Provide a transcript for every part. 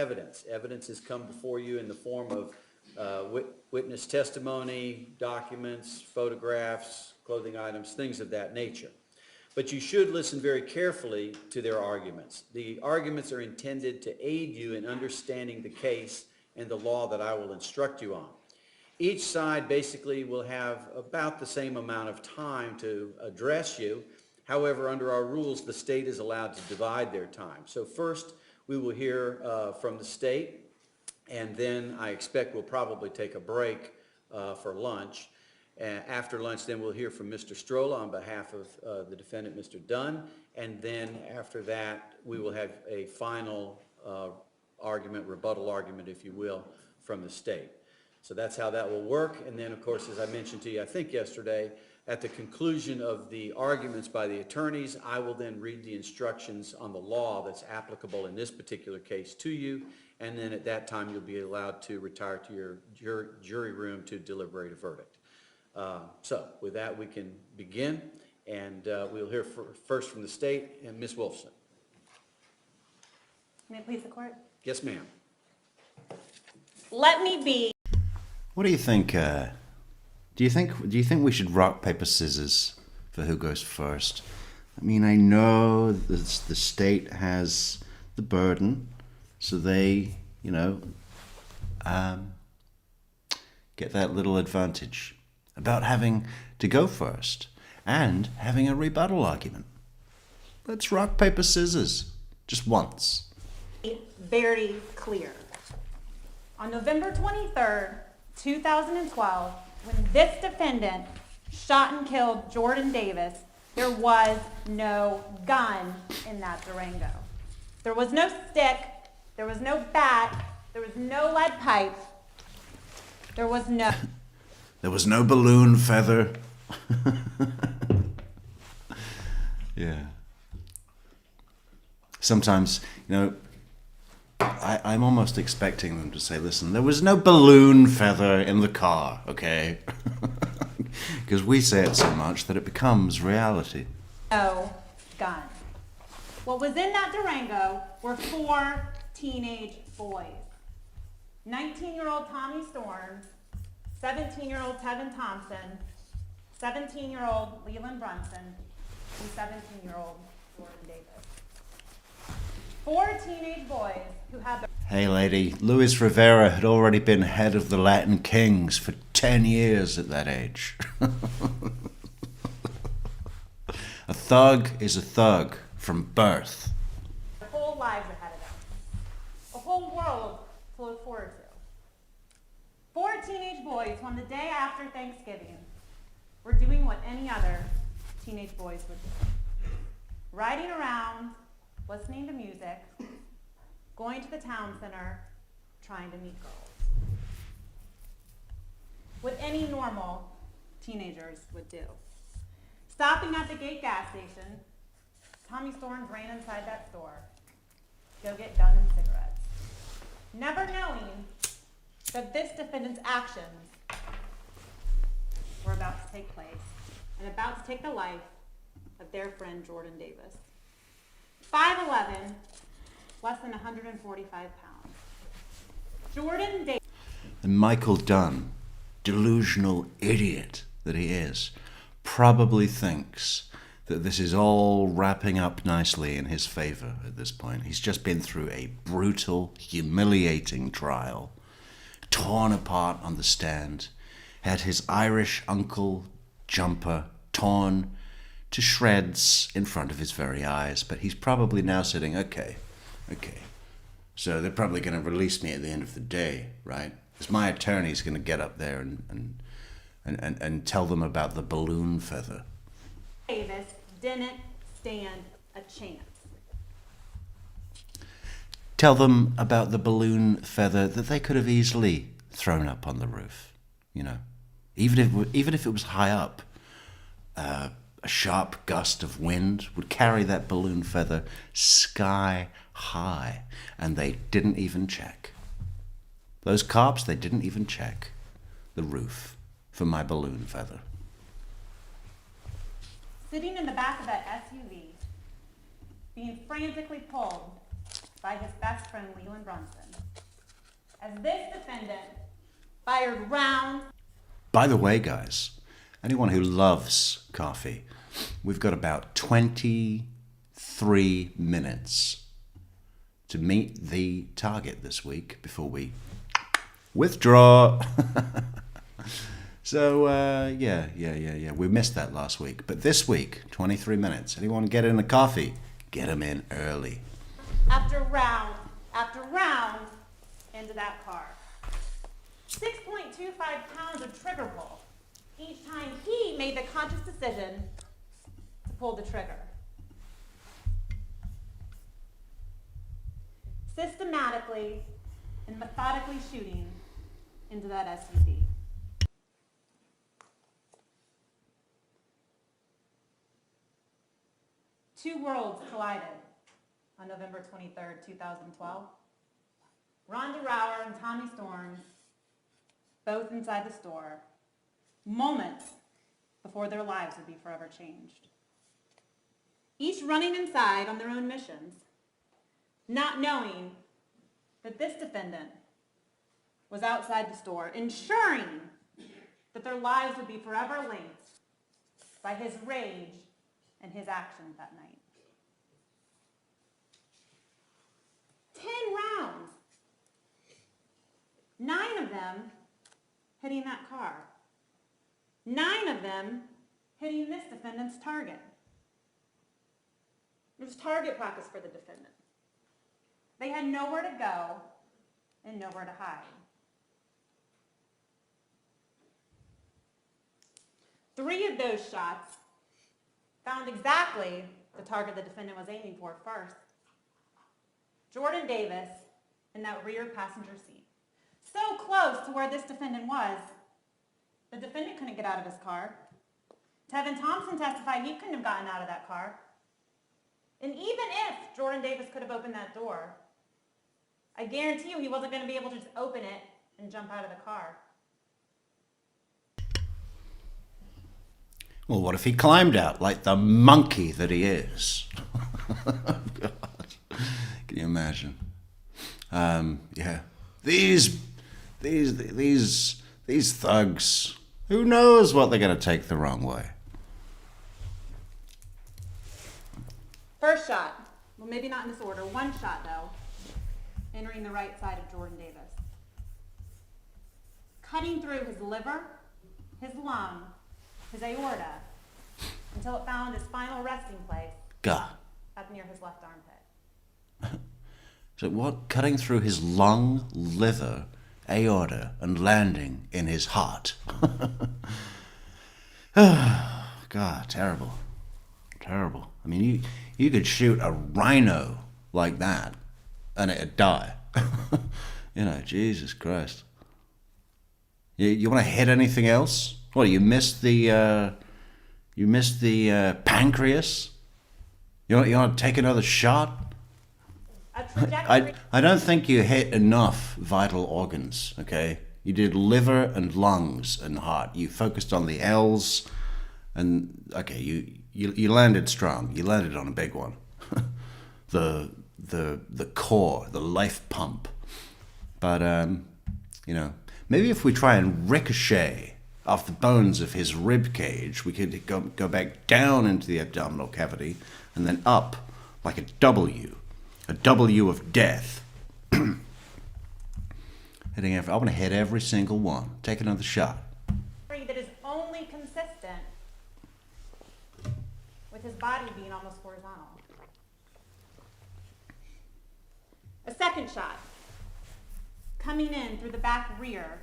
evidence. Evidence has come before you in the form of witness testimony, documents, photographs, clothing items, things of that nature. But you should listen very carefully to their arguments. The arguments are intended to aid you in understanding the case and the law that I will instruct you on. Each side basically will have about the same amount of time to address you. However, under our rules, the state is allowed to divide their time. So first, we will hear from the state, and then I expect we'll probably take a break for lunch. After lunch, then we'll hear from Mr. Strolla on behalf of the defendant, Mr. Dunn, and then after that, we will have a final argument, rebuttal argument, if you will, from the state. So that's how that will work. And then, of course, as I mentioned to you, I think yesterday, at the conclusion of the arguments by the attorneys, I will then read the instructions on the law that's applicable in this particular case to you, and then at that time, you'll be allowed to retire to your jury room to deliberate a verdict. So with that, we can begin, and we'll hear first from the state, and Ms. Wolfson. May it please the court? Yes, ma'am. Let me be. What do you think? Do you think we should rock, paper, scissors for who goes first? I mean, I know the state has the burden, so they, get that little advantage about having to go first and having a rebuttal argument. Let's rock, paper, scissors, just once. Very clear. On November 23rd, 2012, when this defendant shot and killed Jordan Davis, there was no gun in that Durango. There was no stick, there was no bat, there was no lead pipe, there was no... There was no balloon feather. Yeah. Sometimes, I'm almost expecting them to say, listen, there was no balloon feather in the car, okay? Because we say it so much that it becomes reality. No gun. What was in that Durango were 4 teenage boys. 19-year-old Tommy Storms, 17-year-old Tevin Thompson, 17-year-old Leland Brunson, and 17-year-old Jordan Davis. 4 teenage boys who had their... Hey lady, Luis Rivera had already been head of the Latin Kings for 10 years at that age. A thug is a thug from birth. Their whole lives ahead of them. A whole world to look forward to. 4 teenage boys who on the day after Thanksgiving were doing what any other teenage boys would do. Riding around, listening to music, going to the town center, trying to meet girls. What any normal teenagers would do. Stopping at the gate gas station, Tommy Storms ran inside that store, go get gun and cigarettes. Never knowing that this defendant's actions were about to take place and about to take the life of their friend Jordan Davis. 5'11", less than 145 pounds. Jordan Davis. And Michael Dunn, delusional idiot that he is, probably thinks that this is all wrapping up nicely in his favor at this point. He's just been through a brutal, humiliating trial, torn apart on the stand, had his Irish uncle jumper torn to shreds in front of his very eyes. But he's probably now sitting, okay, so they're probably going to release me at the end of the day, right? Because my attorney's going to get up there and tell them about the balloon feather. Davis didn't stand a chance. Tell them about the balloon feather that they could have easily thrown up on the roof, Even if it was high up, a sharp gust of wind would carry that balloon feather sky high, and they didn't even check. Those cops, they didn't even check the roof for my balloon feather. Sitting in the back of that SUV, being frantically pulled by his best friend Leland Brunson, as this defendant fired rounds. By the way, guys, anyone who loves coffee, we've got about 23 minutes to meet the target this week before we withdraw. So, yeah. We missed that last week. But this week, 23 minutes. Anyone get in a coffee? Get them in early. After round into that car. 6.25 pounds of trigger pull each time he made the conscious decision to pull the trigger. Systematically and methodically shooting into that SUV. Two worlds collided on November 23rd, 2012. Rhonda Rower and Tommy Storms, both inside the store, moments before their lives would be forever changed. Each running inside on their own missions, not knowing that this defendant was outside the store, ensuring that their lives would be forever linked by his rage and his actions that night. 10 rounds. 9 of them hitting that car. 9 of them hitting this defendant's target. It was target practice for the defendant. They had nowhere to go and nowhere to hide. 3 of those shots found exactly the target the defendant was aiming for first. Jordan Davis in that rear passenger seat. So close to where this defendant was, the defendant couldn't get out of his car. Tevin Thompson testified he couldn't have gotten out of that car. And even if Jordan Davis could have opened that door, I guarantee you he wasn't going to be able to just open it and jump out of the car. Well, what if he climbed out like the monkey that he is? God. Can you imagine? Yeah. These thugs, who knows what they're going to take the wrong way? First shot, well, maybe not in this order. One shot, though, entering the right side of Jordan Davis. Cutting through his liver, his lung, his aorta, until it found his final resting place. God. Up near his left armpit. So what? Cutting through his lung, liver, aorta, and landing in his heart. God, terrible. Terrible. I mean, you could shoot a rhino like that, and it'd die. You know, Jesus Christ. You want to hit anything else? What, you missed the pancreas? You want to take another shot? A trajectory. I don't think you hit enough vital organs, okay? You did liver and lungs and heart. You focused on the L's, and okay, you landed strong. You landed on a big one. the core, the life pump. But you know, maybe if we try and ricochet off the bones of his rib cage, we could go back down into the abdominal cavity and then up like a W of death. I want to hit every single one. Take another shot. That is only consistent with his body being almost horizontal. A second shot, coming in through the back rear,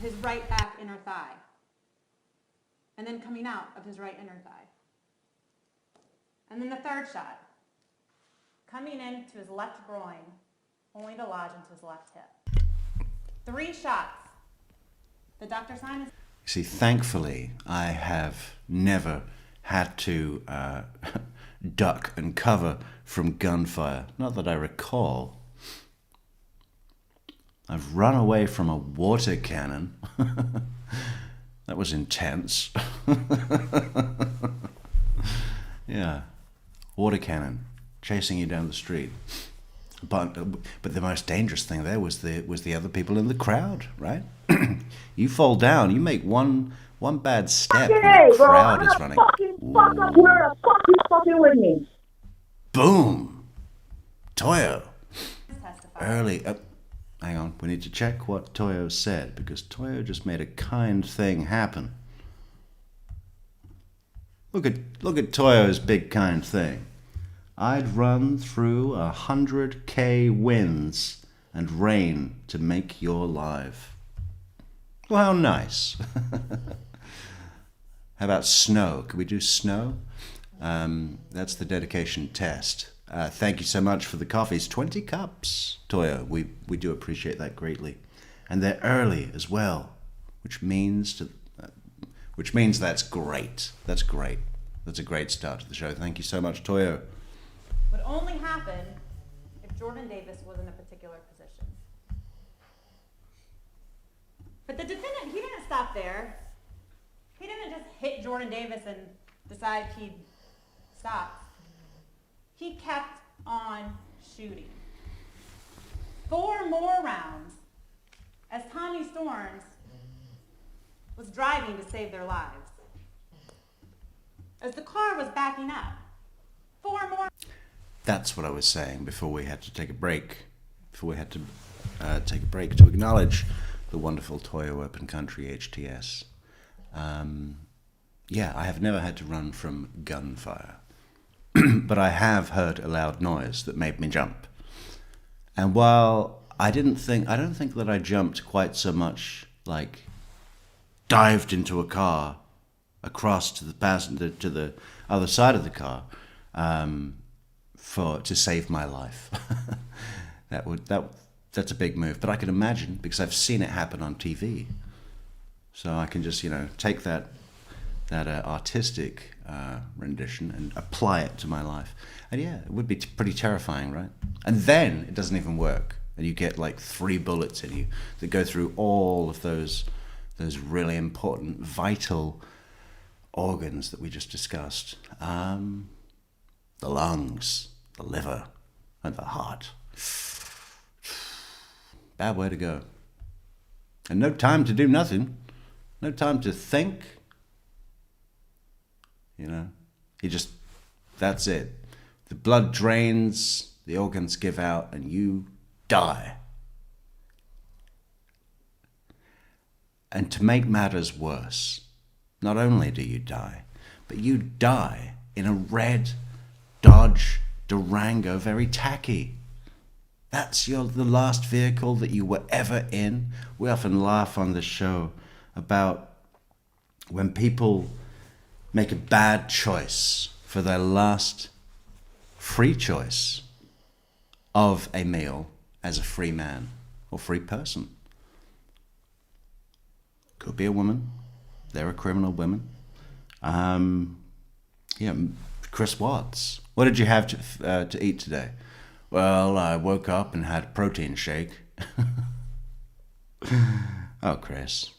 his right back inner thigh, and then coming out of his right inner thigh. And then the third shot, coming into his left groin, only to lodge into his left hip. 3 shots. The Dr. Simon. See, thankfully, I have never had to duck and cover from gunfire. Not that I recall. I've run away from a water cannon. That was intense. Yeah, water cannon chasing you down the street. But the most dangerous thing there was the other people in the crowd, right? You fall down, you make one bad step when Hey, the bro, crowd I'm is gonna running. fucking fuck up where the fuck you fucking with me. Boom! Toyo. Testify. Early. Hang on, we need to check what Toyo said, because Toyo just made a kind thing happen. Look at Toyo's big kind thing. I'd run through 100K winds and rain to make your life. Well, how nice. How about snow? Can we do snow? That's the dedication test. Thank you so much for the coffees. 20 cups, Toyo. We do appreciate that greatly. And they're early as well, which means that's great. That's great. That's a great start to the show. Thank you so much, Toyo. Would only happen if Jordan Davis was in a particular position. But the defendant, he didn't stop there. He didn't just hit Jordan Davis and decide he'd stop. He kept on shooting. 4 more rounds as Tommy Storms was driving to save their lives. As the car was backing up, 4 more. That's what I was saying before we had to take a break. Before we had to take a break to acknowledge the wonderful Toyo Open Country HTS. Yeah, I have never had to run from gunfire, but I have heard a loud noise that made me jump. And while I don't think that I jumped quite so much, like dived into a car across to the passenger to the other side of the car to save my life. That's a big move, but I can imagine, because I've seen it happen on TV. So I can just, take that artistic rendition and apply it to my life. And yeah, it would be pretty terrifying, right? And then it doesn't even work, and you get like 3 bullets in you that go through all of those really important, vital organs that we just discussed. The lungs, the liver, and the heart. Bad way to go. And no time to do nothing. No time to think. That's it. The blood drains, the organs give out, and you die. And to make matters worse, not only do you die, but you die in a red Dodge Durango, very tacky. That's the last vehicle that you were ever in. We often laugh on the show about when people make a bad choice for their last free choice of a meal as a free man or free person. Could be a woman. They're a criminal woman. Chris Watts. What did you have to eat today? Well, I woke up and had a protein shake. Oh, Chris.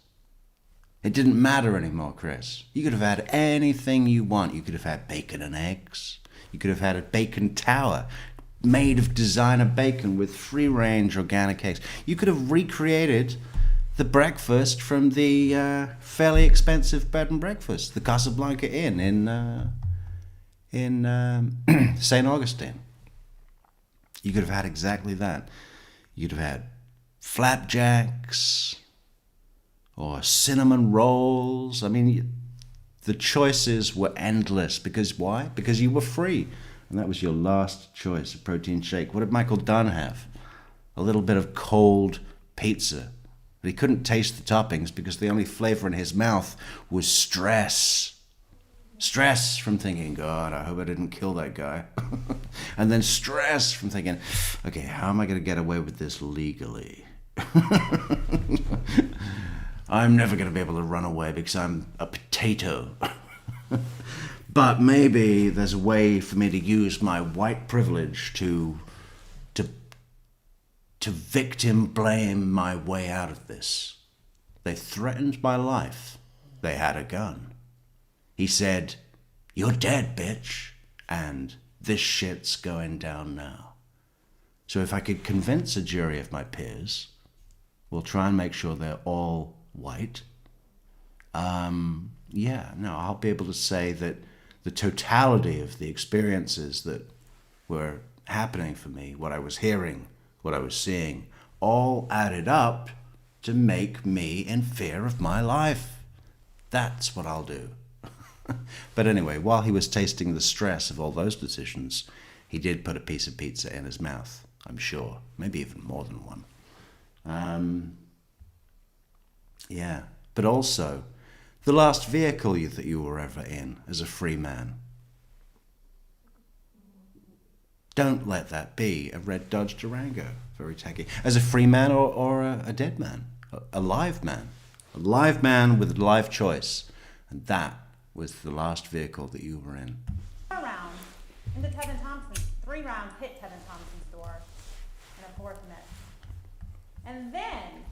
It didn't matter anymore, Chris. You could have had anything you want. You could have had bacon and eggs. You could have had a bacon tower made of designer bacon with free-range organic eggs. You could have recreated the breakfast from the fairly expensive bed and breakfast, the Casablanca Inn in St. Augustine. You could have had exactly that. You could have had flapjacks or cinnamon rolls. I mean, the choices were endless. Because why? Because you were free. And that was your last choice, a protein shake. What did Michael Dunn have? A little bit of cold pizza. But he couldn't taste the toppings because the only flavor in his mouth was stress. Stress from thinking, God, I hope I didn't kill that guy. And then stress from thinking, okay, how am I going to get away with this legally? I'm never going to be able to run away because I'm a potato. But maybe there's a way for me to use my white privilege to victim blame my way out of this. They threatened my life. They had a gun. He said, "You're dead, bitch, and this shit's going down now." So if I could convince a jury of my peers, we'll try and make sure they're all white. I'll be able to say that the totality of the experiences that were happening for me, what I was hearing, what I was seeing, all added up to make me in fear of my life. That's what I'll do. But anyway, while he was tasting the stress of all those decisions, he did put a piece of pizza in his mouth, I'm sure. Maybe even more than one. But also, the last vehicle that you were ever in as a free man. Don't let that be a red Dodge Durango. Very tacky. As a free man or a dead man. A live man. A live man with a live choice. And that was the last vehicle that you were in. 4 rounds into Tevin Thompson's. 3 rounds hit Tevin Thompson's door. And a 4th missed. And then...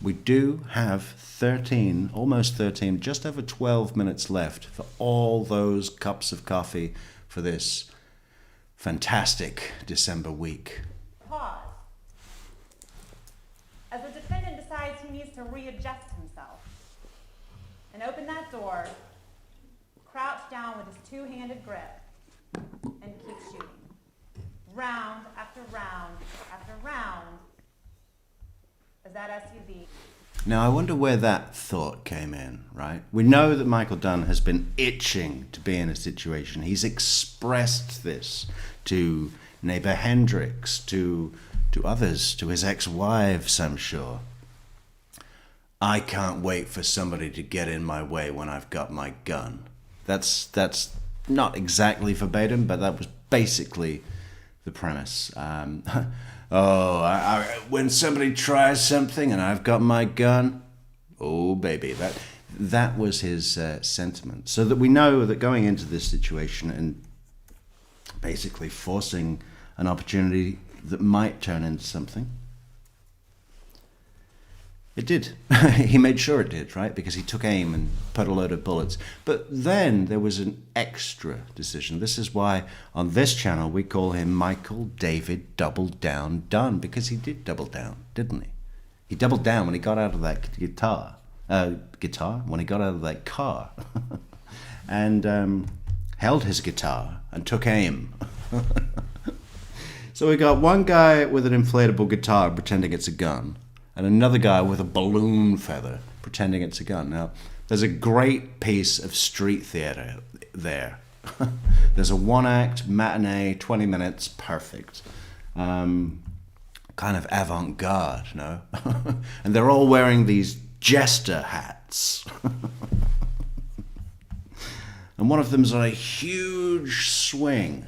We do have 13, almost 13, just over 12 minutes left for all those cups of coffee for this fantastic December week. Pause. As the defendant decides he needs to readjust himself and open that door, crouch down with his 2-handed grip, and keep shooting. Round after round after round as that SUV. Now, I wonder where that thought came in, right? We know that Michael Dunn has been itching to be in a situation. He's expressed this to neighbor Hendricks, to others, to his ex-wives, I'm sure. I can't wait for somebody to get in my way when I've got my gun. That's not exactly verbatim, but that was basically the premise. When somebody tries something and I've got my gun, oh baby, that was his sentiment. So that we know that going into this situation and basically forcing an opportunity that might turn into something, it did. He made sure it did, right? Because he took aim and put a load of bullets. But then there was an extra decision. This is why on this channel we call him Michael David Double Down Dunn, because he did double down, didn't he? He doubled down when he got out of that when he got out of that car and held his guitar and took aim. So we got one guy with an inflatable guitar pretending it's a gun, and another guy with a balloon feather pretending it's a gun. Now, there's a great piece of street theater there. There's a 1-act matinee, 20 minutes, perfect. Kind of avant-garde, no? And they're all wearing these jester hats. And one of them's on a huge swing.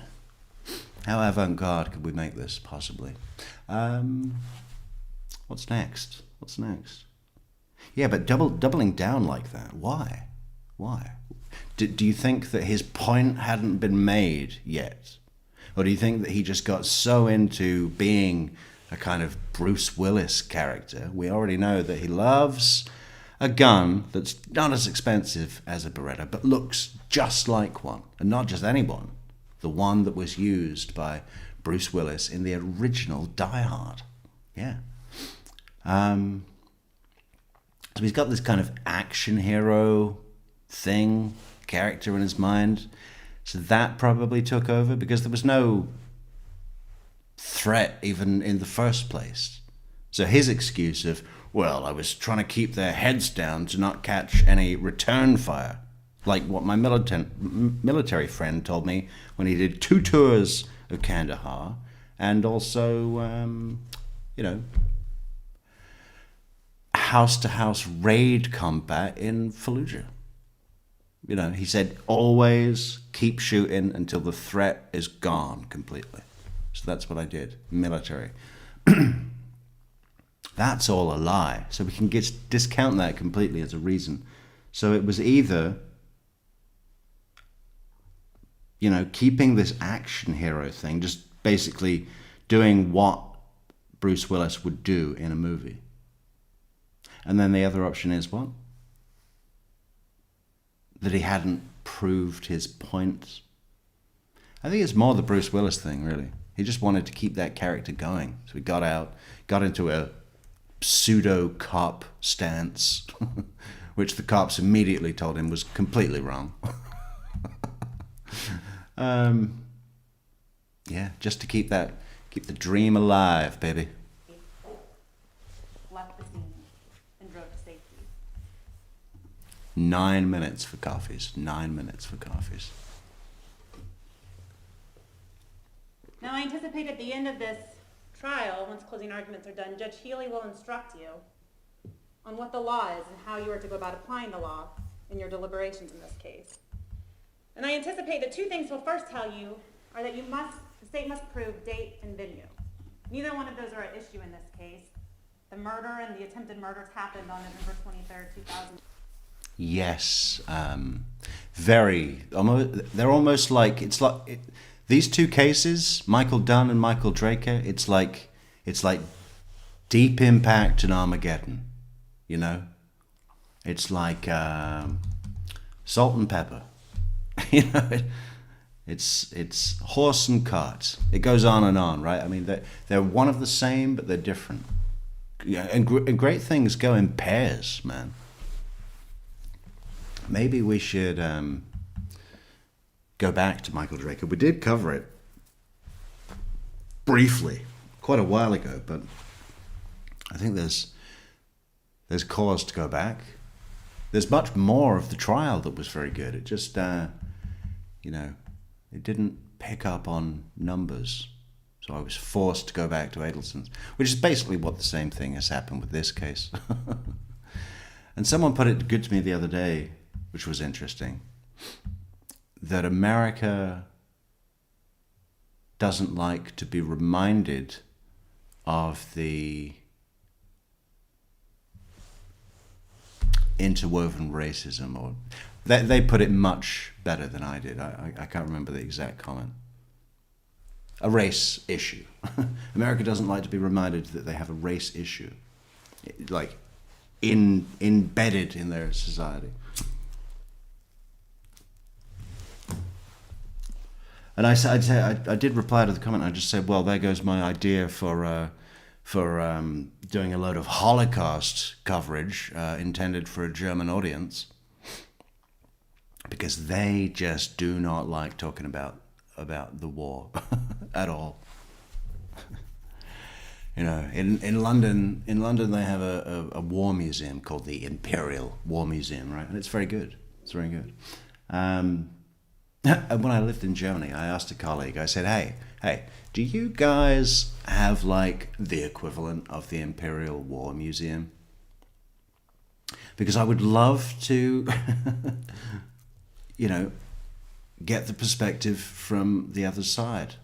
How avant-garde could we make this, possibly? What's next? Yeah, but doubling down like that, why? Do you think that his point hadn't been made yet? Or do you think that he just got so into being a kind of Bruce Willis character? We already know that he loves a gun that's not as expensive as a Beretta, but looks just like one. And not just any one. The one that was used by Bruce Willis in the original Die Hard. Yeah. So he's got this kind of action hero character in his mind. So that probably took over because there was no threat even in the first place. So his excuse of, well, I was trying to keep their heads down to not catch any return fire, like what my military friend told me when he did 2 tours of Kandahar and also, house-to-house raid combat in Fallujah. He said, always keep shooting until the threat is gone completely. So that's what I did, military. That's all a lie. So we can discount that completely as a reason. So it was either, keeping this action hero thing, just basically doing what Bruce Willis would do in a movie. And then the other option is what? That he hadn't proved his point. I think it's more the Bruce Willis thing, really. He just wanted to keep that character going. So he got out, got into a pseudo cop stance, which the cops immediately told him was completely wrong. Yeah, just to keep the dream alive, baby. Left the scene and drove to safety. 9 minutes for coffees. 9 minutes for coffees. Now, I anticipate at the end of this trial, once closing arguments are done, Judge Healy will instruct you on what the law is and how you are to go about applying the law in your deliberations in this case. And I anticipate that two things he'll first tell you are that the state must prove date and venue. Neither one of those are at issue in this case. The murder and the attempted murders happened on November 23rd, 2000. Yes, they're almost like, these two cases, Michael Dunn and Michael Draker, it's like Deep Impact and Armageddon, you know? It's like salt and pepper, you know? It's horse and cart. It goes on, right? I mean, they're one of the same, but they're different. Yeah, and great things go in pairs, man. Maybe we should go back to Michael Draker. We did cover it briefly quite a while ago, but I think there's cause to go back. There's much more of the trial that was very good. It just, it didn't pick up on numbers. So I was forced to go back to Adelson's, which is basically what the same thing has happened with this case. And someone put it good to me the other day, which was interesting, that America doesn't like to be reminded of the interwoven racism, or they put it much better than I did. I can't remember the exact comment. A race issue. America doesn't like to be reminded that they have a race issue, like embedded in their society. And I did reply to the comment. I just said, well, there goes my idea for doing a load of Holocaust coverage intended for a German audience, because they just do not like talking about the war at all. You know, in London they have a war museum called the Imperial War Museum, right? And it's very good. It's very good. And when I lived in Germany, I asked a colleague, I said, hey, do you guys have like the equivalent of the Imperial War Museum? Because I would love to, get the perspective from the other side.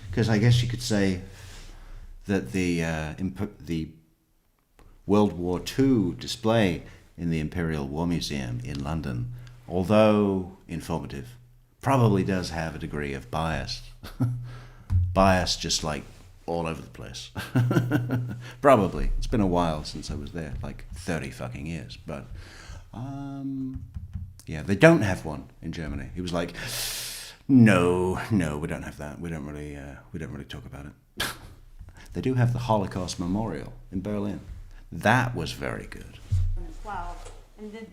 Because I guess you could say that the World War II display in the Imperial War Museum in London, although informative, probably does have a degree of bias. Bias just like all over the place. Probably. It's been a while since I was there, like 30 fucking years. But yeah, they don't have one in Germany. He was like, no, we don't have that. We don't really talk about it. They do have the Holocaust Memorial in Berlin. That was very good. 2012,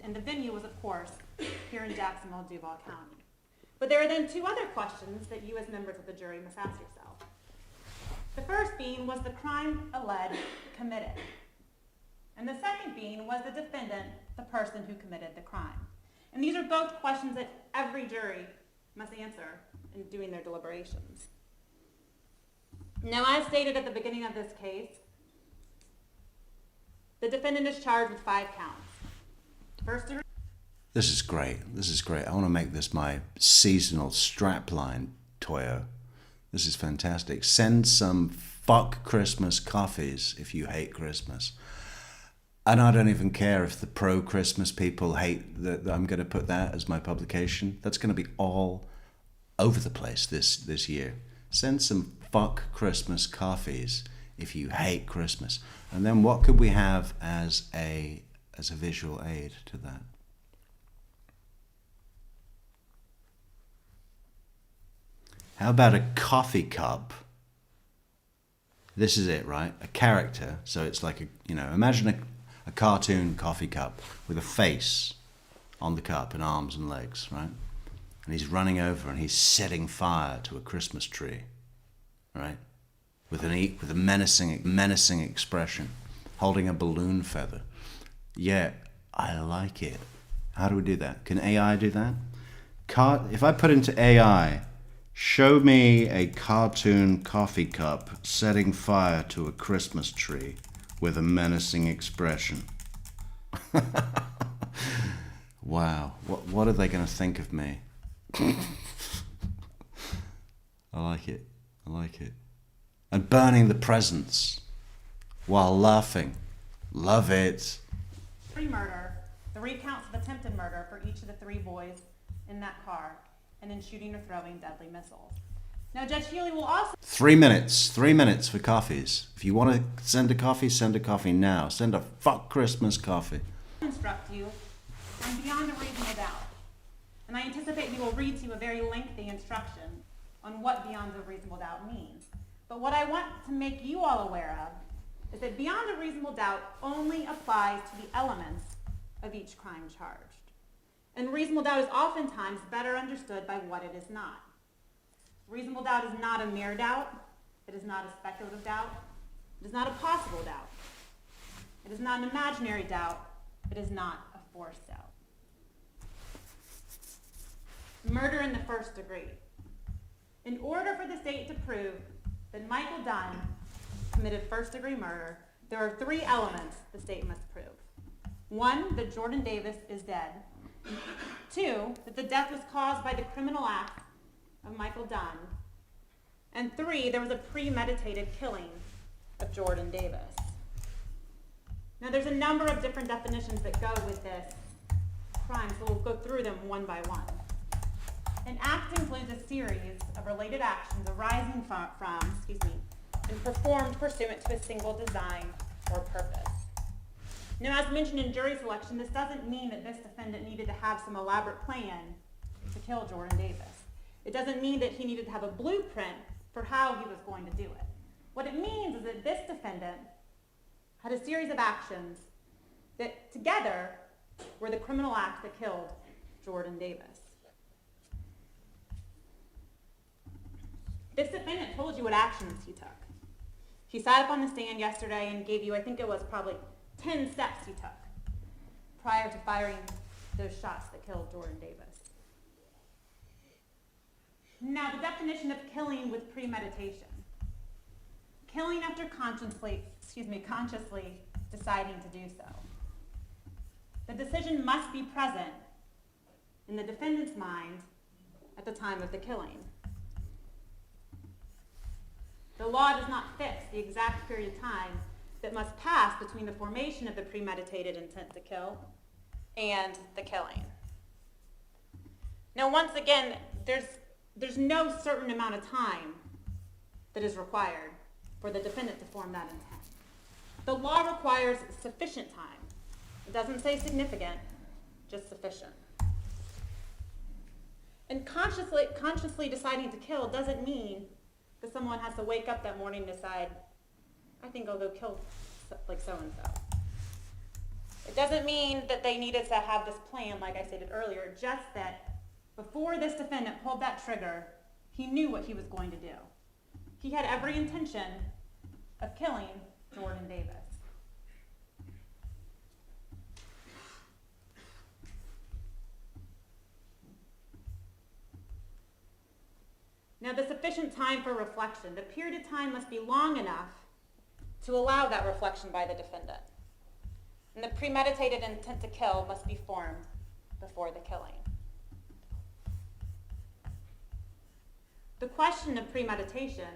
and the venue was, of course, here in Jacksonville, Duval County. But there are then two other questions that you as members of the jury must ask yourself. The first being, was the crime alleged committed? And the second being, was the defendant the person who committed the crime? And these are both questions that every jury must answer in doing their deliberations. Now, as stated at the beginning of this case, the defendant is charged with 5 counts. First degree. This is great. I want to make this my seasonal strapline, Toyo. This is fantastic. Send some fuck Christmas coffees if you hate Christmas. And I don't even care if the pro-Christmas people hate that I'm going to put that as my publication. That's going to be all over the place this year. Send some fuck Christmas coffees if you hate Christmas. And then what could we have as a visual aid to that? How about a coffee cup? This is it, right? A character. So it's like imagine a cartoon coffee cup with a face on the cup and arms and legs, right? And he's running over and he's setting fire to a Christmas tree, right? With a menacing expression, holding a balloon feather. Yeah, I like it. How do we do that? Can AI do that? If I put into AI, show me a cartoon coffee cup setting fire to a Christmas tree with a menacing expression. Wow, what are they going to think of me? I like it. And burning the presents while laughing. Love it. Murder, 3 counts of attempted murder for each of the 3 boys in that car, and then shooting or throwing deadly missiles. Now, Judge Healy will also 3 minutes. 3 minutes for coffees. If you want to send a coffee now. Send a fuck Christmas coffee. instruct you on beyond a reasonable doubt. And I anticipate he will read to you a very lengthy instruction on what beyond a reasonable doubt means. But what I want to make you all aware of is that beyond a reasonable doubt only applies to the elements of each crime charged. And reasonable doubt is oftentimes better understood by what it is not. Reasonable doubt is not a mere doubt. It is not a speculative doubt. It is not a possible doubt. It is not an imaginary doubt. It is not a forced doubt. Murder in the first degree. In order for the state to prove that Michael Dunn committed first-degree murder, there are 3 elements the state must prove. 1, that Jordan Davis is dead. 2, that the death was caused by the criminal act of Michael Dunn. And 3, there was a premeditated killing of Jordan Davis. Now, there's a number of different definitions that go with this crime, so we'll go through them one by one. An act includes a series of related actions arising from, and performed pursuant to a single design or purpose. Now, as mentioned in jury selection, this doesn't mean that this defendant needed to have some elaborate plan to kill Jordan Davis. It doesn't mean that he needed to have a blueprint for how he was going to do it. What it means is that this defendant had a series of actions that together were the criminal act that killed Jordan Davis. This defendant told you what actions he took. He sat up on the stand yesterday and gave you, I think it was probably 10 steps he took prior to firing those shots that killed Jordan Davis. Now, the definition of killing with premeditation. Killing after consciously deciding to do so. The decision must be present in the defendant's mind at the time of the killing. The law does not fix the exact period of time that must pass between the formation of the premeditated intent to kill and the killing. Now, once again, there's no certain amount of time that is required for the defendant to form that intent. The law requires sufficient time. It doesn't say significant, just sufficient. And consciously deciding to kill doesn't mean that someone has to wake up that morning and decide, I think I'll go kill like so-and-so. It doesn't mean that they needed to have this plan, like I stated earlier, just that before this defendant pulled that trigger, he knew what he was going to do. He had every intention of killing Jordan Davis. Now, the sufficient time for reflection. The period of time must be long enough to allow that reflection by the defendant. And the premeditated intent to kill must be formed before the killing. The question of premeditation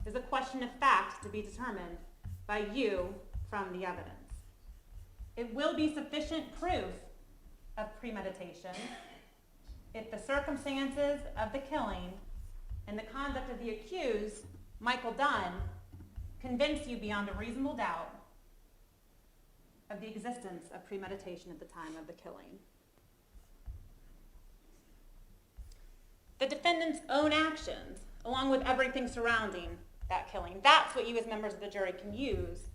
is a question of fact to be determined by you from the evidence. It will be sufficient proof of premeditation if the circumstances of the killing and the conduct of the accused, Michael Dunn, convince you beyond a reasonable doubt of the existence of premeditation at the time of the killing. The defendant's own actions along with everything surrounding that killing. That's what you as members of the jury can use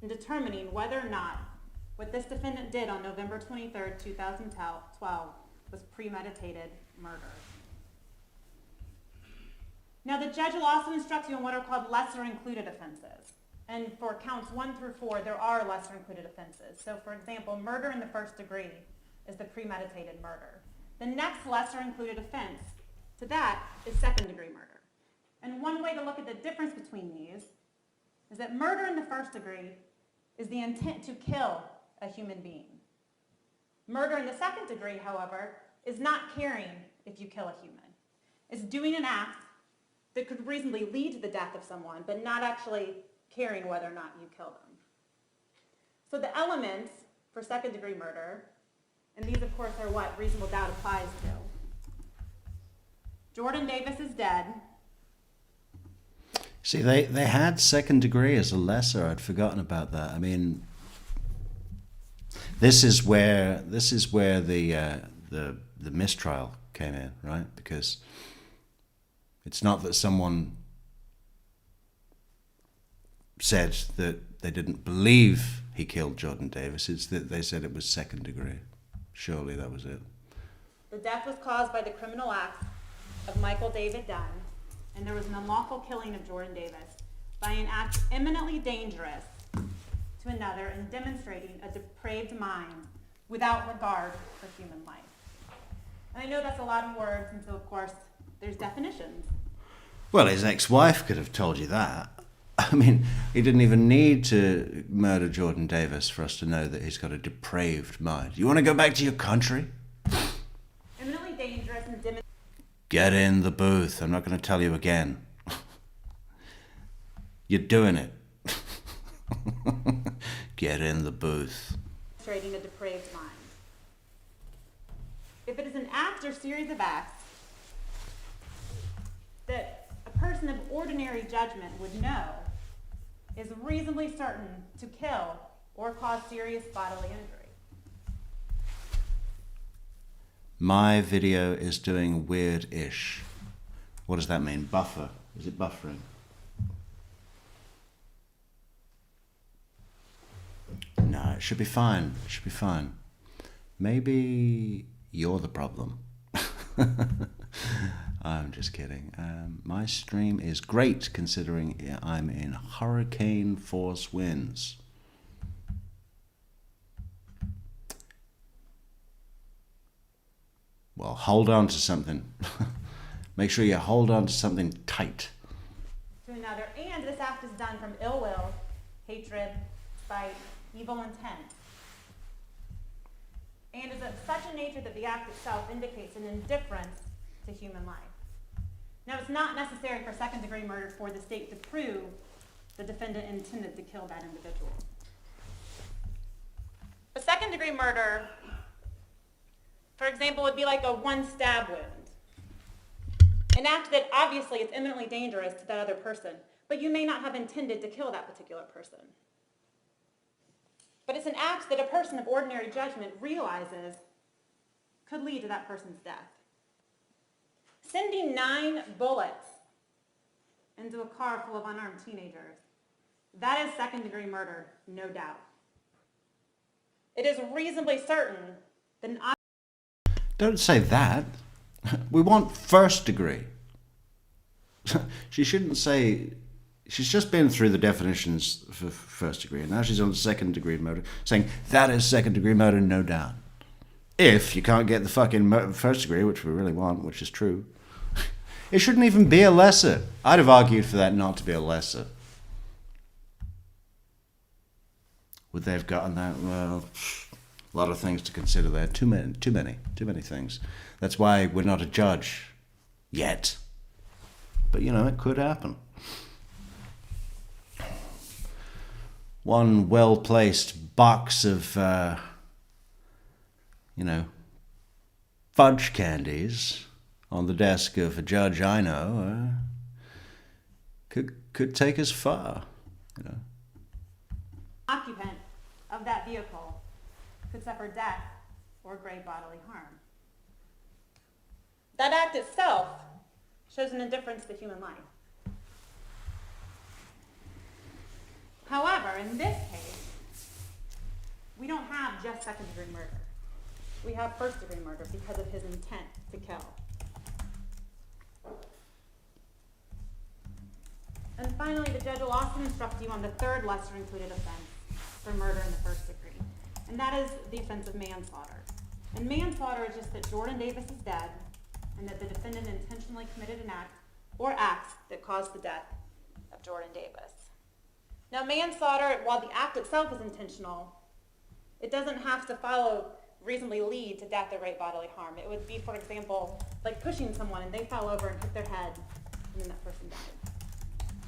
in determining whether or not what this defendant did on November 23rd, 2012 was premeditated murder. Now, the judge will also instruct you on what are called lesser included offenses. And for counts 1 through 4, there are lesser included offenses. So, for example, murder in the first degree is the premeditated murder. The next lesser included offense to that is second degree murder. And one way to look at the difference between these is that murder in the first degree is the intent to kill a human being. Murder in the second degree, however, is not caring if you kill a human. It's doing an act that could reasonably lead to the death of someone, but not actually caring whether or not you kill them. So the elements for second degree murder, and these of course are what reasonable doubt applies to. Jordan Davis is dead. See, they had second degree as a lesser. I'd forgotten about that. I mean, this is where the mistrial came in, right? Because it's not that someone said that they didn't believe he killed Jordan Davis. It's that they said it was second degree. Surely that was it. The death was caused by the criminal acts of Michael David Dunn, and there was an unlawful killing of Jordan Davis by an act eminently dangerous to another and demonstrating a depraved mind without regard for human life. And I know that's a lot of words, and so of course there's definitions. Well, his ex-wife could have told you that. I mean, he didn't even need to murder Jordan Davis for us to know that he's got a depraved mind. You want to go back to your country? Eminently dangerous and demonstrating. Get in the booth. I'm not going to tell you again. You're doing it. Get in the booth. Demonstrating a depraved mind. If it is an act or series of acts that a person of ordinary judgment would know is reasonably certain to kill or cause serious bodily injury. My video is doing weird-ish. What does that mean? Buffer. Is it buffering? No, it should be fine. It should be fine. Maybe you're the problem. I'm just kidding. My stream is great considering I'm in hurricane force winds. Well, hold on to something. Make sure you hold on to something tight. To another, and this act is done from ill will, hatred, spite, evil intent, and is of such a nature that the act itself indicates an indifference to human life. Now, it's not necessary for second degree murder for the state to prove the defendant intended to kill that individual. A second degree murder, for example, would be like a one stab wound. An act that obviously is eminently dangerous to that other person, but you may not have intended to kill that particular person. But it's an act that a person of ordinary judgment realizes could lead to that person's death. Sending 9 bullets into a car full of unarmed teenagers, that is second degree murder, no doubt. It is reasonably certain that an Don't say that. We want first degree. She shouldn't say... She's just been through the definitions for first degree, and now she's on second degree murder, saying that is second degree murder, no doubt. If you can't get the fucking first degree, which we really want, which is true, it shouldn't even be a lesser. I'd have argued for that not to be a lesser. Would they have gotten that? Well, a lot of things to consider there. Too many things. That's why we're not a judge yet. But you know, it could happen. One well-placed box of, fudge candies on the desk of a judge I know could take us far, you know. occupant of that vehicle could suffer death or grave bodily harm. That act itself shows an indifference to human life. However, in this case, we don't have just second-degree murder. We have first-degree murder because of his intent to kill. And finally, the judge will also instruct you on the third lesser-included offense for murder in the first degree, and that is the offense of manslaughter. And manslaughter is just that Jordan Davis is dead and that the defendant intentionally committed an act or acts that caused the death of Jordan Davis. Now, manslaughter, while the act itself is intentional, it doesn't have to reasonably lead to death or great bodily harm. It would be, for example, like pushing someone and they fell over and hit their head and then that person died.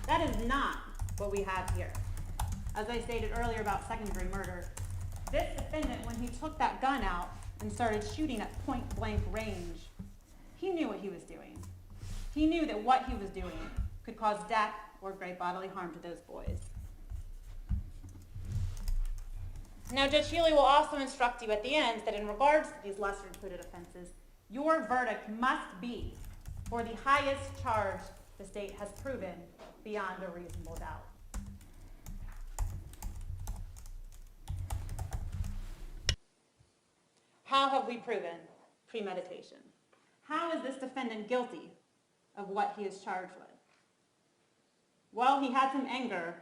That is not what we have here. As I stated earlier about second-degree murder, this defendant, when he took that gun out and started shooting at point-blank range, he knew what he was doing. He knew that what he was doing could cause death or great bodily harm to those boys. Now, Judge Healy will also instruct you at the end that in regards to these lesser-included offenses, your verdict must be for the highest charge the state has proven beyond a reasonable doubt. How have we proven premeditation? How is this defendant guilty of what he is charged with? Well, he had some anger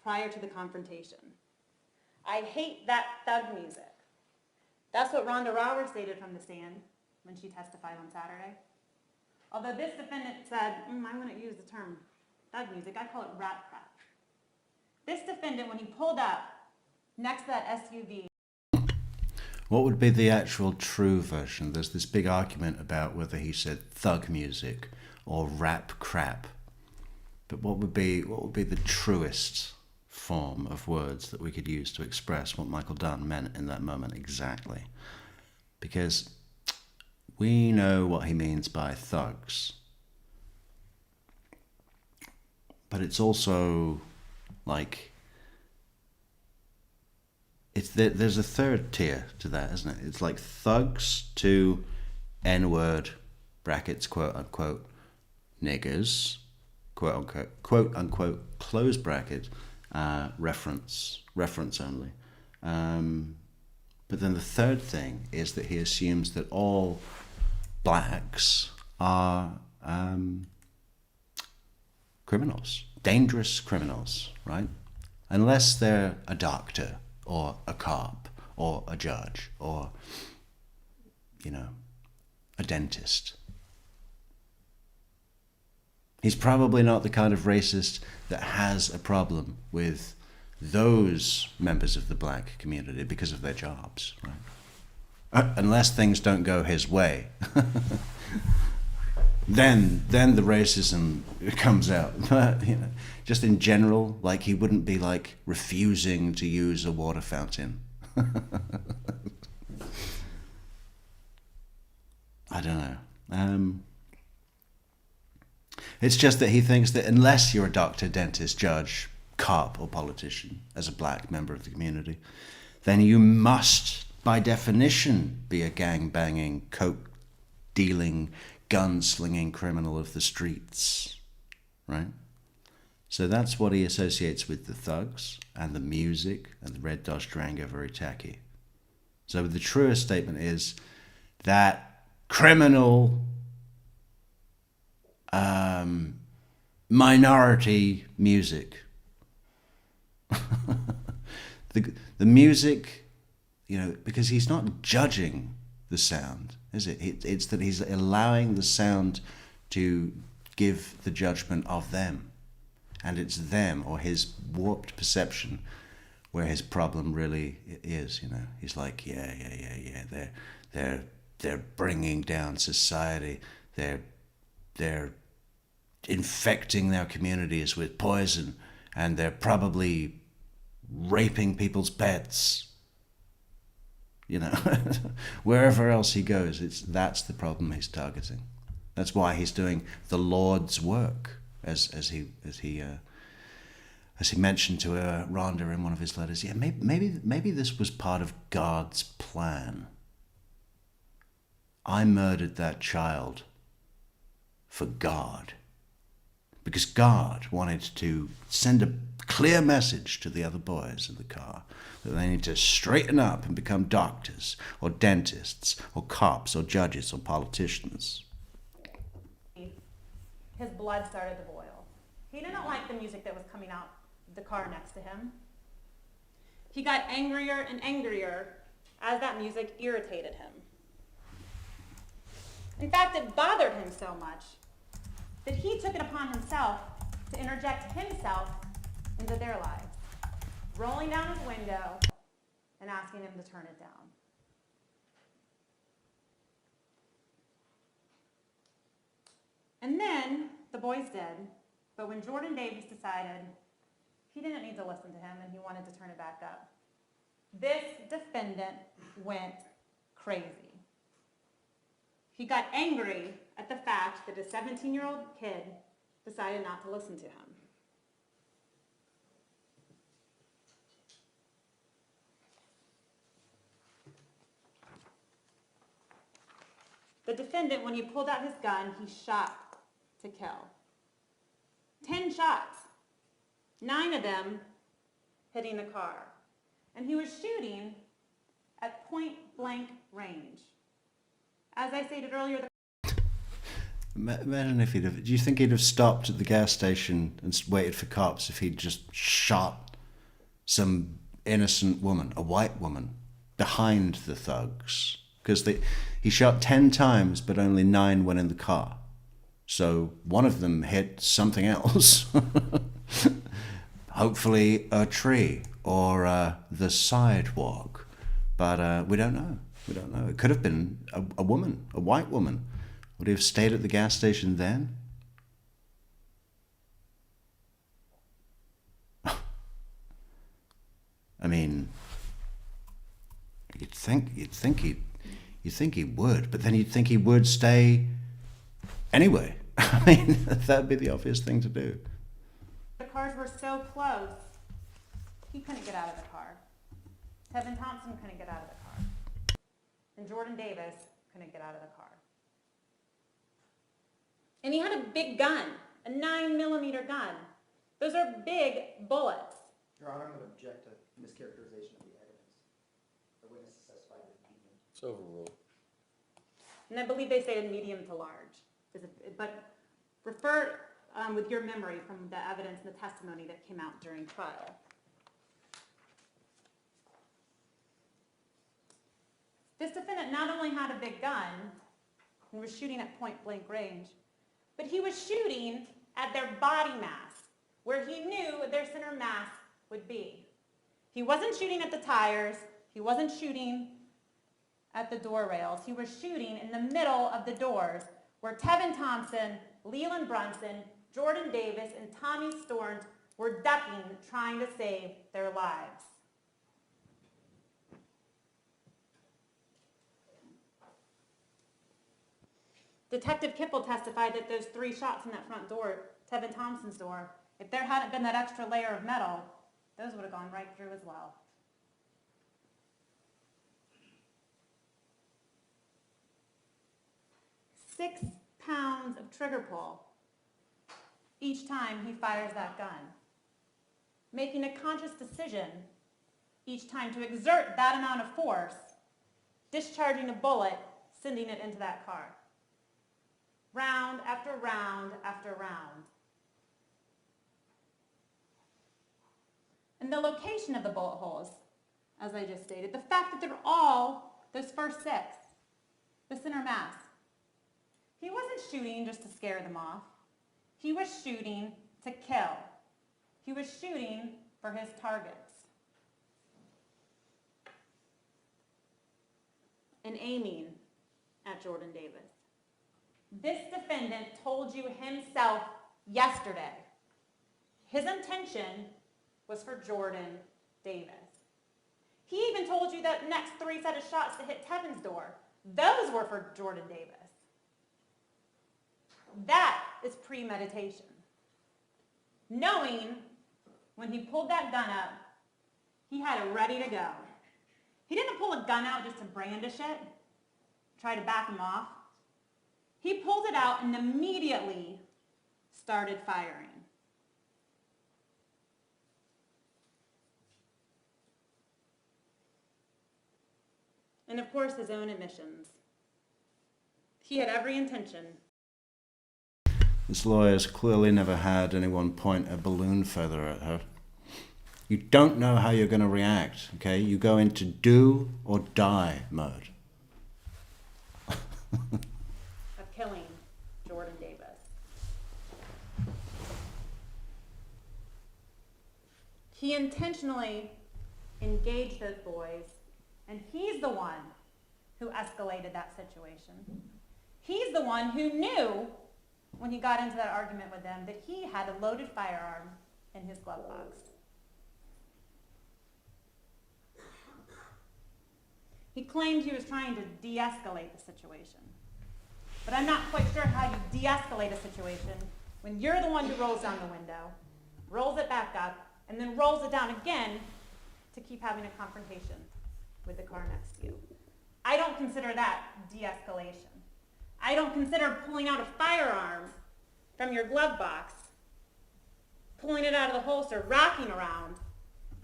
prior to the confrontation. I hate that thug music. That's what Rhonda Rower stated from the stand when she testified on Saturday. Although this defendant said, I wouldn't use the term thug music, I call it rat crap. This defendant, when he pulled up next to that SUV. What would be the actual true version? There's this big argument about whether he said thug music or rap crap. But what would be the truest form of words that we could use to express what Michael Dunn meant in that moment exactly? Because we know what he means by thugs. But it's also like, there's a third tier to that, isn't it? It's like thugs to N-word, brackets, quote unquote, niggers, quote unquote, close bracket, reference only. But then the third thing is that he assumes that all blacks are criminals, dangerous criminals, right? Unless they're a doctor or a cop or a judge or, a dentist. He's probably not the kind of racist that has a problem with those members of the black community because of their jobs, right? Unless things don't go his way. Then the racism comes out. But, just in general, like he wouldn't be like refusing to use a water fountain. I don't know. It's just that he thinks that unless you're a doctor, dentist, judge, cop, or politician, as a black member of the community, then you must, by definition, be a gang-banging, coke-dealing, gun-slinging criminal of the streets, right? So that's what he associates with the thugs and the music and the red Dodge Durango, very tacky. So the truest statement is that criminal minority music. the music, because he's not judging the sound, is it? It's that he's allowing the sound to give the judgment of them. And it's them, or his warped perception, where his problem really is, He's like, yeah. They're bringing down society. They're infecting their communities with poison, and they're probably raping people's pets. Wherever else he goes, that's the problem he's targeting. That's why he's doing the Lord's work, as he mentioned to Rhonda in one of his letters. Yeah, maybe this was part of God's plan. I murdered that child for God. Because God wanted to send a clear message to the other boys in the car that they need to straighten up and become doctors or dentists or cops or judges or politicians. His blood started to boil. He didn't like the music that was coming out of the car next to him. He got angrier and angrier as that music irritated him. In fact, it bothered him so much that he took it upon himself to interject himself into their lives, rolling down his window and asking them to turn it down. And then the boys did, but when Jordan Davis decided he didn't need to listen to him and he wanted to turn it back up, this defendant went crazy. He got angry at the fact that a 17-year-old kid decided not to listen to him. The defendant, when he pulled out his gun, he shot to kill. 10 shots, 9 of them hitting the car. And he was shooting at point-blank range. As I stated earlier, Imagine if do you think he'd have stopped at the gas station and waited for cops if he'd just shot some innocent woman, a white woman, behind the thugs? Because he shot 10 times, but only 9 went in the car. So one of them hit something else. Hopefully a tree or the sidewalk. But we don't know. We don't know. It could have been a woman, a white woman. Would he have stayed at the gas station then? I mean, you'd think he would, but then you'd think he would stay anyway. I mean, that'd be the obvious thing to do. the cars were so close, he couldn't get out of the car. Tevin Thompson couldn't get out of the car. And Jordan Davis couldn't get out of the car. And he had a big gun, a 9mm gun. Those are big bullets. Your Honor, I'm going to object to mischaracterization of the evidence. The witness testified with medium. It's overruled. And I believe they stated medium to large. But refer with your memory from the evidence and the testimony that came out during trial. This defendant not only had a big gun and was shooting at point blank range, but he was shooting at their body mass, where he knew their center mass would be. He wasn't shooting at the tires. He wasn't shooting at the door rails. He was shooting in the middle of the doors, where Tevin Thompson, Leland Brunson, Jordan Davis, and Tommy Storns were ducking, trying to save their lives. Detective Kipple testified that those 3 shots in that front door, Tevin Thompson's door, if there hadn't been that extra layer of metal, those would have gone right through as well. Six pounds of trigger pull each time he fires that gun, making a conscious decision each time to exert that amount of force, discharging a bullet, sending it into that car. Round after round after round. And the location of the bullet holes, as I just stated, the fact that they're all those first 6, the center mass. He wasn't shooting just to scare them off. He was shooting to kill. He was shooting for his targets. And aiming at Jordan Davis. This defendant told you himself yesterday. His intention was for Jordan Davis. He even told you that next 3 set of shots to hit Tevin's door, those were for Jordan Davis. That is premeditation. Knowing when he pulled that gun up, he had it ready to go. He didn't pull a gun out just to brandish it, try to back him off. He pulled it out and immediately started firing. And of course, his own admissions. He had every intention. This lawyer's clearly never had anyone point a balloon feather at her. You don't know how you're going to react, okay? You go into do or die mode. Of killing Jordan Davis. He intentionally engaged those boys, and he's the one who escalated that situation. He's the one who knew when he got into that argument with them that he had a loaded firearm in his glove box. He claimed he was trying to de-escalate the situation. But I'm not quite sure how you de-escalate a situation when you're the one who rolls down the window, rolls it back up, and then rolls it down again to keep having a confrontation with the car next to you. I don't consider that de-escalation. I don't consider pulling out a firearm from your glove box, pulling it out of the holster, rocking around,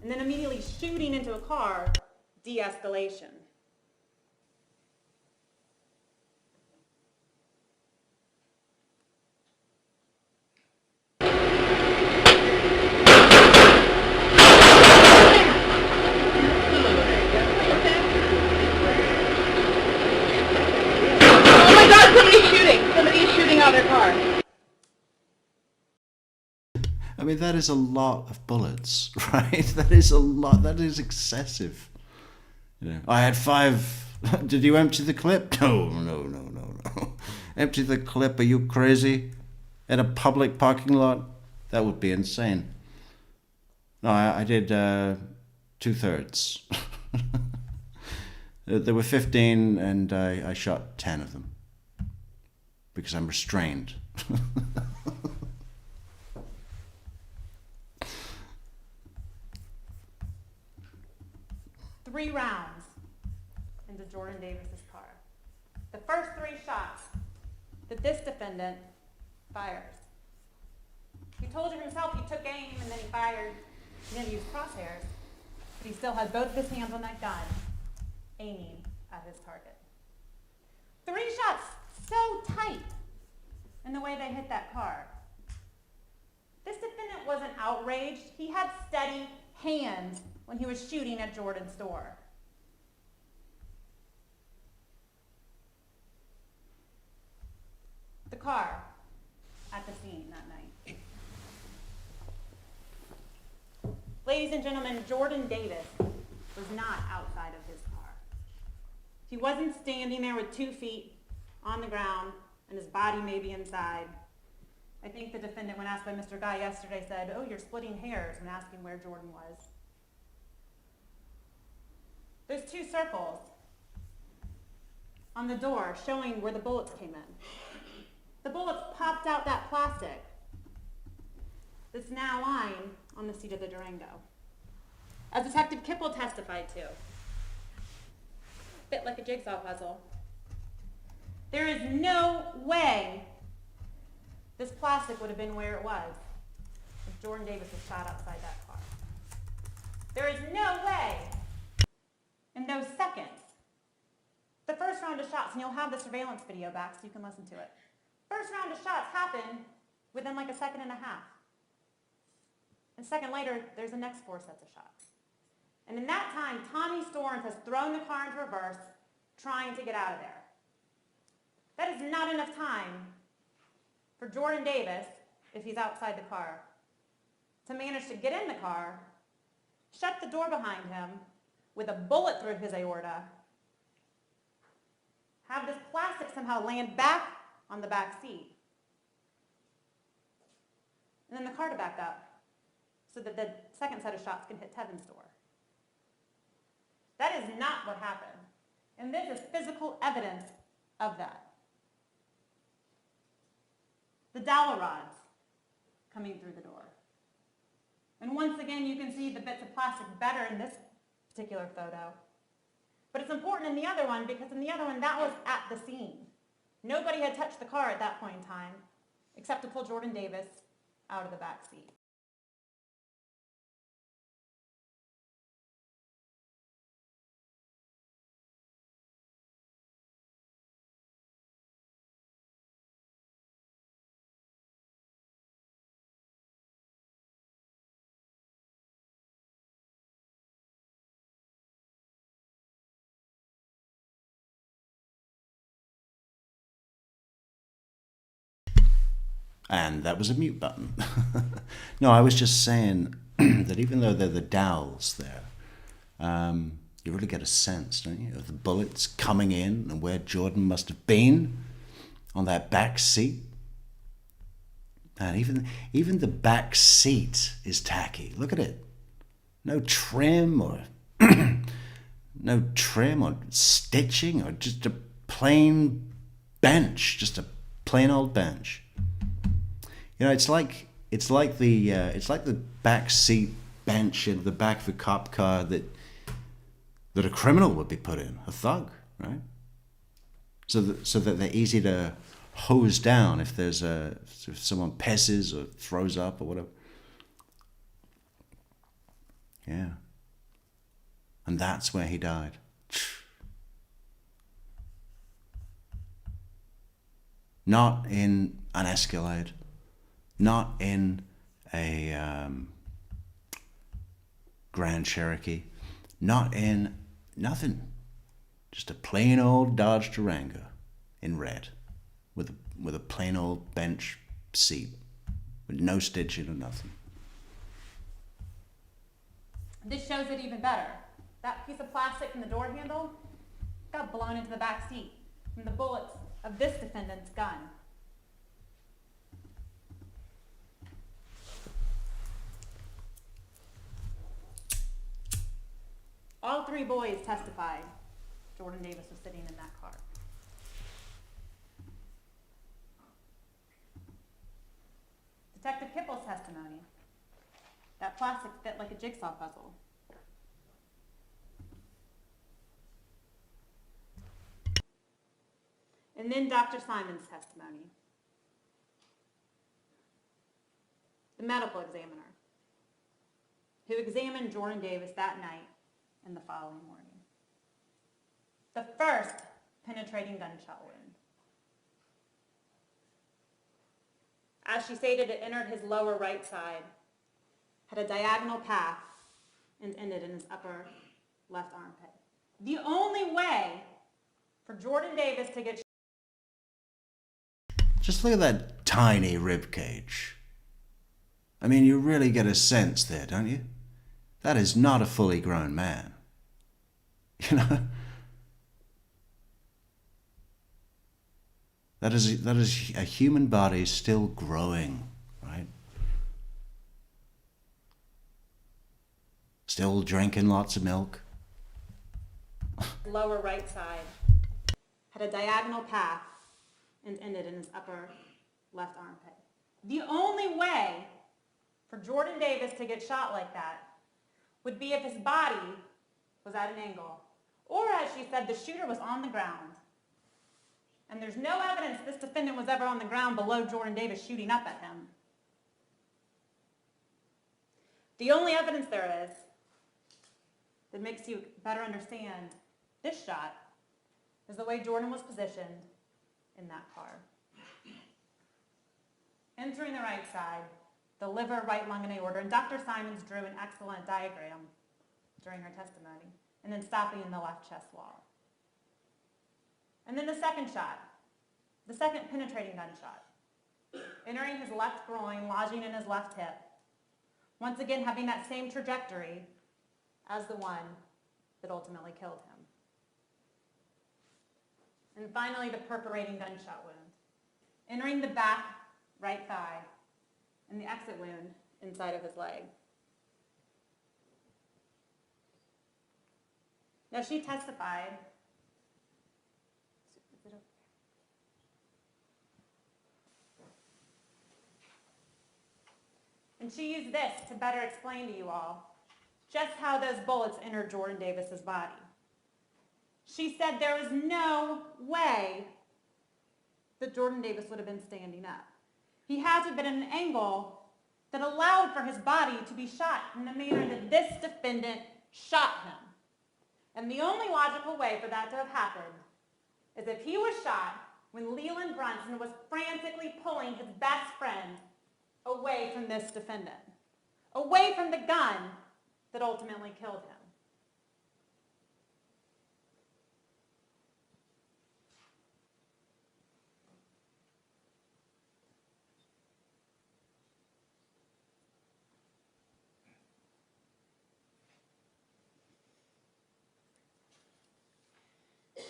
and then immediately shooting into a car de-escalation. I mean, that is a lot of bullets, right? That is a lot. That is excessive. You know, I had 5. Did you empty the clip? No. Empty the clip? Are you crazy? In a public parking lot? That would be insane. No, I did 2/3. There were 15, and I shot 10 of them because I'm restrained. 3 rounds into Jordan Davis's car. The first 3 shots that this defendant fires. He told you himself he took aim and then he fired. He didn't use crosshairs, but he still had both of his hands on that gun, aiming at his target. 3 shots so tight in the way they hit that car. This defendant wasn't outraged. He had steady hands when he was shooting at Jordan's door. The car at the scene that night. Ladies and gentlemen, Jordan Davis was not outside of his car. He wasn't standing there with 2 feet on the ground and his body maybe inside. I think the defendant, when asked by Mr. Guy yesterday, said, "Oh, you're splitting hairs," when asking where Jordan was. There's 2 circles on the door showing where the bullets came in. The bullets popped out that plastic that's now lying on the seat of the Durango. As Detective Kipple testified to, bit like a jigsaw puzzle. There is no way this plastic would have been where it was if Jordan Davis was shot outside that car. There is no way in those seconds. The first round of shots, and you'll have the surveillance video back so you can listen to it. First round of shots happened within like a second and a half. And a second later, there's the next 4 sets of shots. And in that time, Tommy Storms has thrown the car into reverse, trying to get out of there. That is not enough time for Jordan Davis, if he's outside the car, to manage to get in the car, shut the door behind him with a bullet through his aorta, have this plastic somehow land back on the back seat, and then the car to back up so that the second set of shots can hit Tevin's door. That is not what happened. And this is physical evidence of that. The dowel rods coming through the door. And once again, you can see the bits of plastic better in this particular photo. But it's important in the other one because in the other one, that was at the scene. Nobody had touched the car at that point in time, except to pull Jordan Davis out of the back seat. And that was a mute button. No, I was just saying that even though they're the dowels there, you really get a sense, don't you, of the bullets coming in and where Jordan must have been on that back seat. And even the back seat is tacky. Look at it. No trim or no trim or stitching or just a plain bench, just a plain old bench. You know, it's like the back seat bench in the back of a cop car that a criminal would be put in, a thug, right? So that they're easy to hose down if someone pisses or throws up or whatever. Yeah. And that's where he died. Not in an Escalade. Not in a Grand Cherokee. Not in nothing. Just a plain old Dodge Durango in red with a plain old bench seat with no stitching or nothing. This shows it even better. That piece of plastic from the door handle got blown into the back seat from the bullets of this defendant's gun. All three boys testified Jordan Davis was sitting in that car. Detective Kipple's testimony. That plastic fit like a jigsaw puzzle. And then Dr. Simon's testimony. The medical examiner who examined Jordan Davis that night and the following morning. The first penetrating gunshot wound. As she stated, it entered his lower right side, had a diagonal path, and ended in his upper left armpit. The only way for Jordan Davis to get... Just look at that tiny rib cage. I mean, you really get a sense there, don't you? That is not a fully grown man. You know? That is a human body still growing, right? Still drinking lots of milk. Lower right side, had a diagonal path, and ended in his upper left armpit. The only way for Jordan Davis to get shot like that would be if his body was at an angle, or as she said, the shooter was on the ground. And there's no evidence this defendant was ever on the ground below Jordan Davis shooting up at him. The only evidence there is that makes you better understand this shot is the way Jordan was positioned in that car. Entering the right side, the liver, right lung in aorta, and Dr. Simons drew an excellent diagram during her testimony, and then stopping in the left chest wall. And then the second shot, the second penetrating gunshot, entering his left groin, lodging in his left hip, once again having that same trajectory as the one that ultimately killed him. And finally, the perforating gunshot wound, entering the back right thigh, and the exit wound inside of his leg. Now, she testified. And she used this to better explain to you all just how those bullets entered Jordan Davis's body. She said there was no way that Jordan Davis would have been standing up. He had to have been at an angle that allowed for his body to be shot in the manner that this defendant shot him. And the only logical way for that to have happened is if he was shot when Leland Brunson was frantically pulling his best friend away from this defendant, away from the gun that ultimately killed him.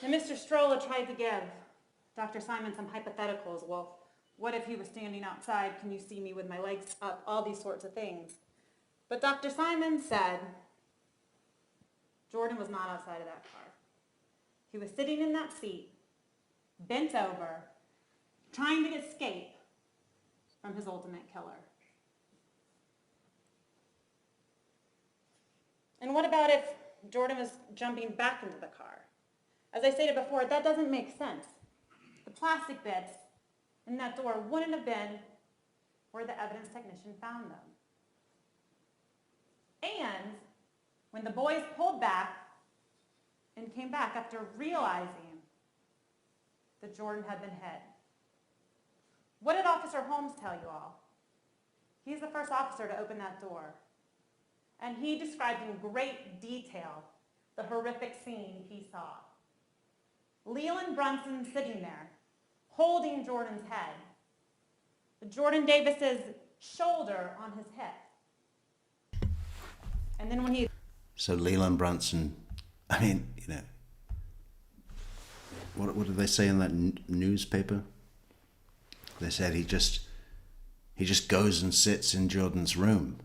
Now, Mr. Strolla tried to give Dr. Simon some hypotheticals. Well, what if he was standing outside? Can you see me with my legs up? All these sorts of things. But Dr. Simon said Jordan was not outside of that car. He was sitting in that seat, bent over, trying to escape from his ultimate killer. And what about if Jordan was jumping back into the car? As I stated before, that doesn't make sense. The plastic bits in that door wouldn't have been where the evidence technician found them. And when the boys pulled back and came back after realizing that Jordan had been hit, what did Officer Holmes tell you all? He's the first officer to open that door. And he described in great detail the horrific scene he saw. Leland Brunson sitting there, holding Jordan's head, Jordan Davis's shoulder on his hip. And then when he... So Leland Brunson, I mean, what did they say in that newspaper? They said he just goes and sits in Jordan's room.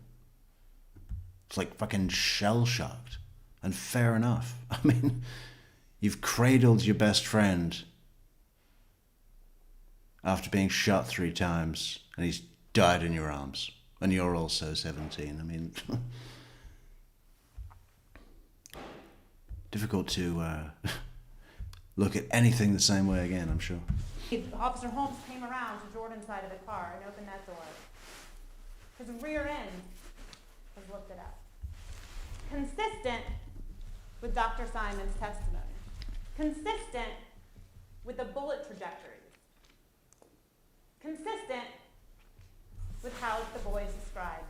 It's like fucking shell-shocked. And fair enough. I mean, you've cradled your best friend after being shot 3 times, and he's died in your arms, and you're also 17. I mean, difficult to look at anything the same way again, I'm sure. Officer Holmes came around to Jordan's side of the car and opened that door. His rear end was lifted up. Consistent with Dr. Simon's testimony. Consistent with the bullet trajectories. Consistent with how the boys described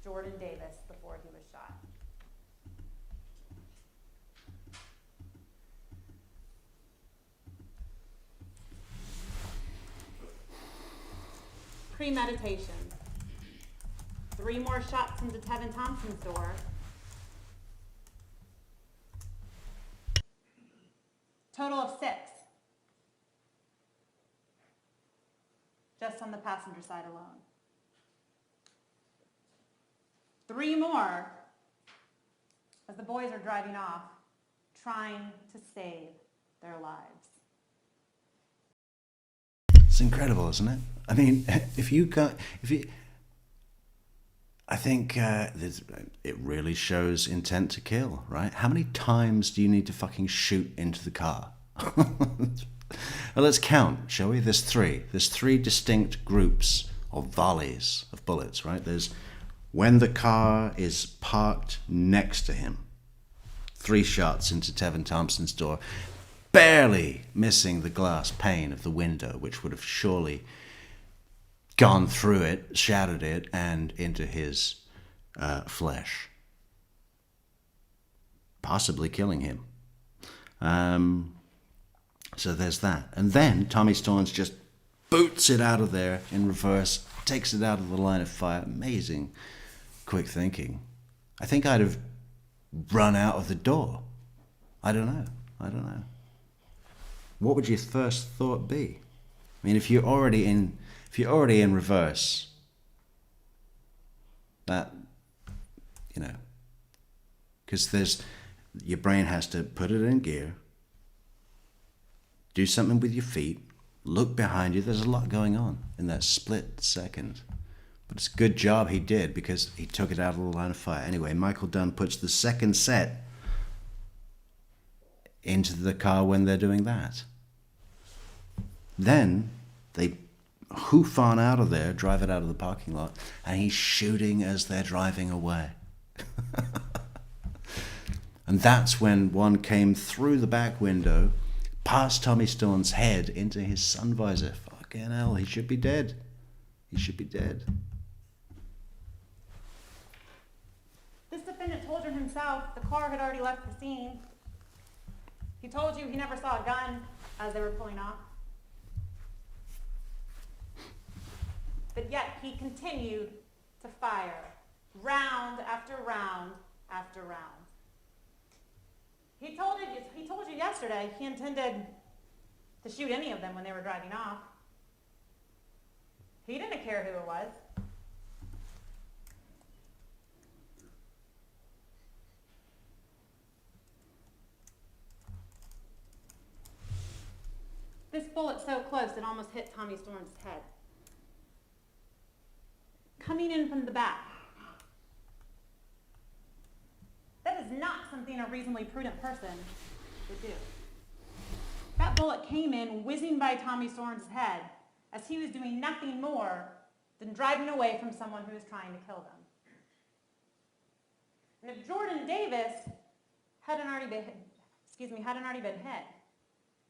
Jordan Davis before he was shot. Premeditation. 3 more shots into Tevin Thompson's door. Total of 6. Just on the passenger side alone. 3 more as the boys are driving off, trying to save their lives. It's incredible, isn't it? I mean, I think it really shows intent to kill, right? How many times do you need to fucking shoot into the car? Well, let's count, shall we? There's 3. There's 3 distinct groups or volleys of bullets, right? There's when the car is parked next to him, 3 shots into Tevin Thompson's door, barely missing the glass pane of the window, which would have surely gone through it, shattered it, and into his flesh, possibly killing him. So there's that. And then Tommy Storns just boots it out of there in reverse, takes it out of the line of fire. Amazing quick thinking. I think I'd have run out of the door. I don't know. What would your first thought be? I mean, if you're already in reverse, that, because your brain has to put it in gear, do something with your feet, look behind you. There's a lot going on in that split second. But it's a good job he did, because he took it out of the line of fire. Anyway, Michael Dunn puts the second set into the car when they're doing that. Then They hoof on out of there, drive it out of the parking lot, and he's shooting as they're driving away. And that's when one came through the back window, past Tommy Stone's head, into his sun visor. Fucking hell, he should be dead. He should be dead. This defendant told you himself the car had already left the scene. He told you he never saw a gun as they were pulling off. But yet he continued to fire round after round after round. He told you yesterday he intended to shoot any of them when they were driving off. He didn't care who it was. This bullet so close it almost hit Tommy Storm's head. Coming in from the back. That is not something a reasonably prudent person would do. That bullet came in whizzing by Tommy Storm's head as he was doing nothing more than driving away from someone who was trying to kill them. And if Jordan Davis hadn't already been hit,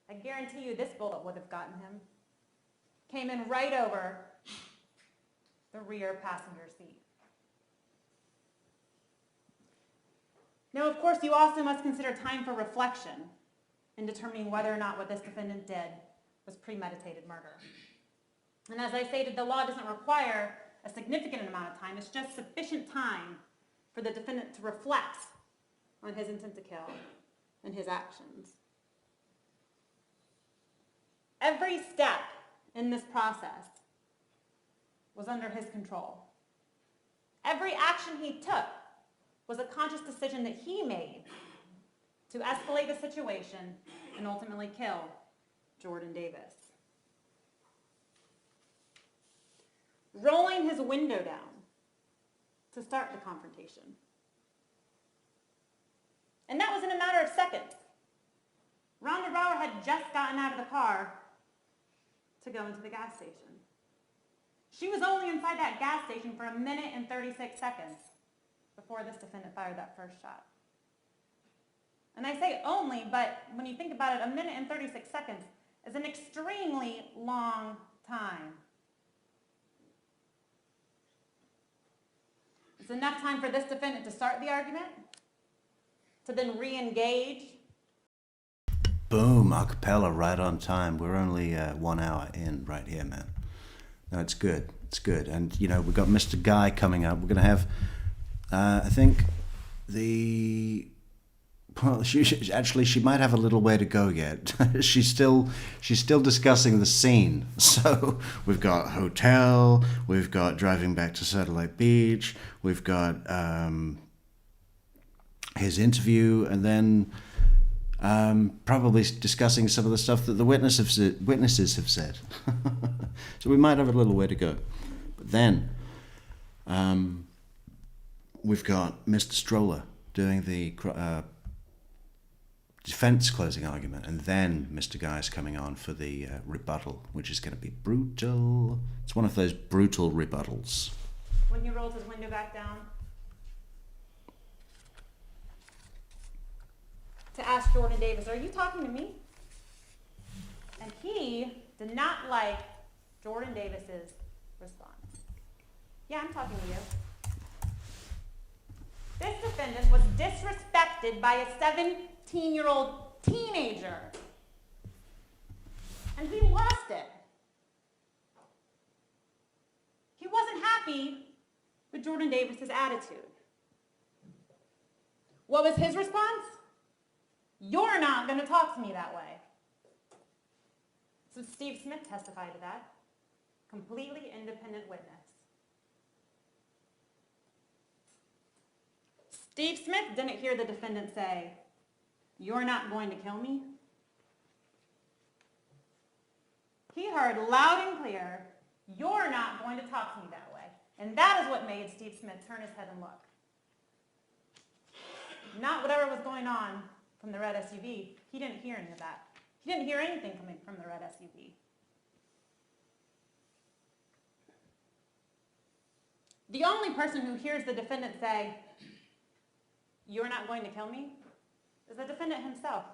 I guarantee you this bullet would have gotten him. Came in right over the rear passenger seat. Now, of course, you also must consider time for reflection in determining whether or not what this defendant did was premeditated murder. And as I stated, the law doesn't require a significant amount of time. It's just sufficient time for the defendant to reflect on his intent to kill and his actions. Every step in this process was under his control. Every action he took was a conscious decision that he made to escalate the situation and ultimately kill Jordan Davis. Rolling his window down to start the confrontation. And that was in a matter of seconds. Rhonda Brower had just gotten out of the car to go into the gas station. She was only inside that gas station for 1 minute and 36 seconds before this defendant fired that first shot. And I say only, but when you think about it, 1 minute and 36 seconds is an extremely long time. It's enough time for this defendant to start the argument, to then re-engage. Boom, acapella right on time. We're only 1 hour in right here, man. No, it's good. It's good. And, you know, we've got Mr. Guy coming up. We're going to have, I think, well, she might have a little way to go yet. she's still discussing the scene. So we've got hotel, we've got driving back to Satellite Beach, we've got his interview, and then probably discussing some of the stuff that the witnesses have said. So we might have a little way to go. But then we've got Mr. Stroller doing the defense closing argument, and then Mr. Guy's coming on for the rebuttal, which is going to be brutal. It's one of those brutal rebuttals. When he rolls his window back down to ask Jordan Davis, "Are you talking to me?" And he did not like Jordan Davis's response. "Yeah, I'm talking to you." This defendant was disrespected by a 17-year-old teenager, and he lost it. He wasn't happy with Jordan Davis's attitude. What was his response? "You're not going to talk to me that way." So Steve Smith testified to that. Completely independent witness. Steve Smith didn't hear the defendant say, "You're not going to kill me." He heard loud and clear, "You're not going to talk to me that way." And that is what made Steve Smith turn his head and look. Not whatever was going on from the red SUV. He didn't hear any of that. He didn't hear anything coming from the red SUV. The only person who hears the defendant say, "You're not going to kill me," is the defendant himself.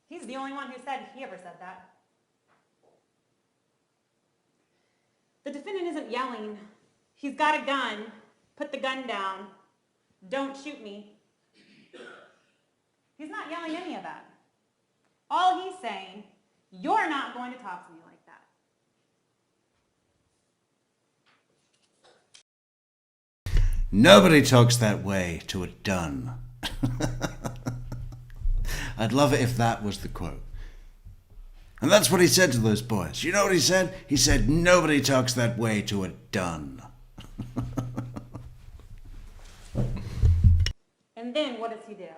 He's the only one who said he ever said that. The defendant isn't yelling, "He's got a gun, put the gun down, don't shoot me." He's not yelling any of that. All he's saying, "You're not going to talk to me like that." Nobody talks that way to a Dunn. I'd love it if that was the quote. And that's what he said to those boys. You know what he said? He said, "Nobody talks that way to a Dunn." And then what does he do?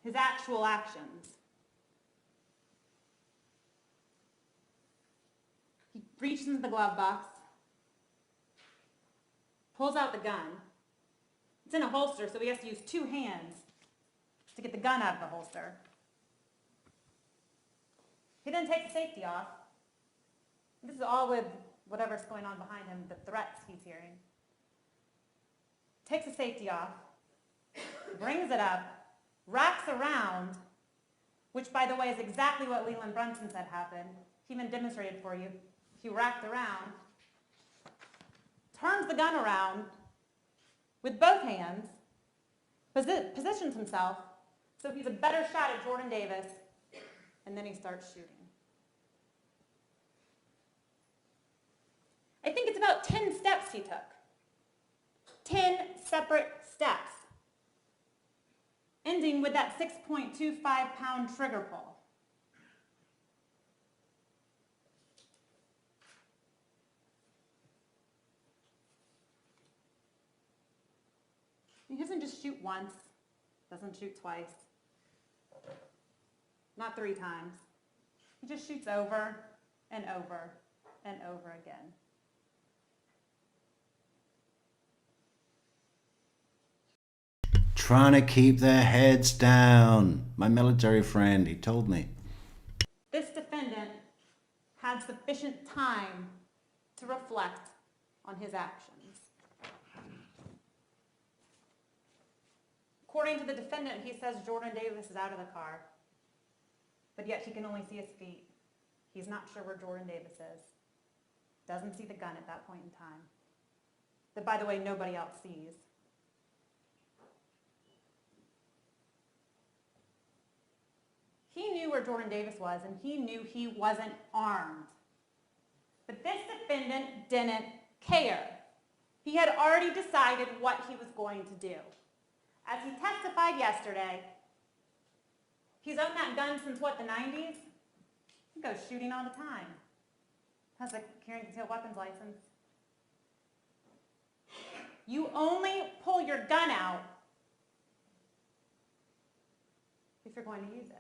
His actual actions. He reaches into the glove box, pulls out the gun. It's in a holster, so he has to use two hands to get the gun out of the holster. He then takes the safety off. This is all with whatever's going on behind him, the threats he's hearing. Takes the safety off, brings it up, wraps around, which, by the way, is exactly what Leland Brunson said happened. He even demonstrated for you. He wrapped around, turns the gun around with both hands, positions himself so he's a better shot at Jordan Davis, and then he starts shooting. I think it's about 10 steps he took. 10 separate steps, ending with that 6.25-pound trigger pull. He doesn't just shoot once, doesn't shoot twice, not 3 times. He just shoots over and over and over again. Trying to keep their heads down. My military friend, he told me. This defendant had sufficient time to reflect on his actions. According to the defendant, he says Jordan Davis is out of the car, but yet he can only see his feet. He's not sure where Jordan Davis is. Doesn't see the gun at that point in time. That, by the way, nobody else sees. He knew where Jordan Davis was, and he knew he wasn't armed. But this defendant didn't care. He had already decided what he was going to do. As he testified yesterday, he's owned that gun since, what, the 90s? He goes shooting all the time. Has a carrying concealed weapons license. You only pull your gun out if you're going to use it.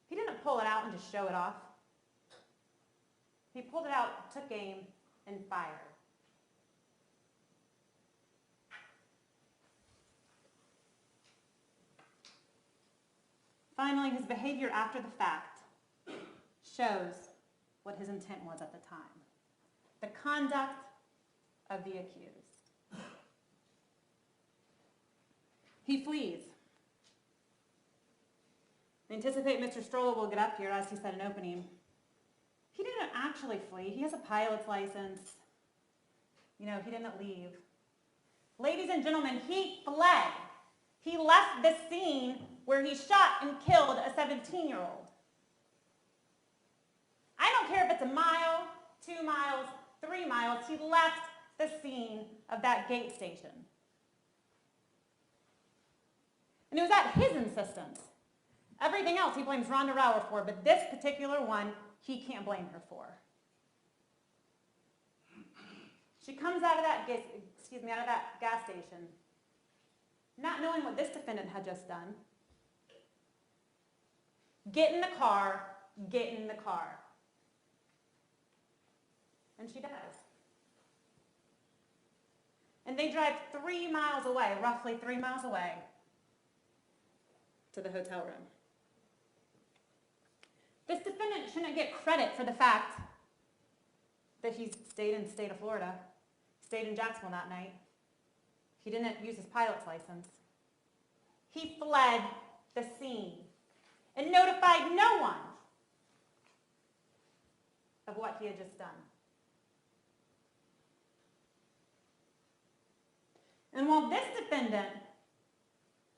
He didn't pull it out and just show it off. He pulled it out, took aim, and fired. Finally, his behavior after the fact shows what his intent was at the time. The conduct of the accused. He flees. I anticipate Mr. Stroller will get up here as he said in opening. He didn't actually flee. He has a pilot's license. He didn't leave. Ladies and gentlemen, he fled. He left the scene where he shot and killed a 17-year-old. I don't care if it's a mile, 2 miles, 3 miles. He left the scene of that gate station. And it was at his insistence. Everything else he blames Rhonda Rauer for, but this particular one, he can't blame her for. She comes out of that gas station, not knowing what this defendant had just done. Get in the car, get in the car. And she does. And they drive 3 miles away, roughly 3 miles away, to the hotel room. This defendant shouldn't get credit for the fact that he stayed in the state of Florida, stayed in Jacksonville that night. He didn't use his pilot's license. He fled the scene and notified no one of what he had just done. And while this defendant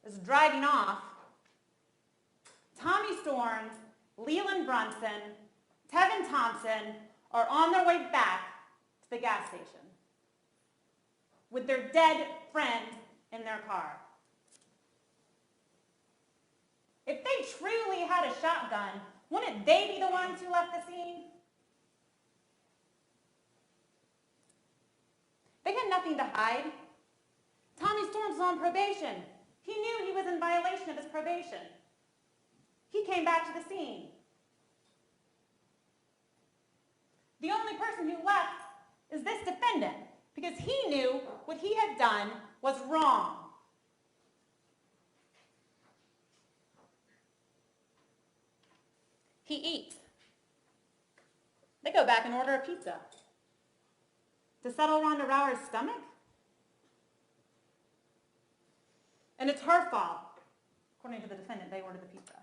is driving off, Tommy Storms, Leland Brunson, Tevin Thompson are on their way back to the gas station with their dead friend in their car. If they truly had a shotgun, wouldn't they be the ones who left the scene? They had nothing to hide. Tommy Storms was on probation. He knew he was in violation of his probation. He came back to the scene. The only person who left is this defendant because he knew what he had done was wrong. He eats. They go back and order a pizza. To settle Rhonda Rower's stomach? And it's her fault. According to the defendant, they ordered the pizza.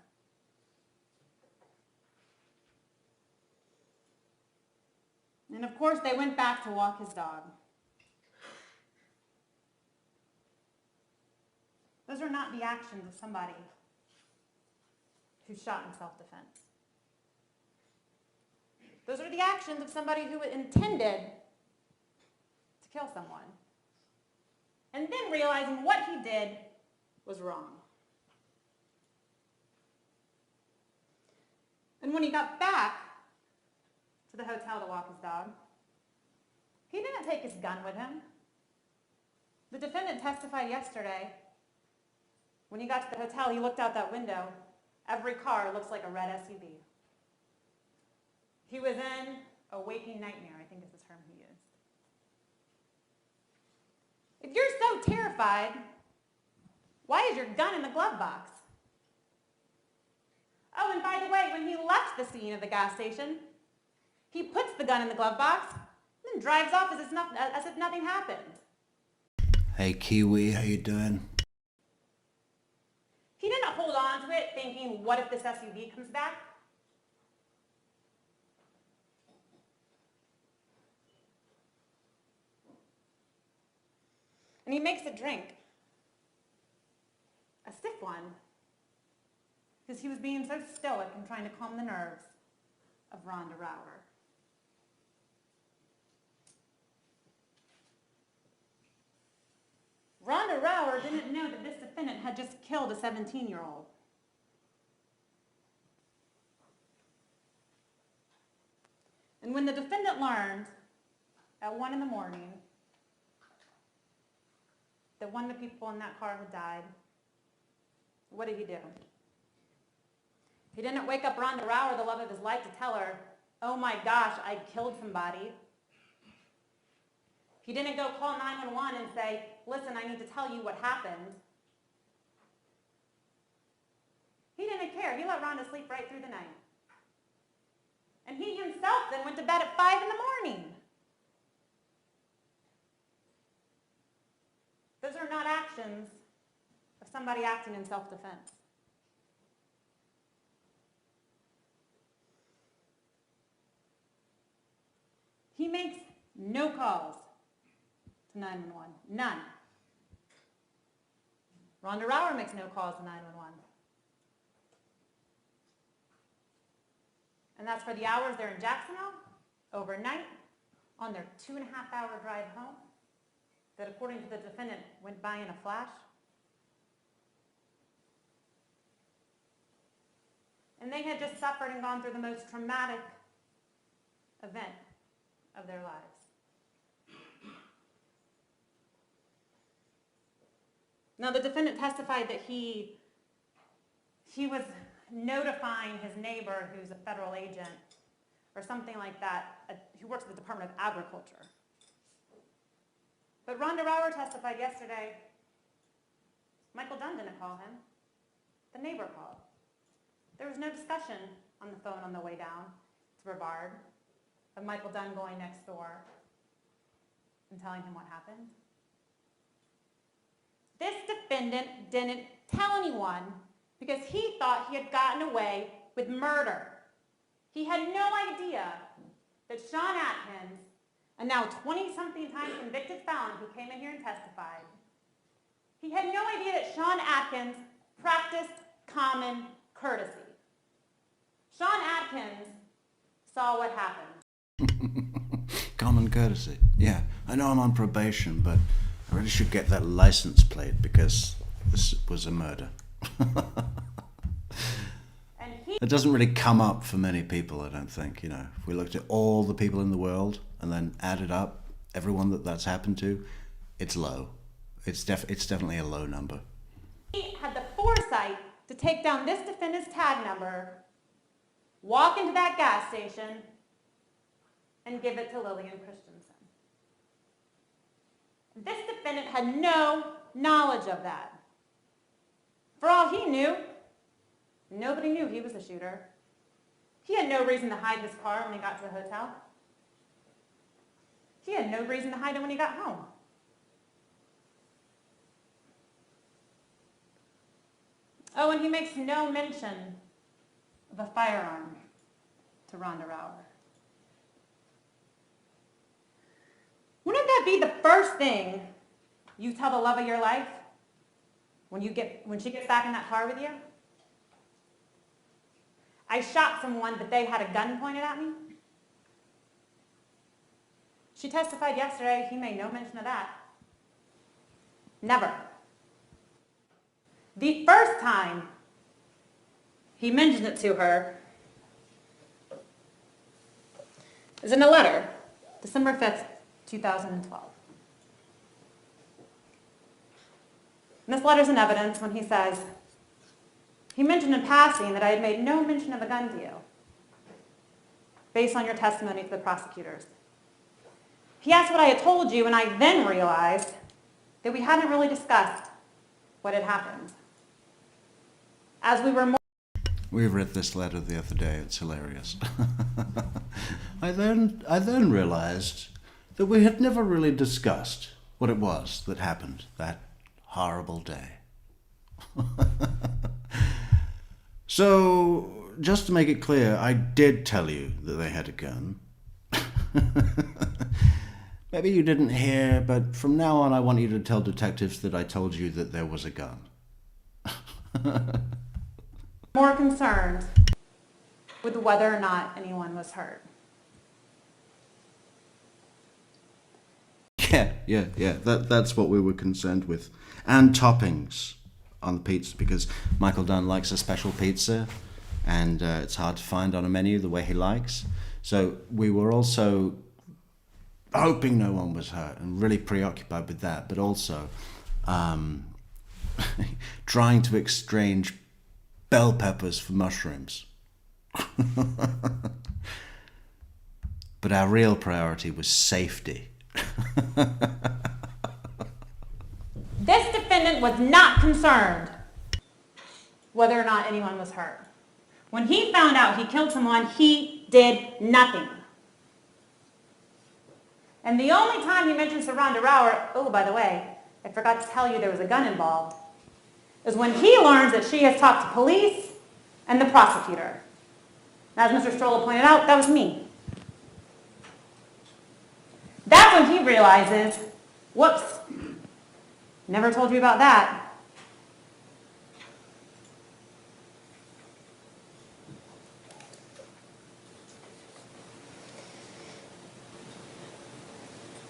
And of course, they went back to walk his dog. Those are not the actions of somebody who shot in self-defense. Those are the actions of somebody who intended to kill someone. And then realizing what he did was wrong. And when he got back to the hotel to walk his dog, he didn't take his gun with him. The defendant testified yesterday. When he got to the hotel, he looked out that window. Every car looks like a red SUV. He was in a waking nightmare, I think is the term he used. If you're so terrified, why is your gun in the glove box? Oh, and by the way, when he left the scene of the gas station, he puts the gun in the glove box and then drives off as if nothing happened. Hey Kiwi, how you doing? He didn't hold on to it thinking, what if this SUV comes back? And he makes a drink, a stiff one, because he was being so stoic and trying to calm the nerves of Rhonda Rower. Rhonda Rower didn't know that this defendant had just killed a 17-year-old. And when the defendant learned at 1 in the morning that one of the people in that car had died, what did he do? He didn't wake up Rhonda Rower, the love of his life, to tell her, oh my gosh, I killed somebody. He didn't go call 911 and say, listen, I need to tell you what happened. He didn't care. He let Rhonda sleep right through the night. And he himself then went to bed at 5 in the morning. Those are not actions of somebody acting in self-defense. He makes no calls to 911. None. Rhonda Rower makes no calls to 911. And that's for the hours they're in Jacksonville, overnight, on their 2.5-hour drive home, that according to the defendant went by in a flash. And they had just suffered and gone through the most traumatic event of their lives. Now, the defendant testified that he was notifying his neighbor, who's a federal agent, or something like that, who works at the Department of Agriculture. But Rhonda Rower testified yesterday, Michael Dunn didn't call him. The neighbor called. There was no discussion on the phone on the way down to Brevard of Michael Dunn going next door and telling him what happened. This defendant didn't tell anyone because he thought he had gotten away with murder. He had no idea that Sean Atkins, a now 20-something time convicted felon who came in here and testified, he had no idea that Sean Atkins practiced common courtesy. Sean Atkins saw what happened. Common courtesy. Yeah, I know I'm on probation, but I really should get that license plate because this was a murder. And he It doesn't really come up for many people, I don't think. You know, if we looked at all the people in the world and then added up everyone that's happened to, it's low. It's definitely a low number. He had the foresight to take down this defendant's tag number, walk into that gas station, and give it to Lillian Christensen. This defendant had no knowledge of that. For all he knew, nobody knew he was the shooter. He had no reason to hide his car when he got to the hotel. He had no reason to hide it when he got home. Oh, and he makes no mention of a firearm to Rhonda Rauer. Wouldn't that be the first thing you tell the love of your life when she gets back in that car with you? I shot someone, but they had a gun pointed at me. She testified yesterday, he made no mention of that. Never. The first time he mentioned it to her is in a letter, December 5th, 2012. And this letter's in evidence when he says, he mentioned in passing that I had made no mention of a gun to you, based on your testimony to the prosecutors. He asked what I had told you, and I then realized that we hadn't really discussed what had happened. As we were more... We read this letter the other day. It's hilarious. I then realized that we had never really discussed what it was that happened that horrible day. So, just to make it clear, I did tell you that they had a gun. Maybe you didn't hear, but from now on I want you to tell detectives that I told you that there was a gun. more concerned with whether or not anyone was hurt. Yeah. That's what we were concerned with. And toppings on the pizza, because Michael Dunn likes a special pizza, and it's hard to find on a menu the way he likes. So we were also hoping no one was hurt and really preoccupied with that, but also trying to exchange bell peppers for mushrooms. But our real priority was safety. This defendant was not concerned whether or not anyone was hurt. When he found out he killed someone, he did nothing. And the only time he mentions to Rhonda Rauer, oh, by the way, I forgot to tell you there was a gun involved, is when he learns that she has talked to police and the prosecutor. As Mr. Strolla pointed out, that was me. That's when he realizes, whoops, never told you about that.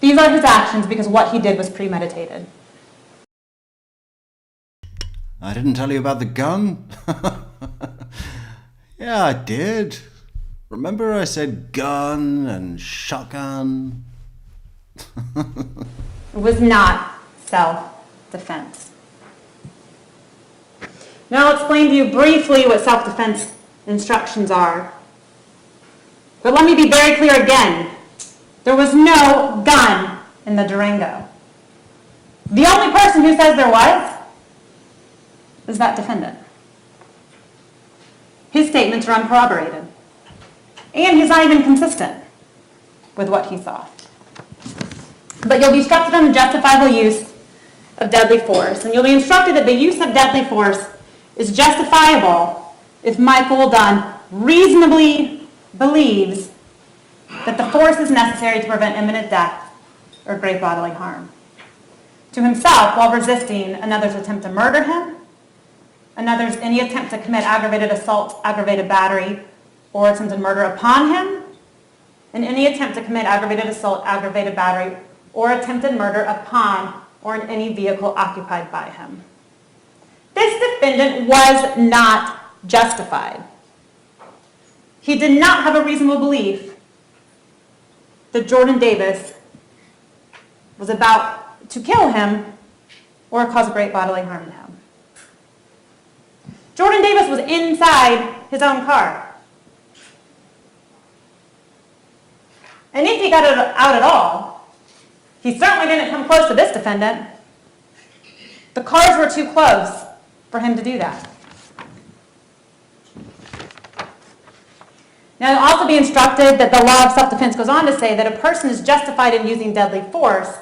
These are his actions because what he did was premeditated. I didn't tell you about the gun? Yeah, I did. Remember I said gun and shotgun? It was not self-defense. Now I'll explain to you briefly what self-defense instructions are. But let me be very clear again. There was no gun in the Durango. The only person who says there was is that defendant. His his statements are uncorroborated. And he's not even consistent with what he saw. But you'll be instructed on the justifiable use of deadly force, and you'll be instructed that the use of deadly force is justifiable if Michael Dunn reasonably believes that the force is necessary to prevent imminent death or great bodily harm to himself while resisting another's attempt to murder him, any attempt to commit aggravated assault, aggravated battery, or attempted murder upon him, and any attempt to commit aggravated assault, aggravated battery, or attempted murder upon or in any vehicle occupied by him. This defendant was not justified. He did not have a reasonable belief that Jordan Davis was about to kill him or cause great bodily harm to him. Jordan Davis was inside his own car. And if he got out at all, he certainly didn't come close to this defendant. The cars were too close for him to do that. Now, you'll also be instructed that the law of self-defense goes on to say that a person is justified in using deadly force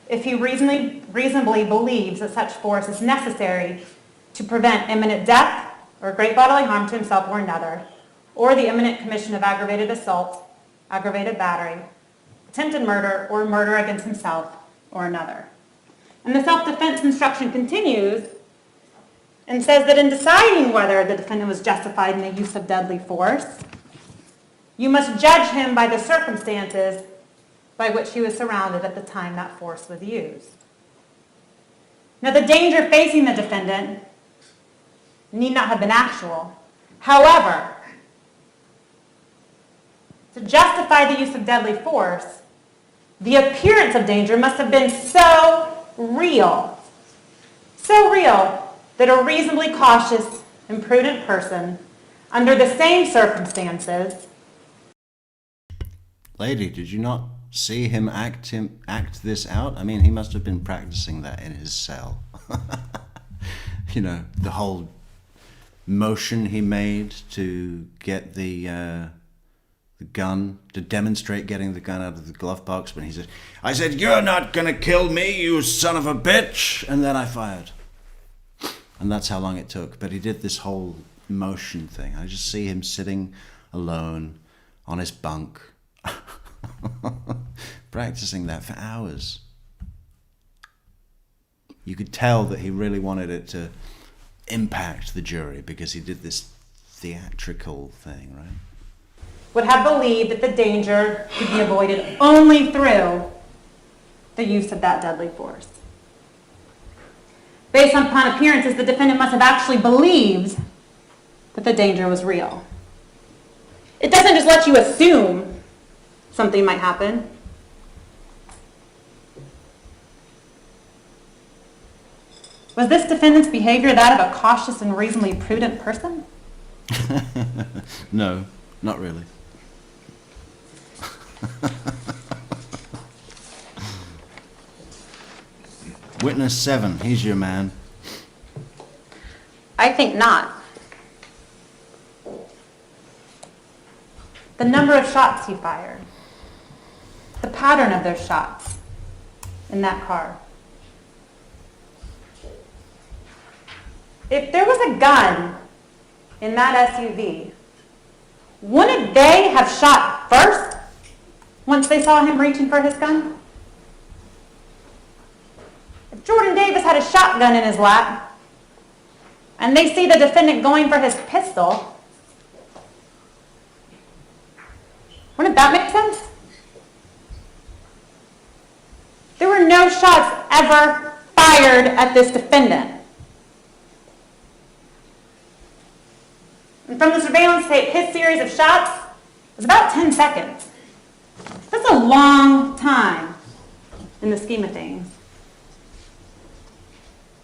if he reasonably believes that such force is necessary to prevent imminent death or great bodily harm to himself or another, or the imminent commission of aggravated assault, aggravated battery, attempted murder, or murder against himself or another. And the self-defense instruction continues and says that in deciding whether the defendant was justified in the use of deadly force, you must judge him by the circumstances by which he was surrounded at the time that force was used. Now, the danger facing the defendant need not have been actual. However, to justify the use of deadly force, the appearance of danger must have been so real that a reasonably cautious and prudent person, under the same circumstances. Lady, did you not see him act this out? I mean, he must have been practicing that in his cell. You know, the whole motion he made to get the gun, to demonstrate getting the gun out of the glove box when he said, I said, you're not gonna kill me, you son of a bitch, and then I fired. And that's how long it took. But he did this whole motion thing. I just see him sitting alone on his bunk, practicing that for hours. You could tell that he really wanted it to impact the jury because he did this theatrical thing, right? Would have believed that the danger could be avoided only through the use of that deadly force. Based upon appearances, the defendant must have actually believed that the danger was real. It doesn't just let you assume something might happen. Was this defendant's behavior that of a cautious and reasonably prudent person? No, not really. Witness 7, he's your man. I think not. The number of shots he fired, the pattern of those shots in that car. If there was a gun in that SUV, wouldn't they have shot first once they saw him reaching for his gun? If Jordan Davis had a shotgun in his lap and they see the defendant going for his pistol, wouldn't that make sense? There were no shots ever fired at this defendant. And from the surveillance tape, his series of shots was about 10 seconds. That's a long time in the scheme of things.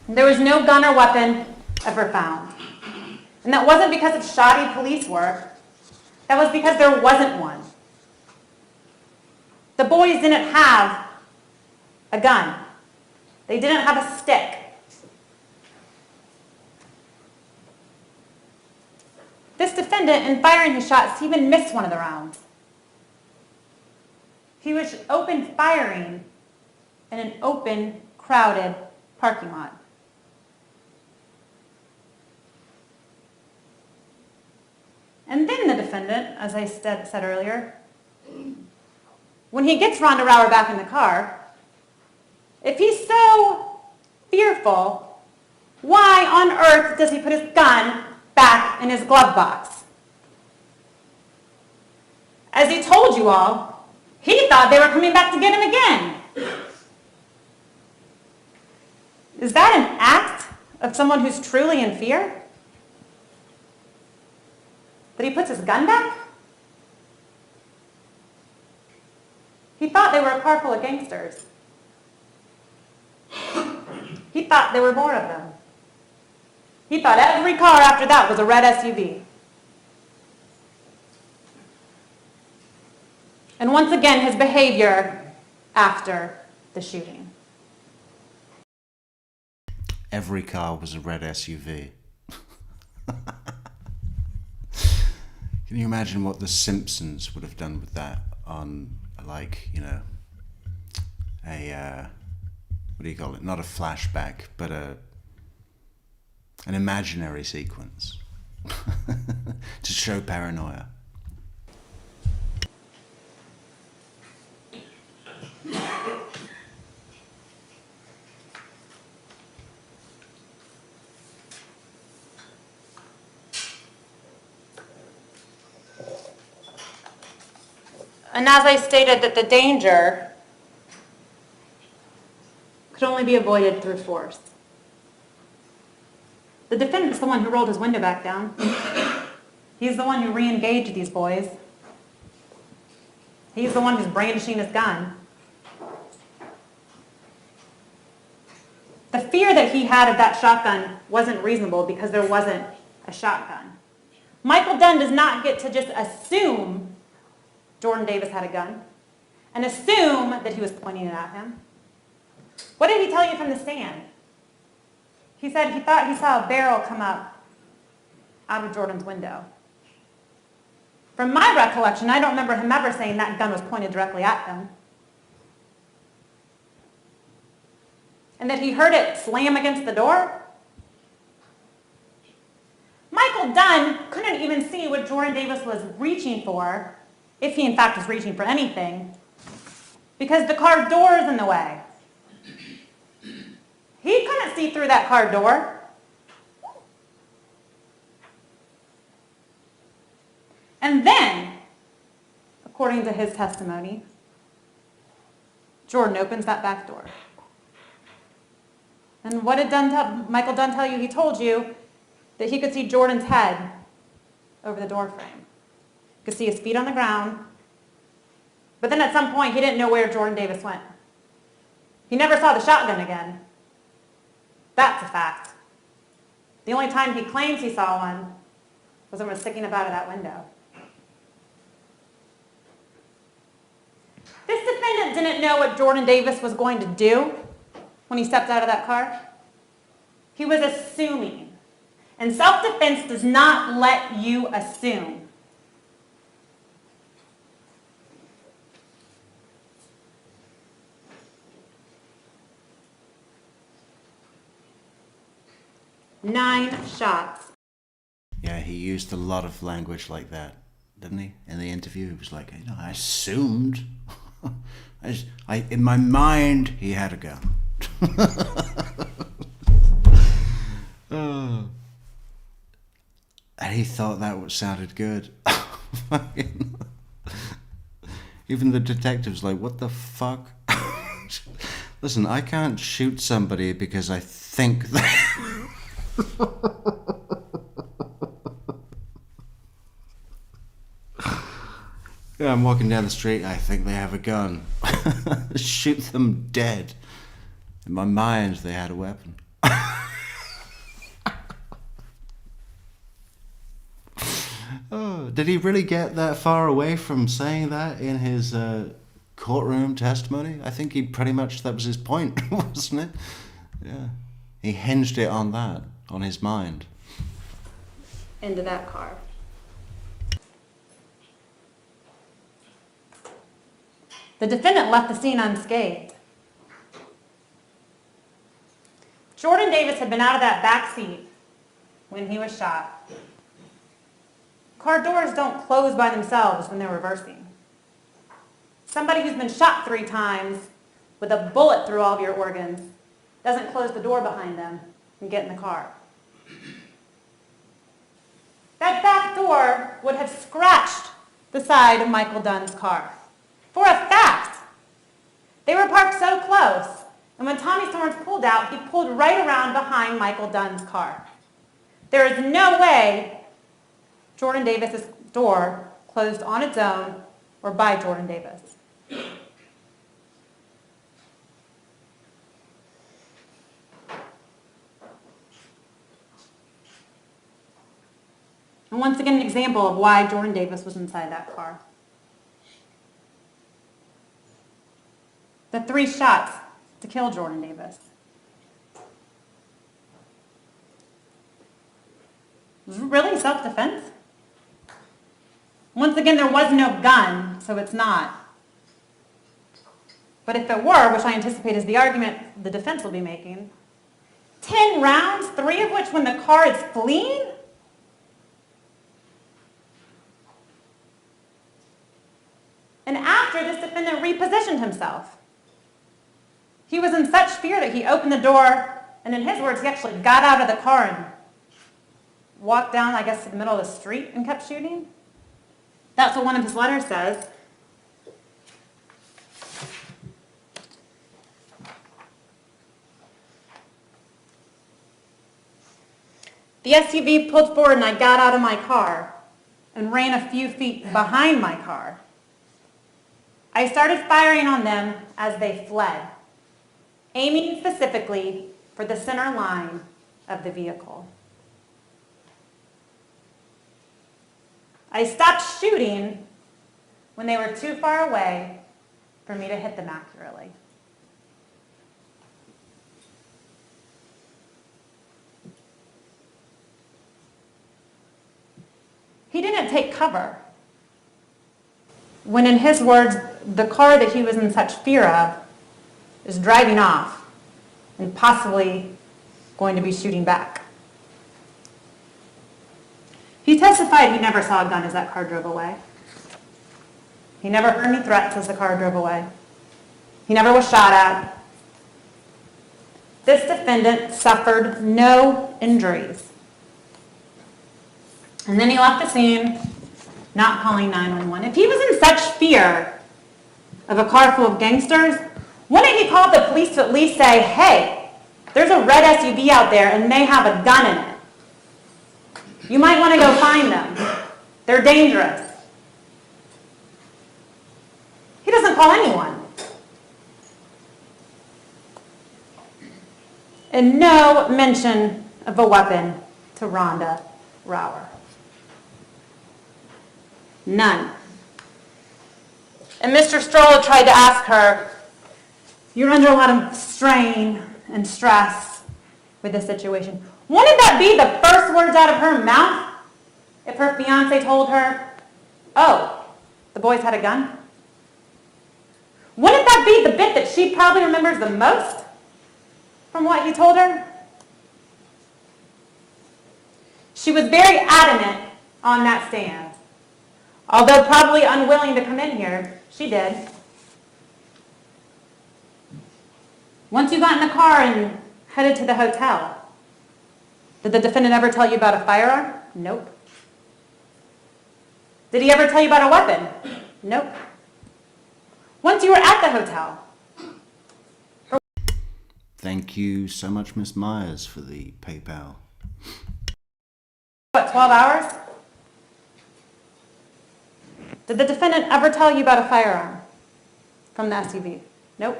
And there was no gun or weapon ever found. And that wasn't because of shoddy police work. That was because there wasn't one. The boys didn't have a gun. They didn't have a stick. This defendant, in firing his shots, even missed one of the rounds. He was open firing in an open, crowded parking lot. And then the defendant, as I said earlier, when he gets Rhonda Rower back in the car, if he's so fearful, why on earth does he put his gun back in his glove box? As he told you all, he thought they were coming back to get him again. Is that an act of someone who's truly in fear? That he puts his gun back? He thought they were a car full of gangsters. He thought there were more of them. He thought every car after that was a red SUV. And once again, his behavior after the shooting. Every car was a red SUV. Can you imagine what The Simpsons would have done with that on, like, you know, a, what do you call it? Not a flashback, but an imaginary sequence to show paranoia. And as I stated, that the danger could only be avoided through force. The defendant's the one who rolled his window back down. He's the one who re-engaged these boys. He's the one who's brandishing his gun. The fear that he had of that shotgun wasn't reasonable because there wasn't a shotgun. Michael Dunn does not get to just assume Jordan Davis had a gun and assume that he was pointing it at him. What did he tell you from the stand? He said he thought he saw a barrel come up out of Jordan's window. From my recollection, I don't remember him ever saying that gun was pointed directly at him. And that he heard it slam against the door. Michael Dunn couldn't even see what Jordan Davis was reaching for, if he in fact was reaching for anything, because the car door is in the way. He couldn't see through that car door. And then, according to his testimony, Jordan opens that back door. And what did Michael Dunn tell you? He told you that he could see Jordan's head over the door frame. Could see his feet on the ground. But then at some point, he didn't know where Jordan Davis went. He never saw the shotgun again. That's a fact. The only time he claims he saw one was when it was sticking up out of that window. This defendant didn't know what Jordan Davis was going to do when he stepped out of that car. He was assuming. And self-defense does not let you assume. Nine shots. Yeah, he used a lot of language like that, didn't he? In the interview, he was like, you know, I assumed. In my mind, he had a gun. Oh. And he thought that sounded good. Even the detective's like, what the fuck? Listen, I can't shoot somebody because I think that... Yeah, I'm walking down the street, I think they have a gun. Shoot them dead. In my mind, they had a weapon. Oh, did he really get that far away from saying that in his courtroom testimony? I think he pretty much, that was his point, wasn't it? Yeah. He hinged it on that, on his mind. Into that car. The defendant left the scene unscathed. Jordan Davis had been out of that back seat when he was shot. Car doors don't close by themselves when they're reversing. Somebody who's been shot 3 times with a bullet through all of your organs doesn't close the door behind them and get in the car. That back door would have scratched the side of Michael Dunn's car. For a fact. They were parked so close, and when Tommy Storms pulled out, he pulled right around behind Michael Dunn's car. There is no way Jordan Davis's door closed on its own or by Jordan Davis. And once again, an example of why Jordan Davis was inside that car. The 3 shots to kill Jordan Davis. Was it really self-defense? Once again, there was no gun, so it's not. But if it were, which I anticipate is the argument the defense will be making, 10 rounds, 3 of which when the car is fleeing? And after this defendant repositioned himself. He was in such fear that he opened the door, and in his words, he actually got out of the car and walked down, I guess, to the middle of the street and kept shooting. That's what one of his letters says. The SUV pulled forward and I got out of my car and ran a few feet behind my car. I started firing on them as they fled, aiming specifically for the center line of the vehicle. I stopped shooting when they were too far away for me to hit them accurately. He didn't take cover when, in his words, the car that he was in such fear of is driving off and possibly going to be shooting back. He testified he never saw a gun as that car drove away. He never heard any threats as the car drove away. He never was shot at. This defendant suffered no injuries. And then he left the scene, not calling 911. If he was in such fear of a car full of gangsters, wouldn't he call the police to at least say, hey, there's a red SUV out there and they have a gun in it. You might want to go find them. They're dangerous. He doesn't call anyone. And no mention of a weapon to Rhonda Rower. None. And Mr. Stroll tried to ask her, you're under a lot of strain and stress with this situation. Wouldn't that be the first words out of her mouth if her fiance told her, oh, the boys had a gun? Wouldn't that be the bit that she probably remembers the most from what he told her? She was very adamant on that stand. Although probably unwilling to come in here, she did. Once you got in the car and headed to the hotel, did the defendant ever tell you about a firearm? Nope. Did he ever tell you about a weapon? Nope. Once you were at the hotel. Thank you so much, Miss Myers, for the PayPal. What, 12 hours? Did the defendant ever tell you about a firearm from the SUV? Nope.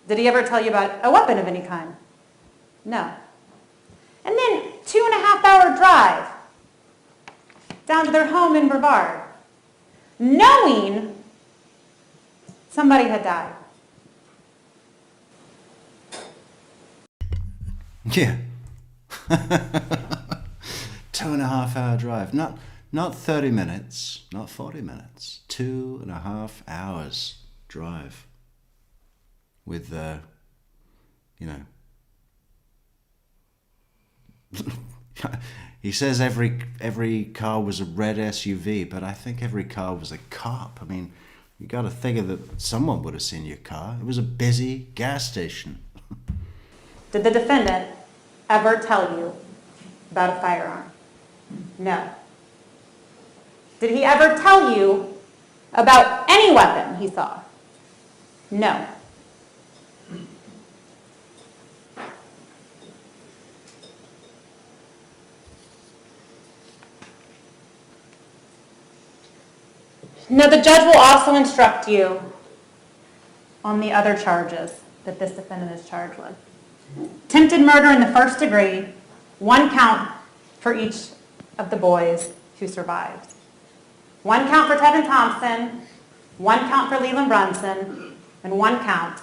Did he ever tell you about a weapon of any kind? No. And then 2.5-hour drive down to their home in Brevard, knowing somebody had died. Yeah. 2.5-hour drive. Not 30 minutes, not 40 minutes. 2.5 hours drive with, he says every car was a red SUV, but I think every car was a cop. I mean, you got to figure that someone would have seen your car. It was a busy gas station. Did the defendant ever tell you about a firearm? No. Did he ever tell you about any weapon he saw? No. Now, the judge will also instruct you on the other charges that this defendant is charged with. Attempted murder in the first degree, 1 count for each of the boys who survived. 1 count for Tevin Thompson, 1 count for Leland Brunson, and 1 count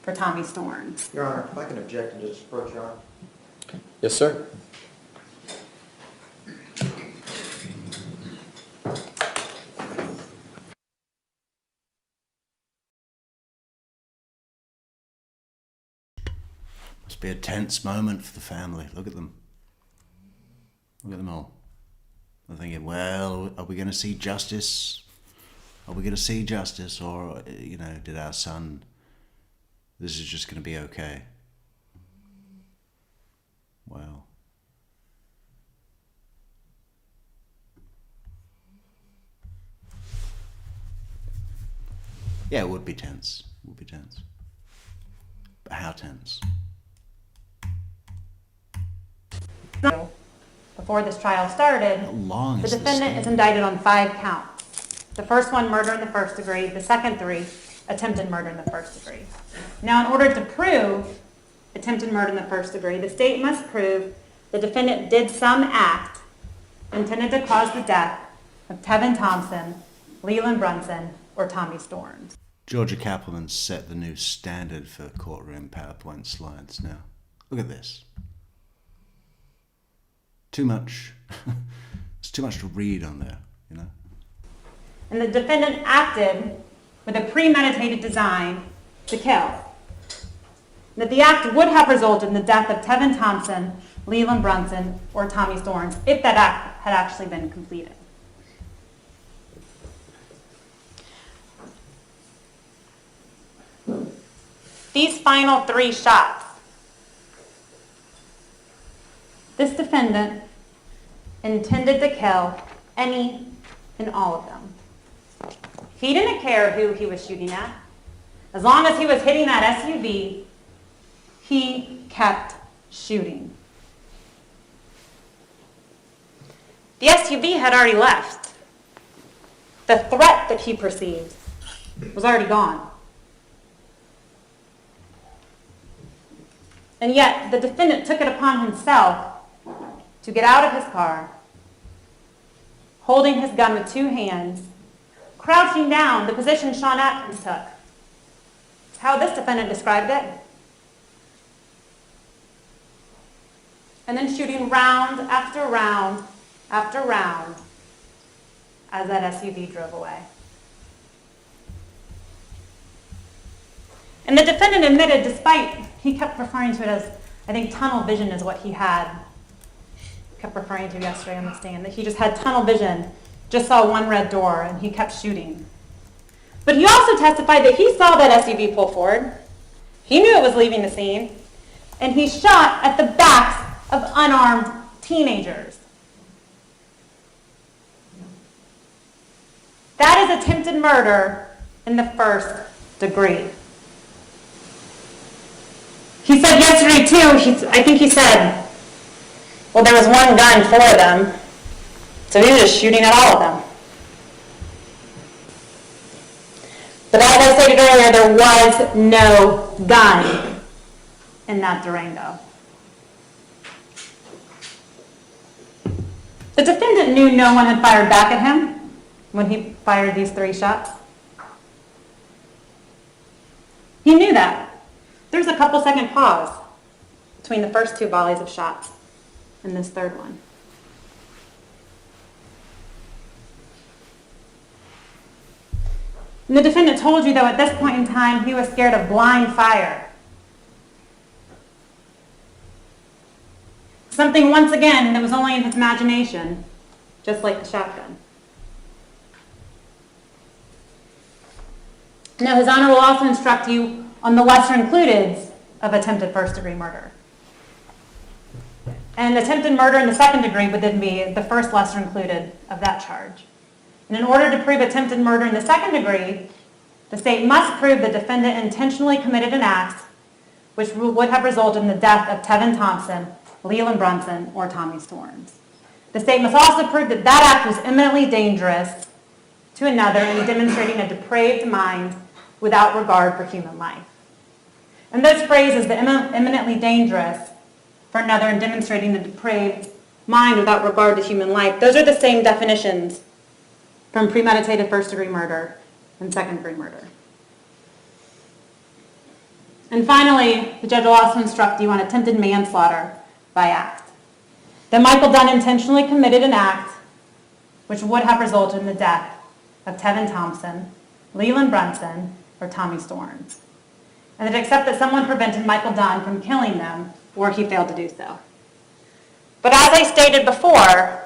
for Tommy Storms. Your Honor, if I can object and just approach Your Honor. Yes, sir. Must be a tense moment for the family. Look at them. Look at them all. They're thinking, well, are we going to see justice? Are we going to see justice? Or, did our son, this is just going to be okay? Well. Yeah, it would be tense. It would be tense. But how tense? Before this trial started, How long the is this defendant thing? is indicted on 5 counts. The first one, murder in the first degree. The second 3, attempted murder in the first degree. Now, in order to prove attempted murder in the first degree, the state must prove the defendant did some act intended to cause the death of Tevin Thompson, Leland Brunson, or Tommy Storms. Georgia Kappelman set the new standard for courtroom PowerPoint slides now. Look at this. Too much. It's too much to read on there, And the defendant acted with a premeditated design to kill. That the act would have resulted in the death of Tevin Thompson, Leland Brunson, or Tommy Storms if that act had actually been completed. These final 3 shots, this defendant intended to kill any and all of them. He didn't care who he was shooting at. As long as he was hitting that SUV, he kept shooting. The SUV had already left. The threat that he perceived was already gone. And yet, the defendant took it upon himself to get out of his car, holding his gun with 2 hands, crouching down, the position Sean Atkins took. It's how this defendant described it. And then shooting round after round after round as that SUV drove away. And the defendant admitted, despite, he kept referring to it as, I think tunnel vision is what he had, kept referring to yesterday on the stand, that he just had tunnel vision, just saw 1 red door, and he kept shooting. But he also testified that he saw that SUV pull forward. He knew it was leaving the scene, and he shot at the backs of unarmed teenagers. That is attempted murder in the first degree. He said yesterday too, I think he said, well, there was 1 gun for them, so he was just shooting at all of them. But as I stated earlier, there was no gun in that Durango. The defendant knew no one had fired back at him when he fired these 3 shots. He knew that. There's a couple second pause between the first 2 volleys of shots and this 3rd one. And the defendant told you, though, at this point in time, he was scared of blind fire. Something, once again, that was only in his imagination, just like the shotgun. Now, His Honor will also instruct you on the lesser included of attempted first-degree murder. And attempted murder in the second degree would then be the first lesser included of that charge. And in order to prove attempted murder in the second degree, the state must prove the defendant intentionally committed an act which would have resulted in the death of Tevin Thompson, Leland Brunson, or Tommy Storms. The state must also prove that that act was imminently dangerous to another in demonstrating a depraved mind without regard for human life. And those phrases, the imminently dangerous for another in demonstrating the depraved mind without regard to human life, those are the same definitions from premeditated first-degree murder and second-degree murder. And finally, the judge will also instruct you on attempted manslaughter by act. That Michael Dunn intentionally committed an act which would have resulted in the death of Tevin Thompson, Leland Brunson, or Tommy Storms. And that except that someone prevented Michael Dunn from killing them, or he failed to do so. But as I stated before,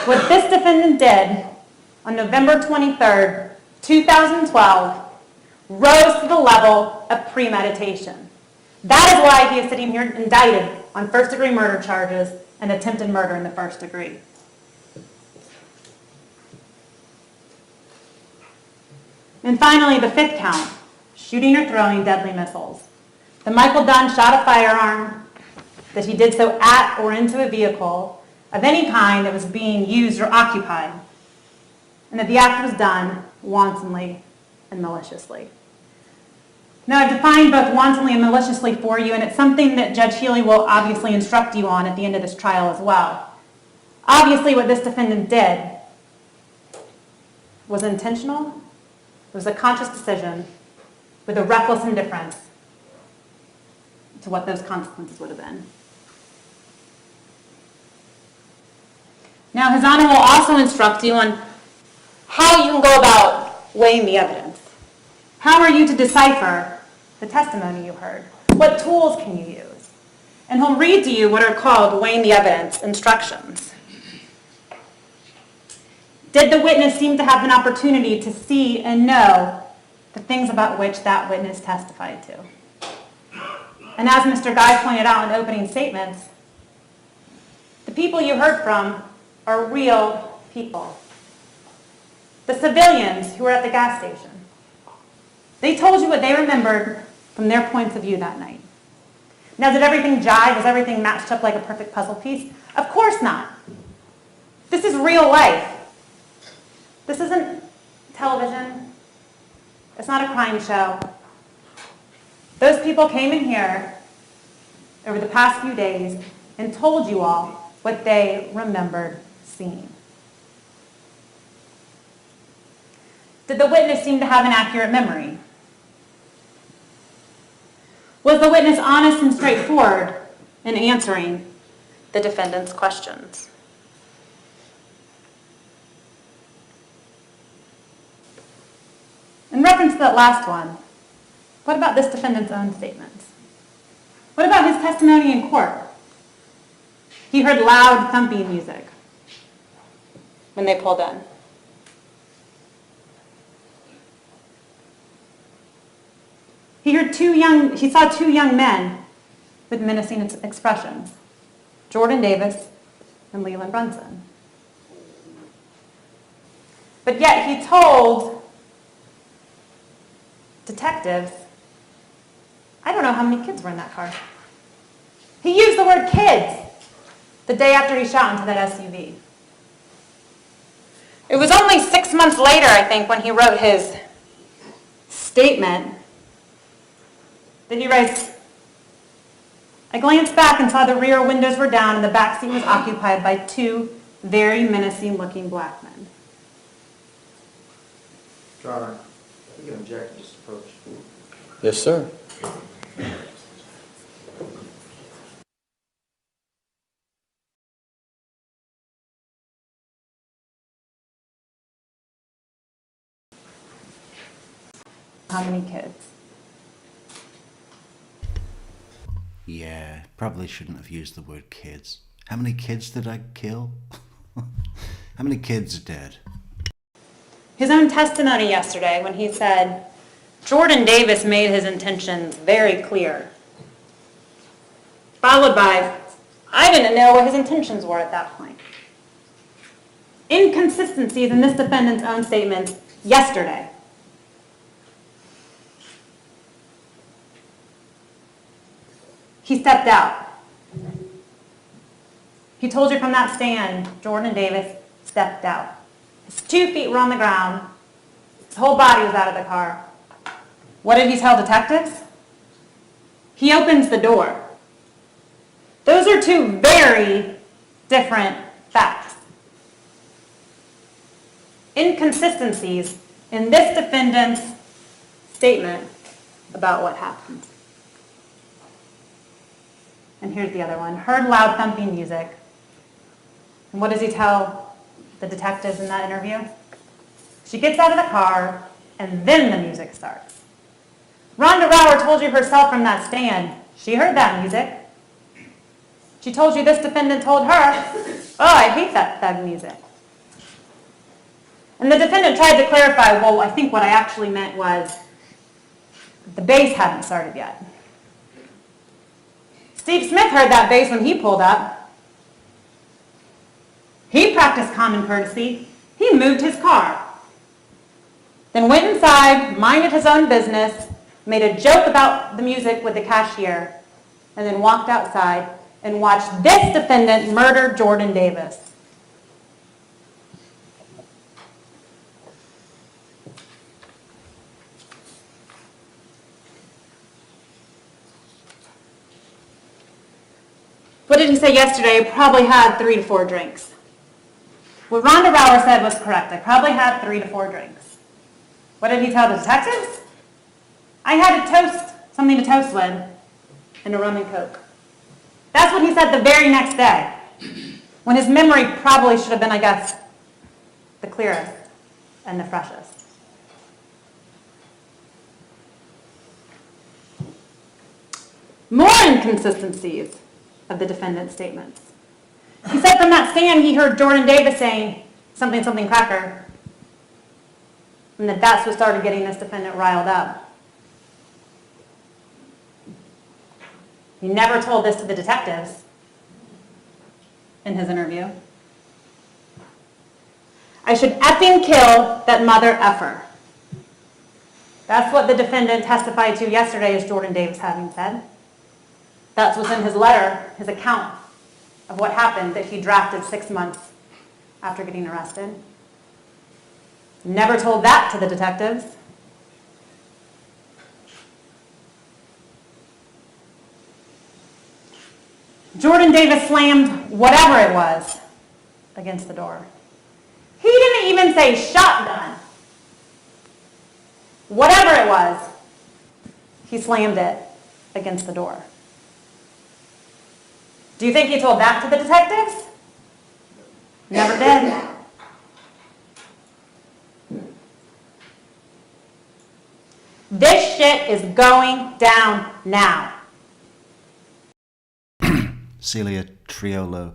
what this defendant did on November 23rd, 2012, rose to the level of premeditation. That is why he is sitting here indicted on first-degree murder charges and attempted murder in the first degree. And finally, the fifth count, shooting or throwing deadly missiles. That Michael Dunn shot a firearm, that he did so at or into a vehicle of any kind that was being used or occupied, and that the act was done wantonly and maliciously. Now, I've defined both wantonly and maliciously for you, and it's something that Judge Healy will obviously instruct you on at the end of this trial as well. Obviously, what this defendant did was intentional. It was a conscious decision with a reckless indifference to what those consequences would have been. Now, His Honor will also instruct you on how you can go about weighing the evidence. How are you to decipher the testimony you heard? What tools can you use? And he'll read to you what are called weighing the evidence instructions. Did the witness seem to have an opportunity to see and know the things about which that witness testified to? And as Mr. Guy pointed out in opening statements, the people you heard from are real people. The civilians who were at the gas station. They told you what they remembered from their points of view that night. Now, did everything jive? Was everything matched up like a perfect puzzle piece? Of course not. This is real life. This isn't television. It's not a crime show. Those people came in here over the past few days and told you all what they remembered seeing. Did the witness seem to have an accurate memory? Was the witness honest and straightforward in answering the defendant's questions? In reference to that last one, what about this defendant's own statements? What about his testimony in court? He heard loud thumping music when they pulled in. He saw two young men with menacing expressions, Jordan Davis and Leland Brunson. But yet he told detectives, I don't know how many kids were in that car. He used the word kids the day after he shot into that SUV. It was only 6 months later, I think, when he wrote his statement that he writes, I glanced back and saw the rear windows were down and the back seat was occupied by two very menacing-looking black men. Your Honor, we can object to this approach. Yes, sir. How many kids? Yeah, probably shouldn't have used the word kids. How many kids did I kill? How many kids are dead? His own testimony yesterday when he said, Jordan Davis made his intentions very clear. Followed by, I didn't know what his intentions were at that point. Inconsistencies in this defendant's own statements yesterday. He stepped out. He told you from that stand, Jordan Davis stepped out. His 2 feet were on the ground. His whole body was out of the car. What did he tell detectives? He opens the door. Those are 2 very different facts. Inconsistencies in this defendant's statement about what happened. And here's the other one. Heard loud thumping music. And what does he tell the detectives in that interview? She gets out of the car, and then the music starts. Rhonda Rauer told you herself from that stand, she heard that music. She told you this defendant told her, oh, I hate that thug music. And the defendant tried to clarify, well, I think what I actually meant was the bass hadn't started yet. Steve Smith heard that bass when he pulled up. He practiced common courtesy. He moved his car. Then went inside, minded his own business, made a joke about the music with the cashier, and then walked outside and watched this defendant murder Jordan Davis. What did he say yesterday? I probably had 3 to 4 drinks. What Rhonda Rauer said was correct. I probably had 3 to 4 drinks. What did he tell the detectives? I had a toast, something to toast with, and a rum and coke. That's what he said the very next day, when his memory probably should have been, I guess, the clearest and the freshest. More inconsistencies of the defendant's statements. He said from that stand he heard Jordan Davis saying something, something cracker, and that's what started getting this defendant riled up. He never told this to the detectives in his interview. I should effing kill that mother effer. That's what the defendant testified to yesterday as Jordan Davis having said. That's what's in his letter, his account of what happened that he drafted 6 months after getting arrested. Never told that to the detectives. Jordan Davis slammed whatever it was against the door. He didn't even say shotgun. Whatever it was, he slammed it against the door. Do you think he told that to the detectives? Never did. This shit is going down now. Celia Triolo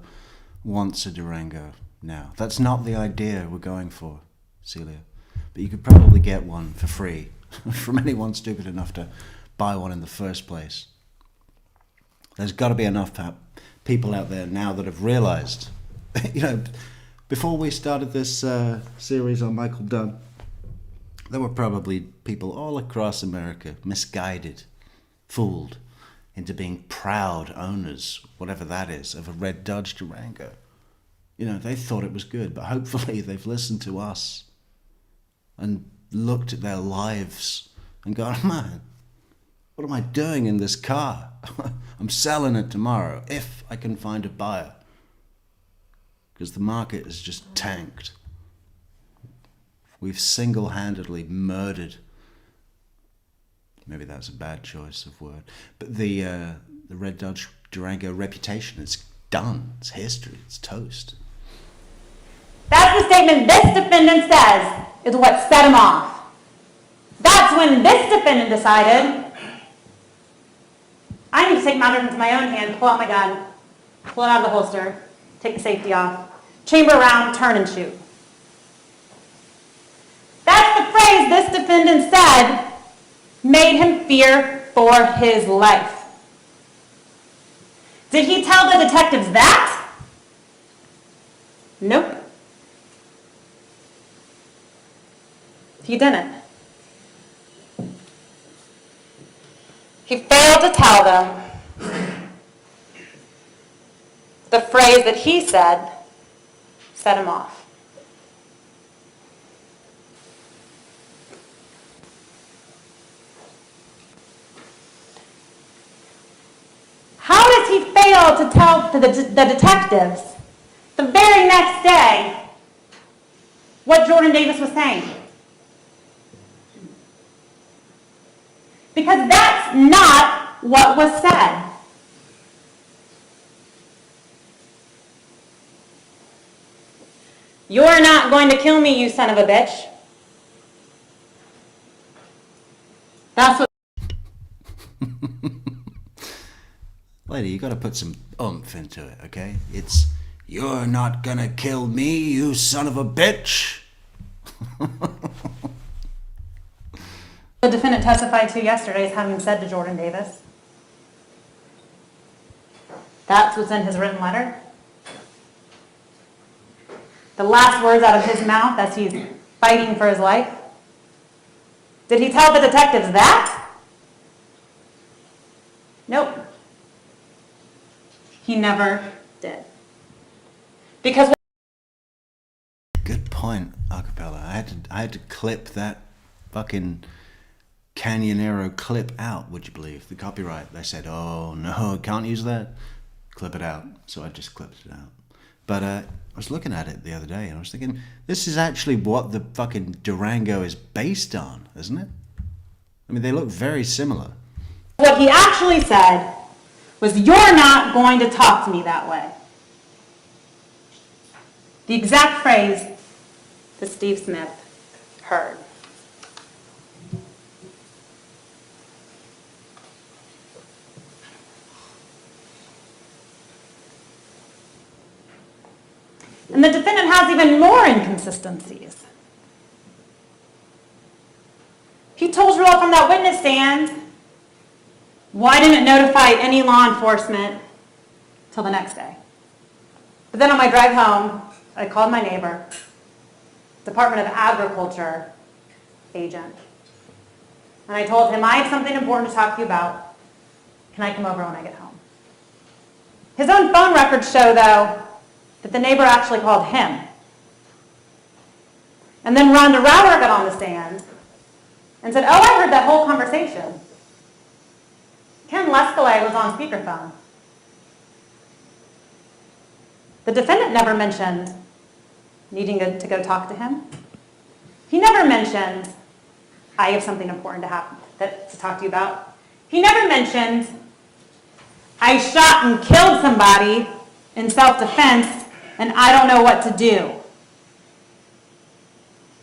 wants a Durango now. That's not the idea we're going for, Celia. But you could probably get one for free from anyone stupid enough to buy one in the first place. There's got to be enough people out there now that have realized, before we started this series on Michael Dunn, there were probably people all across America misguided, fooled into being proud owners, whatever that is, of a red Dodge Durango. They thought it was good, but hopefully they've listened to us and looked at their lives and gone, man, what am I doing in this car? I'm selling it tomorrow if I can find a buyer. Because the market is just tanked. We've single-handedly murdered, maybe that's a bad choice of word, but the red Dodge Durango reputation is done. It's history. It's toast. That's the statement this defendant says is what set him off. That's when this defendant decided, I need to take matters into my own hand, pull out my gun, pull it out of the holster, take the safety off, chamber around, turn and shoot. That's the phrase this defendant said made him fear for his life. Did he tell the detectives that? Nope. He didn't. He failed to tell them the phrase that he said set him off. How does he fail to tell the detectives the very next day what Jordan Davis was saying? Because that's not what was said. You're not going to kill me, you son of a bitch. That's what. Lady, you got to put some oomph into it, okay? It's, you're not gonna kill me, you son of a bitch. The defendant testified to yesterday as having said to Jordan Davis. That's what's in his written letter. The last words out of his mouth as he's fighting for his life. Did he tell the detectives that? Nope. He never did. Because Good point, Acapella. I had to clip that fucking Canyonero clip out, would you believe? The copyright, they said, oh no, can't use that. Clip it out. So I just clipped it out. But I was looking at it the other day and I was thinking, this is actually what the fucking Durango is based on, isn't it? I mean, they look very similar. what he actually said was, "You're not going to talk to me that way." The exact phrase that Steve Smith heard. And the defendant has even more inconsistencies. He told you all from that witness stand, why didn't it notify any law enforcement till the next day? But then on my drive home, I called my neighbor, Department of Agriculture agent, and I told him, I have something important to talk to you about. Can I come over when I get home? His own phone records show, though, that the neighbor actually called him. And then Rhonda Rauer got on the stand and said, oh, I heard that whole conversation. Ken Lescalay was on speakerphone. The defendant never mentioned needing to go talk to him. He never mentioned, I have something important to talk to you about. He never mentioned, I shot and killed somebody in self-defense and I don't know what to do.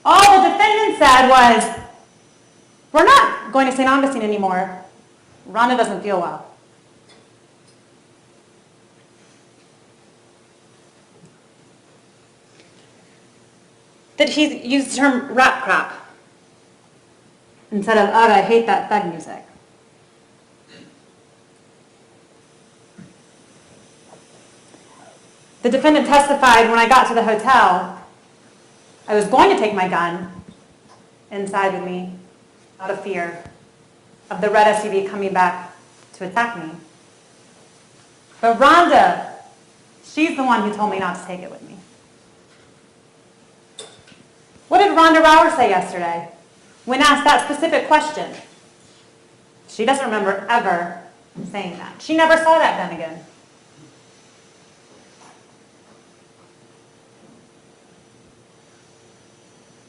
All the defendant said was, we're not going to St. Augustine anymore. Rhonda doesn't feel well. That he used the term rap crap instead of, oh, I hate that thug music. The defendant testified when I got to the hotel, I was going to take my gun inside with me out of fear of the red SUV coming back to attack me. But Rhonda, she's the one who told me not to take it with me. What did Rhonda Rauer say yesterday when asked that specific question? She doesn't remember ever saying that. She never saw that gun again.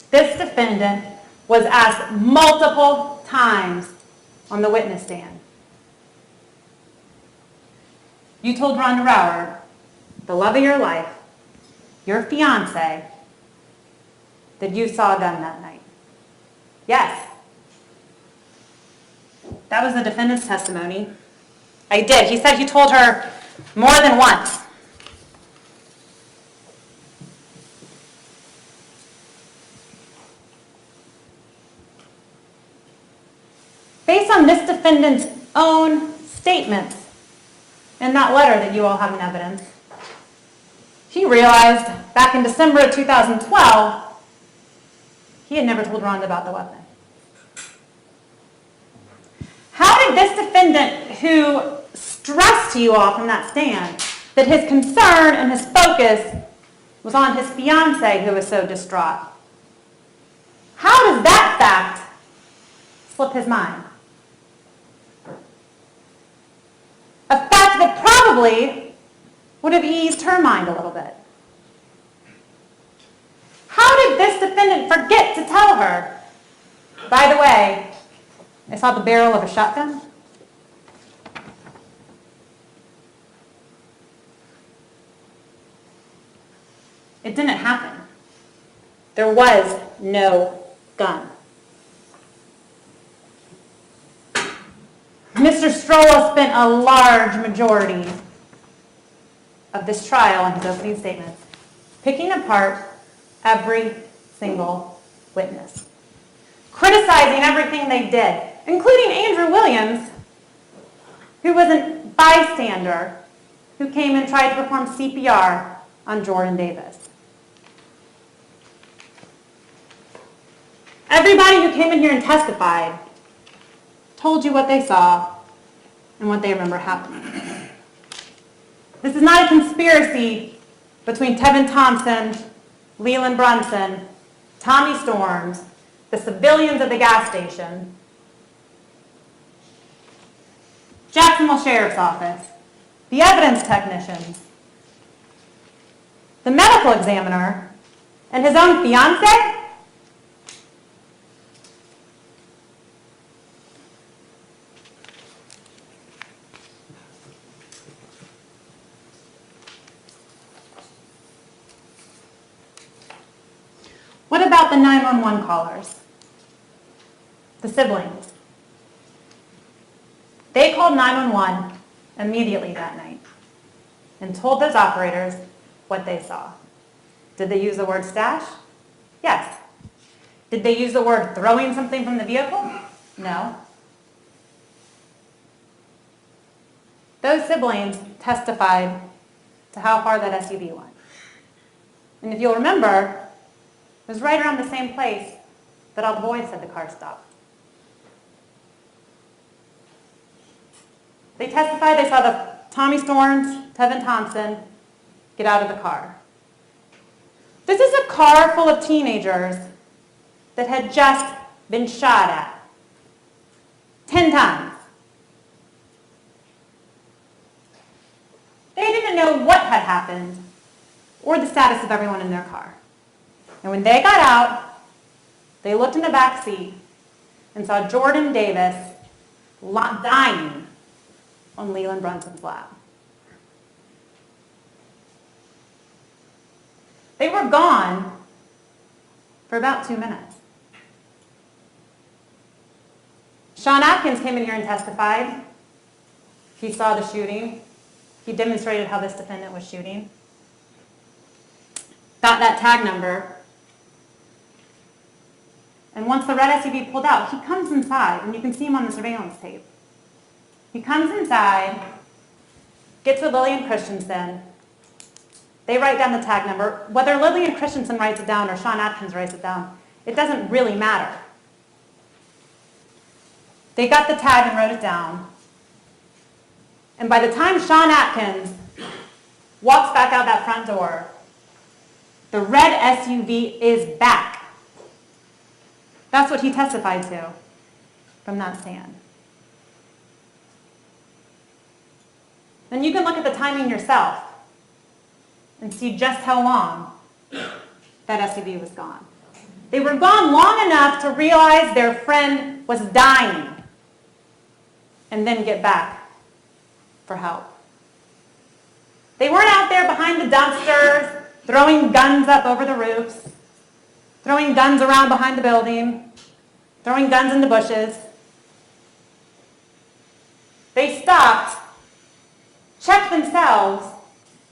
This defendant was asked multiple times on the witness stand. You told Rhonda Rauer, the love of your life, your fiance, that you saw a gun that night. Yes. That was the defendant's testimony. I did. He said he told her more than once. Based on this defendant's own statements in that letter that you all have in evidence, he realized back in December of 2012, he had never told Rhonda about the weapon. How did this defendant, who stressed to you all from that stand that his concern and his focus was on his fiancée who was so distraught, how does that fact slip his mind? A fact that probably would have eased her mind a little bit. How did this defendant forget to tell her, by the way, I saw the barrel of a shotgun? It didn't happen. There was no gun. Mr. Strollo spent a large majority of this trial in his opening statements picking apart every single witness, criticizing everything they did, including Andrew Williams, who was a bystander who came and tried to perform CPR on Jordan Davis. Everybody who came in here and testified told you what they saw and what they remember happening. This is not a conspiracy between Tevin Thompson, Leland Brunson, Tommy Storms, the civilians at the gas station, Jacksonville Sheriff's Office, the evidence technicians, the medical examiner, and his own fiancé. What about the 911 callers? The siblings. They called 911 immediately that night and told those operators what they saw. Did they use the word stash? Yes. Did they use the word throwing something from the vehicle? No. Those siblings testified to how far that SUV went. And if you'll remember, it was right around the same place that all the boys said the car stopped. They testified they saw the Tommy Storms, Tevin Thompson get out of the car. This is a car full of teenagers that had just been shot at 10 times. They didn't know what had happened or the status of everyone in their car. And when they got out, they looked in the back seat and saw Jordan Davis dying on Leland Brunson's lap. They were gone for about 2 minutes. Sean Atkins came in here and testified. He saw the shooting. He demonstrated how this defendant was shooting. Got that tag number. And once the red SUV pulled out, he comes inside, and you can see him on the surveillance tape. He comes inside, gets with Lillian Christensen. They write down the tag number. Whether Lillian Christensen writes it down or Sean Atkins writes it down, it doesn't really matter. They got the tag and wrote it down. And by the time Sean Atkins walks back out that front door, the red SUV is back. That's what he testified to from that stand. Then you can look at the timing yourself and see just how long that SUV was gone. They were gone long enough to realize their friend was dying and then get back for help. They weren't out there behind the dumpsters throwing guns up over the roofs, throwing guns around behind the building, throwing guns in the bushes. They stopped, checked themselves,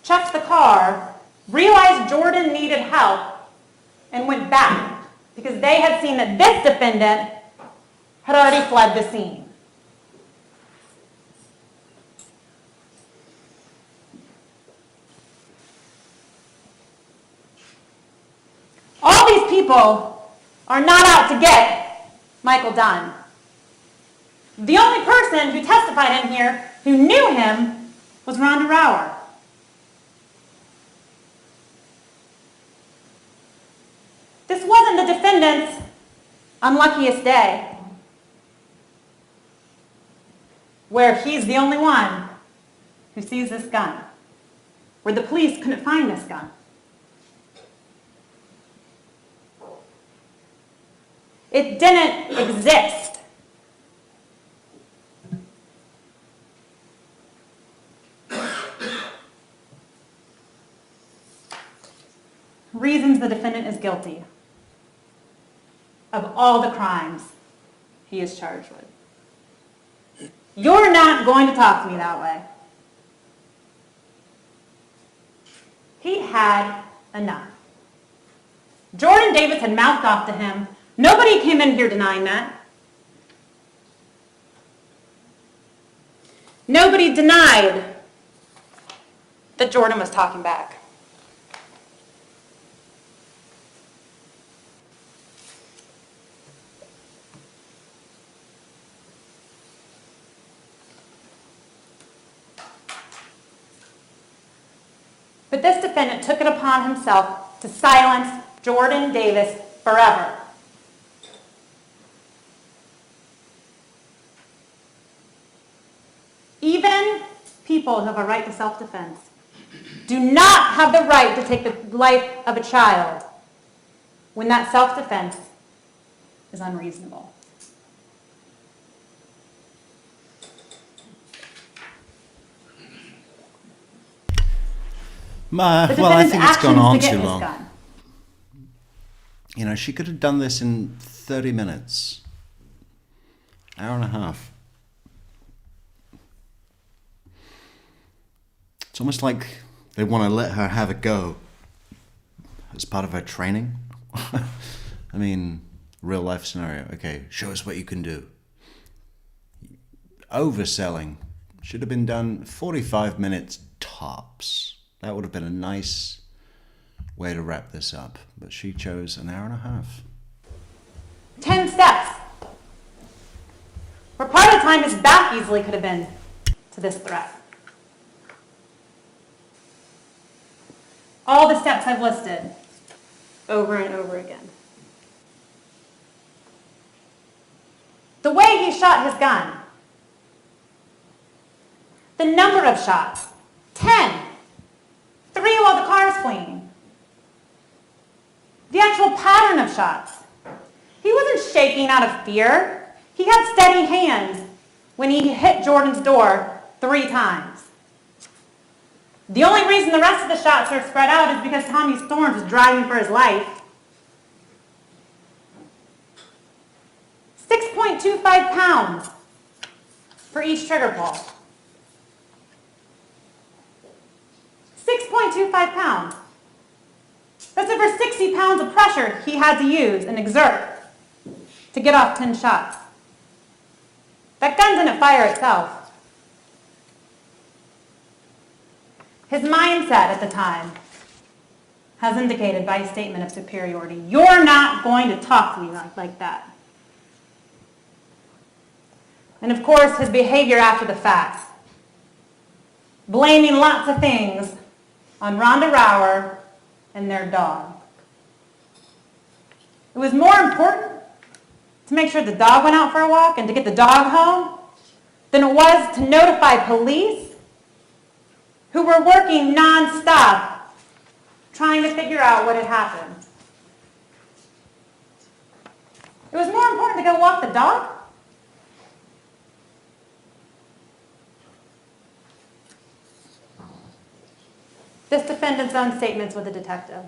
checked the car, realized Jordan needed help, and went back because they had seen that this defendant had already fled the scene. All these people are not out to get Michael Dunn. The only person who testified in here who knew him was Rhonda Rower. This wasn't the defendant's unluckiest day, where he's the only one who sees this gun, where the police couldn't find this gun. It didn't exist. Reasons the defendant is guilty of all the crimes he is charged with. You're not going to talk to me that way. He had enough. Jordan Davis had mouthed off to him. Nobody came in here denying that. Nobody denied that Jordan was talking back. But this defendant took it upon himself to silence Jordan Davis forever. Even people who have a right to self-defense do not have the right to take the life of a child when that self-defense is unreasonable. Well, I think it's gone on too long. Gun. You know, she could have done this in 30 minutes, hour and a half. It's almost like they want to let her have a go as part of her training. I mean, real life scenario. Okay, show us what you can do. Overselling should have been done 45 minutes tops. That would have been a nice way to wrap this up. But she chose an hour and a half. 10 steps. Where part of the time his back easily could have been to this threat. All the steps I've listed over and over again. The way he shot his gun. The number of shots. 10. 3 while the car's fleeing. The actual pattern of shots. He wasn't shaking out of fear. He had steady hands when he hit Jordan's door 3 times. The only reason the rest of the shots are spread out is because Tommy Storms was driving for his life. 6.25 pounds for each trigger pull. 6.25 pounds. That's over 60 pounds of pressure he had to use and exert to get off 10 shots. That gun didn't fire itself. His mindset at the time has indicated by his statement of superiority, you're not going to talk to me like that. And of course, his behavior after the fact, blaming lots of things on Rhonda Rower and their dog. It was more important to make sure the dog went out for a walk and to get the dog home than it was to notify police who were working nonstop trying to figure out what had happened. It was more important to go walk the dog. This defendant's own statements with the detective.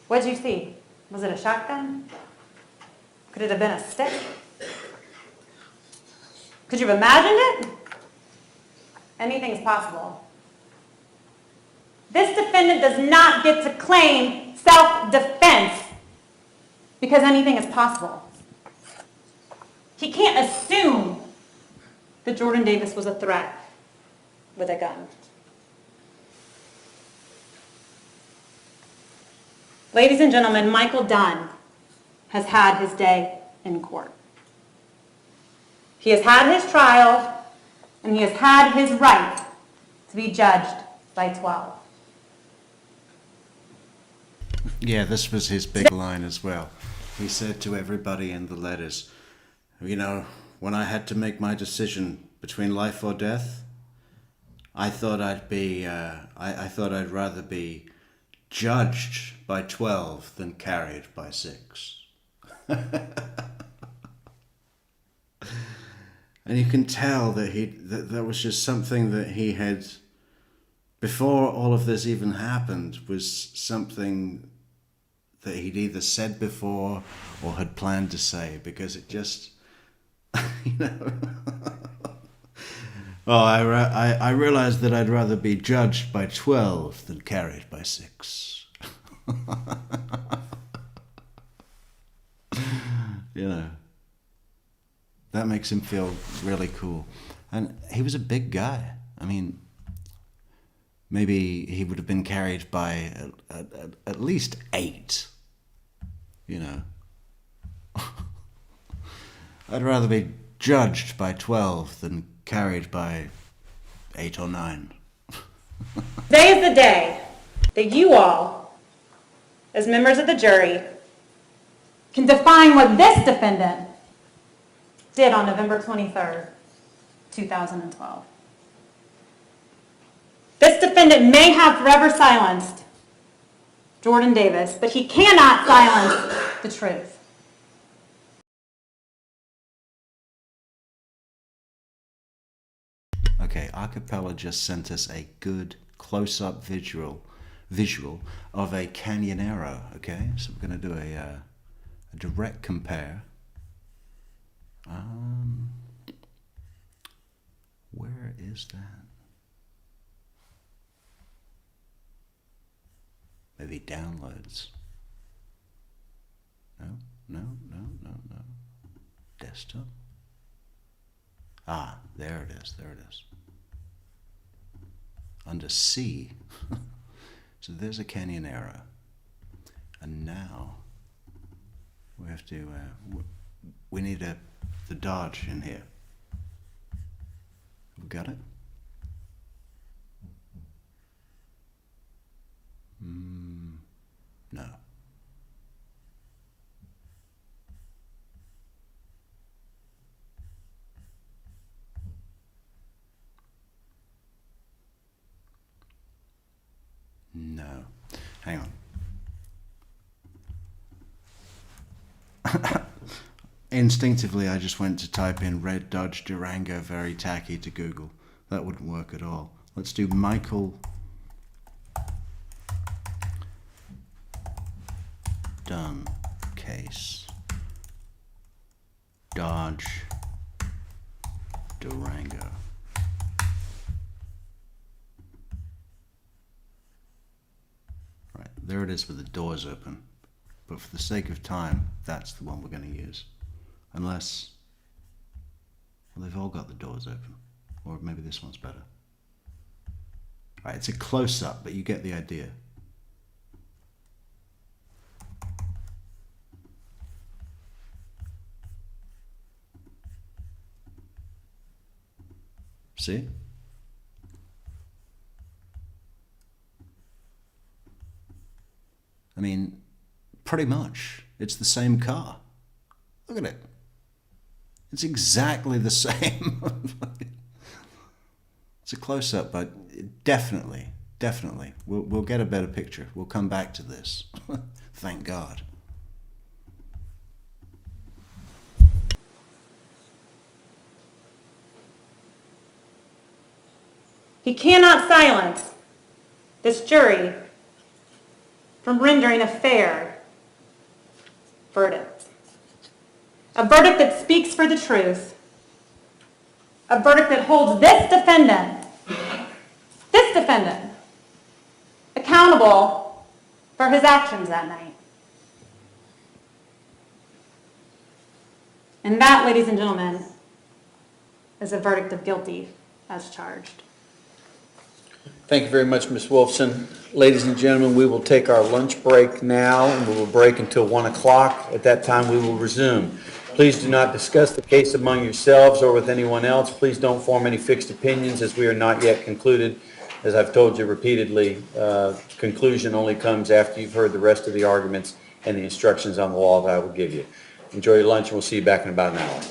What did you see? Was it a shotgun? Could it have been a stick? Could you have imagined it? Anything is possible. This defendant does not get to claim self-defense because anything is possible. He can't assume that Jordan Davis was a threat with a gun. Ladies and gentlemen, Michael Dunn has had his day in court. He has had his trial, and he has had his right to be judged by 12. Yeah, this was his big line as well. He said to everybody in the letters, you know, when I had to make my decision between life or death, I thought I'd rather be judged by 12 than carried by 6. And you can tell that that was just something that he had, before all of this even happened, was something that he'd either said before or had planned to say, because it just, you know. Oh, I realized that I'd rather be judged by 12 than carried by 6. You know, that makes him feel really cool. And he was a big guy. I mean, maybe he would have been carried by at least 8, you know. I'd rather be judged by 12 than carried by 8 or 9. Today is the day that you all, as members of the jury, can define what this defendant did on November 23rd, 2012. This defendant may have forever silenced Jordan Davis, but he cannot silence the truth. Okay, Acapella just sent us a good close-up visual of a Canyonero. Okay, so we're going to do a direct compare. Where is that? Maybe downloads. No. Desktop. Ah, there it is. Under C. So there's a Canyonero. And now we have to, we need the Dodge in here. We got it? No. No. Hang on. Instinctively, I just went to type in red Dodge Durango very tacky to Google. That wouldn't work at all. Let's do Michael Dunn case. Dodge Durango. Right, there it is with the doors open. But for the sake of time, that's the one we're going to use. Unless, well, they've all got the doors open. Or maybe this one's better. Right, it's a close-up, but you get the idea. See? I mean, pretty much, it's the same car. Look at it. It's exactly the same. It's a close-up, but definitely, we'll get a better picture. We'll come back to this. Thank God. He cannot silence this jury from rendering a fair verdict. A verdict that speaks for the truth a verdict that holds this defendant, accountable for his actions that night. And that, ladies and gentlemen, is a verdict of guilty as charged. Thank you very much, Ms. Wolfson. Ladies and gentlemen, we will take our lunch break now, and we will break until 1 o'clock. At that time, we will resume. Please do not discuss the case among yourselves or with anyone else. Please don't form any fixed opinions, as we are not yet concluded. As I've told you repeatedly, conclusion only comes after you've heard the rest of the arguments and the instructions on the law that I will give you. Enjoy your lunch, and we'll see you back in about an hour.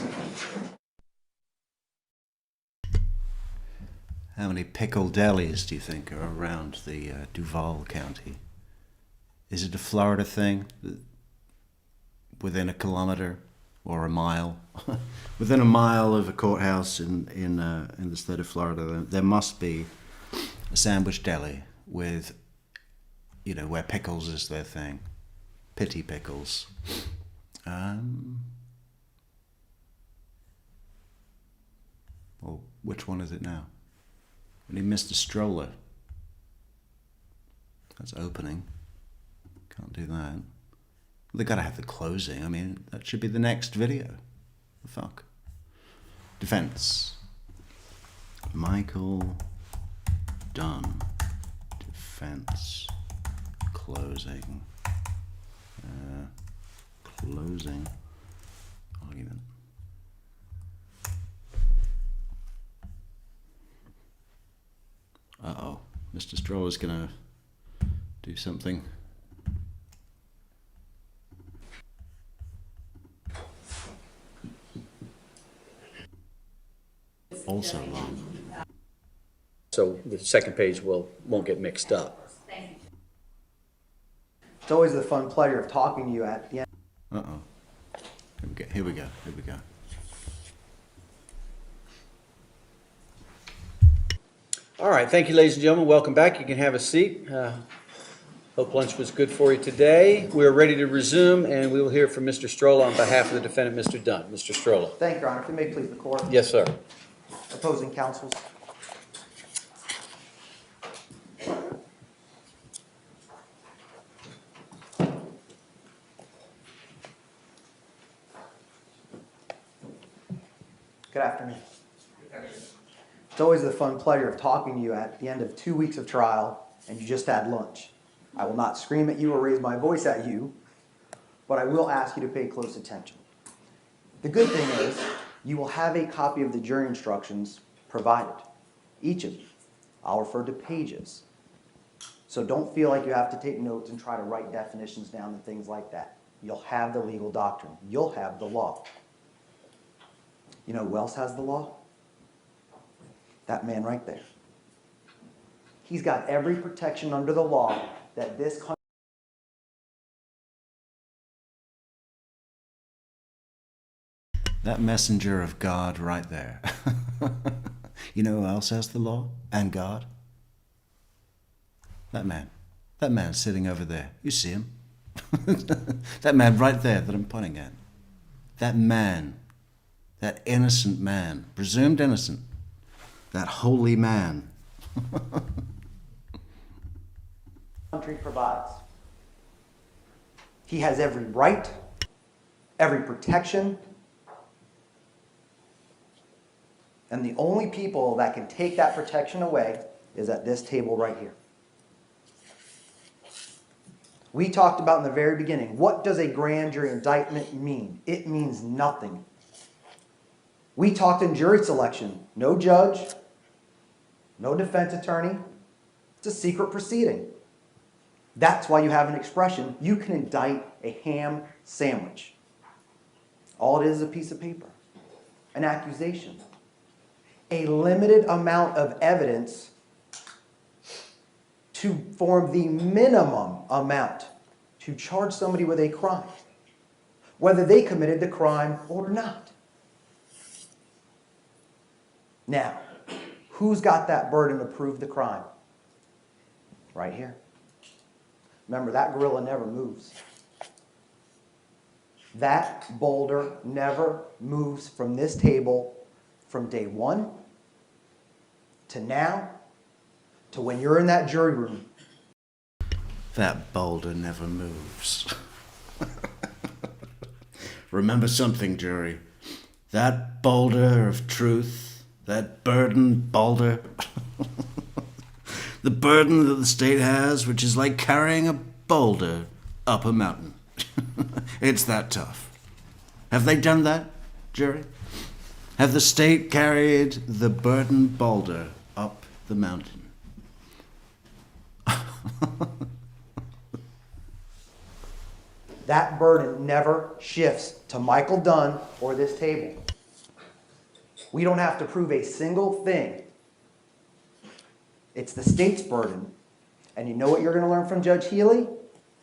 How many pickle delis do you think are around the Duval County? Is it a Florida thing? Within a kilometer or a mile? Within a mile of a courthouse in the state of Florida, there must be a sandwich deli with, you know, where pickles is their thing. Pity pickles. Well, which one is it now? Only Mr. Stroller. That's opening. Can't do that. They gotta have the closing. I mean, that should be the next video. The fuck. Defense. Michael Dunn. Defense. Closing. Closing argument. Uh-oh. Mr. Stroller's gonna do something. Also wrong. So the second page won't get mixed up. It's always the fun pleasure of talking to you at the end. Uh-oh. Here we go. All right, thank you, ladies and gentlemen. Welcome back. You can have a seat. Hope lunch was good for you today. We're ready to resume, and we will hear from Mr. Stroller on behalf of the defendant, Mr. Dunn. Mr. Stroller. Thank you, Your Honor. If you may please the court. Yes, sir. Opposing counsels. Good afternoon. It's always the fun pleasure of talking to you at the end of 2 weeks of trial, and you just had lunch. I will not scream at you or raise my voice at you, but I will ask you to pay close attention. The good thing is, you will have a copy of the jury instructions provided, each of you. I'll refer to pages. So don't feel like you have to take notes and try to write definitions down and things like that. You'll have the legal doctrine. You'll have the law. You know who else has the law? That man right there. He's got every protection under the law that this country. That messenger of God right there. You know who else has the law and God? That man. That man sitting over there. You see him? That man right there that I'm pointing at. That man. That innocent man. Presumed innocent. That holy man. Country provides. He has every right, every protection, and the only people that can take that protection away is at this table right here. We talked about in the very beginning, what does a grand jury indictment mean? It means nothing. We talked in jury selection, no judge, no defense attorney. It's a secret proceeding. That's why you have an expression, you can indict a ham sandwich. All it is a piece of paper, an accusation, a limited amount of evidence to form the minimum amount to charge somebody with a crime, whether they committed the crime or not. Now, who's got that burden to prove the crime? Right here. Remember, that gorilla never moves. That boulder never moves from this table from day one to now to when you're in that jury room. That boulder never moves. Remember something, jury. That boulder of truth, that burden boulder, the burden that the state has, which is like carrying a boulder up a mountain. It's that tough. Have they done that, jury? Have the state carried the burden boulder up the mountain? That burden never shifts to Michael Dunn or this table. We don't have to prove a single thing. It's the state's burden. And you know what you're going to learn from Judge Healy?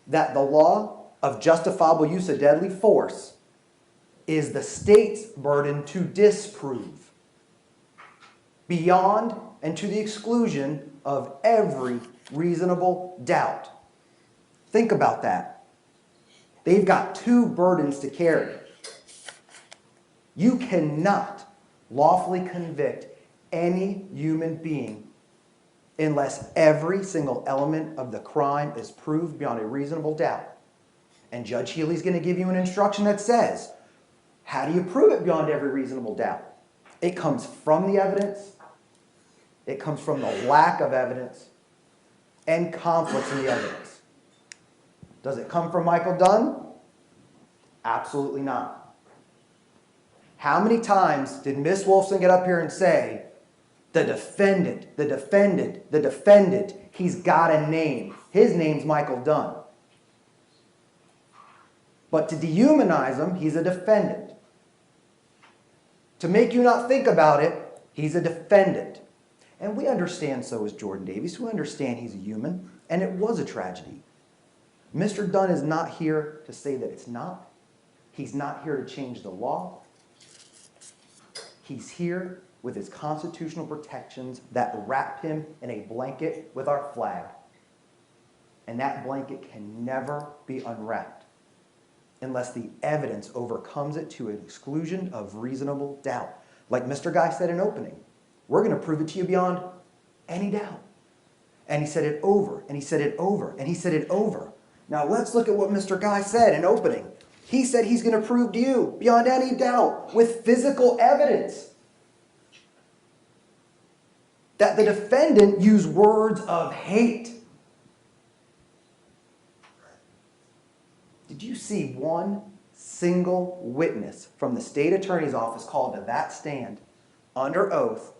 That the law of justifiable use of deadly force is the state's burden to disprove, beyond and to the exclusion of every reasonable doubt. Think about that. They've got two burdens to carry. You cannot lawfully convict any human being unless every single element of the crime is proved beyond a reasonable doubt. And Judge Healy's going to give you an instruction that says, how do you prove it beyond every reasonable doubt? It comes from the evidence. It comes from the lack of evidence and conflicts in the evidence. Does it come from Michael Dunn? Absolutely not. How many times did Miss Wolfson get up here and say, the defendant, the defendant, the defendant, he's got a name. His name's Michael Dunn. But to dehumanize him, he's a defendant. To make you not think about it, he's a defendant. And we understand so is Jordan Davies. We understand he's a human, and it was a tragedy. Mr. Dunn is not here to say that it's not. He's not here to change the law. He's here with his constitutional protections that wrap him in a blanket with our flag. And that blanket can never be unwrapped unless the evidence overcomes it to an exclusion of reasonable doubt. Like Mr. Guy said in opening, we're going to prove it to you beyond any doubt. And he said it over, and he said it over, and he said it over. Now let's look at what Mr. Guy said in opening. He said he's going to prove to you beyond any doubt with physical evidence that the defendant used words of hate. Did you see one single witness from the state attorney's office called to that stand under oath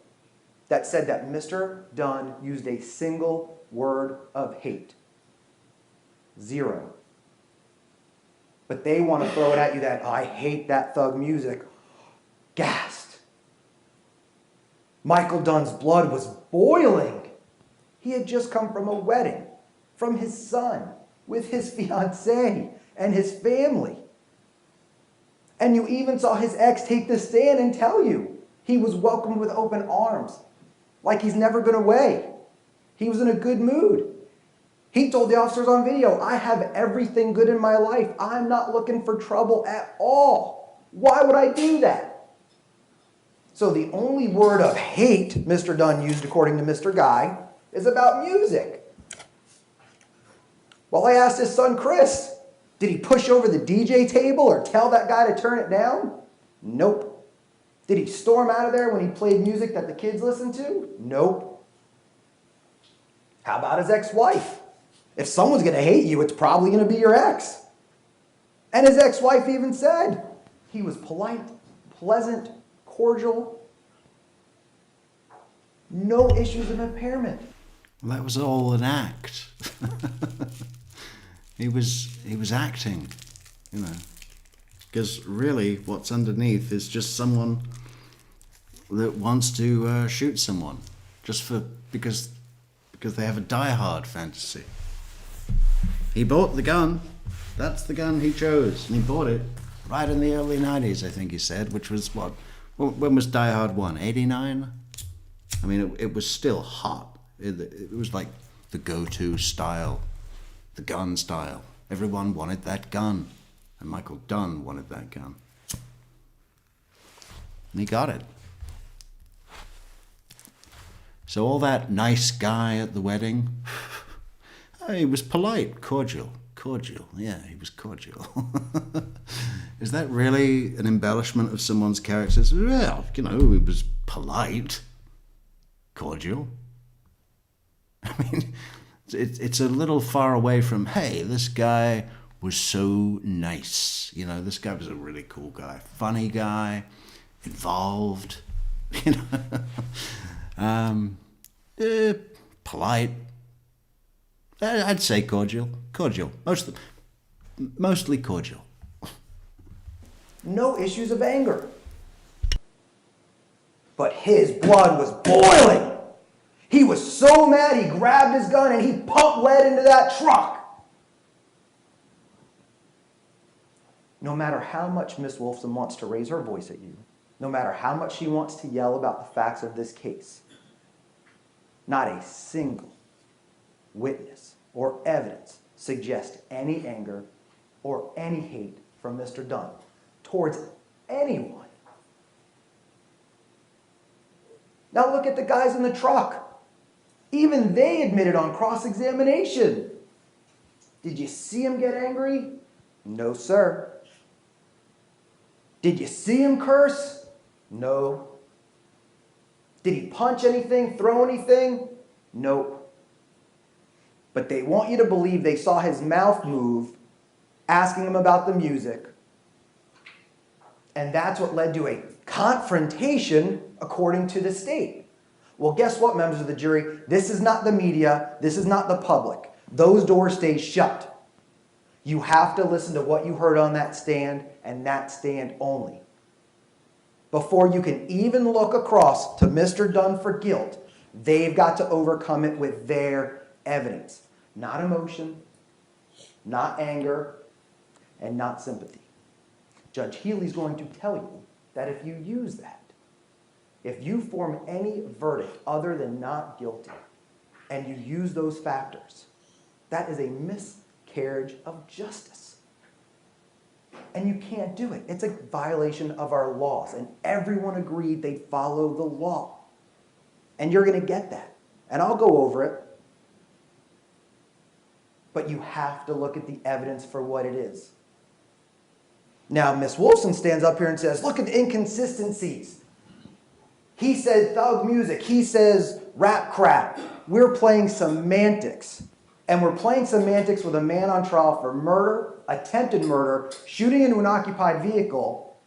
that said that Mr. Dunn used a single word of hate? Zero. But they want to throw it at you that, I hate that thug music. Gassed. Michael Dunn's blood was boiling. He had just come from a wedding, from his son, with his fiancée and his family. And you even saw his ex take the stand and tell you he was welcomed with open arms, like he's never been away. He was in a good mood. He told the officers on video, I have everything good in my life. I'm not looking for trouble at all. Why would I do that? So the only word of hate Mr. Dunn used, according to Mr. Guy, is about music. Well, I asked his son, Chris, did he push over the DJ table or tell that guy to turn it down? Nope. Did he storm out of there when he played music that the kids listened to? Nope. How about his ex-wife? If someone's going to hate you, it's probably going to be your ex. And his ex-wife even said he was polite, pleasant, cordial. No issues of impairment. Well, that was all an act. He was acting, you know. Because really, what's underneath is just someone that wants to shoot someone, just because they have a die-hard fantasy. He bought the gun. That's the gun he chose, and he bought it right in the early 90s, I think he said, which was what? When was Die Hard 1? 89? I mean, it was still hot. It was like the go-to style, the gun style. Everyone wanted that gun, and Michael Dunn wanted that gun. And he got it. So all that nice guy at the wedding, he was polite, cordial. Yeah, he was cordial. Is that really an embellishment of someone's characters? Well, he was polite, cordial. I mean, it's a little far away from, hey, this guy was so nice. This guy was a really cool guy, funny guy, involved, polite. I'd say cordial, mostly cordial. No issues of anger. But his blood was boiling. He was so mad he grabbed his gun and he pumped lead into that truck. No matter how much Miss Wolfson wants to raise her voice at you, no matter how much she wants to yell about the facts of this case, not a single witness or evidence suggests any anger or any hate from Mr. Dunn towards anyone. Now look at the guys in the truck. Even they admitted on cross-examination. Did you see him get angry? No, sir. Did you see him curse? No. Did he punch anything, throw anything? Nope. But they want you to believe they saw his mouth move, asking him about the music. And that's what led to a confrontation, according to the state. Well, guess what, members of the jury? This is not the media. This is not the public. Those doors stay shut. You have to listen to what you heard on that stand, and that stand only. Before you can even look across to Mr. Dunn for guilt, they've got to overcome it with their evidence. Not emotion, not anger, and not sympathy. Judge Healy's going to tell you that if you use that, if you form any verdict other than not guilty, and you use those factors, that is a miscarriage of justice. And you can't do it. It's a violation of our laws, and everyone agreed they'd follow the law. And you're going to get that. And I'll go over it. But you have to look at the evidence for what it is. Now, Miss Wolfson stands up here and says, look at the inconsistencies. He said thug music. He says rap crap. We're playing semantics. And we're playing semantics with a man on trial for murder, attempted murder, shooting into an occupied vehicle,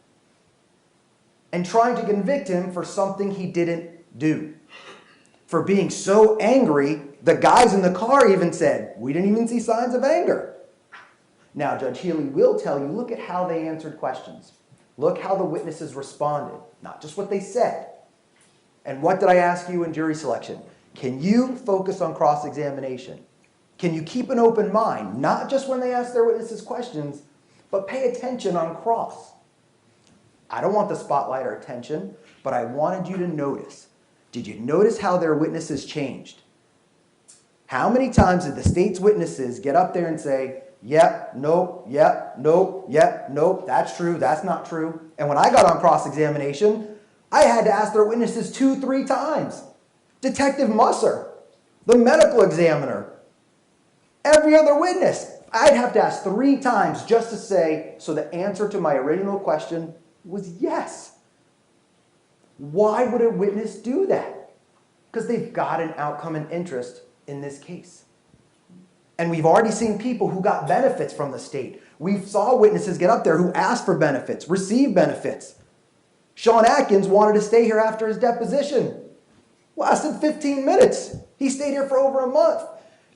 and trying to convict him for something he didn't do. For being so angry, the guys in the car even said, we didn't even see signs of anger. Now, Judge Healy will tell you, look at how they answered questions. Look how the witnesses responded, not just what they said. And what did I ask you in jury selection? Can you focus on cross-examination? Can you keep an open mind, not just when they ask their witnesses questions, but pay attention on cross? I don't want the spotlight or attention, but I wanted you to notice. Did you notice how their witnesses changed? How many times did the state's witnesses get up there and say, yep, nope, yep, nope, yep, nope, that's true, that's not true? And when I got on cross-examination, I had to ask their witnesses 2-3 times. Detective Musser, the medical examiner, every other witness. I'd have to ask 3 times just to say, so the answer to my original question was yes. Why would a witness do that? Because they've got an outcome and interest in this case. And we've already seen people who got benefits from the state. We saw witnesses get up there who asked for benefits, received benefits. Sean Atkins wanted to stay here after his deposition. Lasted 15 minutes. He stayed here for over a month.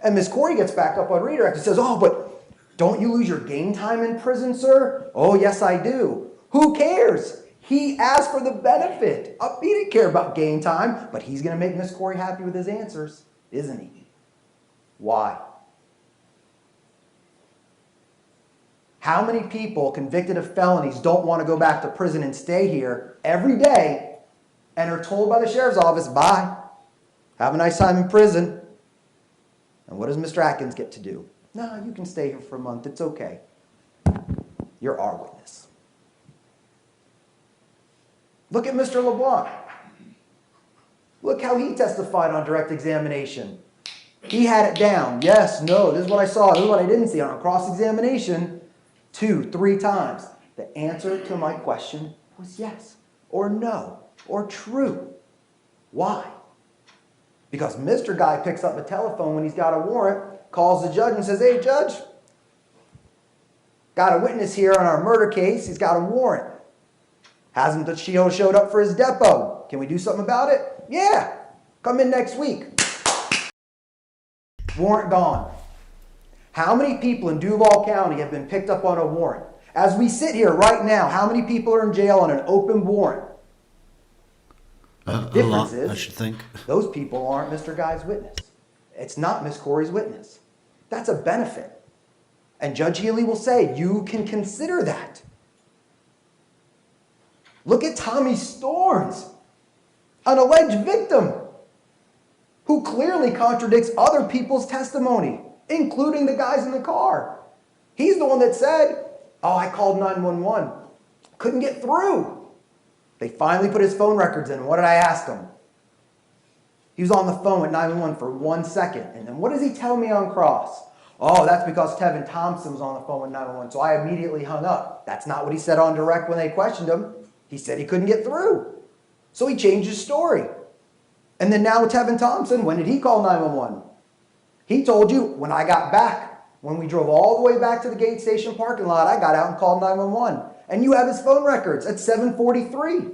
And Miss Corey gets back up on redirect and says, oh, but don't you lose your game time in prison, sir? Oh, yes, I do. Who cares? He asked for the benefit. He didn't care about game time, but he's going to make Miss Corey happy with his answers, isn't he? Why? How many people convicted of felonies don't want to go back to prison and stay here every day and are told by the sheriff's office, bye, have a nice time in prison? And what does Mr. Atkins get to do? No, you can stay here for a month. It's okay. You're our witness. Look at Mr. LeBlanc. Look how he testified on direct examination. He had it down. Yes, no, this is what I saw, this is what I didn't see. On cross-examination, 2, 3 times. The answer to my question was yes, or no, or true. Why? Because Mr. Guy picks up the telephone when he's got a warrant, calls the judge and says, hey, judge, got a witness here on our murder case. He's got a warrant. Hasn't the shield showed up for his depot? Can we do something about it? Yeah, come in next week. Warrant gone. How many people in Duval County have been picked up on a warrant? As we sit here right now, how many people are in jail on an open warrant? The difference is, I should think. those people aren't Mr. Guy's witness. It's not Miss Corey's witness. That's a benefit. And Judge Healy will say, you can consider that. Look at Tommy Storms, an alleged victim, who clearly contradicts other people's testimony, including the guys in the car. He's the one that said, oh, I called 911. Couldn't get through. They finally put his phone records in. What did I ask him? He was on the phone with 911 for 1 second. And then what does he tell me on cross? Oh, that's because Tevin Thompson was on the phone with 911, so I immediately hung up. That's not what he said on direct when they questioned him. He said he couldn't get through. So he changed his story. And then now with Tevin Thompson, when did he call 911? He told you, when I got back, when we drove all the way back to the Gate Station parking lot, I got out and called 911. And you have his phone records at 7:43.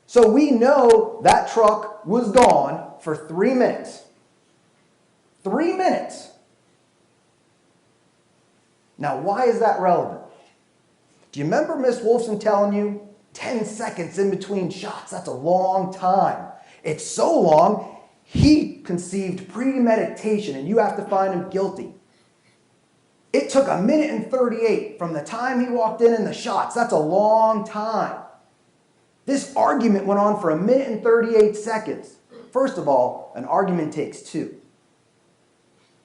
So we know that truck was gone for 3 minutes. 3 minutes. Now, why is that relevant? Do you remember Miss Wolfson telling you 10 seconds in between shots? That's a long time. It's so long, he conceived premeditation, and you have to find him guilty. It took 1:38 from the time he walked in and the shots. That's a long time. This argument went on for 1:38. First of all, an argument takes 2.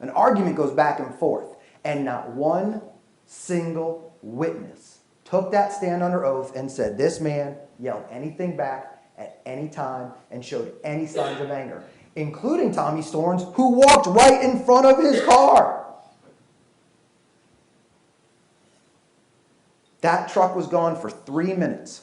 An argument goes back and forth. And not one single witness took that stand under oath and said this man yelled anything back at any time and showed any signs of anger, including Tommy Storms, who walked right in front of his car. That truck was gone for 3 minutes.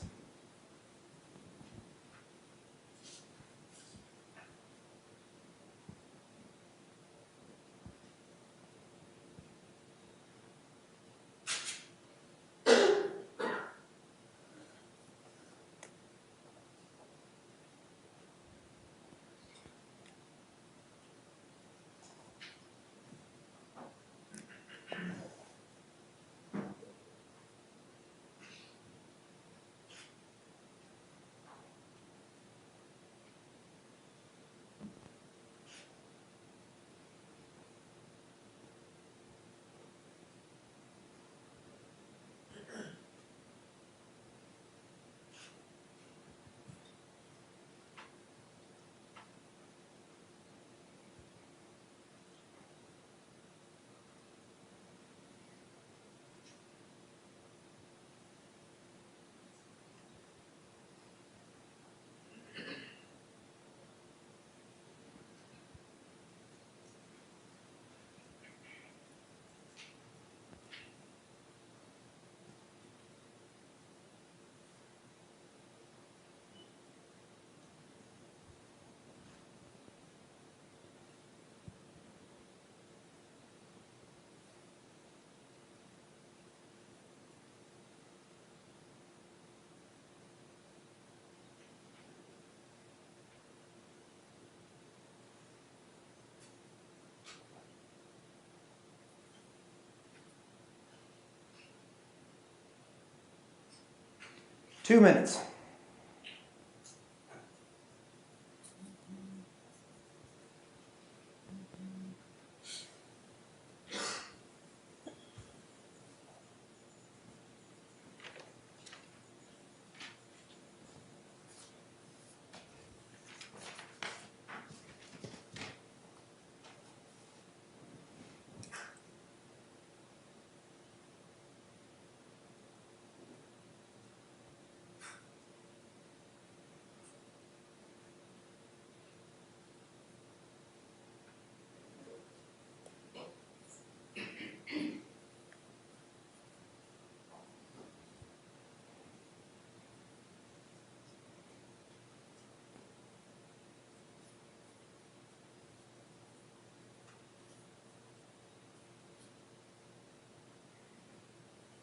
Two minutes.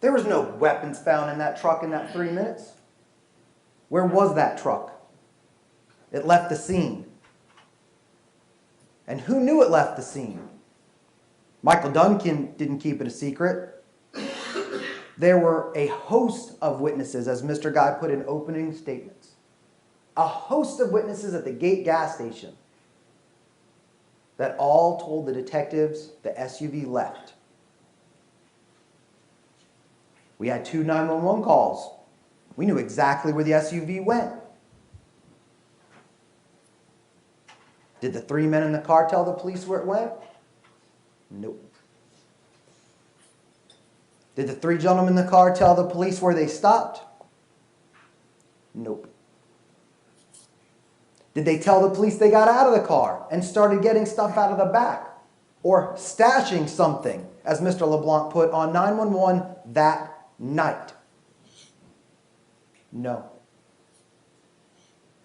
There was no weapons found in that truck in that 3 minutes. Where was that truck? It left the scene. And who knew it left the scene? Michael Dunn didn't keep it a secret. There were a host of witnesses, as Mr. Guy put in opening statements. A host of witnesses at the gate gas station that all told the detectives the SUV left. We had 2 911 calls. We knew exactly where the SUV went. Did the 3 men in the car tell the police where it went? Nope. Did the 3 gentlemen in the car tell the police where they stopped? Nope. Did they tell the police they got out of the car and started getting stuff out of the back? Or stashing something, as Mr. LeBlanc put on 911 that night? No.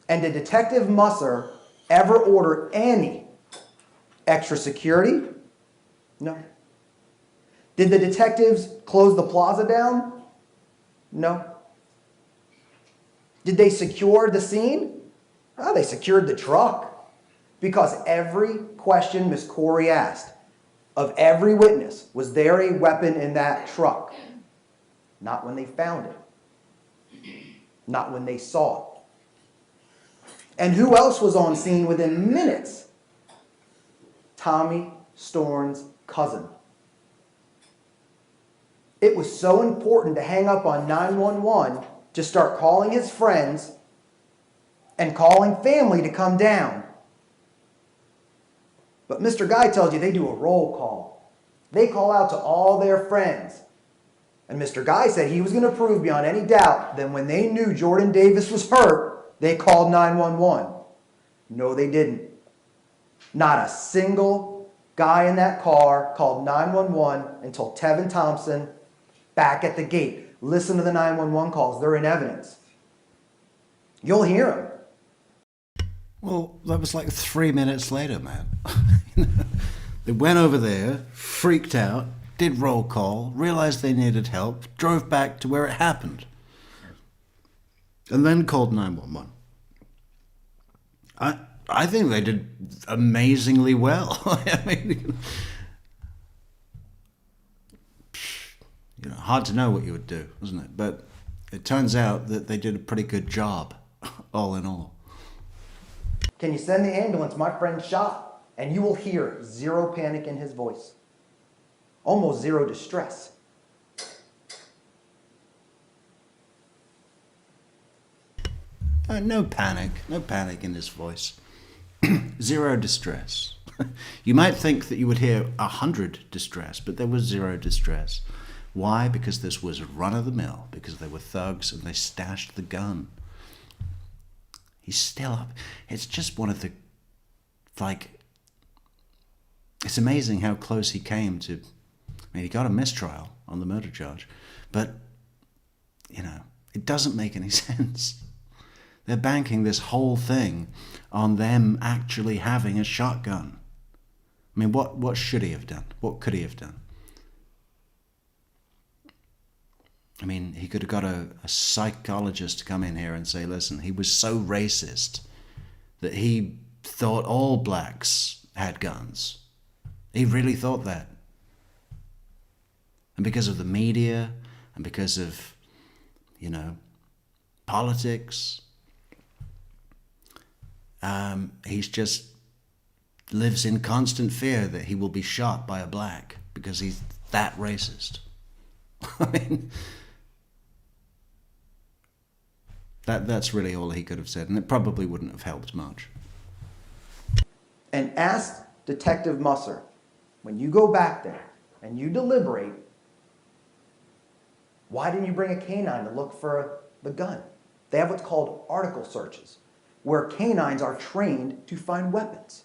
And did Detective Musser ever order any extra security? No. Did the detectives close the plaza down? No. Did they secure the scene? Oh, they secured the truck. Because every question Miss Corey asked of every witness, was there a weapon in that truck? Not when they found it. Not when they saw it. And who else was on scene within minutes? Tommy Storn's cousin. It was so important to hang up on 911 to start calling his friends and calling family to come down. But Mr. Guy tells you they do a roll call. They call out to all their friends. And Mr. Guy said he was going to prove beyond any doubt that when they knew Jordan Davis was hurt, they called 911. No, they didn't. Not a single guy in that car called 911 until Tevin Thompson, back at the gate. Listen to the 911 calls. They're in evidence. You'll hear them. Well, that was like 3 minutes later, man. They went over there, freaked out, did roll call, realized they needed help, drove back to where it happened, and then called 911. I think they did amazingly well. I mean, hard to know what you would do, isn't it? But it turns out that they did a pretty good job, all in all. Can you send the ambulance? My friend's shot. And you will hear zero panic in his voice. Almost zero distress. No panic in his voice. Zero distress. You might think that you would hear 100 distress, but there was zero distress. Why? Because this was run-of-the-mill, because they were thugs and they stashed the gun. He's still up. It's just one of the, it's amazing how close he came to, he got a mistrial on the murder charge, but, it doesn't make any sense. They're banking this whole thing on them actually having a shotgun. What should he have done? What could he have done? He could have got a psychologist to come in here and say, listen, he was so racist that he thought all blacks had guns. He really thought that. And because of the media and because of, politics, he's just lives in constant fear that he will be shot by a black because he's that racist. That's really all he could have said, and it probably wouldn't have helped much. And ask Detective Musser, when you go back there and you deliberate, why didn't you bring a canine to look for the gun? They have what's called article searches, where canines are trained to find weapons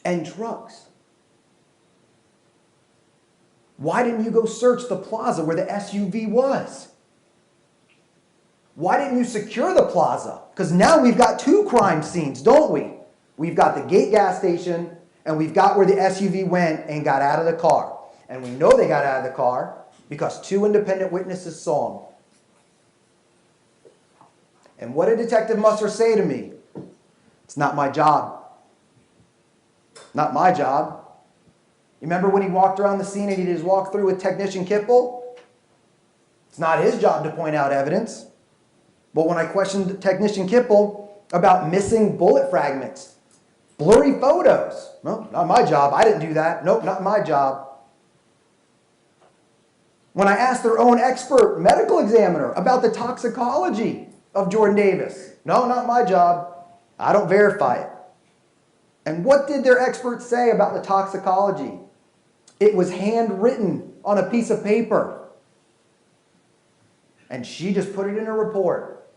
and drugs. Why didn't you go search the plaza where the SUV was? Why didn't you secure the plaza? Because now we've got 2 crime scenes, don't we? We've got the gate gas station, and we've got where the SUV went and got out of the car. And we know they got out of the car because two independent witnesses saw him. And what did Detective Musser say to me? It's not my job. Not my job. You remember when he walked around the scene and he did his walkthrough with Technician Kipple? It's not his job to point out evidence. But when I questioned Technician Kipple about missing bullet fragments, blurry photos, no, not my job. I didn't do that. Nope, not my job. When I asked their own expert medical examiner about the toxicology of Jordan Davis, no, not my job. I don't verify it. And what did their experts say about the toxicology? It was handwritten on a piece of paper. And she just put it in a report.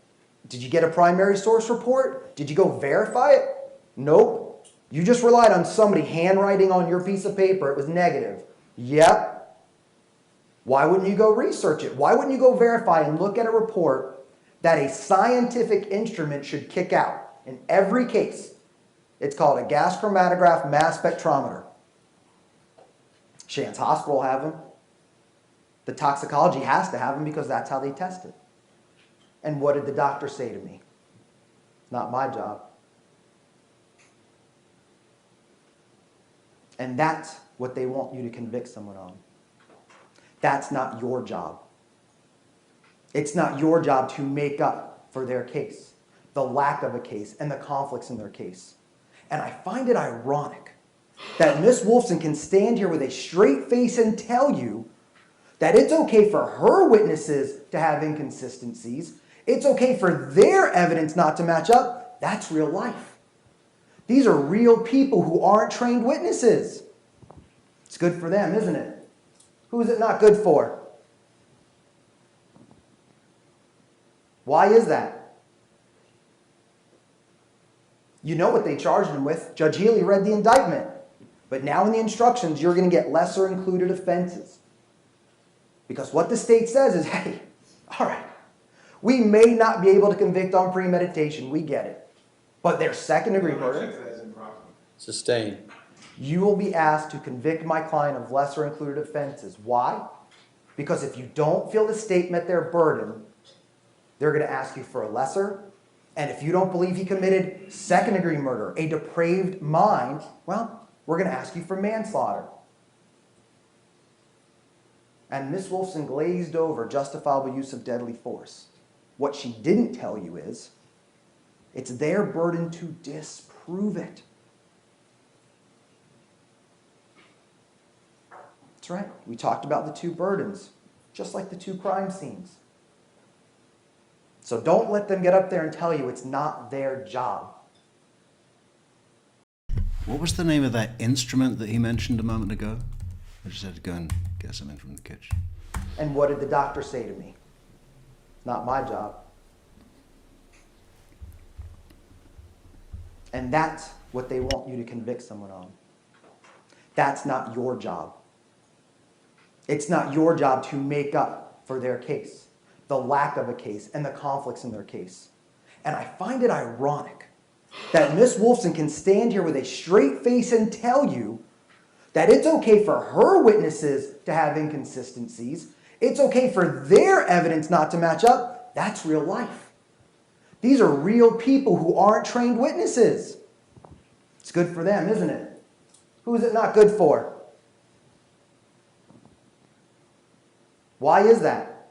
Did you get a primary source report? Did you go verify it? Nope. You just relied on somebody handwriting on your piece of paper. It was negative. Yep. Why wouldn't you go research it? Why wouldn't you go verify and look at a report that a scientific instrument should kick out in every case? It's called a gas chromatograph mass spectrometer. Shands Hospital have them. The toxicology has to have them because that's how they test it. And what did the doctor say to me? Not my job. And that's what they want you to convict someone on. That's not your job. It's not your job to make up for their case, the lack of a case, and the conflicts in their case. And I find it ironic that Miss Wolfson can stand here with a straight face and tell you that it's okay for her witnesses to have inconsistencies. It's okay for their evidence not to match up. That's real life. These are real people who aren't trained witnesses. It's good for them, isn't it? Who is it not good for? Why is that? You know what they charged him with. Judge Healy read the indictment. But now in the instructions, you're going to get lesser included offenses. Because what the state says is, hey, all right, we may not be able to convict on premeditation. We get it. But there's second-degree murder. Sustained. You will be asked to convict my client of lesser included offenses. Why? Because if you don't feel the state met their burden, they're going to ask you for a lesser. And if you don't believe he committed second-degree murder, a depraved mind, well, we're going to ask you for manslaughter. And Miss Wolfson glazed over justifiable use of deadly force. What she didn't tell you is, it's their burden to disprove it. That's right. We talked about the two burdens, just like the two crime scenes. So don't let them get up there and tell you it's not their job. What was the name of that instrument that he mentioned a moment ago? I just had to go and get something from the kitchen. And what did the doctor say to me? Not my job. And that's what they want you to convict someone on. That's not your job. It's not your job to make up for their case, the lack of a case, and the conflicts in their case. And I find it ironic that Miss Wolfson can stand here with a straight face and tell you that it's okay for her witnesses to have inconsistencies. It's okay for their evidence not to match up. That's real life. These are real people who aren't trained witnesses. It's good for them, isn't it? Who is it not good for? Why is that?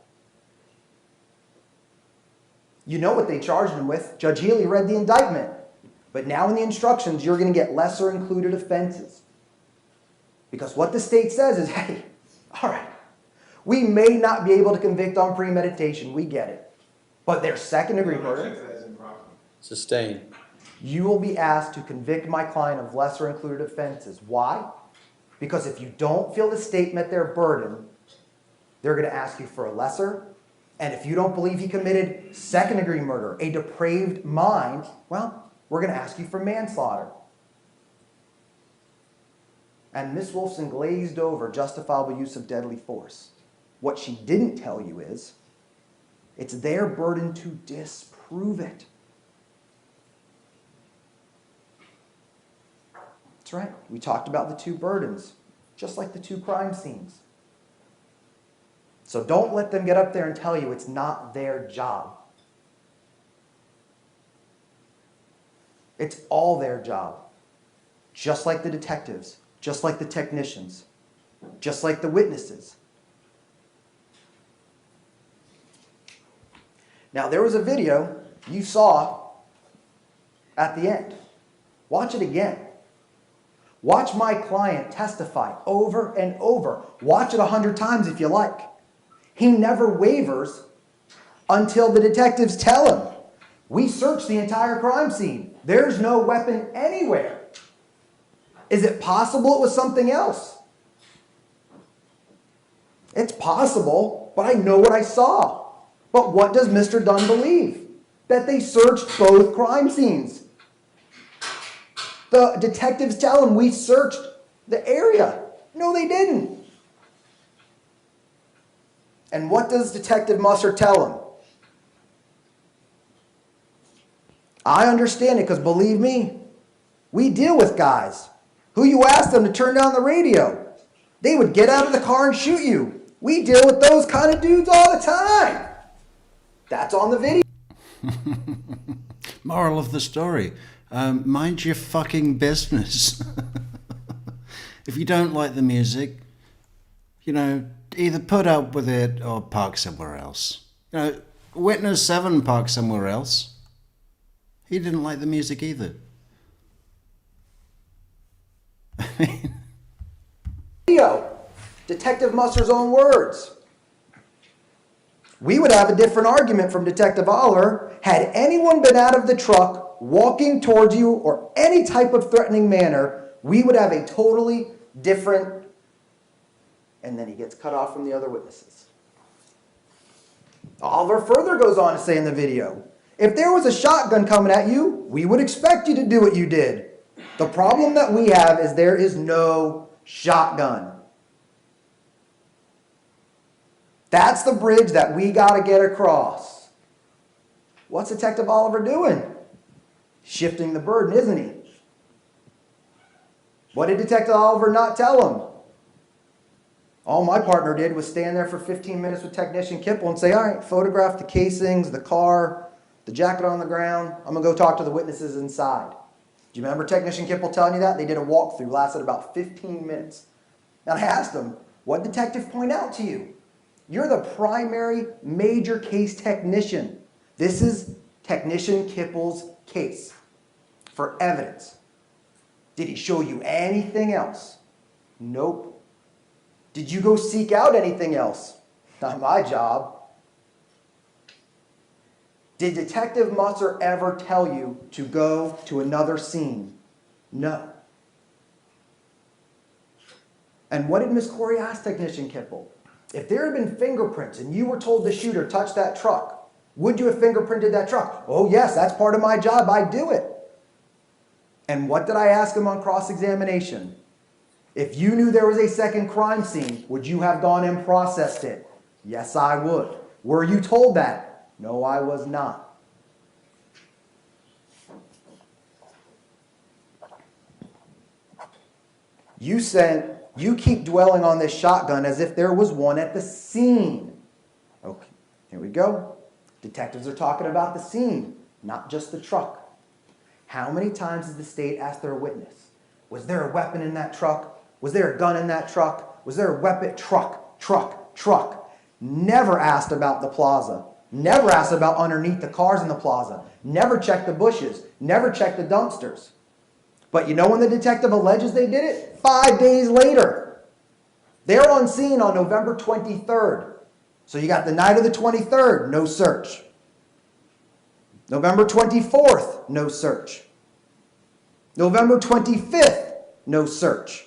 You know what they charged him with. Judge Healy read the indictment. But now in the instructions, you're going to get lesser included offenses. Because what the state says is, hey, all right, we may not be able to convict on premeditation. We get it. But there's second-degree murder. Sustained. You will be asked to convict my client of lesser included offenses. Why? Because if you don't feel the state met their burden, they're going to ask you for a lesser. And if you don't believe he committed second-degree murder, a depraved mind, well, we're going to ask you for manslaughter. And Miss Wolfson glazed over justifiable use of deadly force. What she didn't tell you is, it's their burden to disprove it. That's right. We talked about the two burdens, just like the two crime scenes. So don't let them get up there and tell you it's not their job. It's all their job. Just like the detectives, just like the technicians, just like the witnesses. Now, there was a video you saw at the end. Watch it again. Watch my client testify over and over. Watch it 100 times if you like. He never wavers until the detectives tell him, we searched the entire crime scene. There's no weapon anywhere. Is it possible it was something else? It's possible, but I know what I saw. But what does Mr. Dunn believe? That they searched both crime scenes. The detectives tell him we searched the area. No, they didn't. And what does Detective Musser tell him? I understand it because believe me, we deal with guys who you ask them to turn down the radio. They would get out of the car and shoot you. We deal with those kind of dudes all the time. That's on the video. Moral of the story, mind your fucking business. If you don't like the music, either put up with it or park somewhere else. Witness 7 parked somewhere else. He didn't like the music either. Video. Detective Musser's own words. We would have a different argument from Detective Oliver had anyone been out of the truck walking towards you or any type of threatening manner. We would have a totally different. And then he gets cut off from the other witnesses. Oliver further goes on to say in the video, if there was a shotgun coming at you, we would expect you to do what you did. The problem that we have is there is no shotgun. That's the bridge that we got to get across. What's Detective Oliver doing? Shifting the burden, isn't he? What did Detective Oliver not tell him? All my partner did was stand there for 15 minutes with Technician Kipple and say, all right, photograph the casings, the car, the jacket on the ground. I'm going to go talk to the witnesses inside. Do you remember Technician Kipple telling you that? They did a walkthrough, lasted about 15 minutes. And I asked him, what did detective point out to you? You're the primary major case technician. This is Technician Kipple's case for evidence. Did he show you anything else? Nope. Did you go seek out anything else? Not my job. Did Detective Musser ever tell you to go to another scene? No. And what did Miss Corey ask Technician Kipple? If there had been fingerprints and you were told the shooter touched that truck, would you have fingerprinted that truck? Oh yes, that's part of my job, I do it. And what did I ask him on cross-examination? If you knew there was a second crime scene, would you have gone and processed it? Yes, I would. Were you told that? No, I was not. You said, you keep dwelling on this shotgun as if there was one at the scene. Okay, here we go. Detectives are talking about the scene, not just the truck. How many times has the state asked their witness, was there a weapon in that truck? Was there a gun in that truck? Was there a weapon? Truck. Never asked about the plaza. Never asked about underneath the cars in the plaza. Never checked the bushes. Never checked the dumpsters. But you know when the detective alleges they did it? 5 days later. They're on scene on November 23rd. So you got the night of the 23rd, no search. November 24th, no search. November 25th, no search.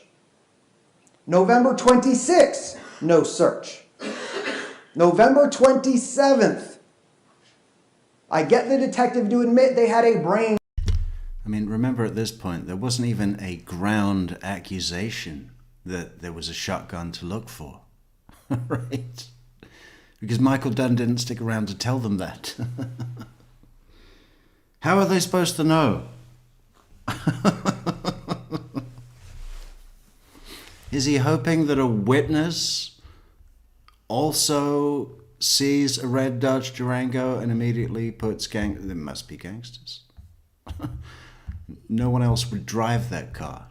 November 26th, no search. November 27th. I get the detective to admit they had a brain. I mean, remember at this point, there wasn't even a ground accusation that there was a shotgun to look for, right? Because Michael Dunn didn't stick around to tell them that. How are they supposed to know? Is he hoping that a witness also sees a red Dodge Durango and immediately puts there must be gangsters. No one else would drive that car.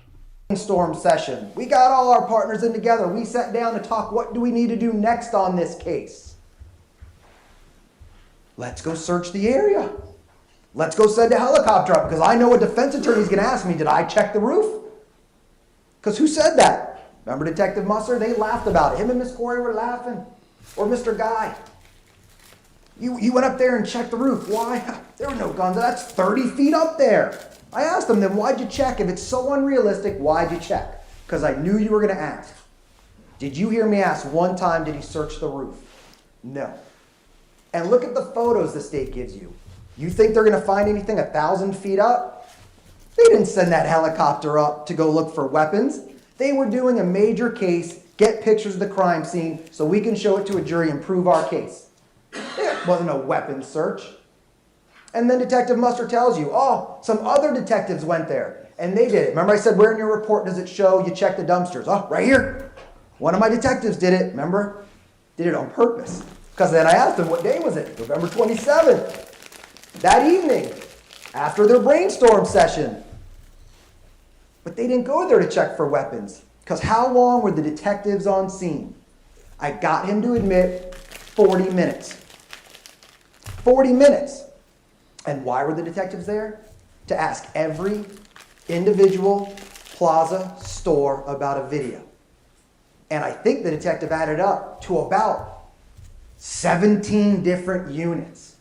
Brainstorm session. We got all our partners in together. We sat down to talk, what do we need to do next on this case? Let's go search the area. Let's go send a helicopter up, because I know a defense attorney's going to ask me, did I check the roof? Because who said that? Remember Detective Musser? They laughed about it. Him and Miss Corey were laughing. Or Mr. Guy. You went up there and checked the roof. Why? There were no guns. That's 30 feet up there. I asked them, then why'd you check? If it's so unrealistic, why'd you check? Because I knew you were going to ask. Did you hear me ask one time, did he search the roof? No. And look at the photos the state gives you. You think they're going to find anything 1,000 feet up? They didn't send that helicopter up to go look for weapons. They were doing a major case, get pictures of the crime scene so we can show it to a jury and prove our case. There wasn't a weapons search. And then Detective Musser tells you, oh, some other detectives went there, and they did it. Remember I said, where in your report does it show you checked the dumpsters? Oh, right here. One of my detectives did it, remember? Did it on purpose. Because then I asked him, what day was it? November 27th. That evening, after their brainstorm session. But they didn't go there to check for weapons. Because how long were the detectives on scene? I got him to admit 40 minutes. 40 minutes. And why were the detectives there? To ask every individual plaza store about a video. And I think the detective added up to about 17 different units.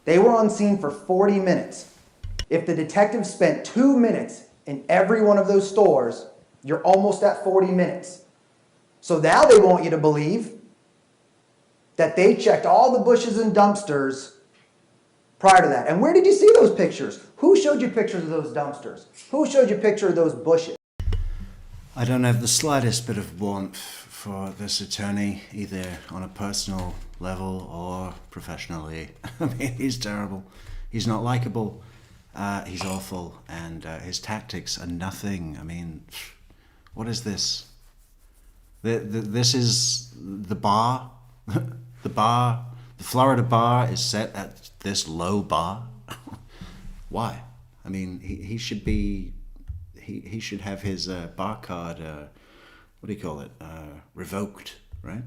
They were on scene for 40 minutes. If the detective spent 2 minutes in every one of those stores, you're almost at 40 minutes. So now they want you to believe that they checked all the bushes and dumpsters prior to that. And where did you see those pictures? Who showed you pictures of those dumpsters? Who showed you a picture of those bushes? I don't have the slightest bit of warmth for this attorney, either on a personal level or professionally. I mean, he's terrible. He's not likable. He's awful. And his tactics are nothing. I mean, what is this? This is the bar. The bar. The Florida bar is set at this low bar. Why? I mean, he should be... He should have his bar card, what do you call it, revoked, right?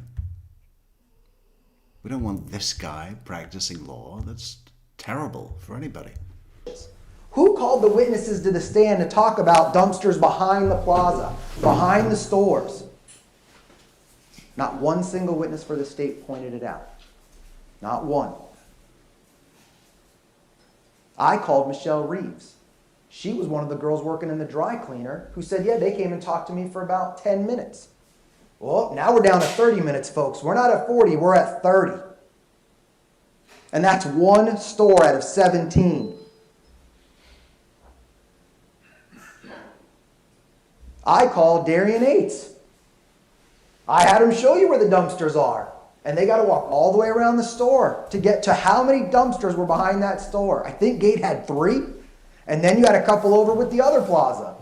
We don't want this guy practicing law. That's terrible for anybody. Who called the witnesses to the stand to talk about dumpsters behind the plaza, behind the stores? Not one single witness for the state pointed it out. Not one. I called Michelle Reeves. She was one of the girls working in the dry cleaner who said, yeah, they came and talked to me for about 10 minutes. Well, now we're down to 30 minutes, folks. We're not at 40, we're at 30. And that's one store out of 17. I called Darian Yates. I had him show you where the dumpsters are. And they got to walk all the way around the store to get to how many dumpsters were behind that store. I think Gate had 3. And then you had a couple over with the other plaza.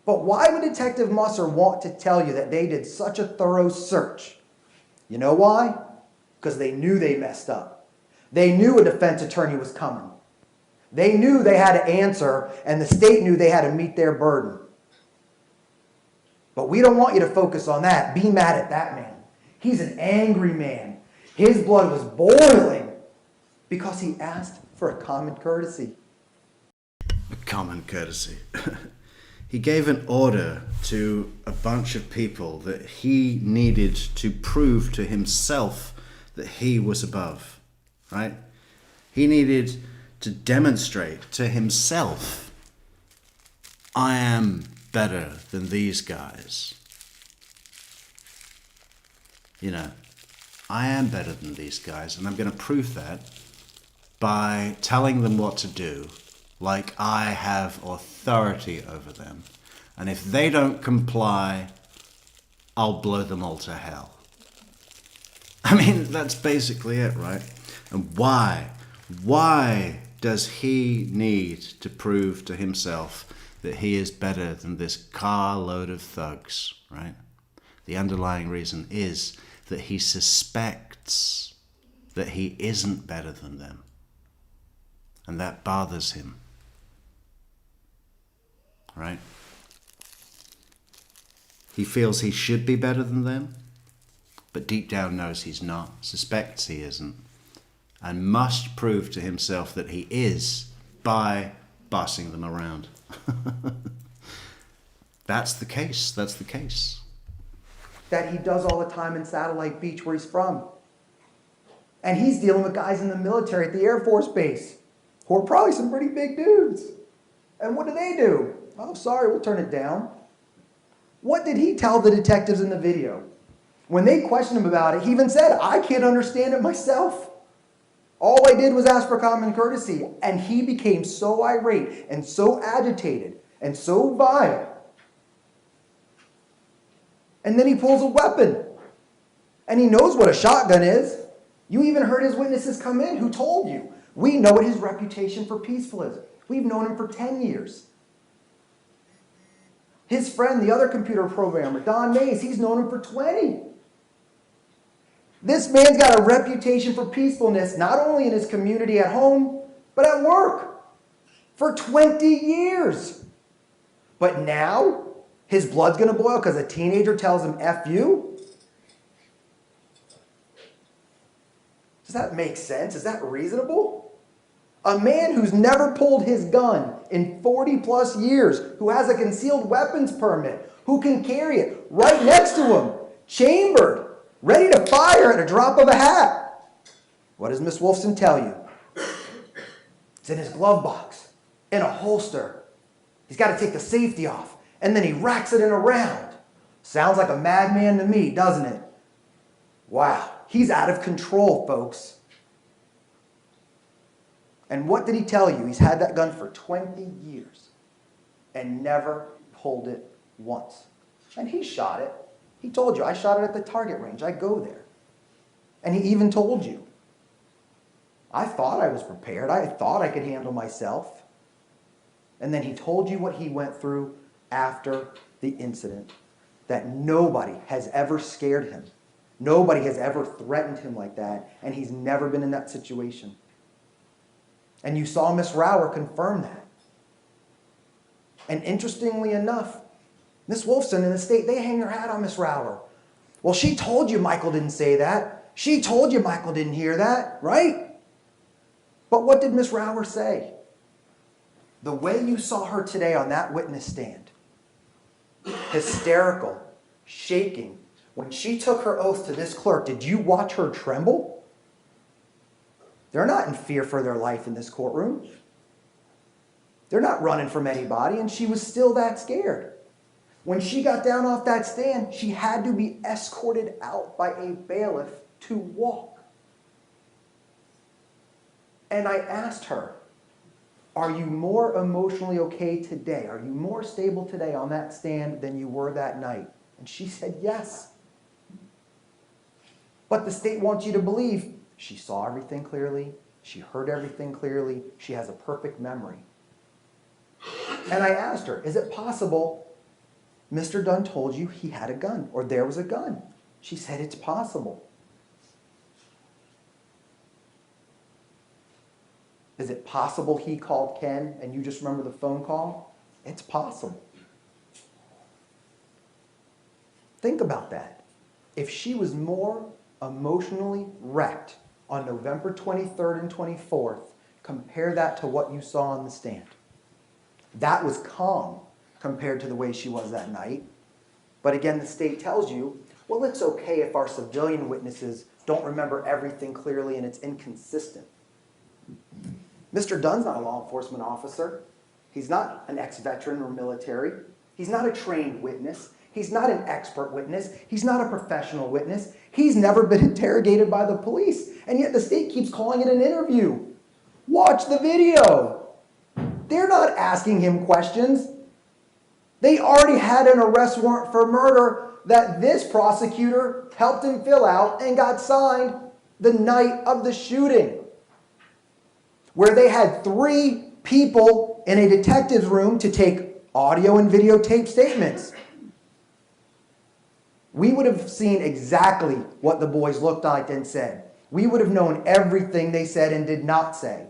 But why would Detective Musser want to tell you that they did such a thorough search? You know why? Because they knew they messed up. They knew a defense attorney was coming. They knew they had to answer, and the state knew they had to meet their burden. But we don't want you to focus on that. Be mad at that man. He's an angry man. His blood was boiling because he asked for a common courtesy. A common courtesy. He gave an order to a bunch of people that he needed to prove to himself that he was above, right? He needed to demonstrate to himself, I am better than these guys. You know, I am better than these guys, and I'm going to prove that by telling them what to do, like I have authority over them. And if they don't comply, I'll blow them all to hell. I mean, that's basically it, right? And why? Why does he need to prove to himself that he is better than this carload of thugs, right? The underlying reason is that he suspects that he isn't better than them. And that bothers him. Right? He feels he should be better than them, but deep down knows he's not, suspects he isn't, and must prove to himself that he is by bossing them around. That's the case. That's the case. That he does all the time in Satellite Beach, where he's from. And he's dealing with guys in the military at the Air Force Base, who are probably some pretty big dudes. And what do? Oh, sorry, we'll turn it down. What did he tell the detectives in the video? When they questioned him about it, he even said, I can't understand it myself. All I did was ask for common courtesy. And he became so irate and so agitated and so vile. And then he pulls a weapon. And he knows what a shotgun is. You even heard his witnesses come in who told you. We know what his reputation for peaceful is. We've known him for 10 years. His friend, the other computer programmer, Don Mays, he's known him for 20. This man's got a reputation for peacefulness, not only in his community at home, but at work. For 20 years. But now, his blood's going to boil because a teenager tells him, F you? Does that make sense? Is that reasonable? A man who's never pulled his gun in 40 plus years, who has a concealed weapons permit, who can carry it right next to him, chambered, ready to fire at a drop of a hat. What does Miss Wolfson tell you? It's in his glove box, in a holster. He's got to take the safety off, and then he racks it in a round. Sounds like a madman to me, doesn't it? Wow, he's out of control, folks. And what did he tell you? He's had that gun for 20 years and never pulled it once. And he shot it. He told you, I shot it at the target range. I go there. And he even told you, I thought I was prepared. I thought I could handle myself. And then he told you what he went through after the incident, that nobody has ever scared him. Nobody has ever threatened him like that, and he's never been in that situation. And you saw Miss Rower confirm that. And interestingly enough, Miss Wolfson and the state, they hang their hat on Miss Rower. Well, she told you Michael didn't say that. She told you Michael didn't hear that, right? But what did Miss Rower say? The way you saw her today on that witness stand, hysterical, shaking, when she took her oath to this clerk, did you watch her tremble? They're not in fear for their life in this courtroom. They're not running from anybody, and she was still that scared. When she got down off that stand, she had to be escorted out by a bailiff to walk. And I asked her, are you more emotionally okay today? Are you more stable today on that stand than you were that night? And she said yes. But the state wants you to believe she saw everything clearly. She heard everything clearly. She has a perfect memory. And I asked her, is it possible Mr. Dunn told you he had a gun or there was a gun? She said it's possible. Is it possible he called Ken and you just remember the phone call? It's possible. Think about that. If she was more emotionally wrecked on November 23rd and 24th, compare that to what you saw on the stand. That was calm compared to the way she was that night. But again, the state tells you, well, it's okay if our civilian witnesses don't remember everything clearly and it's inconsistent. Mr. Dunn's not a law enforcement officer. He's not an ex-veteran or military. He's not a trained witness. He's not an expert witness. He's not a professional witness. He's never been interrogated by the police. And yet the state keeps calling it an interview. Watch the video. They're not asking him questions. They already had an arrest warrant for murder that this prosecutor helped him fill out and got signed the night of the shooting, where they had 3 people in a detective's room to take audio and videotape statements. We would have seen exactly what the boys looked like and said. We would have known everything they said and did not say.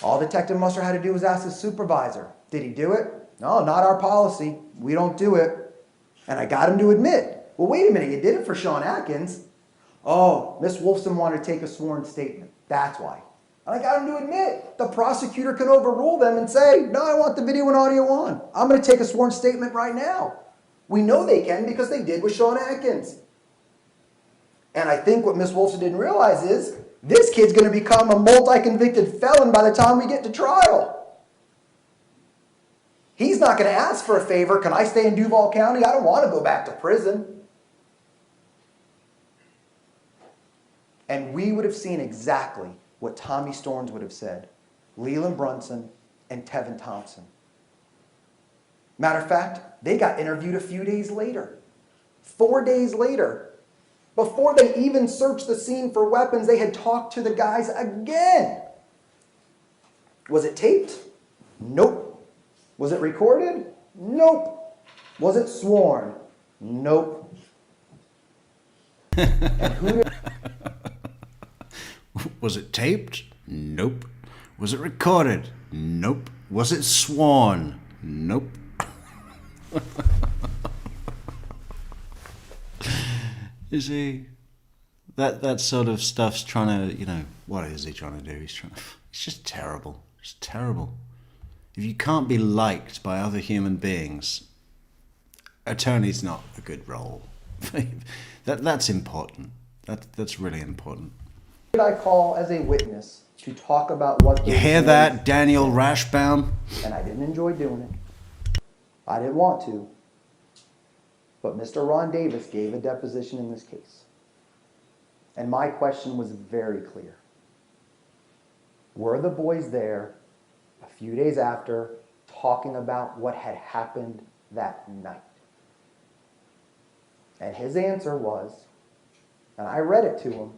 All Detective Musser had to do was ask his supervisor. Did he do it? No, not our policy. We don't do it. And I got him to admit, well, wait a minute, you did it for Sean Atkins. Oh, Miss Wolfson wanted to take a sworn statement. That's why. And I got him to admit, the prosecutor can overrule them and say, no, I want the video and audio on. I'm going to take a sworn statement right now. We know they can because they did with Sean Atkins. And I think what Miss Wolfson didn't realize is, this kid's going to become a multi-convicted felon by the time we get to trial. He's not going to ask for a favor. Can I stay in Duval County? I don't want to go back to prison. And we would have seen exactly what Tommy Storms would have said, Leland Brunson and Tevin Thompson. Matter of fact, they got interviewed a few days later. 4 days later. Before they even searched the scene for weapons, they had talked to the guys again. Was it taped? Nope. Was it recorded? Nope. Was it sworn? Nope. And who did... Was it taped? Nope. Was it recorded? Nope. Was it sworn? Nope. You see, that sort of stuff's trying to, what is he trying to do? It's just terrible. It's terrible. If you can't be liked by other human beings, attorney's not a good role. That's important. That's really important. Did I call as a witness to talk about what... You hear that, Daniel Rashbaum? And I didn't enjoy doing it. I didn't want to. But Mr. Ron Davis gave a deposition in this case. And my question was very clear. Were the boys there a few days after talking about what had happened that night? And his answer was, and I read it to him,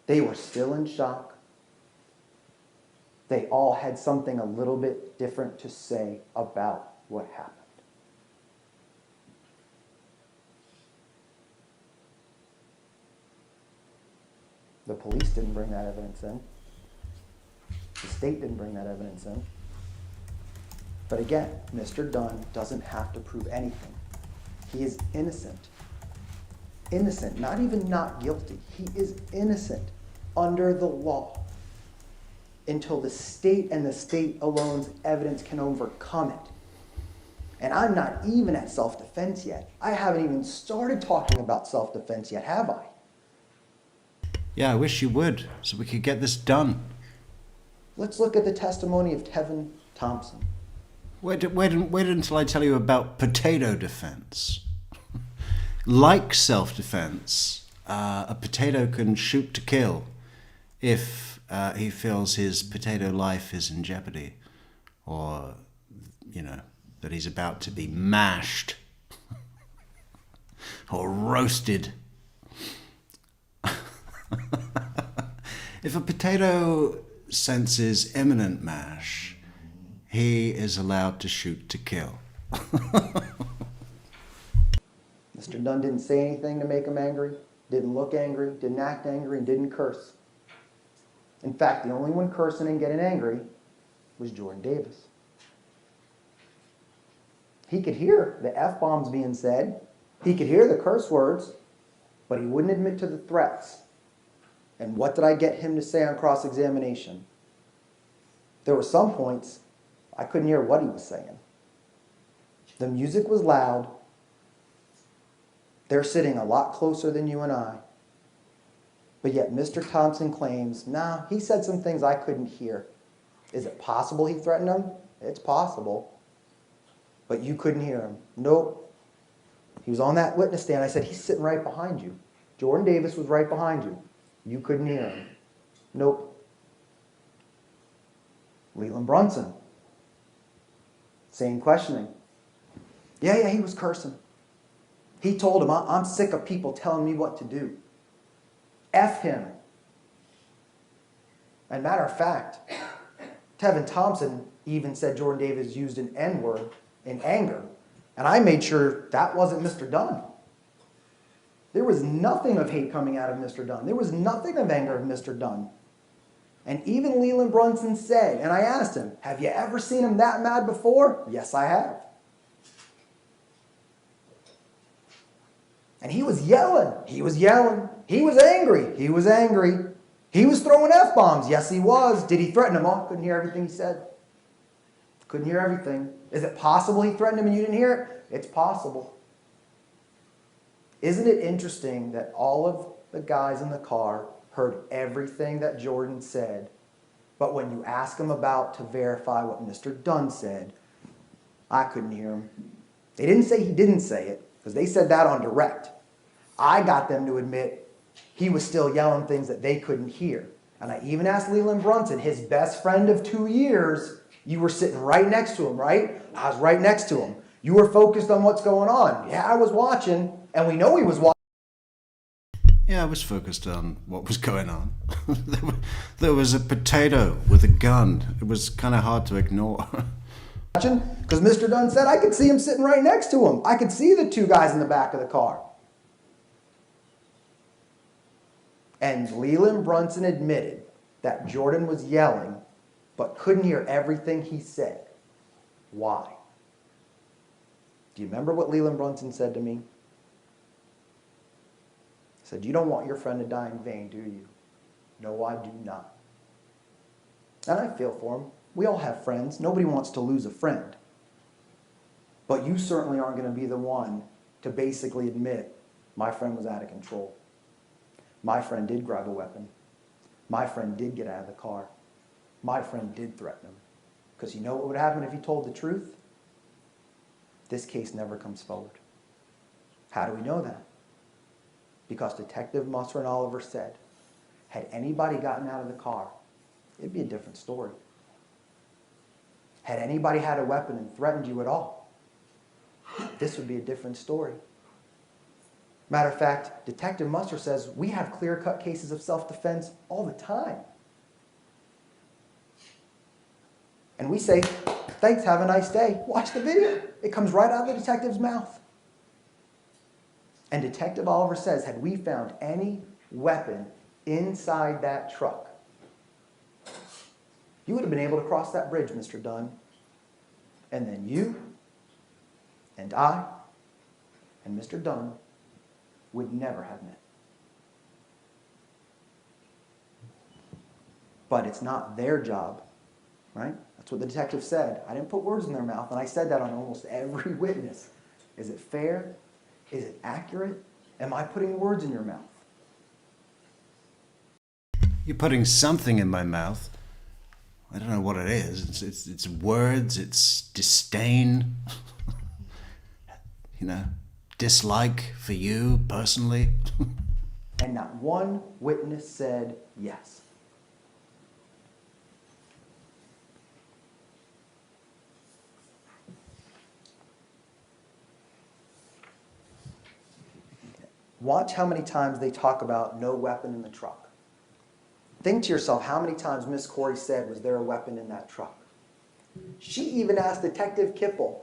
they were still in shock. They all had something a little bit different to say about what happened. The police didn't bring that evidence in. The state didn't bring that evidence in. But again, Mr. Dunn doesn't have to prove anything. He is innocent. Innocent, not even not guilty. He is innocent under the law until the state and the state alone's evidence can overcome it. And I'm not even at self-defense yet. I haven't even started talking about self-defense yet, have I? Yeah, I wish you would, so we could get this done. Let's look at the testimony of Tevin Thompson. Wait until I tell you about potato defense. Like self-defense, a potato can shoot to kill if he feels his potato life is in jeopardy, or, that he's about to be mashed or roasted. If a potato senses imminent mash, he is allowed to shoot to kill. Mr. Dunn didn't say anything to make him angry, didn't look angry, didn't act angry, and didn't curse. In fact, the only one cursing and getting angry was Jordan Davis. He could hear the F-bombs being said, he could hear the curse words, but he wouldn't admit to the threats. And what did I get him to say on cross-examination? There were some points I couldn't hear what he was saying. The music was loud. They're sitting a lot closer than you and I. But yet Mr. Thompson claims, nah, he said some things I couldn't hear. Is it possible he threatened him? It's possible. But you couldn't hear him. Nope. He was on that witness stand. I said, he's sitting right behind you. Jordan Davis was right behind you. You couldn't hear him. Nope. Leland Brunson. Same questioning. Yeah, he was cursing. He told him, I'm sick of people telling me what to do. F him. And matter of fact, Tevin Thompson even said Jordan Davis used an N-word in anger. And I made sure that wasn't Mr. Dunn. There was nothing of hate coming out of Mr. Dunn. There was nothing of anger of Mr. Dunn. And even Leland Brunson said, and I asked him, have you ever seen him that mad before? Yes, I have. And he was yelling. He was yelling. He was angry. He was angry. He was throwing F-bombs. Yes, he was. Did he threaten him? Oh, couldn't hear everything he said. Couldn't hear everything. Is it possible he threatened him and you didn't hear it? It's possible. Isn't it interesting that all of the guys in the car heard everything that Jordan said, but when you ask them about to verify what Mr. Dunn said, I couldn't hear him. They didn't say he didn't say it, because they said that on direct. I got them to admit he was still yelling things that they couldn't hear. And I even asked Leland Brunson, his best friend of 2 years, you were sitting right next to him, right? I was right next to him. You were focused on what's going on. Yeah, I was watching, and we know he was watching. Yeah, I was focused on what was going on. There was a potato with a gun. It was kind of hard to ignore. Because Mr. Dunn said I could see him sitting right next to him. I could see the 2 guys in the back of the car. And Leland Brunson admitted that Jordan was yelling, but couldn't hear everything he said. Why? Do you remember what Leland Brunson said to me? He said, you don't want your friend to die in vain, do you? No, I do not. And I feel for him. We all have friends. Nobody wants to lose a friend. But you certainly aren't going to be the one to basically admit, my friend was out of control. My friend did grab a weapon. My friend did get out of the car. My friend did threaten him. Because you know what would happen if he told the truth? This case never comes forward. How do we know that? Because Detective Musser and Oliver said, had anybody gotten out of the car, it'd be a different story. Had anybody had a weapon and threatened you at all, this would be a different story. Matter of fact, Detective Musser says we have clear-cut cases of self-defense all the time. And we say, thanks, have a nice day. Watch the video. It comes right out of the detective's mouth. And Detective Oliver says, had we found any weapon inside that truck, you would have been able to cross that bridge, Mr. Dunn. And then you and I and Mr. Dunn would never have met. But it's not their job, right? That's what the detective said. I didn't put words in their mouth, and I said that on almost every witness. Is it fair? Is it accurate? Am I putting words in your mouth? You're putting something in my mouth. I don't know what it is. It's words, it's disdain, dislike for you personally. And not one witness said yes. Watch how many times they talk about no weapon in the truck. Think to yourself how many times Miss Corey said, was there a weapon in that truck? She even asked Detective Kipple,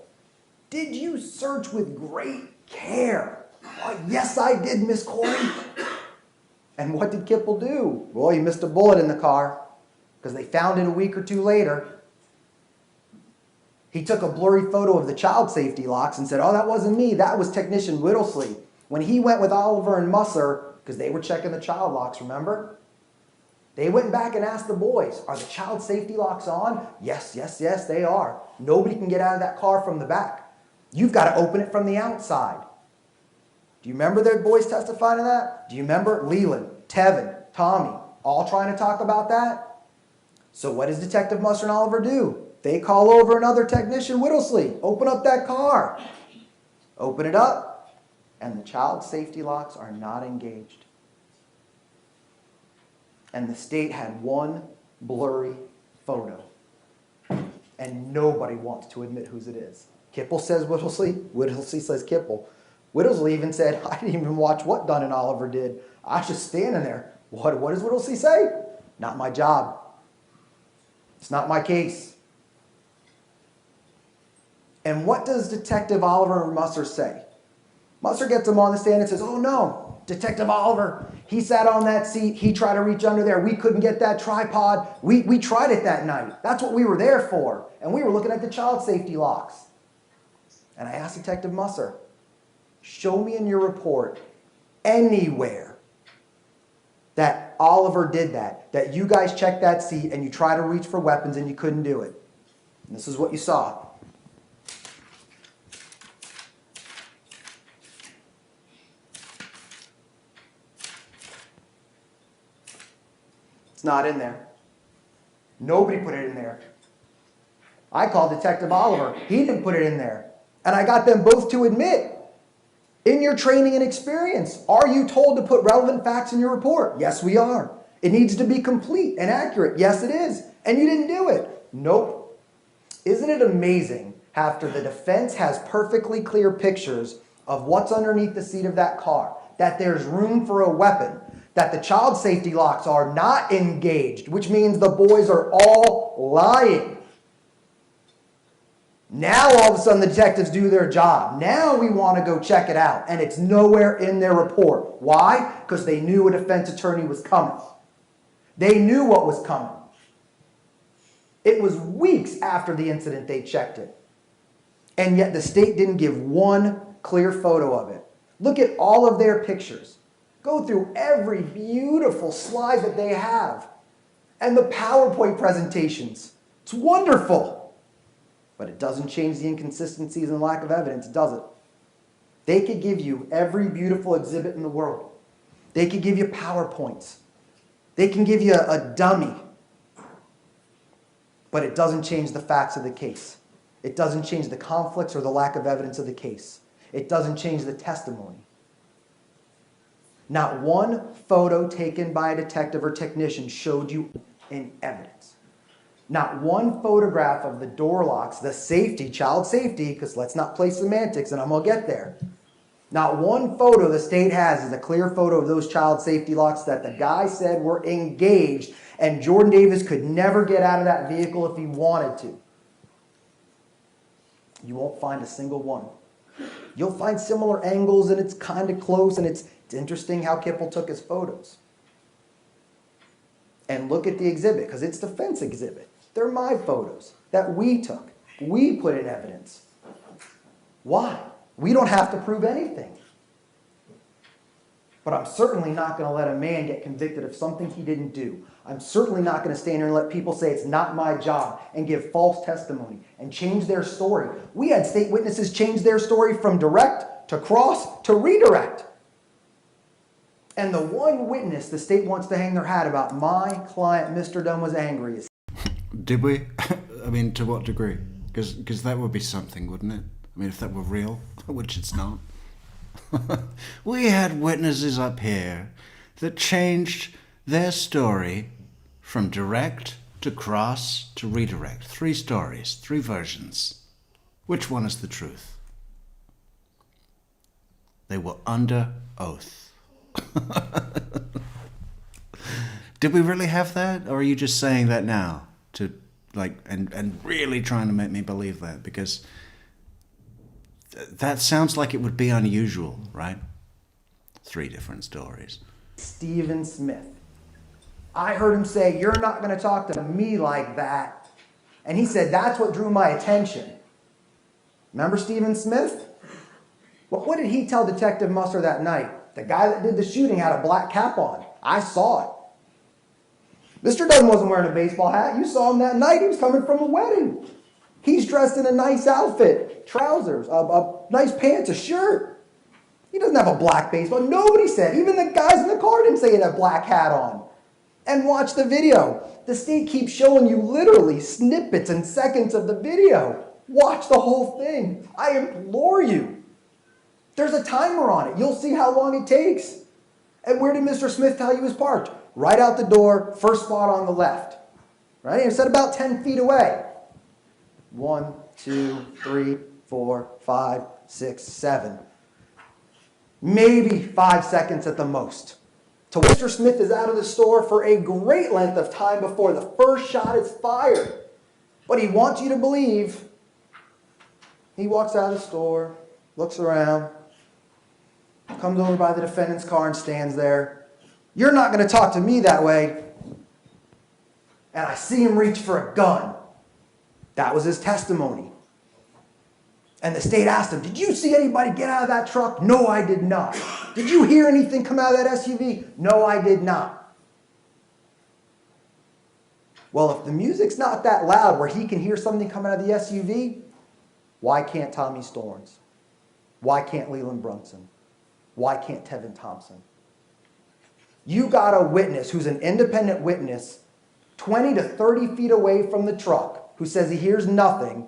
did you search with great care? Oh, yes, I did, Miss Corey. And what did Kipple do? Well, he missed a bullet in the car because they found it a week or 2 later. He took a blurry photo of the child safety locks and said, oh, that wasn't me. That was Technician Whittlesley. When he went with Oliver and Musser, because they were checking the child locks, remember? They went back and asked the boys, are the child safety locks on? Yes, yes, yes, they are. Nobody can get out of that car from the back. You've got to open it from the outside. Do you remember their boys testifying to that? Do you remember Leland, Tevin, Tommy, all trying to talk about that? So what does Detective Musser and Oliver do? They call over another technician, Whittlesley. Open up that car. Open it up, and the child safety locks are not engaged. And the state had one blurry photo. And nobody wants to admit whose it is. Kipple says Whittlesley. Whittlesley says Kipple. Whittlesley even said, I didn't even watch what Dunn and Oliver did. I was just standing there. What does Whittlesley say? Not my job. It's not my case. And what does Detective Oliver Musser say? Musser gets him on the stand and says, oh no, Detective Oliver, he sat on that seat, he tried to reach under there, we couldn't get that tripod, we tried it that night. That's what we were there for. And we were looking at the child safety locks. And I asked Detective Musser, show me in your report anywhere that Oliver did that you guys checked that seat and you tried to reach for weapons and you couldn't do it. And this is what you saw. It's not in there. Nobody put it in there. I called Detective Oliver. He didn't put it in there. And I got them both to admit, in your training and experience, are you told to put relevant facts in your report? Yes, we are. It needs to be complete and accurate. Yes, it is. And you didn't do it. Nope. Isn't it amazing after the defense has perfectly clear pictures of what's underneath the seat of that car, that there's room for a weapon, that the child safety locks are not engaged, which means the boys are all lying. Now all of a sudden the detectives do their job. Now we want to go check it out. And it's nowhere in their report. Why? Because they knew a defense attorney was coming. They knew what was coming. It was weeks after the incident they checked it. And yet the state didn't give one clear photo of it. Look at all of their pictures. Go through every beautiful slide that they have. And the PowerPoint presentations. It's wonderful. But it doesn't change the inconsistencies and lack of evidence, does it? They could give you every beautiful exhibit in the world. They could give you PowerPoints. They can give you a dummy. But it doesn't change the facts of the case. It doesn't change the conflicts or the lack of evidence of the case. It doesn't change the testimony. Not one photo taken by a detective or technician showed you in evidence. Not one photograph of the door locks, the safety, child safety, because let's not play semantics and I'm going to get there. Not one photo the state has is a clear photo of those child safety locks that the guy said were engaged and Jordan Davis could never get out of that vehicle if he wanted to. You won't find a single one. You'll find similar angles and it's kind of close and it's interesting how Kipple took his photos. And look at the exhibit, because it's defense exhibit. They're my photos that we took. We put in evidence. Why? We don't have to prove anything. But I'm certainly not going to let a man get convicted of something he didn't do. I'm certainly not going to stand here and let people say it's not my job and give false testimony and change their story. We had state witnesses change their story from direct to cross to redirect. And the one witness the state wants to hang their hat about, my client, Mr. Dunn, was angry. Did we? I mean, to what degree? Because that would be something, wouldn't it? I mean, if that were real, which it's not. We had witnesses up here that changed their story from direct to cross to redirect. 3 stories, 3 versions. Which one is the truth? They were under oath. Did we really have that? Or are you just saying that now to and really trying to make me believe that? Because that sounds like it would be unusual, right? 3 different stories. Stephen Smith. I heard him say, you're not going to talk to me like that. And he said, that's what drew my attention. Remember Stephen Smith? Well, what did he tell Detective Musser that night? The guy that did the shooting had a black cap on. I saw it. Mr. Dunn wasn't wearing a baseball hat. You saw him that night. He was coming from a wedding. He's dressed in a nice outfit, trousers, a nice pants, a shirt. He doesn't have a black baseball. Nobody said. Even the guys in the car didn't say he had a black hat on. And watch the video. The state keeps showing you literally snippets and seconds of the video. Watch the whole thing. I implore you. There's a timer on it. You'll see how long it takes. And where did Mr. Smith tell you he was parked? Right out the door, first spot on the left. Right? He said about 10 feet away. 1, 2, 3, 4, 5, 6, 7. Maybe 5 seconds at the most. Till Mr. Smith is out of the store for a great length of time before the first shot is fired. But he wants you to believe He walks out of the store, looks around, comes over by the defendant's car and stands there. You're not going to talk to me that way. And I see him reach for a gun. That was his testimony. And the state asked him, did you see anybody get out of that truck? No, I did not. Did you hear anything come out of that SUV? No, I did not. Well, if the music's not that loud where he can hear something come out of the SUV, why can't Tommy Storns? Why can't Leland Brunson? Why can't Tevin Thompson? You got a witness who's an independent witness 20 to 30 feet away from the truck who says he hears nothing,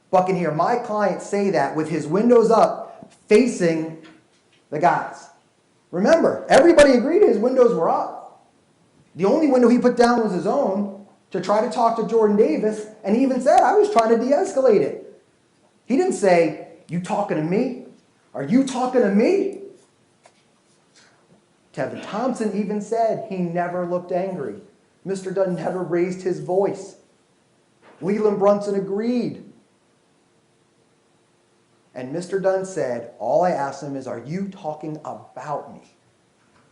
but can hear my client say that with his windows up facing the guys. Remember, everybody agreed his windows were up. The only window he put down was his own to try to talk to Jordan Davis, and he even said, I was trying to de-escalate it. He didn't say, you talking to me? Are you talking to me? Tevin Thompson even said he never looked angry. Mr. Dunn never raised his voice. Leland Brunson agreed. And Mr. Dunn said, all I asked him is, are you talking about me?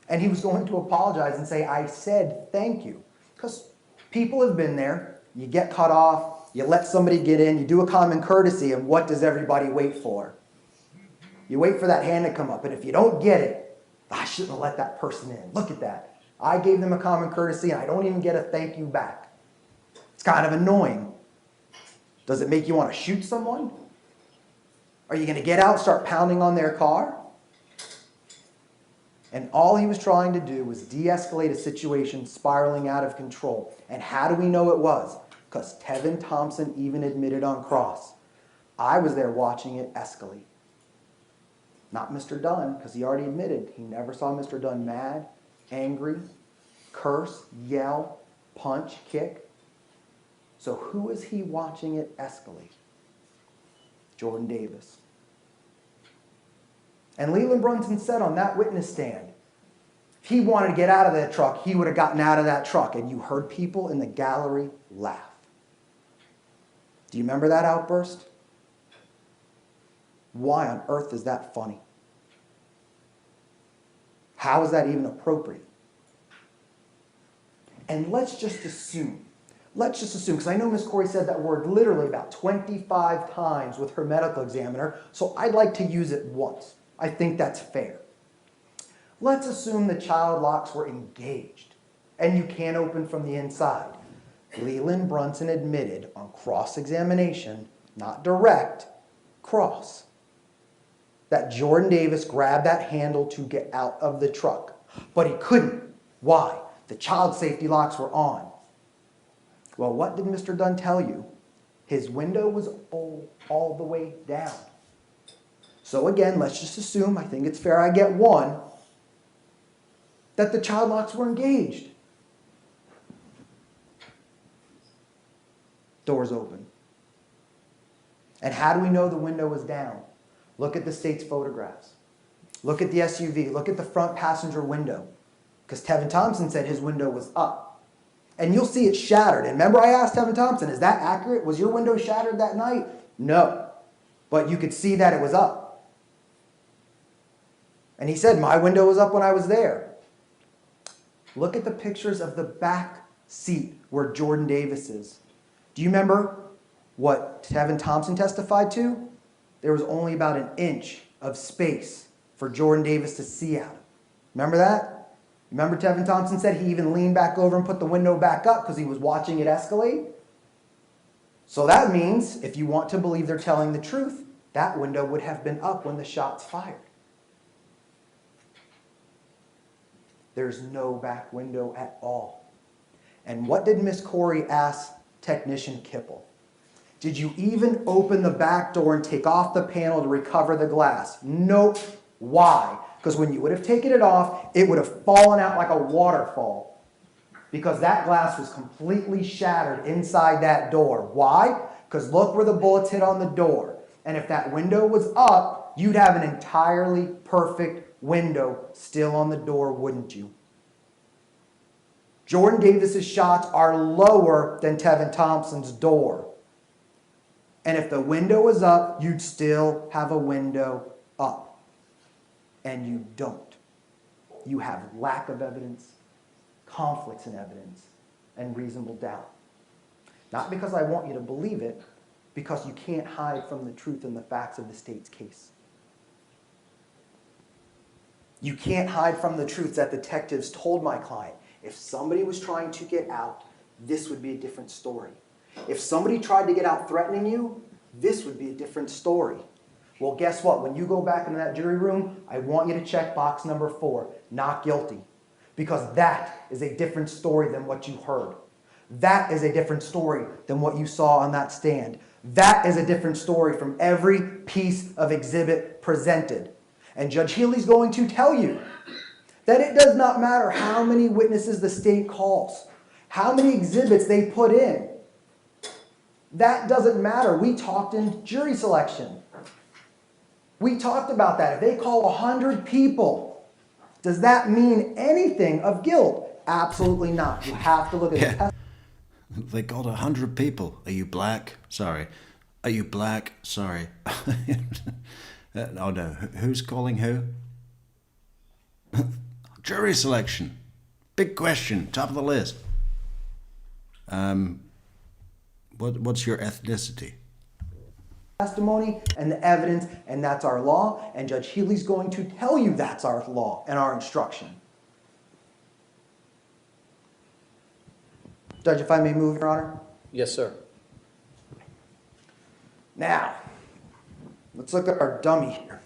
And he was going to apologize and say, I said thank you. Because people have been there. You get cut off. You let somebody get in. You do a common courtesy. And what does everybody wait for? You wait for that hand to come up. And if you don't get it, I shouldn't have let that person in. Look at that. I gave them a common courtesy and I don't even get a thank you back. It's kind of annoying. Does it make you want to shoot someone? Are you going to get out and start pounding on their car? And all he was trying to do was de-escalate a situation spiraling out of control. And how do we know it was? Because Tevin Thompson even admitted on cross. I was there watching it escalate. Not Mr. Dunn, because he already admitted he never saw Mr. Dunn mad, angry, curse, yell, punch, kick. So who is he watching it escalate? Jordan Davis. And Leland Brunson said on that witness stand, if he wanted to get out of that truck, he would have gotten out of that truck. And you heard people in the gallery laugh. Do you remember that outburst? Why on earth is that funny? How is that even appropriate? And let's just assume, because I know Miss Corey said that word literally about 25 times with her medical examiner, so I'd like to use it once. I think that's fair. Let's assume the child locks were engaged and you can't open from the inside. Leland Brunson admitted on cross-examination, not direct, cross, that Jordan Davis grabbed that handle to get out of the truck. But he couldn't. Why? The child safety locks were on. Well, what did Mr. Dunn tell you? His window was all the way down. So again, let's just assume, I think it's fair I get one, that the child locks were engaged. Doors open. And how do we know the window was down? Look at the state's photographs. Look at the SUV. Look at the front passenger window. Because Tevin Thompson said his window was up. And you'll see it's shattered. And remember I asked Tevin Thompson, is that accurate? Was your window shattered that night? No. But you could see that it was up. And he said, my window was up when I was there. Look at the pictures of the back seat where Jordan Davis is. Do you remember what Tevin Thompson testified to? There was only about an inch of space for Jordan Davis to see out of. Remember that? Remember Tevin Thompson said he even leaned back over and put the window back up because he was watching it escalate? So that means, if you want to believe they're telling the truth, that window would have been up when the shots fired. There's no back window at all. And what did Miss Corey ask Technician Kipple? Did you even open the back door and take off the panel to recover the glass? Nope. Why? Because when you would have taken it off, it would have fallen out like a waterfall. Because that glass was completely shattered inside that door. Why? Because look where the bullets hit on the door. And if that window was up, you'd have an entirely perfect window still on the door, wouldn't you? Jordan Davis's shots are lower than Tevin Thompson's door. And if the window was up, you'd still have a window up. And you don't. You have lack of evidence, conflicts in evidence, and reasonable doubt. Not because I want you to believe it, because you can't hide from the truth and the facts of the state's case. You can't hide from the truth that detectives told my client. If somebody was trying to get out, this would be a different story. If somebody tried to get out threatening you, this would be a different story. Well, guess what? When you go back into that jury room, I want you to check box number 4, not guilty. Because that is a different story than what you heard. That is a different story than what you saw on that stand. That is a different story from every piece of exhibit presented. And Judge Healy's going to tell you that it does not matter how many witnesses the state calls, how many exhibits they put in. That doesn't matter. We talked in jury selection. We talked about that. If they call 100 people, does that mean anything of guilt? Absolutely not. You have to look at the testimony. They called 100 people. Are you black? Sorry. Are you black? Sorry. Oh no. Who's calling who? Jury selection. Big question. Top of the list. What's your ethnicity? Testimony and the evidence, and that's our law, and Judge Healy's going to tell you that's our law and our instruction. Judge, if I may move, Your Honor. Yes, sir. Now, let's look at our dummy here.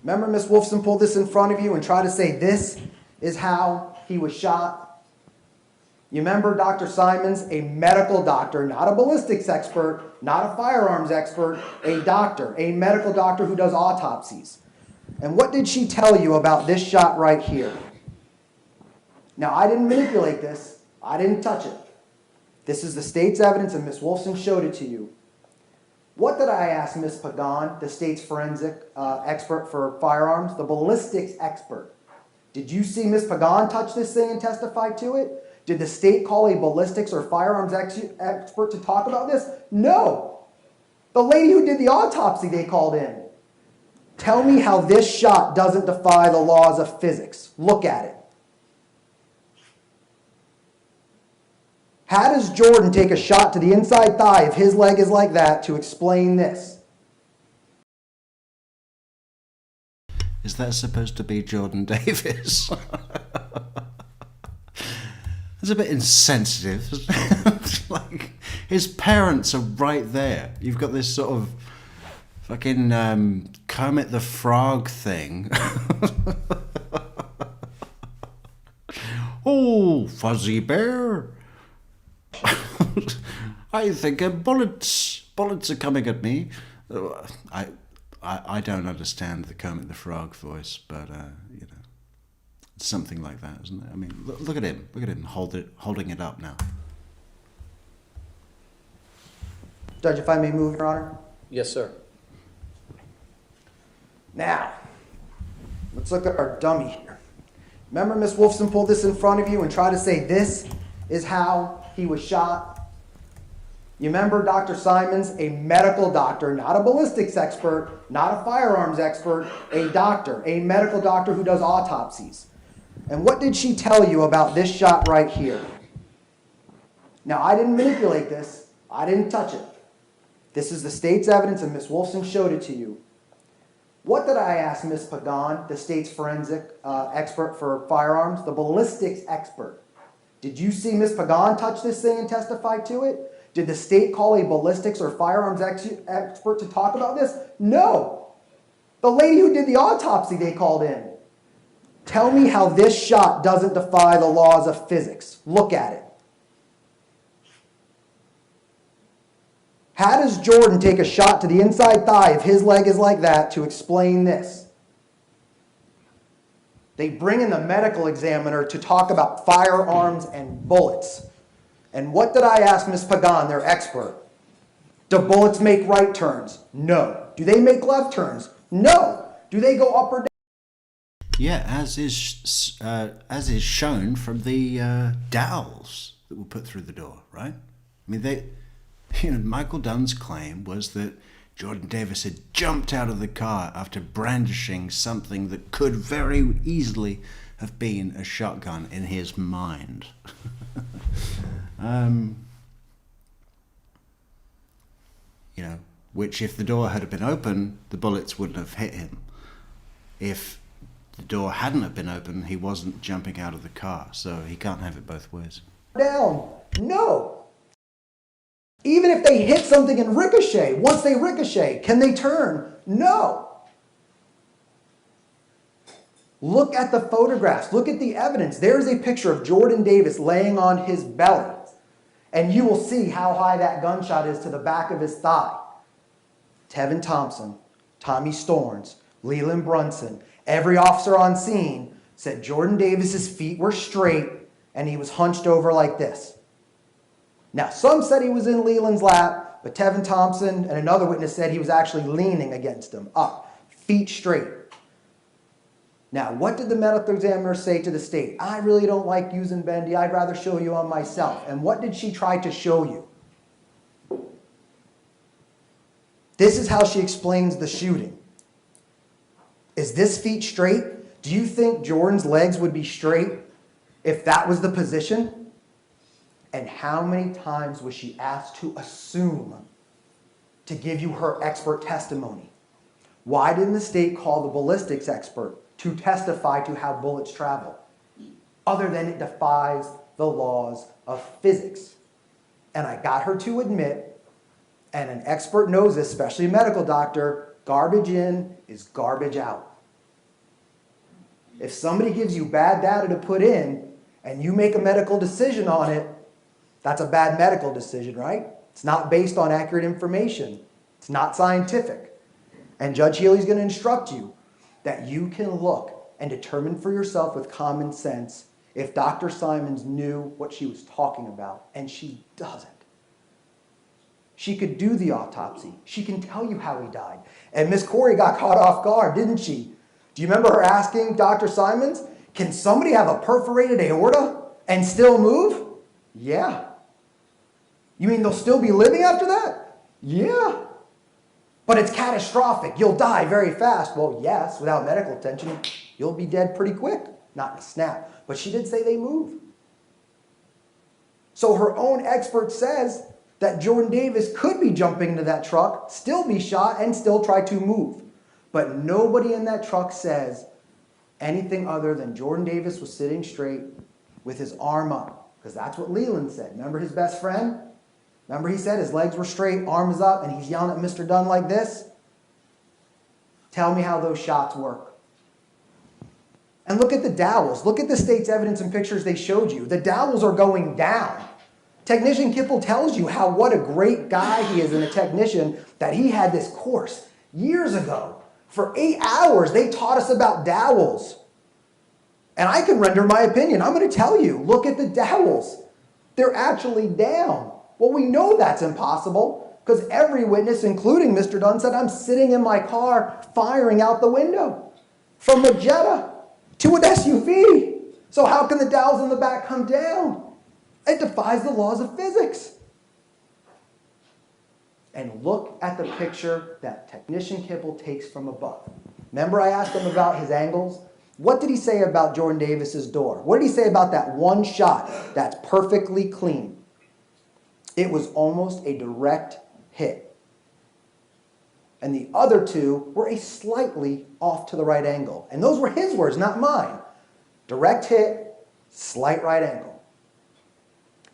Remember Miss Wolfson pulled this in front of you and tried to say this is how he was shot? You remember Dr. Simons, a medical doctor, not a ballistics expert, not a firearms expert, a doctor, a medical doctor who does autopsies. And what did she tell you about this shot right here? Now, I didn't manipulate this. I didn't touch it. This is the state's evidence, and Miss Wolfson showed it to you. What did I ask Miss Pagan, the state's forensic expert for firearms, the ballistics expert? Did you see Miss Pagan touch this thing and testify to it? Did the state call a ballistics or firearms expert to talk about this? No. The lady who did the autopsy they called in. Tell me how this shot doesn't defy the laws of physics. Look at it. How does Jordan take a shot to the inside thigh if his leg is like that to explain this? Is that supposed to be Jordan Davis? It's a bit insensitive. It's like his parents are right there. You've got this sort of fucking Kermit the Frog thing. Oh, Fuzzy Bear. I think bullets are coming at me. I don't understand the Kermit the Frog voice, but you know, it's something like that, isn't it? I mean, look at him. Look at him holding it up now. Judge, if I may move, Your Honor. Yes, sir. Now, let's look at our dummy here. Remember Miss Wolfson pulled this in front of you and tried to say this is how he was shot? You remember Dr. Simons, a medical doctor, not a ballistics expert, not a firearms expert, a doctor, a medical doctor who does autopsies. And what did she tell you about this shot right here? Now, I didn't manipulate this. I didn't touch it. This is the state's evidence, and Miss Wolfson showed it to you. What did I ask Miss Pagan, the state's forensic expert for firearms, the ballistics expert? Did you see Miss Pagan touch this thing and testify to it? Did the state call a ballistics or firearms expert to talk about this? No. The lady who did the autopsy they called in. Tell me how this shot doesn't defy the laws of physics. Look at it. How does Jordan take a shot to the inside thigh if his leg is like that to explain this? They bring in the medical examiner to talk about firearms and bullets. And what did I ask Miss Pagan, their expert? Do bullets make right turns? No. Do they make left turns? No. Do they go up or down? Yeah, as is shown from the dowels that were put through the door, right? I mean, Michael Dunn's claim was that Jordan Davis had jumped out of the car after brandishing something that could very easily have been a shotgun in his mind. Which if the door had been open, the bullets wouldn't have hit him. If the door hadn't have been open, he wasn't jumping out of the car, so he can't have it both ways. Down. No. Even if they hit something and ricochet, once they ricochet, can they turn? No. Look at the photographs. Look at the evidence. There's a picture of Jordan Davis laying on his belly. And you will see how high that gunshot is to the back of his thigh. Tevin Thompson, Tommy Storns, Leland Brunson, every officer on scene said Jordan Davis's feet were straight and he was hunched over like this. Now, some said he was in Leland's lap, but Tevin Thompson and another witness said he was actually leaning against him, up, feet straight. Now, what did the medical examiner say to the state? I really don't like using bendy. I'd rather show you on myself. And what did she try to show you? This is how she explains the shooting. Is this feet straight? Do you think Jordan's legs would be straight if that was the position? And how many times was she asked to assume to give you her expert testimony? Why didn't the state call the ballistics expert to testify to how bullets travel? Other than it defies the laws of physics. And I got her to admit, and an expert knows this, especially a medical doctor, garbage in is garbage out. If somebody gives you bad data to put in and you make a medical decision on it, that's a bad medical decision, right? It's not based on accurate information. It's not scientific. And Judge Healy's going to instruct you that you can look and determine for yourself with common sense if Dr. Simons knew what she was talking about, and she doesn't. She could do the autopsy. She can tell you how he died. And Miss Corey got caught off guard, didn't she? Do you remember her asking Dr. Simons, can somebody have a perforated aorta and still move? Yeah. You mean they'll still be living after that? Yeah. But it's catastrophic. You'll die very fast. Well, yes, without medical attention, you'll be dead pretty quick. Not in a snap. But she did say they move. So her own expert says that Jordan Davis could be jumping into that truck, still be shot, and still try to move. But nobody in that truck says anything other than Jordan Davis was sitting straight with his arm up. Because that's what Leland said. Remember his best friend? Remember he said his legs were straight, arm is up, and he's yelling at Mr. Dunn like this? Tell me how those shots work. And look at the dowels. Look at the state's evidence and pictures they showed you. The dowels are going down. Technician Kipple tells you what a great guy he is and a technician, that he had this course years ago. For 8 hours, they taught us about dowels. And I can render my opinion. I'm going to tell you, look at the dowels. They're actually down. Well, we know that's impossible because every witness, including Mr. Dunn, said, I'm sitting in my car firing out the window from a Jetta to an SUV. So how can the dowels in the back come down? It defies the laws of physics. And look at the picture that Technician Kipple takes from above. Remember I asked him about his angles? What did he say about Jordan Davis's door? What did he say about that one shot that's perfectly clean? It was almost a direct hit. And the other two were a slightly off to the right angle. And those were his words, not mine. Direct hit, slight right angle.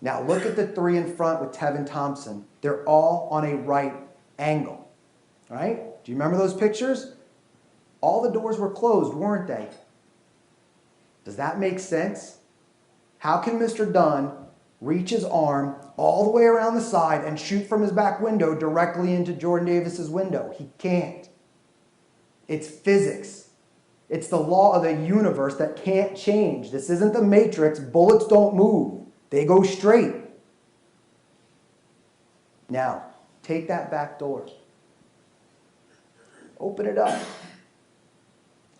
Now look at the three in front with Tevin Thompson. They're all on a right angle. All right? Do you remember those pictures? All the doors were closed, weren't they? Does that make sense? How can Mr. Dunn reach his arm all the way around the side and shoot from his back window directly into Jordan Davis's window? He can't. It's physics. It's the law of the universe that can't change. This isn't the Matrix. Bullets don't move. They go straight. Now, take that back door. Open it up.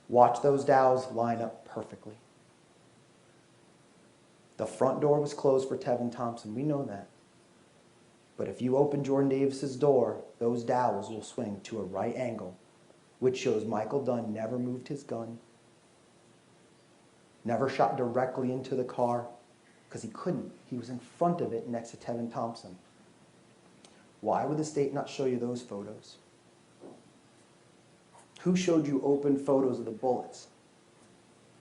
Watch those dowels line up perfectly. The front door was closed for Tevin Thompson. We know that. But if you open Jordan Davis's door, those dowels will swing to a right angle, which shows Michael Dunn never moved his gun, never shot directly into the car, because he couldn't. He was in front of it next to Tevin Thompson. Why would the state not show you those photos? Who showed you open photos of the bullets?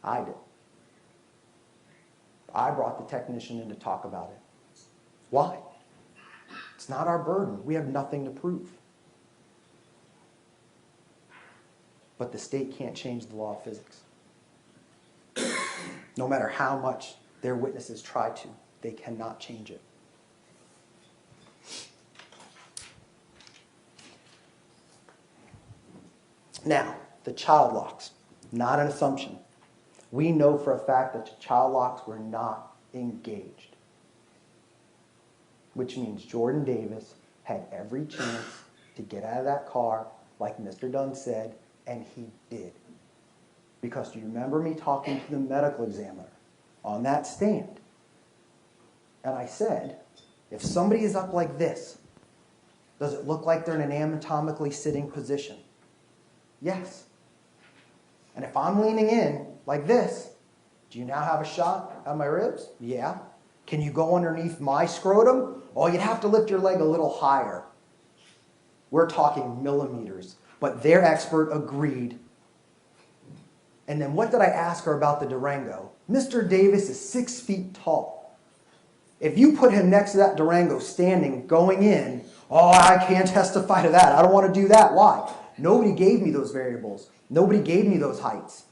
I did. I brought the technician in to talk about it. Why? It's not our burden. We have nothing to prove. But the state can't change the law of physics. No matter how much their witnesses try to, they cannot change it. Now, the child locks, not an assumption. We know for a fact that the child locks were not engaged, which means Jordan Davis had every chance to get out of that car, like Mr. Dunn said, and he did. Because do you remember me talking to the medical examiner on that stand? And I said, if somebody is up like this, does it look like they're in an anatomically sitting position? Yes. And if I'm leaning in like this, do you now have a shot at my ribs? Yeah. Can you go underneath my scrotum? Oh, you'd have to lift your leg a little higher. We're talking millimeters. But their expert agreed. And then what did I ask her about the Durango? Mr. Davis is 6 feet tall. If you put him next to that Durango standing, going in, oh, I can't testify to that. I don't want to do that. Why? Nobody gave me those variables. Nobody gave me those heights.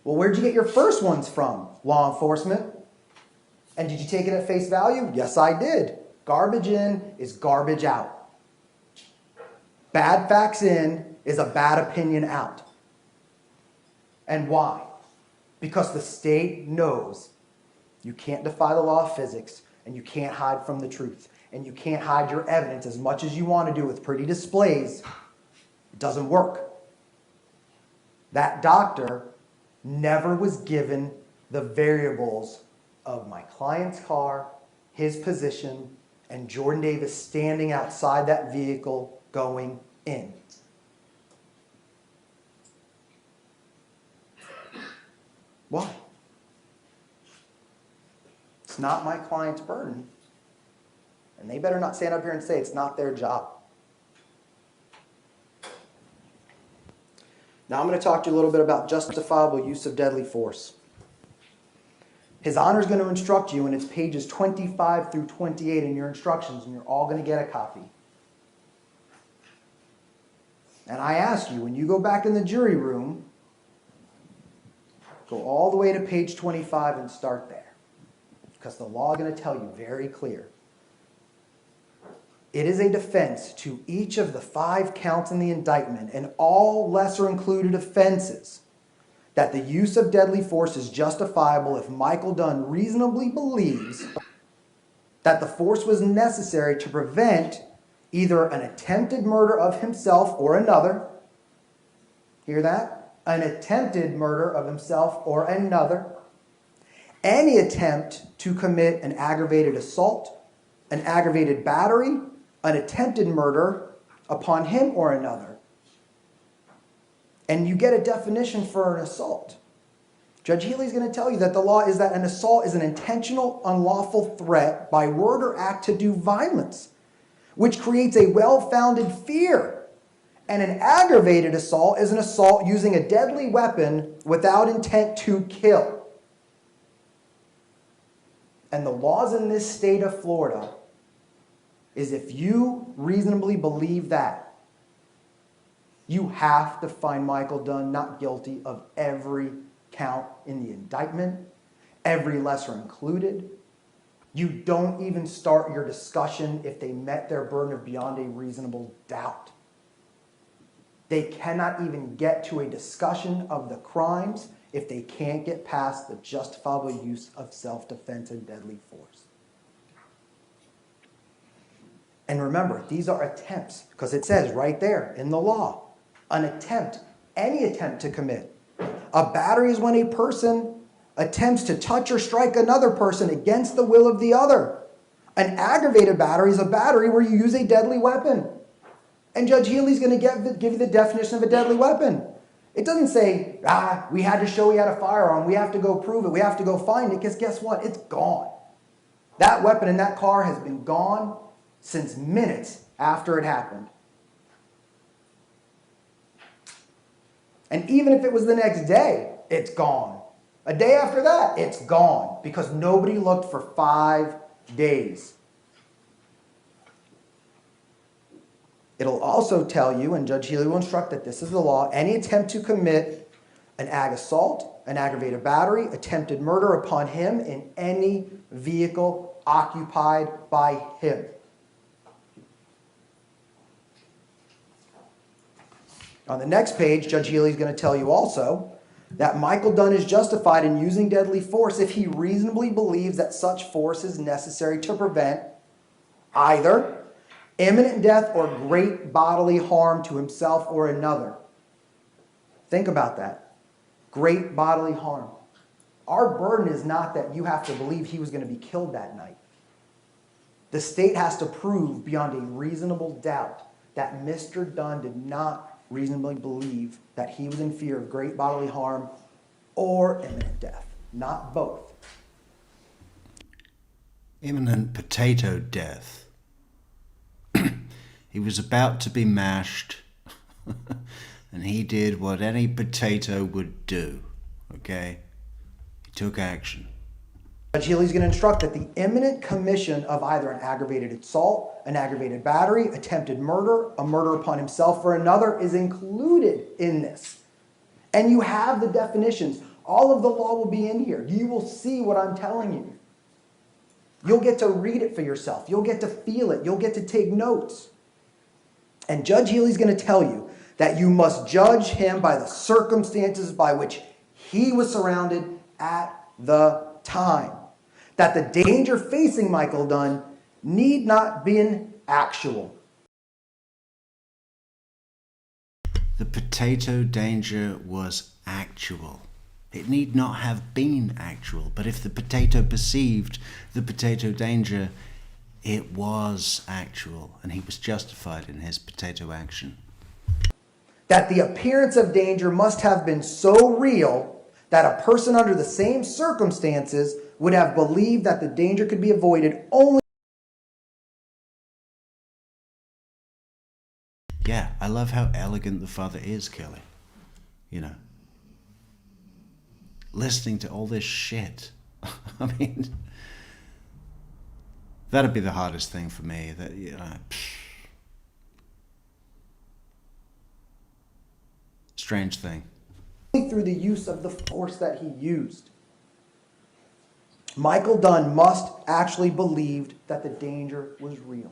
Well, where'd you get your first ones from? Law enforcement. And did you take it at face value? Yes, I did. Garbage in is garbage out. Bad facts in is a bad opinion out. And why? Because the state knows you can't defy the law of physics and you can't hide from the truth. And you can't hide your evidence as much as you want to do with pretty displays. It doesn't work. That doctor never was given the variables of my client's car, his position, and Jordan Davis standing outside that vehicle going in. Why? It's not my client's burden. And they better not stand up here and say it's not their job. Now I'm going to talk to you a little bit about justifiable use of deadly force. His Honor is going to instruct you, and it's pages 25 through 28 in your instructions, and you're all going to get a copy. And I ask you, when you go back in the jury room, go all the way to page 25 and start there. Because the law is going to tell you very clear. It is a defense to each of the 5 counts in the indictment and all lesser included offenses that the use of deadly force is justifiable if Michael Dunn reasonably believes that the force was necessary to prevent either an attempted murder of himself or another. Hear that? An attempted murder of himself or another. Any attempt to commit an aggravated assault, an aggravated battery, an attempted murder upon him or another. And you get a definition for an assault. Judge Healy's going to tell you that the law is that an assault is an intentional, unlawful threat by word or act to do violence, which creates a well-founded fear. And an aggravated assault is an assault using a deadly weapon without intent to kill. And the laws in this state of Florida is if you reasonably believe that, you have to find Michael Dunn not guilty of every count in the indictment, every lesser included. You don't even start your discussion if they met their burden of beyond a reasonable doubt. They cannot even get to a discussion of the crimes if they can't get past the justifiable use of self-defense and deadly force. And remember, these are attempts, because it says right there in the law, an attempt, any attempt to commit. A battery is when a person attempts to touch or strike another person against the will of the other. An aggravated battery is a battery where you use a deadly weapon. And Judge Healy's going to give you the definition of a deadly weapon. It doesn't say, we had to show he had a firearm. We have to go prove it. We have to go find it. Because guess what? It's gone. That weapon in that car has been gone since minutes after it happened. And even if it was the next day, it's gone. A day after that, it's gone. Because nobody looked for 5 days. It'll also tell you, and Judge Healy will instruct that this is the law, any attempt to commit an ag assault, an aggravated battery, attempted murder upon him in any vehicle occupied by him. On the next page, Judge Healy is going to tell you also that Michael Dunn is justified in using deadly force if he reasonably believes that such force is necessary to prevent either imminent death or great bodily harm to himself or another. Think about that. Great bodily harm. Our burden is not that you have to believe he was going to be killed that night. The state has to prove beyond a reasonable doubt that Mr. Dunn did not reasonably believe that he was in fear of great bodily harm or imminent death. Not both. Imminent potato death. He was about to be mashed, and he did what any potato would do, okay? He took action. Judge Healy's going to instruct that the imminent commission of either an aggravated assault, an aggravated battery, attempted murder, a murder upon himself or another is included in this. And you have the definitions. All of the law will be in here. You will see what I'm telling you. You'll get to read it for yourself. You'll get to feel it. You'll get to take notes. And Judge Healy's going to tell you that you must judge him by the circumstances by which he was surrounded at the time. That the danger facing Michael Dunn need not be actual. The potato danger was actual. It need not have been actual, but if the potato perceived the potato danger, it was actual, and he was justified in his potato action. That the appearance of danger must have been so real that a person under the same circumstances would have believed that the danger could be avoided only. Yeah, I love how elegant the father is, Kelly. You know, listening to all this shit. I mean, that'd be the hardest thing for me. That, you know, strange thing. Through the use of the force that he used. Michael Dunn must actually believed that the danger was real.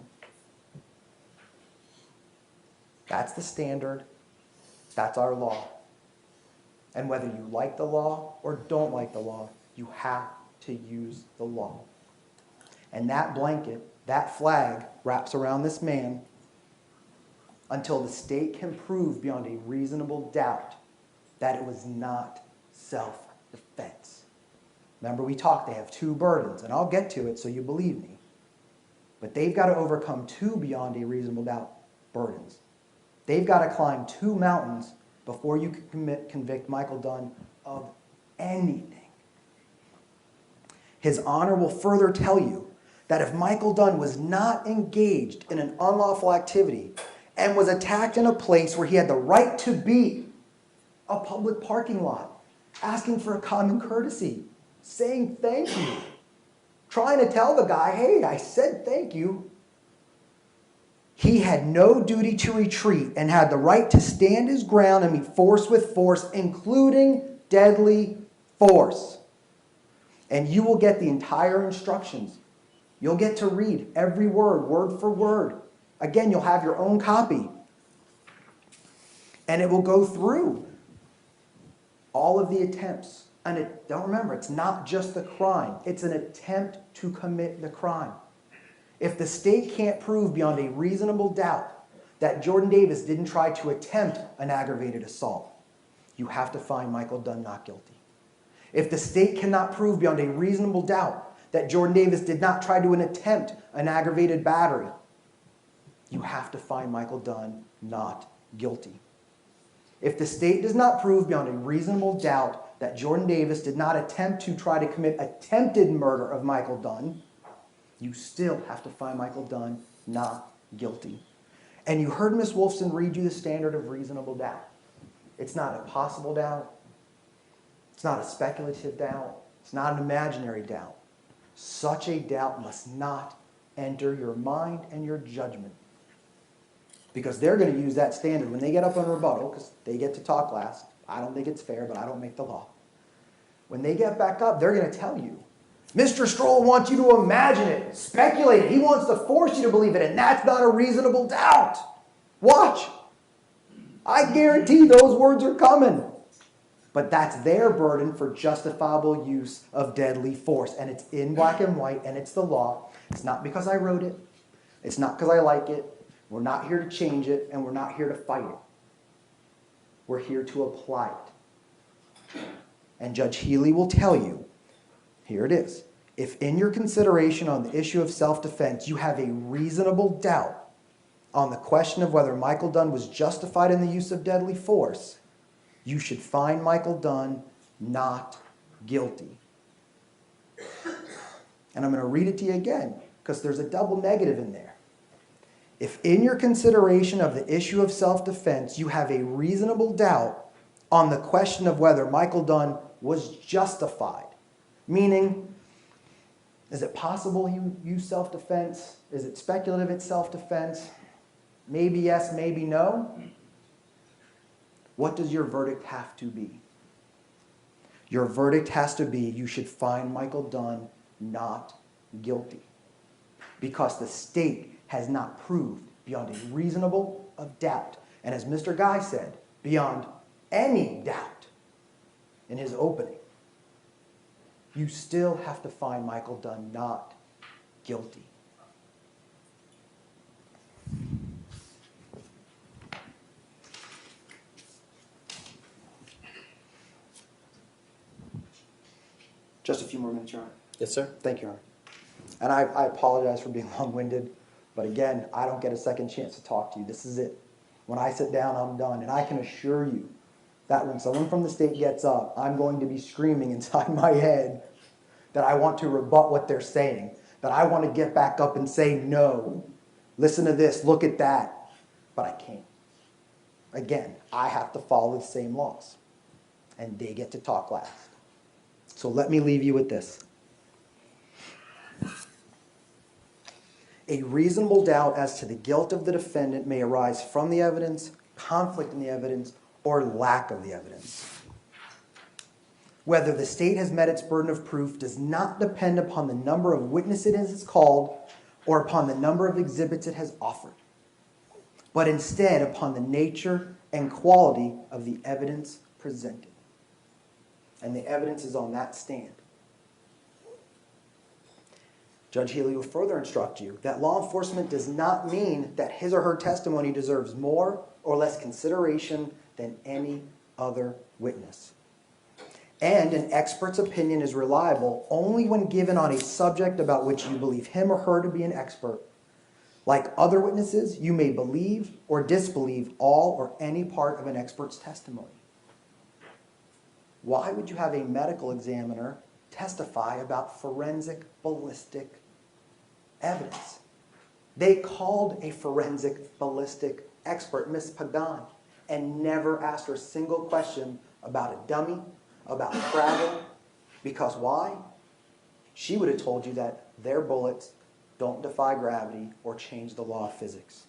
That's the standard. That's our law. And whether you like the law or don't like the law, you have to use the law. And that blanket, that flag, wraps around this man until the state can prove beyond a reasonable doubt that it was not self-defense. Remember, we talked, they have two burdens, and I'll get to it so you believe me. But they've got to overcome two beyond a reasonable doubt burdens. They've got to climb two mountains before you can convict Michael Dunn of anything. His honor will further tell you that if Michael Dunn was not engaged in an unlawful activity and was attacked in a place where he had the right to be, a public parking lot, asking for a common courtesy, saying thank you, trying to tell the guy, hey, I said thank you. He had no duty to retreat and had the right to stand his ground and meet force with force, including deadly force. And you will get the entire instructions. You'll get to read every word for word. Again, you'll have your own copy. And it will go through all of the attempts. And don't remember, it's not just the crime. It's an attempt to commit the crime. If the state can't prove beyond a reasonable doubt that Jordan Davis didn't try to attempt an aggravated assault, you have to find Michael Dunn not guilty. If the state cannot prove beyond a reasonable doubt that Jordan Davis did not try to attempt an aggravated battery, you have to find Michael Dunn not guilty. If the state does not prove beyond a reasonable doubt that Jordan Davis did not attempt to try to commit attempted murder of Michael Dunn, you still have to find Michael Dunn not guilty. And you heard Ms. Wolfson read you the standard of reasonable doubt. It's not a possible doubt. It's not a speculative doubt. It's not an imaginary doubt. Such a doubt must not enter your mind and your judgment. Because they're going to use that standard when they get up on rebuttal, because they get to talk last. I don't think it's fair, but I don't make the law. When they get back up, they're going to tell you, Mr. Stroll wants you to imagine it, speculate it. He wants to force you to believe it, and that's not a reasonable doubt. Watch. I guarantee those words are coming. But that's their burden for justifiable use of deadly force. And it's in black and white, and it's the law. It's not because I wrote it. It's not because I like it. We're not here to change it, and we're not here to fight it. We're here to apply it. And Judge Healy will tell you, here it is. If in your consideration on the issue of self-defense, you have a reasonable doubt on the question of whether Michael Dunn was justified in the use of deadly force, you should find Michael Dunn not guilty. And I'm going to read it to you again, because there's a double negative in there. If in your consideration of the issue of self-defense, you have a reasonable doubt on the question of whether Michael Dunn was justified, meaning, is it possible he used self-defense? Is it speculative it's self-defense? Maybe yes, maybe no. What does your verdict have to be? Your verdict has to be you should find Michael Dunn not guilty, because the state has not proved beyond a reasonable of doubt, and as Mr. Guy said, beyond any doubt in his opening, you still have to find Michael Dunn not guilty. Just a few more minutes, Your Honor. Yes, sir. Thank you, Your Honor. And I apologize for being long-winded, but again, I don't get a second chance to talk to you. This is it. When I sit down, I'm done. And I can assure you that when someone from the state gets up, I'm going to be screaming inside my head that I want to rebut what they're saying, that I want to get back up and say, no, listen to this, look at that. But I can't. Again, I have to follow the same laws, and they get to talk last. So let me leave you with this. A reasonable doubt as to the guilt of the defendant may arise from the evidence, conflict in the evidence, or lack of the evidence. Whether the state has met its burden of proof does not depend upon the number of witnesses it has called or upon the number of exhibits it has offered, but instead upon the nature and quality of the evidence presented. And the evidence is on that stand. Judge Healy will further instruct you that law enforcement does not mean that his or her testimony deserves more or less consideration than any other witness. And an expert's opinion is reliable only when given on a subject about which you believe him or her to be an expert. Like other witnesses, you may believe or disbelieve all or any part of an expert's testimony. Why would you have a medical examiner testify about forensic ballistic evidence? They called a forensic ballistic expert, Miss Pagan, and never asked her a single question about a dummy, about travel. Because why? She would have told you that their bullets don't defy gravity or change the law of physics.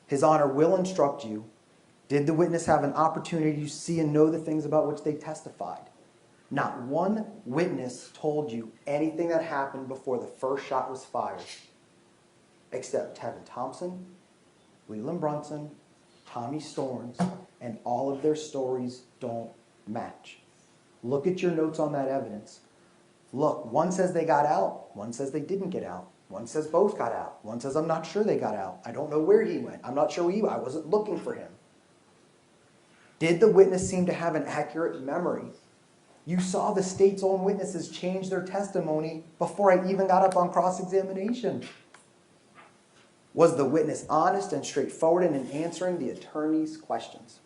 His Honor will instruct you, did the witness have an opportunity to see and know the things about which they testified? Not one witness told you anything that happened before the first shot was fired, except Tevin Thompson, Leland Brunson, Tommy Storms, and all of their stories don't match. Look at your notes on that evidence. Look, one says they got out, one says they didn't get out. One says both got out. One says I'm not sure they got out. I don't know where he went. I'm not sure where he went. I wasn't looking for him. Did the witness seem to have an accurate memory You saw the state's own witnesses change their testimony before I even got up on cross-examination. Was the witness honest and straightforward in answering the attorney's questions?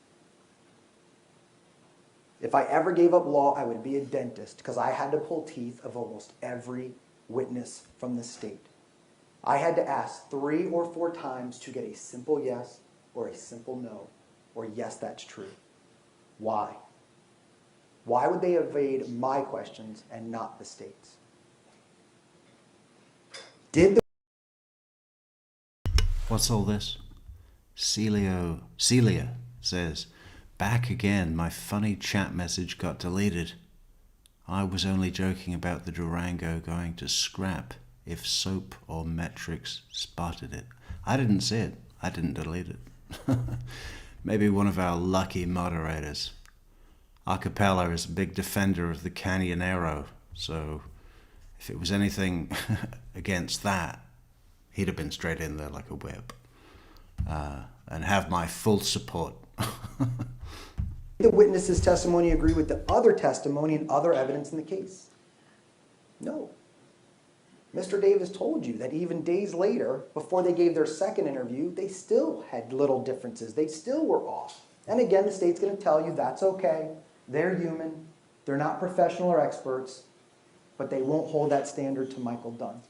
If I ever gave up law, I would be a dentist because I had to pull teeth of almost every witness from the state. I had to ask 3 or 4 times to get a simple yes or a simple no, or yes, that's true. Why? Why would they evade my questions and not the state's? What's all this? Celia says, back again, my funny chat message got deleted. I was only joking about the Durango going to scrap if Soap or Metrix spotted it. I didn't see it. I didn't delete it. Maybe one of our lucky moderators. Acapella is a big defender of the Canyonero, so if it was anything against that, he'd have been straight in there like a whip, and have my full support. Did the witness's testimony agree with the other testimony and other evidence in the case? No. Mr. Davis told you that even days later, before they gave their second interview, they still had little differences. They still were off. And again, the state's going to tell you that's okay. They're human. They're not professional or experts, but they won't hold that standard to Michael Dunn.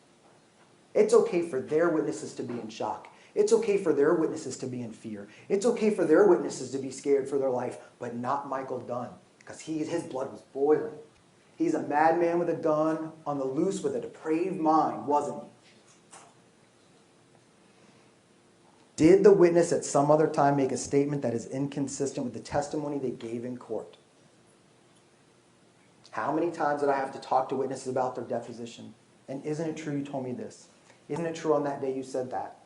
It's okay for their witnesses to be in shock. It's okay for their witnesses to be in fear. It's okay for their witnesses to be scared for their life, but not Michael Dunn, because his blood was boiling. He's a madman with a gun, on the loose with a depraved mind, wasn't he? Did the witness at some other time make a statement that is inconsistent with the testimony they gave in court? How many times did I have to talk to witnesses about their deposition? And isn't it true you told me this? Isn't it true on that day you said that?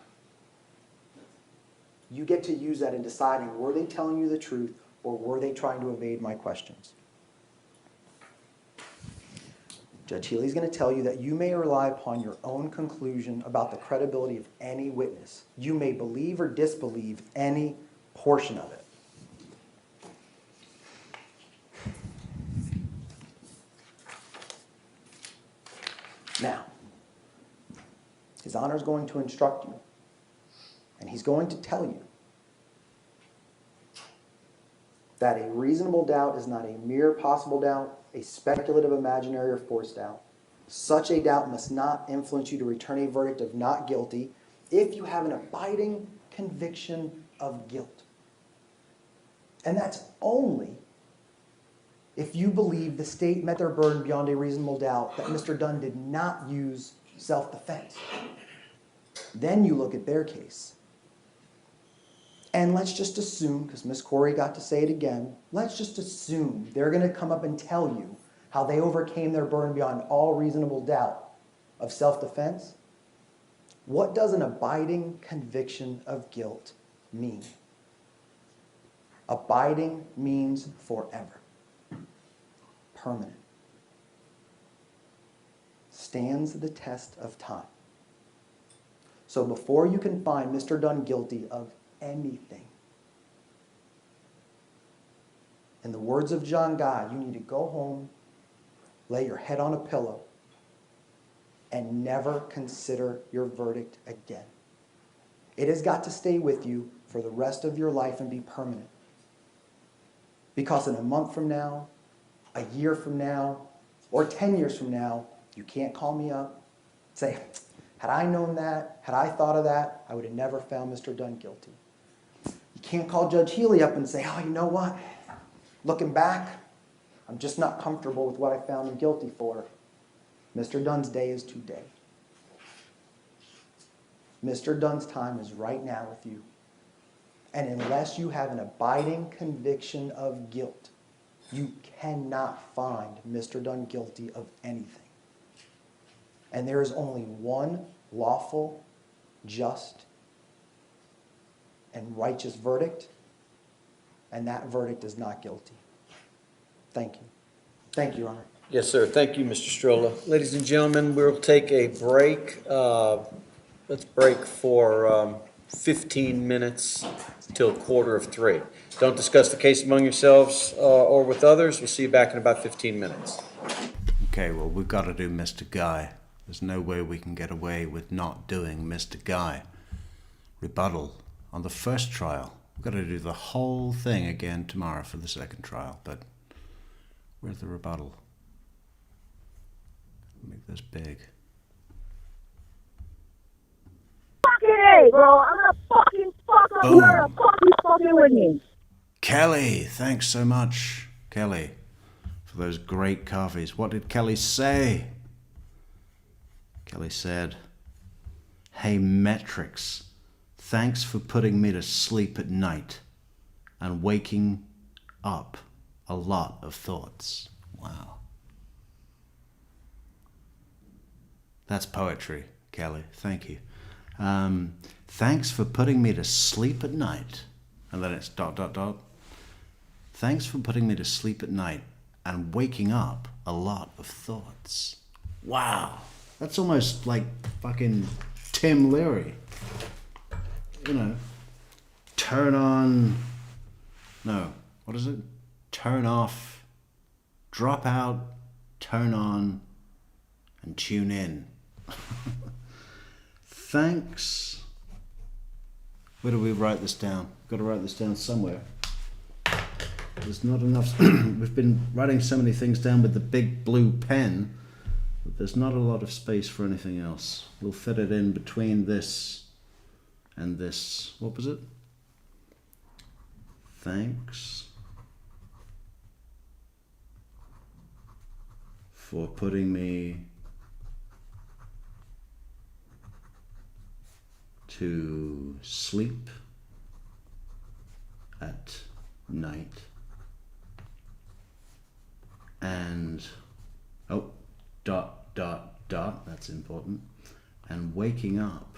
You get to use that in deciding, were they telling you the truth or were they trying to evade my questions? Judge Healy's going to tell you that you may rely upon your own conclusion about the credibility of any witness. You may believe or disbelieve any portion of it. Now, His Honor is going to instruct you, and he's going to tell you that a reasonable doubt is not a mere possible doubt, a speculative, imaginary, or forced doubt. Such a doubt must not influence you to return a verdict of not guilty if you have an abiding conviction of guilt. And that's only if you believe the state met their burden beyond a reasonable doubt that Mr. Dunn did not use self-defense. Then you look at their case. And let's just assume, because Ms. Corey got to say it again, let's just assume they're going to come up and tell you how they overcame their burden beyond all reasonable doubt of self-defense. What does an abiding conviction of guilt mean? Abiding means forever. Permanent. Stands the test of time. So before you can find Mr. Dunn guilty of anything, in the words of John Guy, you need to go home, lay your head on a pillow, and never consider your verdict again. It has got to stay with you for the rest of your life and be permanent. Because in a month from now, a year from now, or 10 years from now, you can't call me up, say, had I known that, had I thought of that, I would have never found Mr. Dunn guilty. You can't call Judge Healy up and say, oh, you know what? Looking back, I'm just not comfortable with what I found him guilty for. Mr. Dunn's day is today. Mr. Dunn's time is right now with you. And unless you have an abiding conviction of guilt, you cannot find Mr. Dunn guilty of anything. And there is only one lawful, just, and righteous verdict, and that verdict is not guilty. Thank you. Thank you, Your Honor. Yes, sir. Thank you, Mr. Strolla. Ladies and gentlemen, we'll take a break. Let's break for 15 minutes till 2:45. Don't discuss the case among yourselves or with others. We'll see you back in about 15 minutes. Okay, well, we've got to do Mr. Guy. There's no way we can get away with not doing Mr. Guy. Rebuttal on the first trial. We've got to do the whole thing again tomorrow for the second trial, but where's the rebuttal? Make this big. Fucking A, bro. I'm gonna fucking fuck up Boom. whoever the fuck you fucking with me. Kelly, thanks so much, Kelly, for those great coffees. What did Kelly say? Kelly said, "Hey, Metrix, thanks for putting me to sleep at night and waking up a lot of thoughts." Wow. That's poetry, Kelly. Thank you. Thanks for putting me to sleep at night. And then it's ... Thanks for putting me to sleep at night and waking up a lot of thoughts. Wow. That's almost like fucking Tim Leary. You know, turn on... No, what is it? Turn off, drop out, turn on, and tune in. Thanks. Where do we write this down? Got to write this down somewhere. There's not enough. We've been writing so many things down with the big blue pen, but there's not a lot of space for anything else. We'll fit it in between this and this. What was it? Thanks for putting me to sleep at night and that's important, and waking up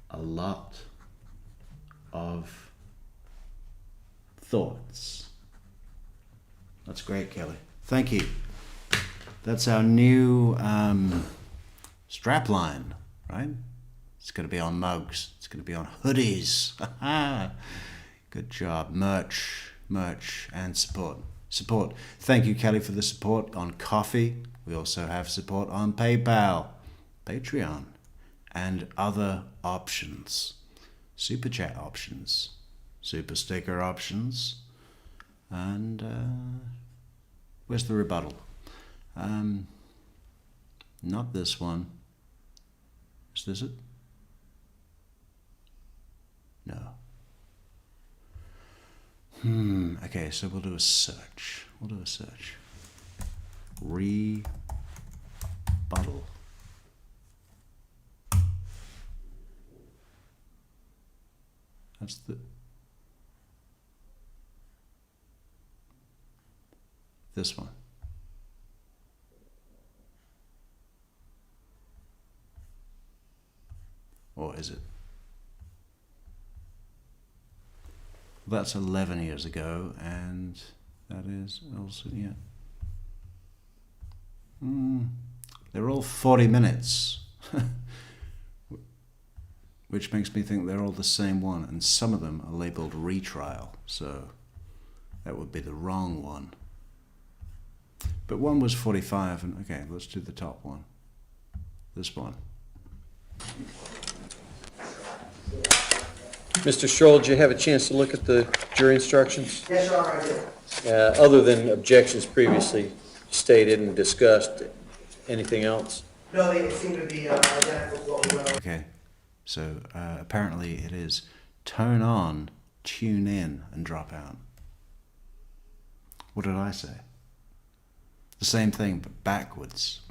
a lot of thoughts. That's great, Kelly. Thank you. That's our new strapline, right? It's going to be on mugs. It's going to be on hoodies. Good job. Merch, and support. Support. Thank you, Kelly, for the support on Coffee. We also have support on PayPal, Patreon, and other options. Super chat options, super sticker options, and where's the rebuttal? Not this one. Is this it? No. Okay, so we'll do a search. Rebuttal. That's this one. Or is it? That's 11 years ago, and that is also, yeah. They're all 40 minutes, which makes me think they're all the same one, and some of them are labeled retrial, so that would be the wrong one. But one was 45, and okay, let's do the top one. This one. Mr. Stroll, did you have a chance to look at the jury instructions? Yes, Your Honor, I did. Other than objections previously stated and discussed, anything else? No, they seem to be identical to what we went over. Okay, so apparently it is turn on, tune in, and drop out. What did I say? The same thing, but backwards.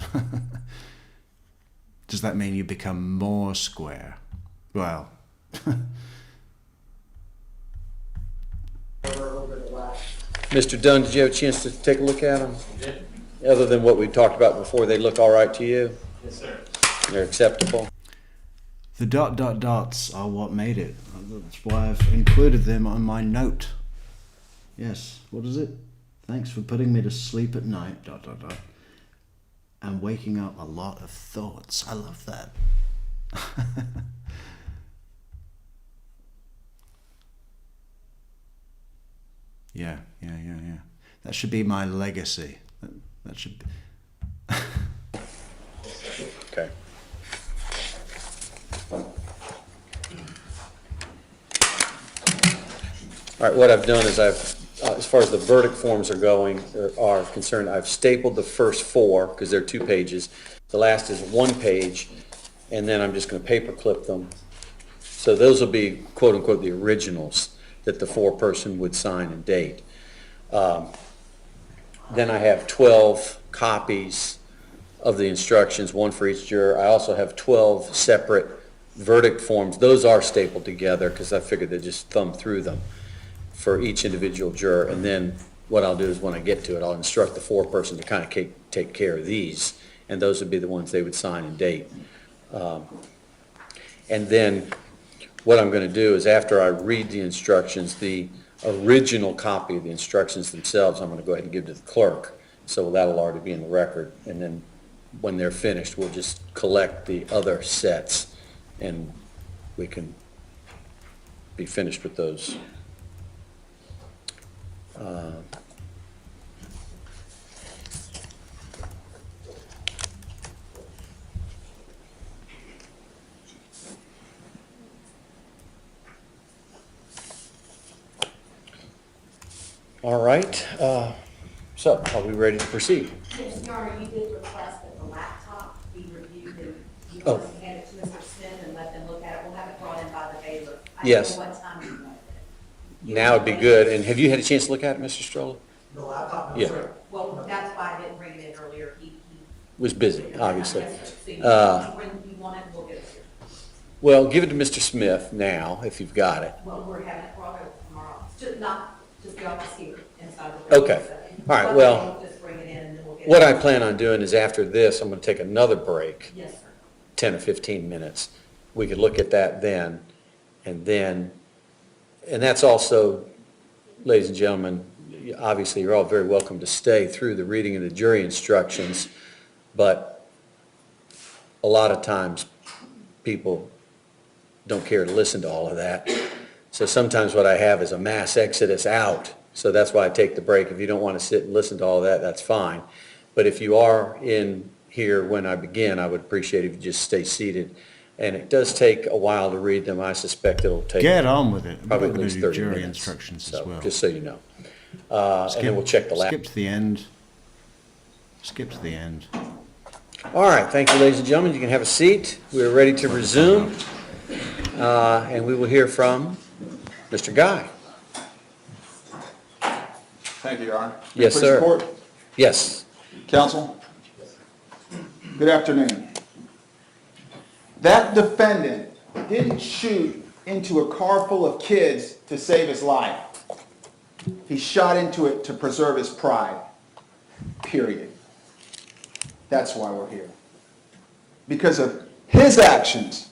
Does that mean you become more square? Well... Mr. Dunn, did you have a chance to take a look at them? I did. Other than what we talked about before, they look all right to you? Yes, sir. They're acceptable? The ... dots are what made it. That's why I've included them on my note. Yes, what is it? Thanks for putting me to sleep at night, ... and waking up a lot of thoughts. I love that. Yeah. That should be my legacy. That should be... Okay. All right, what I've done is I've, as far as the verdict forms are concerned, I've stapled the first 4, because they're 2 pages. The last is 1 page, and then I'm just gonna paper clip them. So those will be quote unquote the originals that the 4-person would sign and date. Then I have 12 copies of the instructions, 1 for each juror. I also have 12 separate verdict forms. Those are stapled together because I figured they'd just thumb through them for each individual juror. And then what I'll do is when I get to it, I'll instruct the 4-person to kind of take care of these, and those would be the ones they would sign and date. And then what I'm going to do is after I read the instructions, the original copy of the instructions themselves, I'm going to go ahead and give to the clerk. So that'll already be in the record. And then when they're finished, we'll just collect the other sets and we can be finished with those. All right, so are we ready to proceed? Yes, Your Honor, you did request that the laptop be reviewed and you Oh. want to hand it to Mr. Smith and let them look at it. We'll have it brought in by the bailiff. Yes. I don't know what time you want it. Now would be good. And have you had a chance to look at it, Mr. Stroller? The laptop? Yeah. Well, that's why I didn't bring it in earlier. He. Was busy, obviously. Yes, sir. So when you want it, we'll get it here. Well, give it to Mr. Smith now, if you've got it. Well, we're having it brought over tomorrow. Just the office here inside the. Okay. All right, well, Just bring it in and then we'll get it. what I plan on doing is after this, I'm going to take another break, Yes, sir. 10 or 15 minutes. We could look at that then, and that's also, ladies and gentlemen, obviously you're all very welcome to stay through the reading of the jury instructions, but a lot of times people don't care to listen to all of that. So sometimes what I have is a mass exodus out. So that's why I take the break. If you don't want to sit and listen to all of that, that's fine. But if you are in here when I begin, I would appreciate if you just stay seated. And it does take a while to read them. I suspect it'll take Get on with it. probably We're at going least to do 30 jury minutes. instructions So, as well. just so you know. And then we'll check the lap. Skip to the end. Skip to the end. All right, thank you, ladies and gentlemen. You can have a seat. We're ready to resume. And we will hear from Mr. Guy. Thank you, Your Honor. Yes, Please sir. report. Yes. Counsel, good afternoon. That defendant didn't shoot into a car full of kids to save his life. He shot into it to preserve his pride, period. That's why we're here. Because of his actions,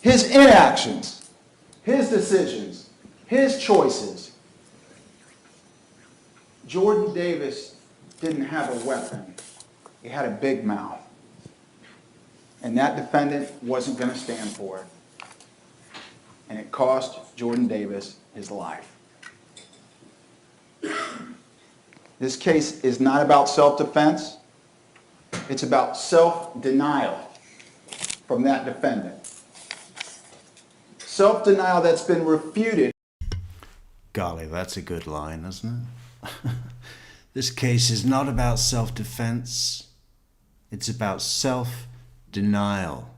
his inactions, his decisions, his choices. Jordan Davis didn't have a weapon. He had a big mouth. And that defendant wasn't going to stand for it. And it cost Jordan Davis his life. This case is not about self-defense. It's about self-denial from that defendant. Self-denial that's been refuted. Golly, that's a good line, isn't it? This case is not about self-defense. It's about self-denial.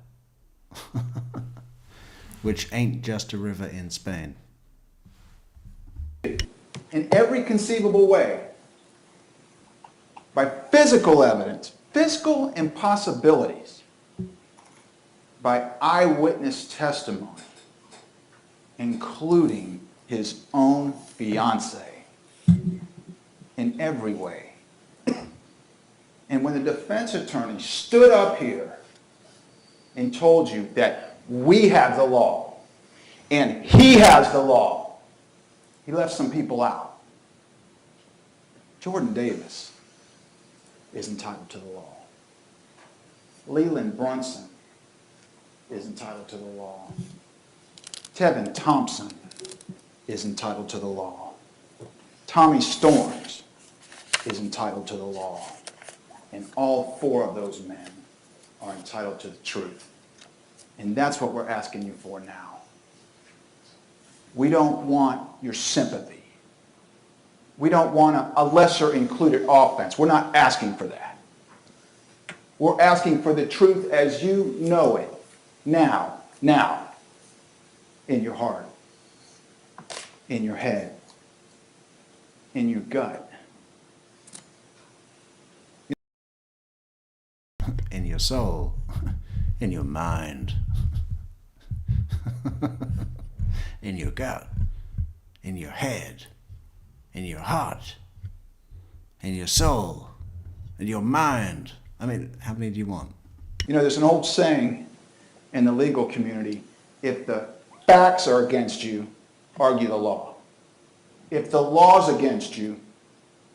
Which ain't just a river in Spain. In every conceivable way, by physical evidence, physical impossibilities, by eyewitness testimony, including his own fiancée, in every way. And when the defense attorney stood up here and told you that we have the law and he has the law, he left some people out. Jordan Davis is entitled to the law. Leland Brunson is entitled to the law. Tevin Thompson is entitled to the law. Tommy Storms is entitled to the law. And all 4 of those men are entitled to the truth. And that's what we're asking you for now. We don't want your sympathy. We don't want a lesser included offense. We're not asking for that. We're asking for the truth as you know it, now, in your heart, in your head, in your gut. In your soul, in your mind, in your gut, in your head, in your heart, in your soul, in your mind. I mean, how many do you want? You know, there's an old saying in the legal community, if the facts are against you, argue the law. If the law's against you,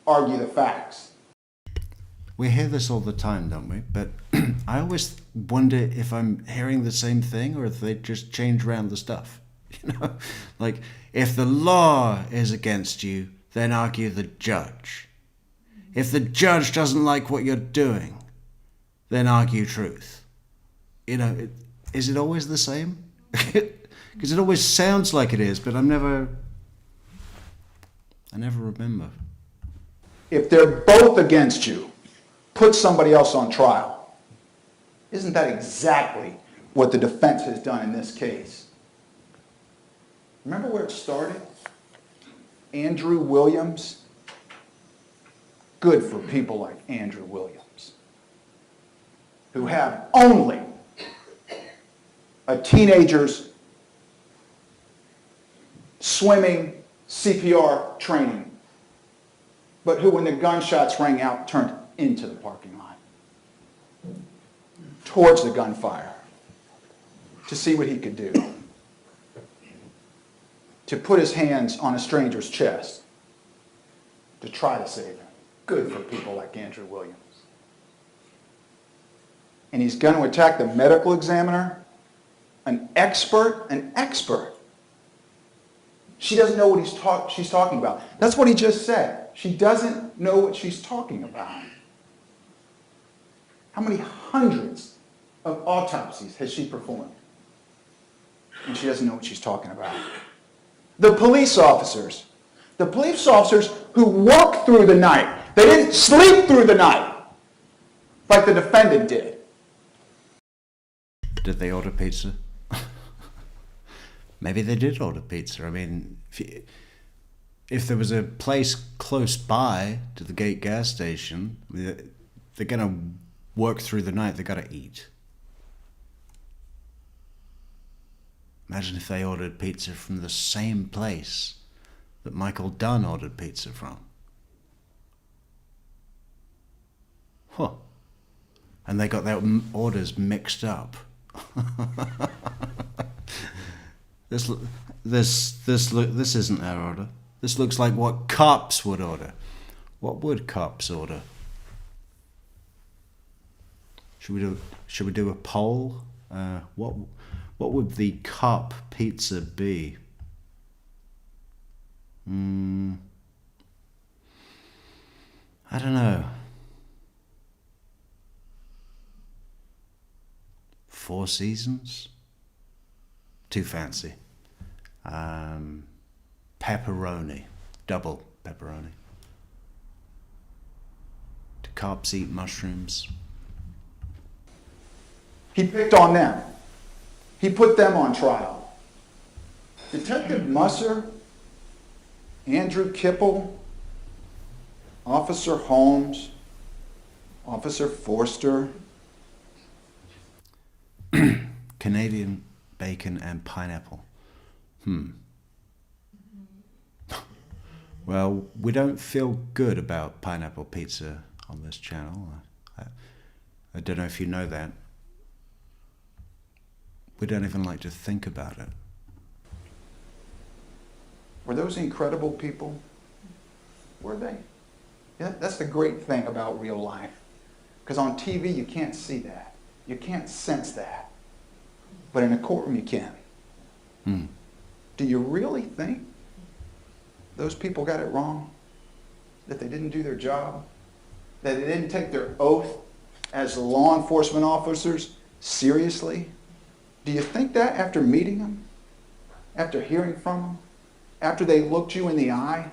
argue the facts. We hear this all the time, don't we? But I always wonder if I'm hearing the same thing or if they just change around the stuff. You know, like, if the law is against you, then argue the judge. If the judge doesn't like what you're doing, then argue truth. You know, is it always the same? Because it always sounds like it is, but I never remember. If they're both against you, put somebody else on trial. Isn't that exactly what the defense has done in this case? Remember where it started? Andrew Williams. Good for people like Andrew Williams, who have only a teenager's swimming CPR training, but who, when the gunshots rang out, turned into the parking lot, towards the gunfire, to see what he could do, to put his hands on a stranger's chest, to try to save him. Good for people like Andrew Williams. And he's going to attack the medical examiner, an expert. She doesn't know what she's talking about. That's what he just said. She doesn't know what she's talking about. How many hundreds of autopsies has she performed? And she doesn't know what she's talking about. The police officers who worked through the night, they didn't sleep through the night like the defendant did. Did they order pizza? Maybe they did order pizza. I mean, if there was a place close by to the Gate gas station, they're going to work through the night, they've got to eat. Imagine if they ordered pizza from the same place that Michael Dunn ordered pizza from. Huh. And they got their orders mixed up. This isn't our order. This looks like what cops would order. What would cops order? Should we do a poll? What would the cop pizza be? I don't know. 4 Seasons? Too fancy. Pepperoni. Double pepperoni. Do cops eat mushrooms? He picked on them. He put them on trial. Detective Musser, Andrew Kipple, Officer Holmes, Officer Forster. Canadian bacon and pineapple. Well, we don't feel good about pineapple pizza on this channel. I don't know if you know that. We don't even like to think about it. Were those incredible people? Were they? Yeah, that's the great thing about real life. Because on TV, you can't see that. You can't sense that. but in a courtroom you can. Do you really think those people got it wrong? That they didn't do their job? That they didn't take their oath as law enforcement officers seriously? Do you think that after meeting them? After hearing from them? After they looked you in the eye?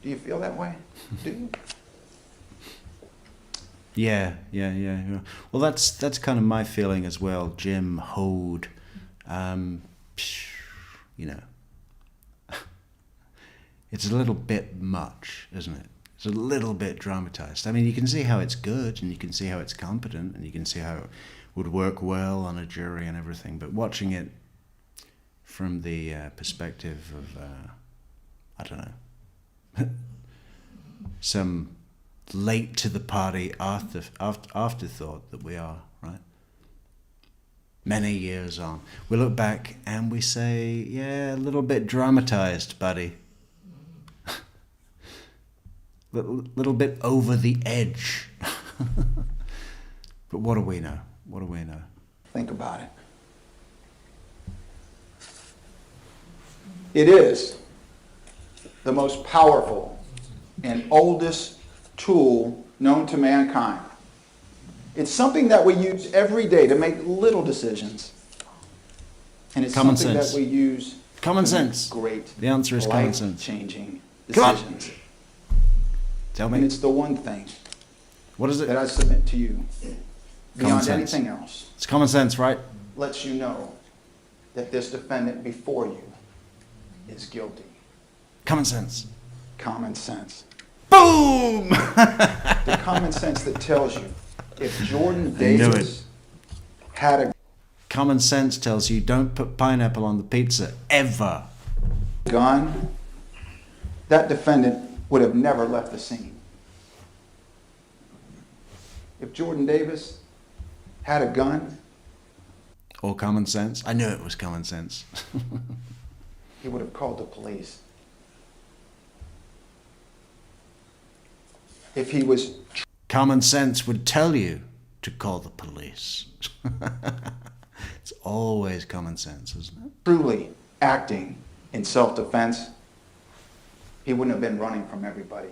Do you feel that way? Do you? Yeah. Well, that's kind of my feeling as well. Jim Hode, you know, it's a little bit much, isn't it? It's a little bit dramatized. I mean, you can see how it's good, and you can see how it's competent, and you can see how it would work well on a jury and everything. But watching it from the perspective of, I don't know, some late to the party afterthought that we are, right? Many years on, we look back and we say, yeah, a little bit dramatized, buddy. Little bit over the edge. But what do we know? What do we know? Think about it. It is the most powerful and oldest tool known to mankind. It's something that we use every day to make little decisions. And it's Common something sense. that we use Common to sense. make great, The answer is common sense. life-changing Come on. decisions. Tell And me. it's the one thing What is that it? I submit to you, beyond sense. anything else, It's common sense, right? lets you know that this defendant before you is guilty. Common sense. Common sense. Boom! The common sense that tells you if Jordan I knew Davis had a Common sense tells you don't put pineapple on the pizza, ever. gun, that defendant would have never left the scene. If Jordan Davis had a gun, Or common sense. I knew it was common sense. he would have called the police. If he was Common sense would tell you to call the police. It's always common sense, isn't it? truly acting in self-defense, he wouldn't have been running from everybody.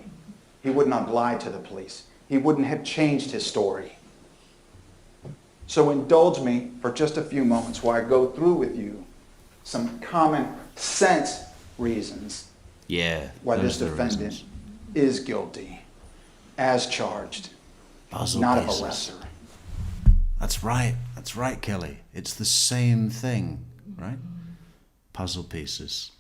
He wouldn't have lied to the police. He wouldn't have changed his story. So indulge me for just a few moments while I go through with you some common sense reasons Yeah. why this those are the defendant reasons. is guilty, as charged, Puzzle not pieces. of a lesser. That's right, Kelly. It's the same thing, right? Puzzle pieces.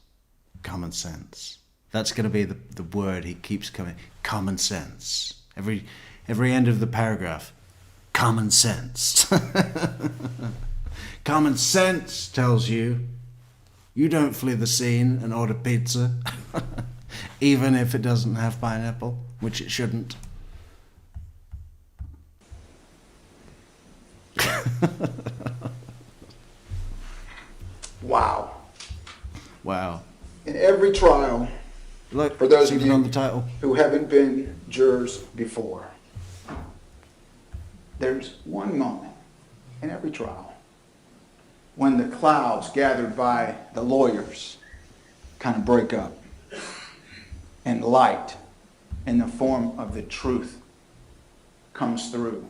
Common sense. That's going to be the word he keeps coming. Common sense. Every end of the paragraph. Common sense. Common sense tells you don't flee the scene and order pizza, even if it doesn't have pineapple, which it shouldn't. Wow. Wow. In every trial, Look, for those it's of even you on the title. who haven't been jurors before, there's one moment in every trial when the clouds gathered by the lawyers kind of break up and light in the form of the truth comes through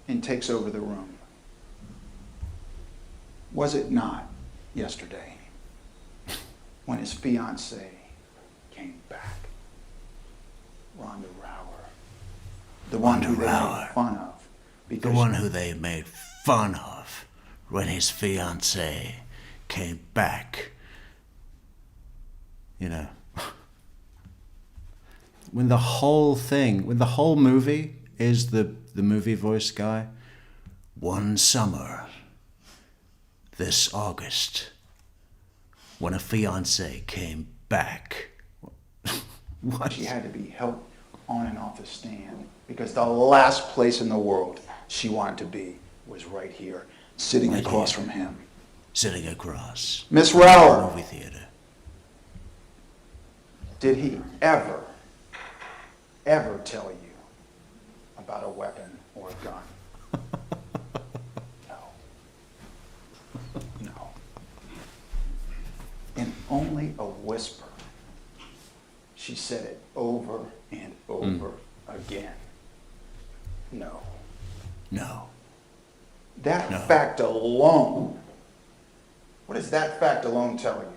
and takes over the room. Was it not yesterday when his fiancée came back? Rhonda Rower. The one who they Rower. made fun of. The Because one who they made fun of when his fiancée came back. You know. When the whole movie is the movie voice guy, one summer, this August, when a fiancé came back. What? she had to be helped on and off the stand because the last place in the world she wanted to be was right here, sitting Right across here. from him. Sitting across Miss the Rower, movie theater. did he ever tell you about a weapon or a gun? only a whisper. She said it over and over again. No. No. That No. fact alone, what does that fact alone tell you?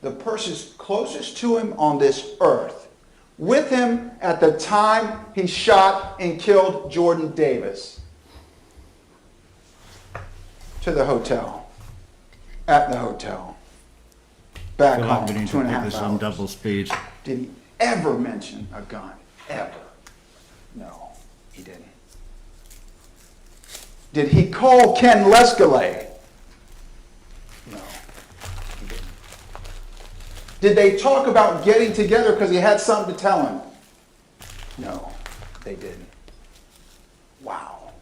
The person closest to him on this earth, with him at the time he shot and killed Jordan Davis, to the hotel, at the hotel, back I feel like home, we need 2.5 to put hours. this on double speed. Did he ever mention a gun? Ever? No, he didn't. Did he call Ken Lescalay? No, he didn't. Did they talk about getting together because he had something to tell him? No, they didn't. Wow.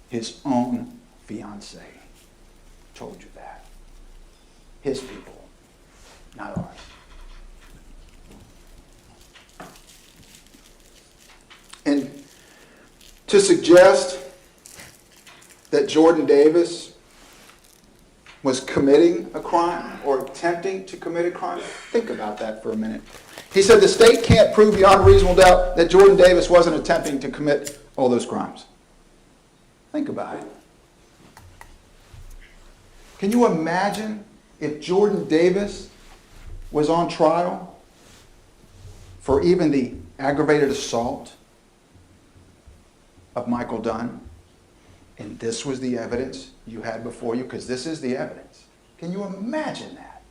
His own fiancée told you that. His people, not ours. And to suggest that Jordan Davis was committing a crime or attempting to commit a crime, think about that for a minute. He said the state can't prove beyond reasonable doubt that Jordan Davis wasn't attempting to commit all those crimes. Think about it. Can you imagine if Jordan Davis was on trial for even the aggravated assault of Michael Dunn, and this was the evidence you had before you, because this is the evidence. Can you imagine that?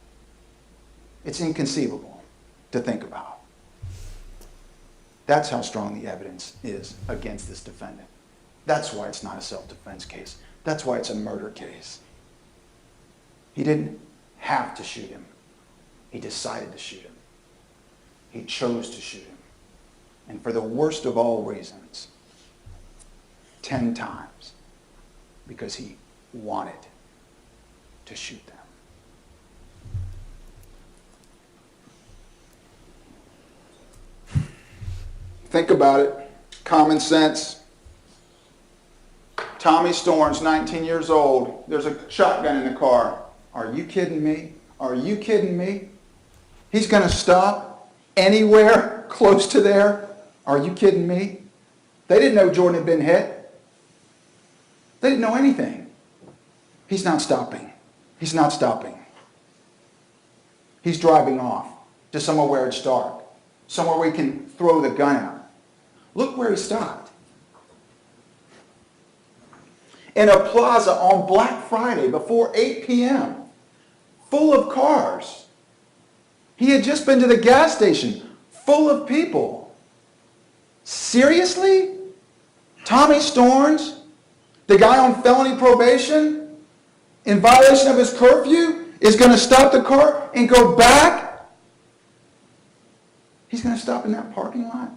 It's inconceivable to think about. That's how strong the evidence is against this defendant. That's why it's not a self-defense case. That's why it's a murder case. He didn't have to shoot him. He decided to shoot him. He chose to shoot him. And for the worst of all reasons, 10 times, because he wanted to shoot them. Think about it. Common sense. Tommy Storns, 19 years old. There's a shotgun in the car. Are you kidding me? Are you kidding me? He's going to stop anywhere close to there? Are you kidding me? They didn't know Jordan had been hit. They didn't know anything. He's not stopping. He's not stopping. He's driving off to somewhere where it's dark, somewhere where he can throw the gun out. Look where he stopped. In a plaza on Black Friday before 8 p.m., full of cars. He had just been to the gas station, full of people. Seriously? Tommy Storns, the guy on felony probation, in violation of his curfew, is going to stop the car and go back? He's going to stop in that parking lot?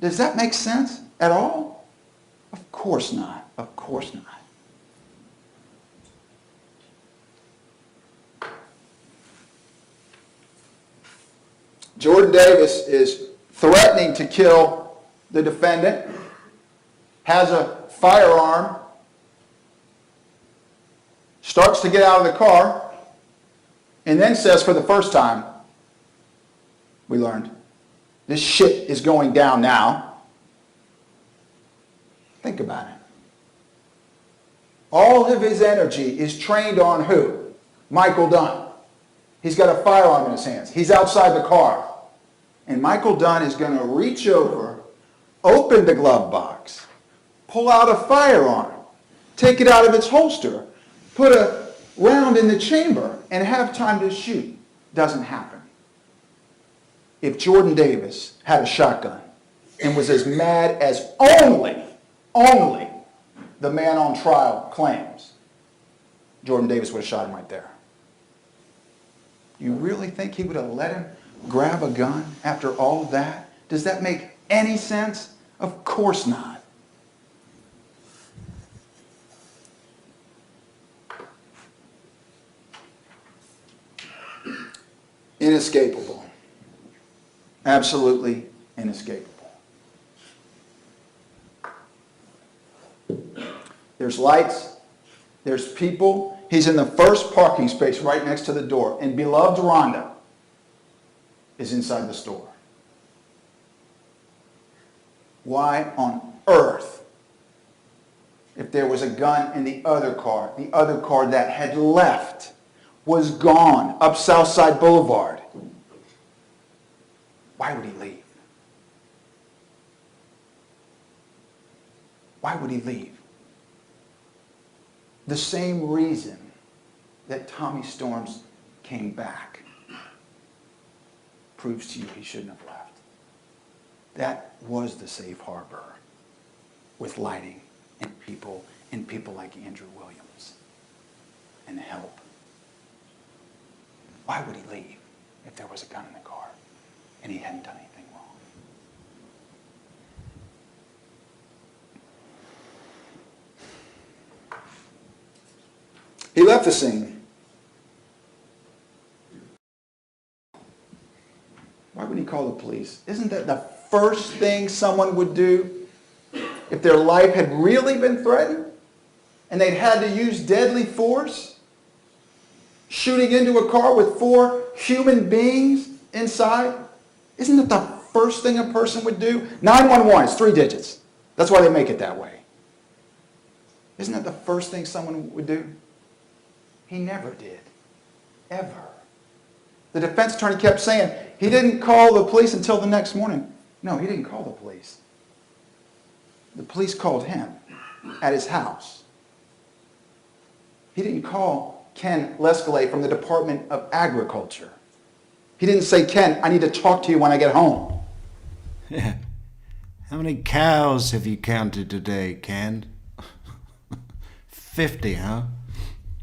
Does that make sense at all? Of course not. Of course not. Jordan Davis is threatening to kill the defendant, has a firearm, starts to get out of the car, and then says for the first time, we learned, this shit is going down now. Think about it. All of his energy is trained on who? Michael Dunn. He's got a firearm in his hands. He's outside the car. And Michael Dunn is going to reach over, open the glove box, pull out a firearm, take it out of its holster, put a round in the chamber, and have time to shoot. Doesn't happen. If Jordan Davis had a shotgun and was as mad as only the man on trial claims, Jordan Davis would have shot him right there. You really think he would have let him grab a gun after all of that? Does that make any sense? Of course not. Inescapable. Absolutely inescapable. There's lights, there's people, He's in the first parking space right next to the door, and beloved Rhonda is inside the store. Why on earth, if there was a gun in the other car that had left, was gone up Southside Boulevard, why would he leave? Why would he leave? The same reason that Tommy Storms came back proves to you he shouldn't have left. That was the safe harbor with lighting and people like Andrew Williams and help. Why would he leave if there was a gun in the car and he hadn't done anything wrong? He left the scene. Why would he call the police? Isn't that the first thing someone would do if their life had really been threatened and they'd had to use deadly force? Shooting into a car with 4 human beings inside? Isn't it the first thing a person would do? 911 is 3 digits. That's why they make it that way. Isn't that the first thing someone would do? He never did. Ever. The defense attorney kept saying he didn't call the police until the next morning. No, he didn't call the police. The police called him at his house. He didn't call Ken Lescalay from the Department of Agriculture. He didn't say, Ken, I need to talk to you when I get home. Yeah. How many cows have you counted today, Ken? 50, huh?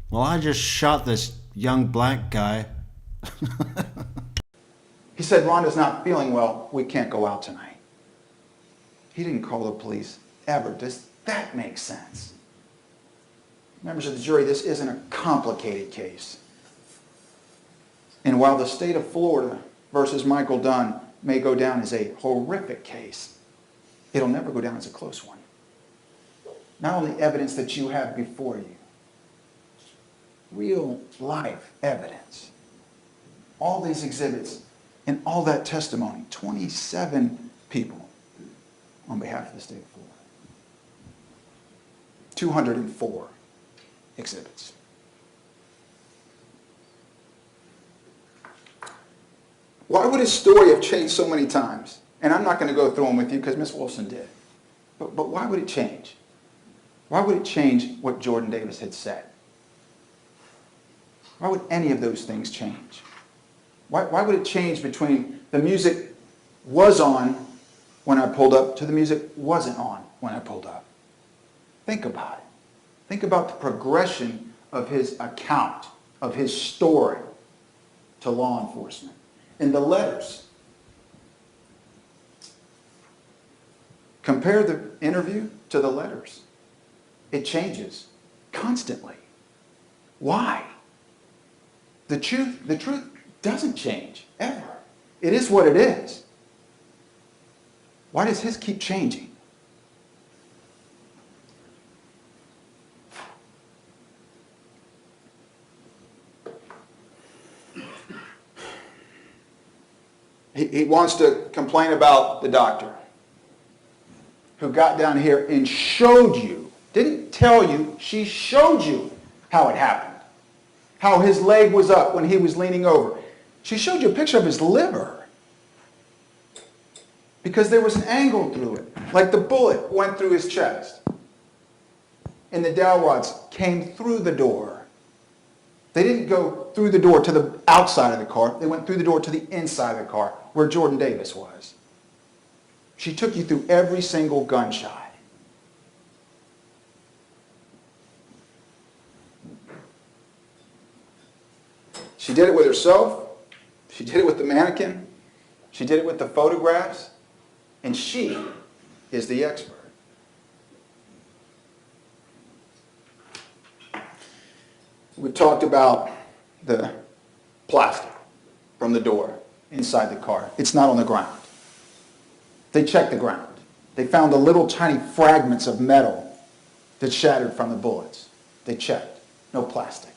Well, I just shot this young black guy. He said, Rhonda's not feeling well. We can't go out tonight. He didn't call the police ever. Does that make sense? Members of the jury, this isn't a complicated case. And while the state of Florida versus Michael Dunn may go down as a horrific case, it'll never go down as a close one. Not only evidence that you have before you, real life evidence. All these exhibits and all that testimony, 27 people on behalf of the state of Florida. 204 exhibits. Why would his story have changed so many times? And I'm not going to go through them with you because Miss Wilson did. But why would it change? Why would it change what Jordan Davis had said? Why would any of those things change? Why would it change between the music was on when I pulled up to the music wasn't on when I pulled up? Think about it. Think about the progression of his account, of his story to law enforcement. In the letters. Compare the interview to the letters. It changes constantly. Why? The truth doesn't change, ever. It is what it is. Why does his keep changing? He wants to complain about the doctor who got down here and showed you, didn't tell you, she showed you how it happened. How his leg was up when he was leaning over. She showed you a picture of his liver. Because there was an angle through it. Like the bullet went through his chest. And the dowel rods came through the door. They didn't go through the door to the outside of the car. They went through the door to the inside of the car, where Jordan Davis was. She took you through every single gunshot. She did it with herself. She did it with the mannequin. She did it with the photographs. And she is the expert. We talked about the plastic from the door inside the car. It's not on the ground. They checked the ground. They found the little tiny fragments of metal that shattered from the bullets. They checked. No plastic.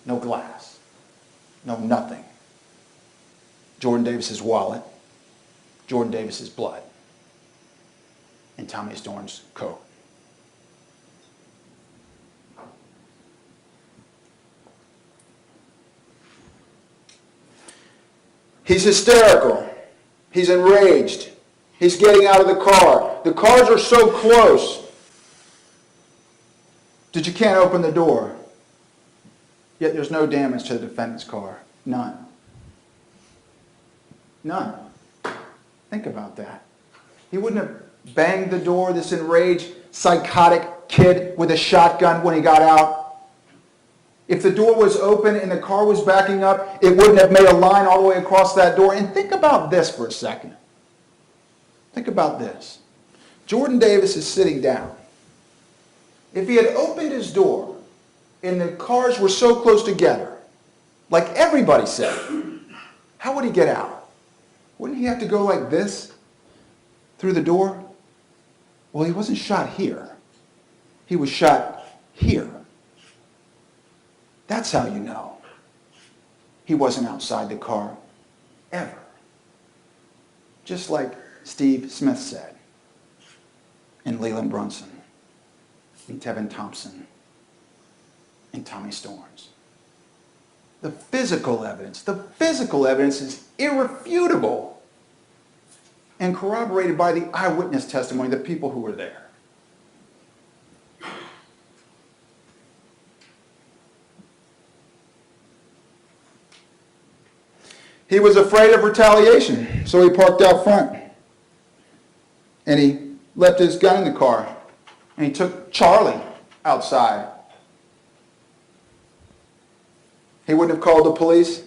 no glass, no nothing. Jordan Davis's wallet, Jordan Davis's blood, and Tommy Storm's coat. He's hysterical. He's enraged. He's getting out of the car. The cars are so close that you can't open the door. Yet there's no damage to the defendant's car. None. None. Think about that. He wouldn't have banged the door, this enraged, psychotic kid with a shotgun when he got out. If the door was open and the car was backing up, it wouldn't have made a line all the way across that door. And think about this for a second. Think about this. Jordan Davis is sitting down. If he had opened his door and the cars were so close together, like everybody said, how would he get out? Wouldn't he have to go like this through the door? Well, he wasn't shot here. He was shot here. That's how you know he wasn't outside the car ever. Just like Steve Smith said, and Leland Brunson, and Tevin Thompson, and Tommy Storms. The physical evidence is irrefutable and corroborated by the eyewitness testimony, the people who were there. He was afraid of retaliation, so he parked out front. And he left his gun in the car. And he took Charlie outside. He wouldn't have called the police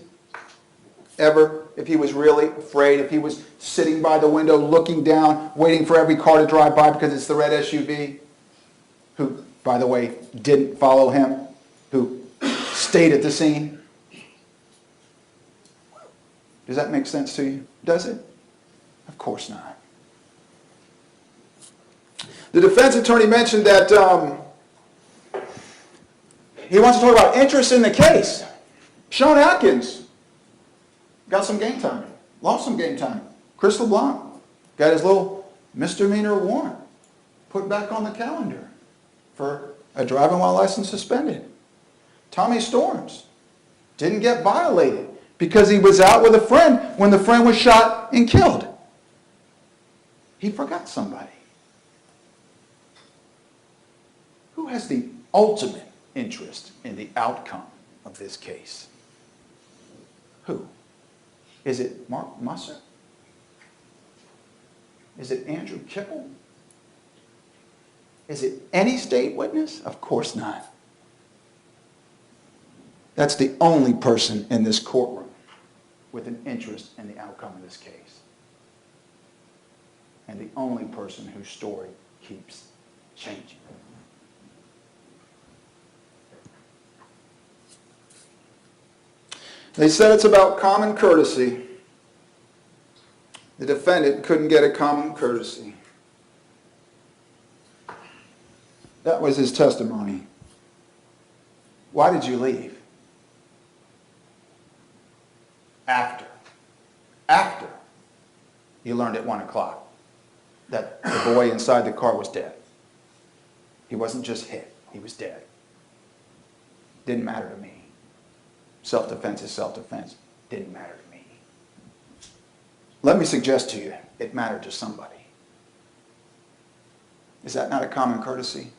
ever if he was really afraid, if he was sitting by the window looking down, waiting for every car to drive by because it's the red SUV, who, by the way, didn't follow him, who stayed at the scene. Does that make sense to you? Does it? Of course not. The defense attorney mentioned that he wants to talk about interest in the case. Sean Atkins got some game time, lost some game time. Chris LeBlanc got his little misdemeanor warrant put back on the calendar for a driving while license suspended. Tommy Storms didn't get violated because he was out with a friend when the friend was shot and killed. He forgot somebody. Who has the ultimate interest in the outcome of this case? Who? Is it Mark Musser? Is it Andrew Kipple? Is it any state witness? Of course not. That's the only person in this courtroom with an interest in the outcome of this case. And the only person whose story keeps changing. They said it's about common courtesy. The defendant couldn't get a common courtesy. That was his testimony. Why did you leave? After you learned at 1 o'clock that the boy inside the car was dead. He wasn't just hit, he was dead. Didn't matter to me. Self-defense is self-defense. Didn't matter to me. Let me suggest to you, it mattered to somebody. Is that not a common courtesy?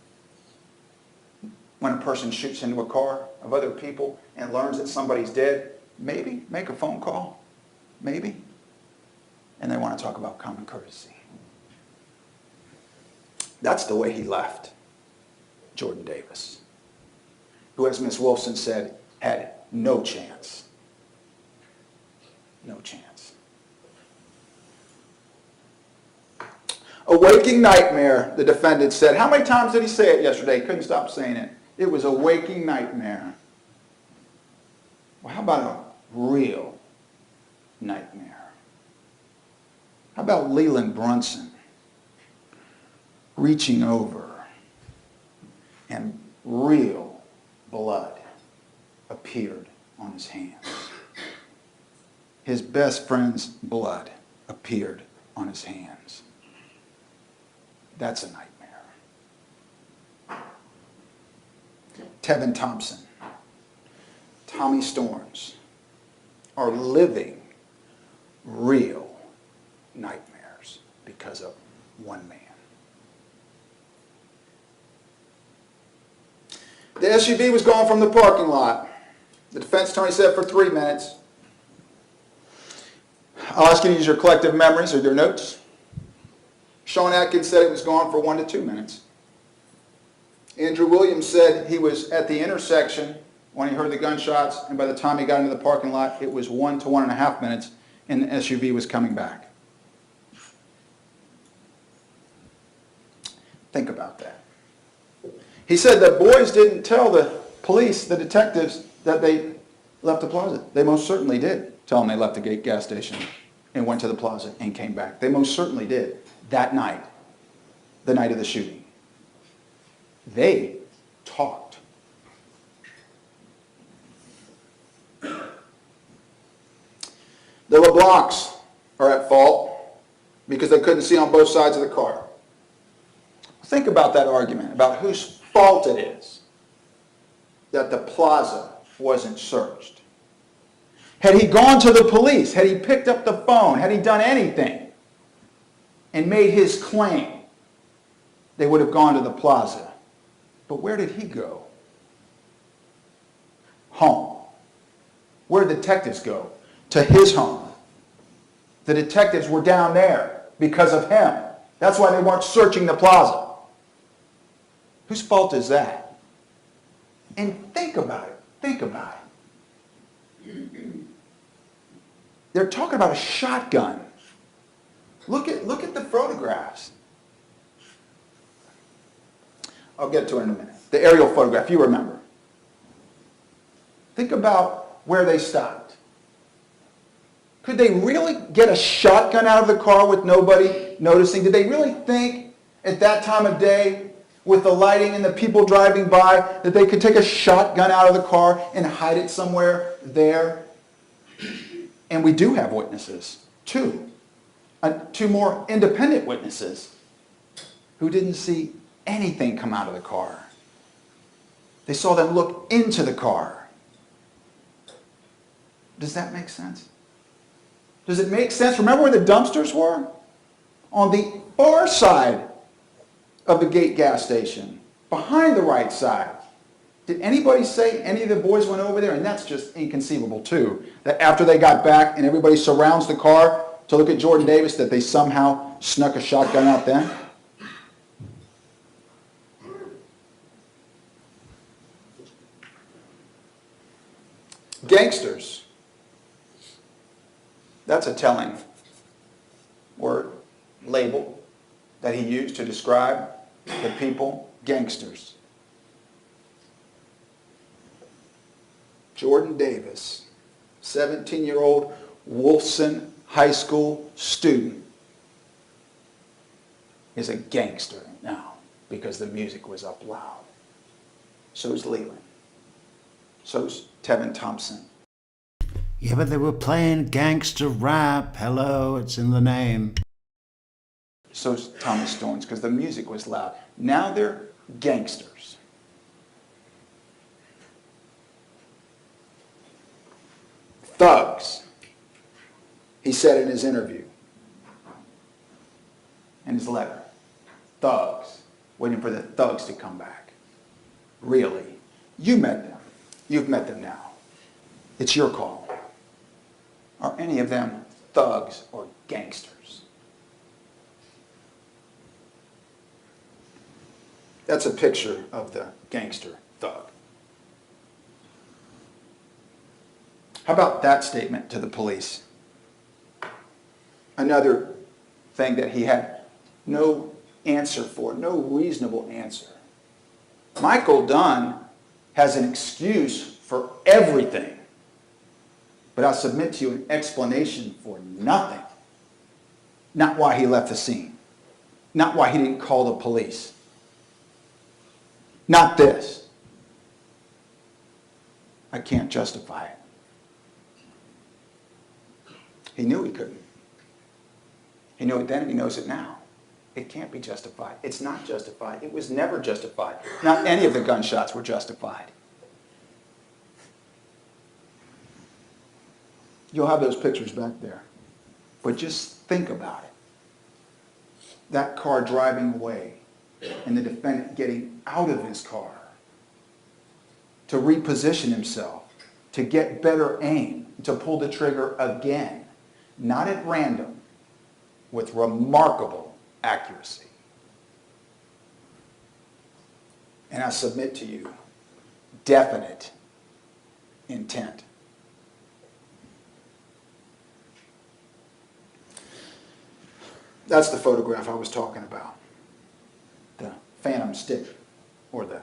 When a person shoots into a car of other people and learns that somebody's dead, maybe make a phone call. Maybe. And they want to talk about common courtesy. That's the way he left Jordan Davis, who, as Miss Wolfson said, had no chance. No chance. A waking nightmare, the defendant said. How many times did he say it yesterday? He couldn't stop saying it. It was a waking nightmare. Well, how about a real nightmare? How about Leland Brunson reaching over and real blood appeared on his hands. His best friend's blood appeared on his hands. That's a nightmare. Tevin Thompson, Tommy Storms are living real nightmares because of one man. The SUV was gone from the parking lot. The defense attorney said for 3 minutes. I'll ask you to use your collective memories or your notes. Sean Atkins said it was gone for 1 to 2 minutes. Andrew Williams said he was at the intersection when he heard the gunshots, and by the time he got into the parking lot, it was 1 to 1.5 minutes, and the SUV was coming back. Think about that. He said the boys didn't tell the police, the detectives, that they left the plaza. They most certainly did tell them they left the gas station and went to the plaza and came back. They most certainly did that night, the night of the shooting. They talked. The LeBlancs are at fault because they couldn't see on both sides of the car. Think about that argument, about whose fault it is that the plaza wasn't searched. Had he gone to the police, had he picked up the phone, had he done anything and made his claim, they would have gone to the plaza. But where did he go? Home. Where did detectives go? To his home. The detectives were down there because of him. That's why they weren't searching the plaza. Whose fault is that? And think about it. Think about it. They're talking about a shotgun. Look at the photographs. I'll get to it in a minute. The aerial photograph, you remember. Think about where they stopped. Could they really get a shotgun out of the car with nobody noticing? Did they really think at that time of day, with the lighting and the people driving by, that they could take a shotgun out of the car and hide it somewhere there? And we do have witnesses, two more independent witnesses who didn't see anything come out of the car. They saw them look into the car. Does that make sense? Does it make sense? Remember where the dumpsters were? On the far side of the gate gas station, behind the right side. Did anybody say any of the boys went over there? And that's just inconceivable too, that after they got back and everybody surrounds the car to look at Jordan Davis, that they somehow snuck a shotgun out then? Gangsters. That's a telling word, label, that he used to describe the people, gangsters. Jordan Davis, 17-year-old Wolfson High School student, is a gangster now because the music was up loud. So's Leland. So's Tevin Thompson. Yeah, but they were playing gangster rap. Hello, it's in the name. So's Thomas Storms, because the music was loud. Now they're gangsters. Thugs. He said in his interview, in his letter, thugs, waiting for the thugs to come back. Really? You met them. You've met them now. It's your call. Are any of them thugs or gangsters? That's a picture of the gangster thug. How about that statement to the police? Another thing that he had no answer for, no reasonable answer. Michael Dunn has an excuse for everything, but I'll submit to you an explanation for nothing. Not why he left the scene. Not why he didn't call the police. Not this. I can't justify it. He knew he couldn't. He knew it then and he knows it now. It can't be justified. It's not justified. It was never justified. Not any of the gunshots were justified. You'll have those pictures back there. But just think about it. That car driving away and the defendant getting out of his car to reposition himself, to get better aim, to pull the trigger again, not at random, with remarkable accuracy. And I submit to you, definite intent. That's the photograph I was talking about. The phantom stick or the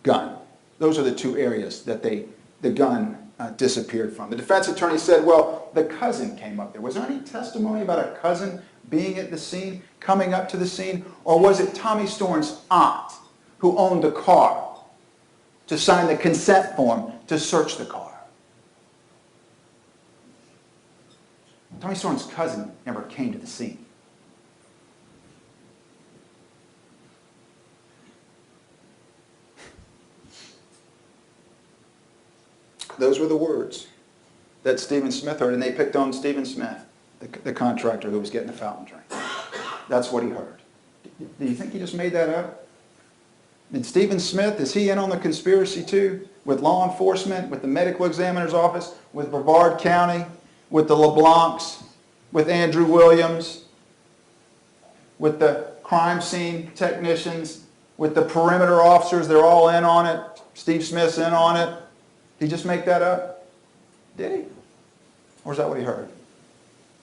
gun. Those are the two areas that the gun disappeared from. The defense attorney said, well, the cousin came up there. Was there any testimony about a cousin being at the scene, coming up to the scene? Or was it Tommy Storn's aunt who owned the car to sign the consent form to search the car? Tommy Storn's cousin never came to the scene. Those were the words that Stephen Smith heard, and they picked on Stephen Smith, the contractor who was getting the fountain drink. That's what he heard. Do you think he just made that up? And Stephen Smith, is he in on the conspiracy too? With law enforcement, with the medical examiner's office, with Brevard County, with the LeBlancs, with Andrew Williams, with the crime scene technicians, with the perimeter officers? They're all in on it. Steve Smith's in on it. Did he just make that up? Did he? Or is that what he heard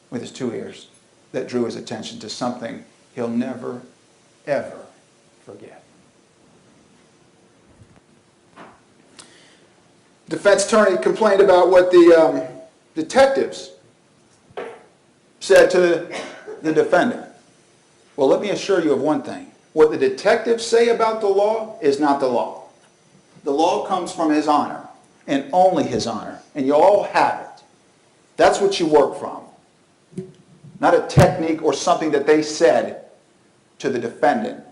with his two ears that drew his attention to something he'll never, ever forget? Defense attorney complained about what the detectives said to the defendant. Well, let me assure you of one thing. What the detectives say about the law is not the law. The law comes from His honor, and only His honor, and you all have it. That's what you work from. Not a technique or something that they said to the defendant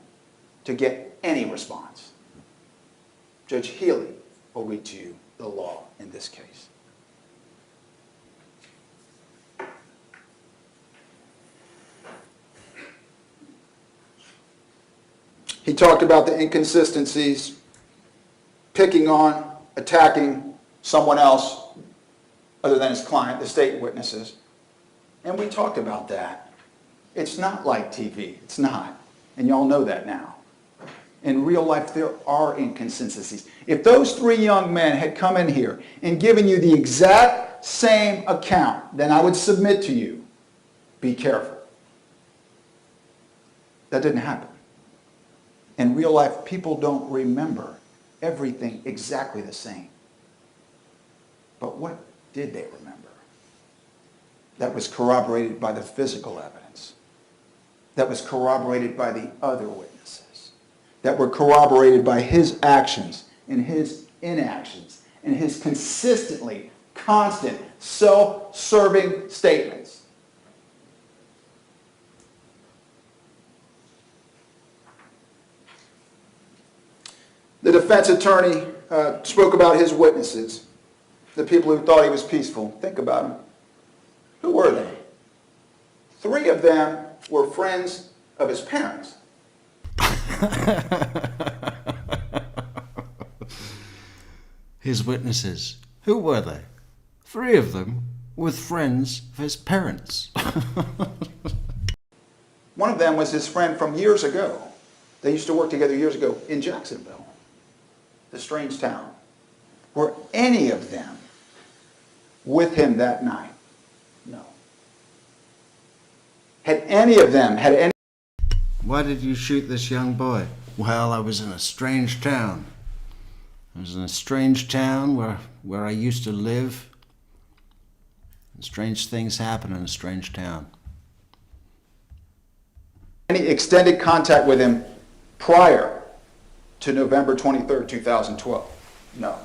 to get any response. Judge Healy will read to you the law in this case. He talked about the inconsistencies, picking on, attacking someone else other than his client, the state witnesses. And we talked about that. It's not like TV. It's not. And y'all know that now. In real life, there are inconsistencies. If those three young men had come in here and given you the exact same account, then I would submit to you, be careful. That didn't happen. In real life, people don't remember everything exactly the same. But what did they remember? That was corroborated by the physical evidence. That was corroborated by the other witnesses. That were corroborated by his actions and his inactions and his consistently, constant, self-serving statements. The defense attorney spoke about his witnesses, the people who thought he was peaceful. Think about them. Who were they? 3 of them were friends of his parents. His witnesses. Who were they? 3 of them with friends of his parents. One of them was his friend from years ago. They used to work together years ago in Jacksonville, the strange town. Were any of them with him that night? No. Had any of them had any... Why did you shoot this young boy? Well, I was in a strange town. I was in a strange town where I used to live. And strange things happen in a strange town. any extended contact with him prior to November 23rd, 2012? No.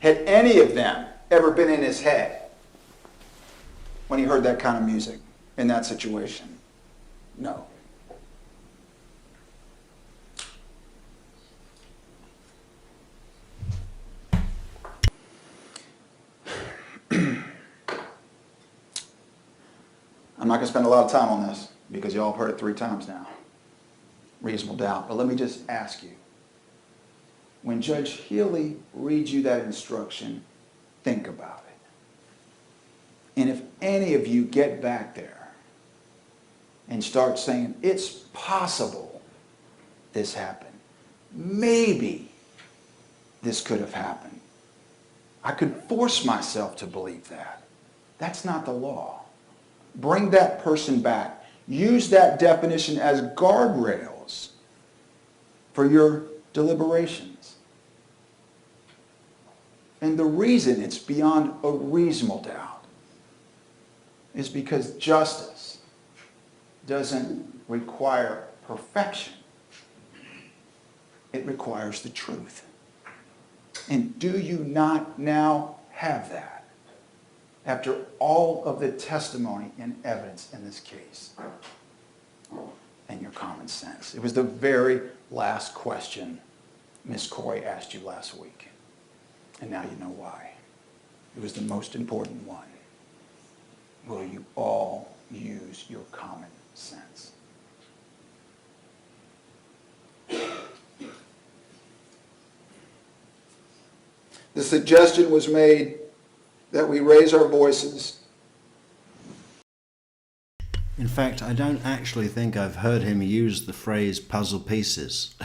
Had any of them ever been in his head when he heard that kind of music in that situation? No. I'm not going to spend a lot of time on this because y'all have heard it 3 times now. Reasonable doubt. But let me just ask you. When Judge Healy reads you that instruction, think about it. And if any of you get back there and start saying, it's possible this happened, maybe this could have happened, I could force myself to believe that. That's not the law. Bring that person back. Use that definition as guardrails for your deliberations. And the reason it's beyond a reasonable doubt is because justice doesn't require perfection. It requires the truth. And do you not now have that after all of the testimony and evidence in this case and your common sense? It was the very last question Ms. Corey asked you last week. And now you know why. It was the most important one. Will you all use your common sense? The suggestion was made that we raise our voices. In fact, I don't actually think I've heard him use the phrase puzzle pieces,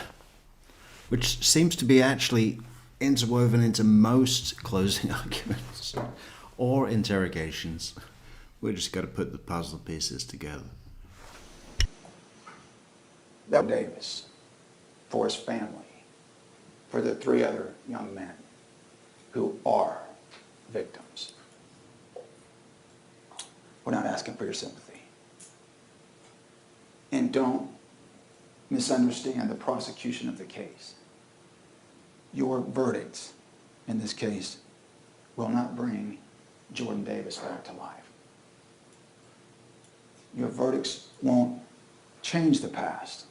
which seems to be actually interwoven into most closing arguments or interrogations. We just got to put the puzzle pieces together. That Davis, for his family, for the 3 other young men who are victims. We're not asking for your sympathy. And don't misunderstand the prosecution of the case. Your verdicts in this case will not bring Jordan Davis back to life. Your verdicts won't change the past,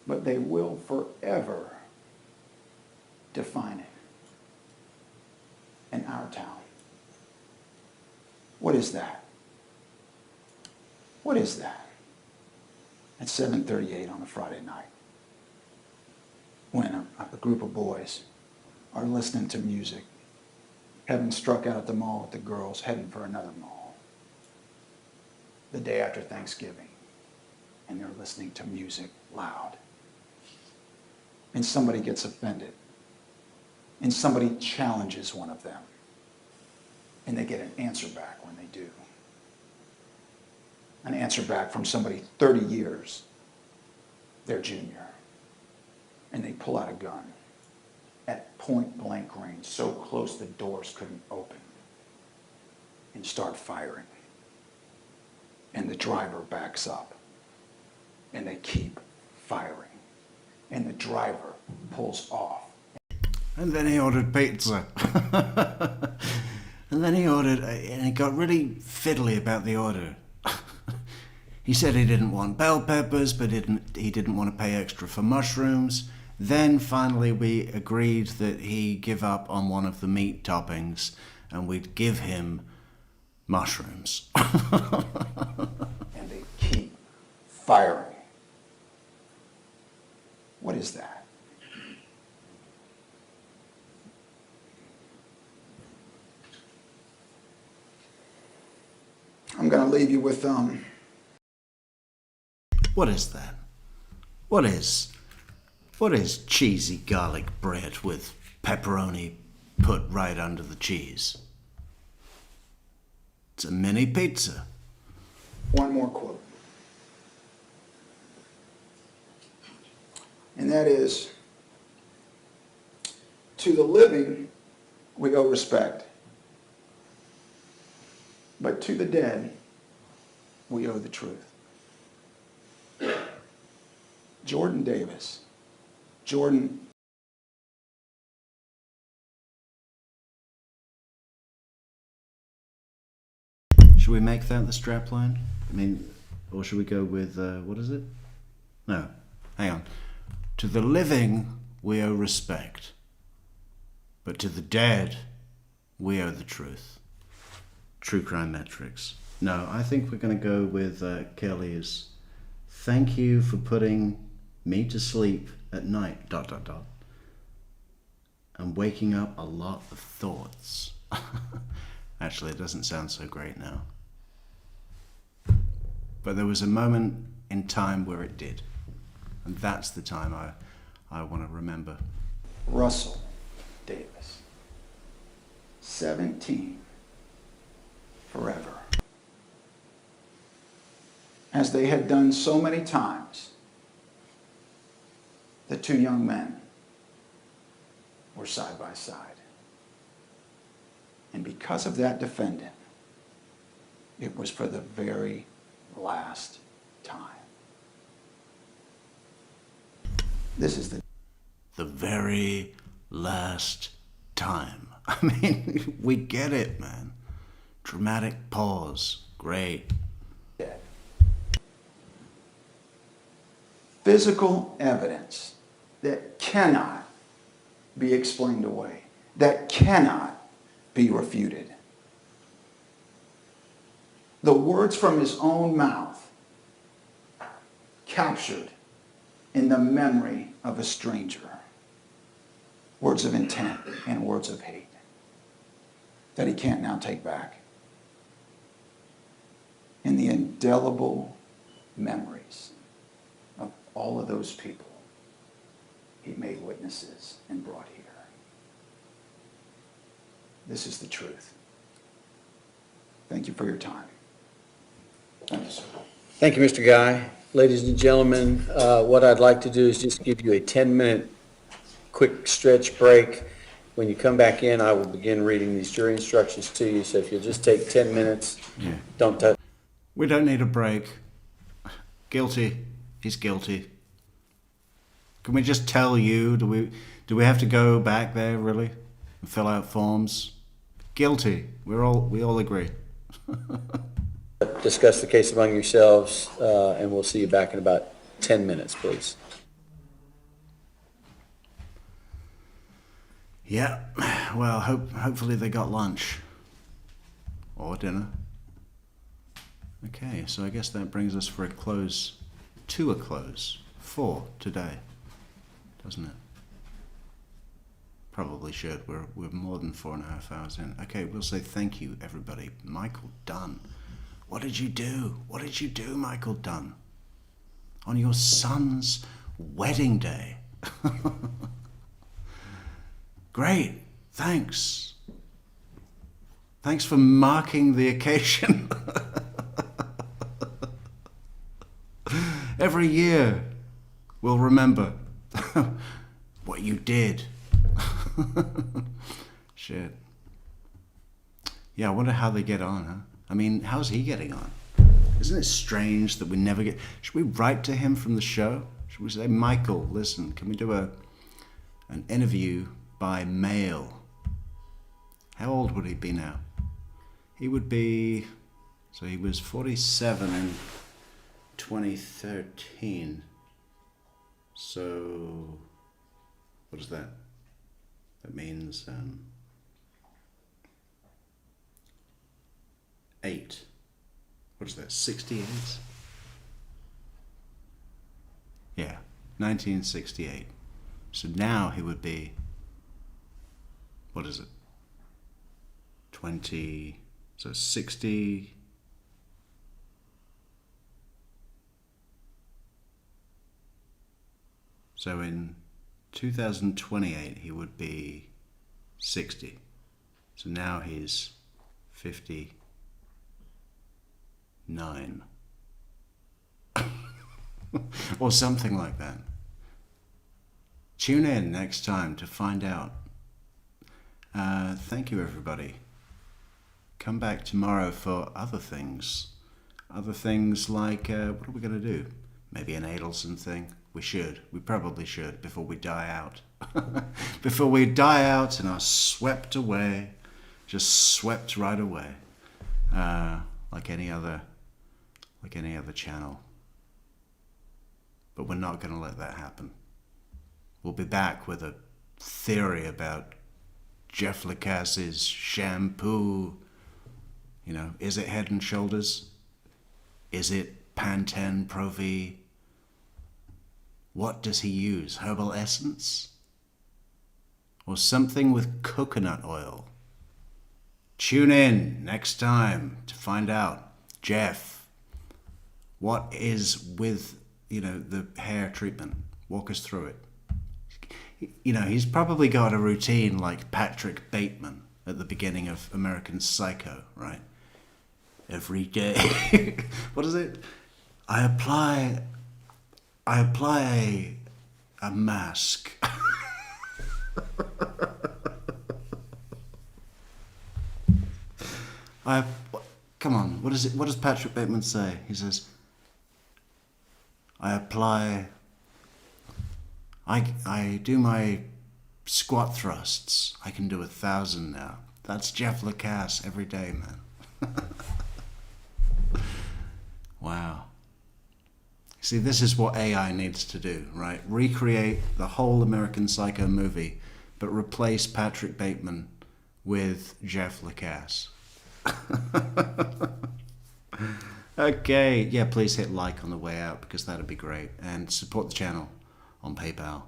but they will forever define it in our town. What is that? What is that? At 7:38 on a Friday night, when a group of boys are listening to music, having struck out at the mall with the girls, heading for another mall, the day after Thanksgiving, and they're listening to music loud, and somebody gets offended, and somebody challenges one of them, and they get an answer back when they do. An answer back from somebody 30 years, their junior. And they pull out a gun at point blank range, so close the doors couldn't open, and start firing. And the driver backs up, and they keep firing. And the driver pulls off. And then he ordered pizza. And then he ordered, and he got really fiddly about the order. He said he didn't want bell peppers, but he didn't want to pay extra for mushrooms. Then finally we agreed that he give up on one of the meat toppings and we'd give him mushrooms. And they keep firing. What is that? I'm going to leave you with What is that? What is cheesy garlic bread with pepperoni put right under the cheese? It's a mini pizza. one more quote. And that is, to the living we owe respect, but to the dead we owe the truth. Jordan Davis. Jordan Should we make that the strapline? I mean, or should we go with, what is it? No, hang on. To the living, we owe respect. But to the dead, we owe the truth. True Crime Metrix. No, I think we're going to go with Kelly's thank you for putting me to sleep at night, ... and waking up a lot of thoughts. Actually, it doesn't sound so great now. But there was a moment in time where it did. And that's the time I want to remember. Russell Davis, 17, forever. As they had done so many times, the two young men were side by side. And because of that defendant, it was for the very last time. This is the very last time. I mean, we get it, man. Dramatic pause. Great. dead. Physical evidence that cannot be explained away, that cannot be refuted. The words from his own mouth, captured in the memory of a stranger. Words of intent and words of hate that he can't now take back. In the indelible memories of all of those people he made witnesses and brought here. This is the truth. Thank you for your time. Thank you, sir. Thank you, Mr. Guy. Ladies and gentlemen, what I'd like to do is just give you a 10-minute quick stretch break. When you come back in, I will begin reading these jury instructions to you. So if you'll just take 10 minutes, don't touch. We don't need a break. Guilty. He's guilty. Can we just tell you? Do we have to go back there, really? And fill out forms? Guilty. We all agree. Discuss the case among yourselves, and we'll see you back in about 10 minutes, please. Yeah, well, hopefully they got lunch. Or dinner. Okay, so I guess that brings us to a close for today, doesn't it? Probably should. We're more than 4.5 hours in. Okay, we'll say thank you, everybody. Michael Dunn. What did you do? What did you do, Michael Dunn? On your son's wedding day. Great. Thanks. Thanks for marking the occasion. Every year we'll remember what you did. Shit. Yeah, I wonder how they get on, huh? I mean, how's he getting on? Isn't it strange that we never get... Should we write to him from the show? Should we say, Michael, listen, can we do an interview by mail? How old would he be now? He would be... So he was 47 in 2013. So... What is that? That means... 8. What is that, 68? Yeah, 1968. So now he would be, what is it? 20, so 60. So in 2028 he would be 60. So now he's 59. Or something like that. Tune in next time to find out. Thank you, everybody. Come back tomorrow for other things. Other things like, what are we going to do? Maybe an Adelson thing? We probably should, before we die out. Before we die out and are swept away. Just swept right away. like any other channel. But we're not going to let that happen. We'll be back with a theory about Jeff Lacasse's shampoo. You know, is it Head and Shoulders? Is it Pantene Pro V? What does he use? Herbal essence? Or something with coconut oil? Tune in next time to find out. Jeff, what is with, the hair treatment? Walk us through it. He's probably got a routine like Patrick Bateman at the beginning of American Psycho, right? Every day. What is it? I apply a mask. Come on, what is it? What does Patrick Bateman say? He says, I do my squat thrusts. I can do 1,000 now. That's Jeff Lacasse every day, man. Wow. See, this is what AI needs to do, right? Recreate the whole American Psycho movie, but replace Patrick Bateman with Jeff Lacasse. Okay, yeah, please hit like on the way out because that'd be great. And support the channel on PayPal.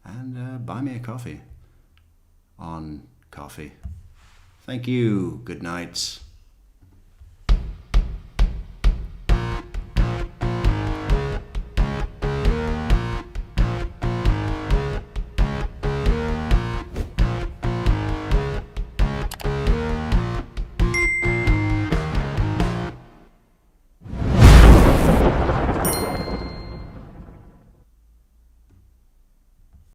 And buy me a coffee on Coffee. Thank you. Good night.